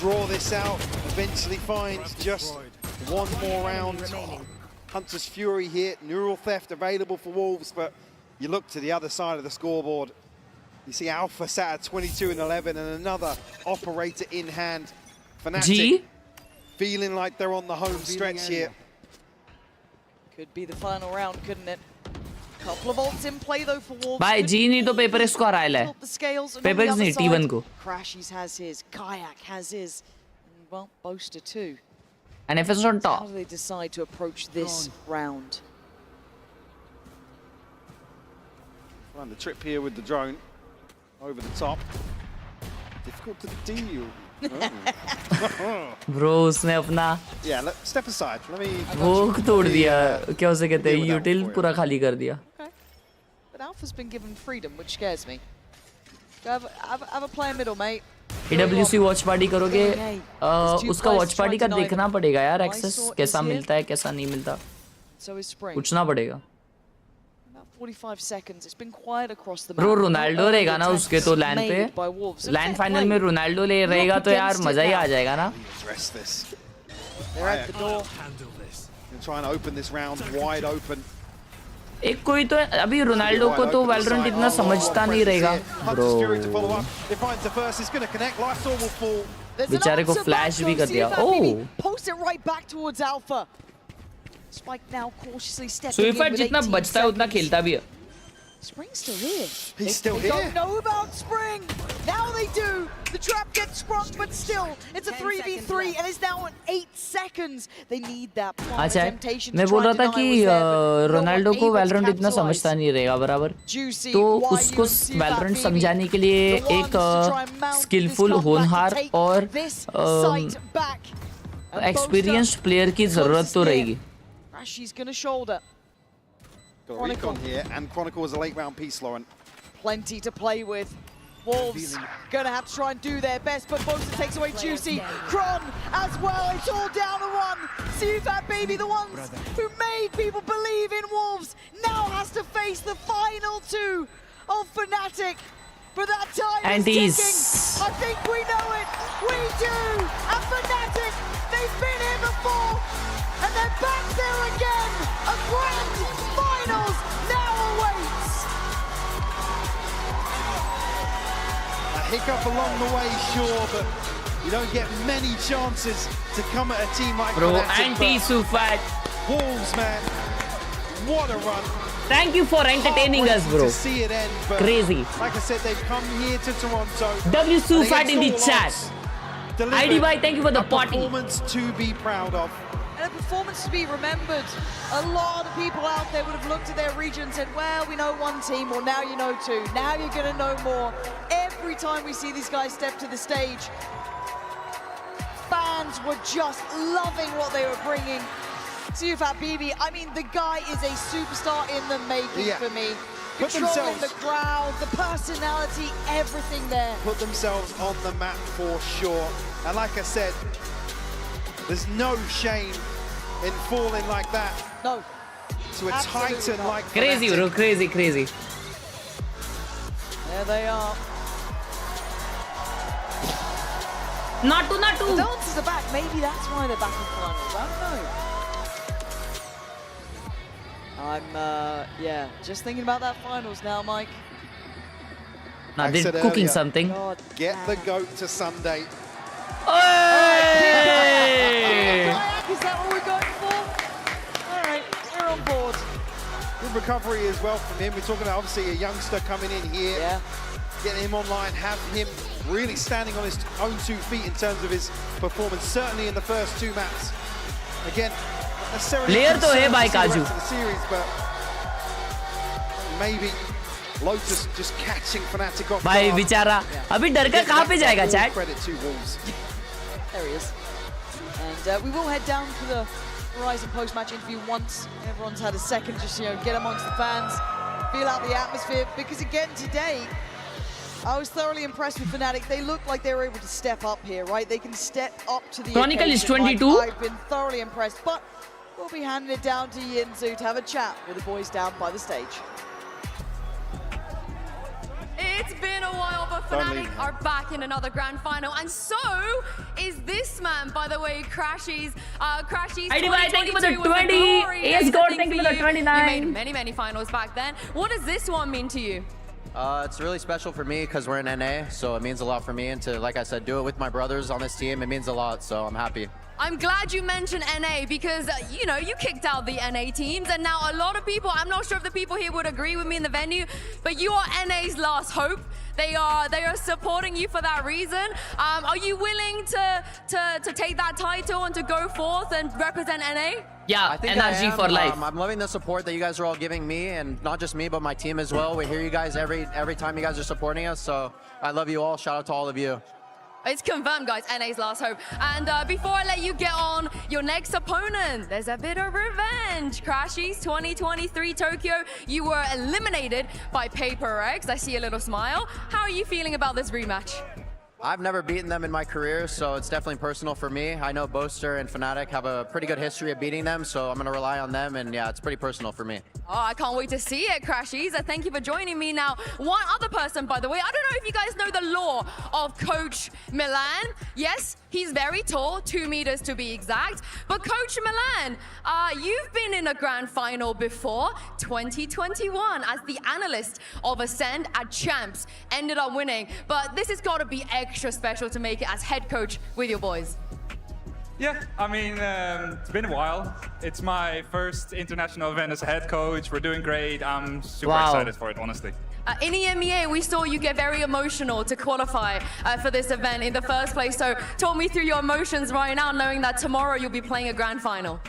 Draw this out, eventually find just one more round. Hunter's Fury here, Neural Theft available for Wolves, but you look to the other side of the scoreboard. You see Alpha sat at 22 and 11 and another operator in hand. Fnatic feeling like they're on the home stretch here. Could be the final round, couldn't it? Couple of ults in play though for Wolves. भाई जी नहीं तो Paperex को हराया है. Paperex नहीं T1 को. Crashies has his, Kayak has his, and well, Boaster too. And if it's on top. How do they decide to approach this round? Run the trip here with the drone over the top. Difficult to deal Bro, उसने अपना Yeah, step aside. Let me. वो तोड़ दिया, क्या उसे कहते हैं, यूटिल पूरा खाली कर दिया. But Alpha's been given freedom, which scares me. Have a play middle, mate. AWC watch party करोगे, उसका वॉच पार्टी का देखना पड़ेगा यार, एक्सेस कैसा मिलता है कैसा नहीं मिलता, पूछना पड़ेगा. 45 seconds. It's been quiet across the map. Bro Ronaldo रहेगा ना उसके तो लैंड पे, लैंड फाइनल में रोनाल्डो ले रहेगा तो यार मजा ही आ जाएगा ना. They're at the door. They're trying to open this round wide open. एक कोई तो अभी रोनाल्डो को तो वैलोरेंट इतना समझता नहीं रहेगा ब्रो. बेचारे को फ्लैश भी कर दिया. ओह, Post it right back towards Alpha. Spike now cautiously stepping स्विफर in with जितना 18 बचता है उतना खेलता भी है. Spring's still here. He's still They here. don't know about Spring. Now they do. The trap gets sprung, but still, it's a 3v3, and it's now on 8 seconds. They need that prime temptation. मैं बोल रहा था कि Ronaldo को Valorant इतना समझता नहीं रहेगा बराबर, तो उसको वैलोरेंट समझाने के लिए एक स्किलफुल होनहार और एक्सपीरियंस्ड प्लेयर की जरूरत तो रहेगी. She's gonna shoulder. Got a recon here, and Chronicle was a late round piece, Lauren. Plenty to play with. Wolves gonna have to try and do their best, but Bosa takes away Juicy. Kron as well, it's all down to one. See that baby, the ones who made people believe in Wolves, now has to face the final two of Fnatic. But that time is ticking. I think we know it. We do. And Fnatic, they've been here before. And they're back there again. A grand finals now awaits. A hiccup along the way, sure, but you don't get many chances to come at a team like Bro, Fnatic. anti-Sufat. Wolves, man. What a run. Thank you for entertaining us, bro. To see it end, but crazy. Like I said, they've come here to Toronto. WSufat in the chat. IDY, thank you for the party. Performance to be proud of. And a performance to be remembered. A lot of people out there would have looked at their region and said, well, we know one team, well, now you know two. Now you're going to know more. Every time we see these guys step to the stage, fans were just loving what they were bringing. Sufat BB, I mean, the guy is a superstar in the making for me. Controlling the crowd, the personality, everything there. Put themselves on the map for sure. And like I said, there's no shame in falling like that. No. To a titan like Crazy, Fnatic. bro, crazy, crazy. There they are. Not two. The dancers are back. Maybe that's why they're back in finals. I don't know. I'm, yeah, just thinking about that finals now, Mike. Now they're cooking something. God. Get the goat to Sunday. Hey! Is that what we're going for? All right, we're on board. Good recovery as well from him. We're talking about obviously a youngster coming in here. Yeah. Getting him online, have him really standing on his own 2 feet in terms of his performance, certainly in the first 2 maps. Again, Player तो है भाई काजू. Series, but maybe Lotus just catching Fnatic off. भाई बेचारा अभी डर का कहाँ पे जाएगा chat? Credit to Wolves. There he is. And we will head down to the Horizon post-match interview once everyone's had a second, just, you know, get amongst the fans, feel out the atmosphere, because again today, I was thoroughly impressed with Fnatic. They look like they were able to step up here, right? They can step up to the Chronicle is occasion. 22. I've been thoroughly impressed, but we'll be handing it down to Yinzu to have a chat with the boys down by the stage. It's been a while, but Fnatic are back in another grand final, and so is this man, by the way, Crashies. IDY, thank you for the 20. AS God, thank you for the 29. You made many finals back then. What does this one mean to you? It's really special for me because we're in NA, so it means a lot for me. And to, like I said, do it with my brothers on this team, it means a lot, so I'm happy. I'm glad you mentioned NA because, you know, you kicked out the NA teams, and now a lot of people, I'm not sure if the people here would agree with me in the venue, but you are NA's last hope. They are supporting you for that reason. Are you willing to take that title and to go forth and represent NA? Yeah, I think energy for life. I'm loving the support that you guys are all giving me, and not just me, but my team as well. We hear you guys every time you guys are supporting us, so I love you all. Shout out to all of you. It's confirmed, guys. NA's last hope. And before I let you get on your next opponent, there's a bit of revenge. Crashies 2023 Tokyo, you were eliminated by Paper X. I see a little smile. How are you feeling about this rematch? I've never beaten them in my career, so it's definitely personal for me. I know Boaster and Fnatic have a pretty good history of beating them, so I'm going to rely on them, and yeah, it's pretty personal for me. Oh, I can't wait to see it, Crashies. Thank you for joining me. Now, one other person, by the way, I don't know if you guys know the lore of Coach Milan. Yes, he's very tall, 2 meters to be exact. But Coach Milan, you've been in a grand final before, 2021, as the analyst of Ascend at Champs, ended up winning. But this has got to be extra special to make it as head coach with your boys. Yeah, I mean, it's been a while. It's my first international event as a head coach. We're doing great. I'm super excited for it, honestly. In EMEA, we saw you get very emotional to qualify for this event in the first place. So talk me through your emotions right now, knowing that tomorrow you'll be playing a grand final.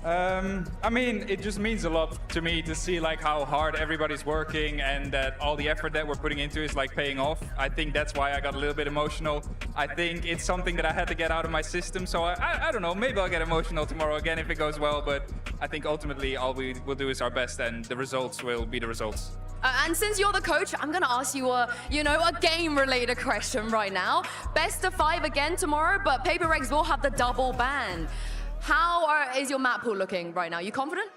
I mean, it just means a lot to me to see like how hard everybody's working and that all the effort that we're putting into is like paying off. I think that's why I got a little bit emotional. I think it's something that I had to get out of my system. So I don't know, maybe I'll get emotional tomorrow again if it goes well. But I think ultimately all we will do is our best and the results will be the results. And since you're the coach, I'm going to ask you a game-related question right now. Best of 5 again tomorrow, but Paper Regs will have the double ban. How is your map pool looking right now? You confident?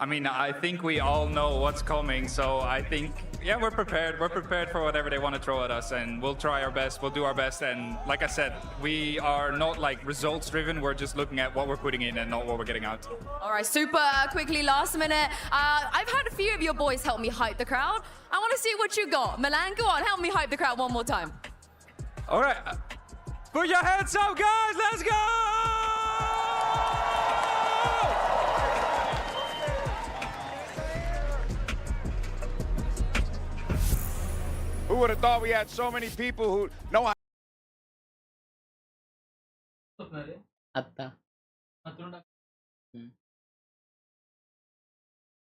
I mean, I think we all know what's coming, so I think, yeah, we're prepared. We're prepared for whatever they want to throw at us, and we'll try our best, we'll do our best, and like I said, we are not like results-driven, we're just looking at what we're putting in and not what we're getting out. All right, super quickly, last minute. I've had a few of your boys help me hype the crowd. I want to see what you got. Milan, go on, help me hype the crowd one more time. All right, put your hands up, guys, let's go! Who would have thought we had so many people who know how?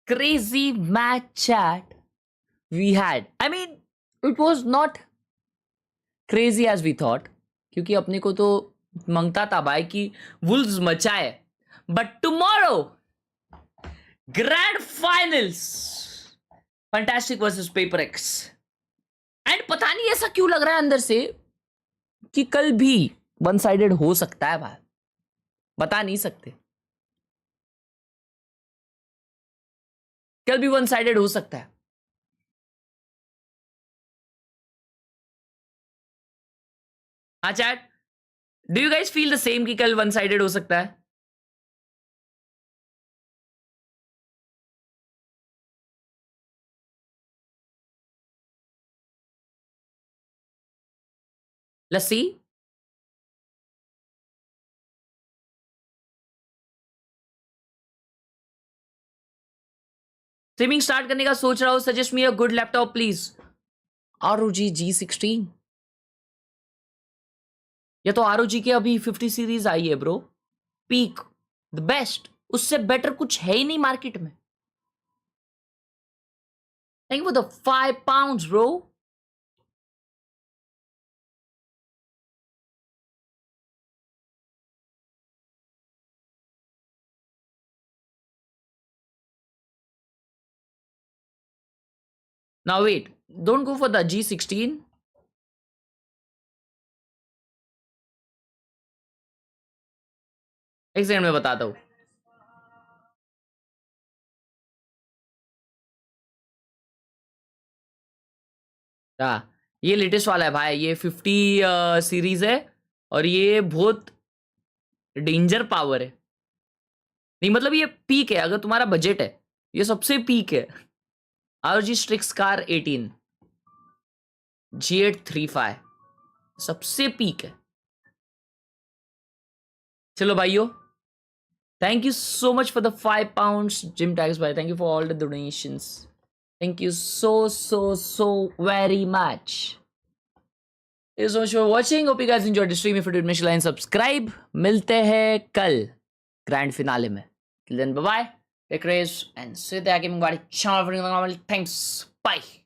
Crazy match chat we had. I mean, it was not crazy as we thought. क्योंकि अपने को तो मांगता था भाई कि Wolves मचाए. But tomorrow, grand finals, Fantastic versus Paper X. And पता नहीं ऐसा क्यों लग रहा है अंदर से कि कल भी वन साइडेड हो सकता है भाई, बता नहीं सकते, कल भी वन साइडेड हो सकता है. हाँ chat, do you guys feel the same कि कल वन साइडेड हो सकता है? Let's see. स्ट्रीमिंग स्टार्ट करने का सोच रहा हूं. Suggest me a good laptop please. ROG G16 या तो ROG के अभी 50 सीरीज आई है ब्रो, पीक द बेस्ट. उससे बेटर कुछ है ही नहीं मार्केट में. Thank you for the 5 pounds bro. Now wait, don't go for the G16. एक सेकंड में बताता हूं. ये लेटेस्ट वाला है भाई, ये 50 सीरीज है और ये बहुत डेंजर पावर है. नहीं मतलब ये पीक है, अगर तुम्हारा बजट है ये सबसे पीक है. ROG Strix Car 18 G835 सबसे पीक है. चलो भाइयों, thank you so much for the 5 pounds gym tags भाई. Thank you for all the donations. Thank you so very much. Thank you so much for watching. Hope you guys enjoyed the stream. If you did, make sure to like and subscribe. मिलते हैं कल grand finale में. Till then, bye bye. Take care and see you there. Thanks. Bye.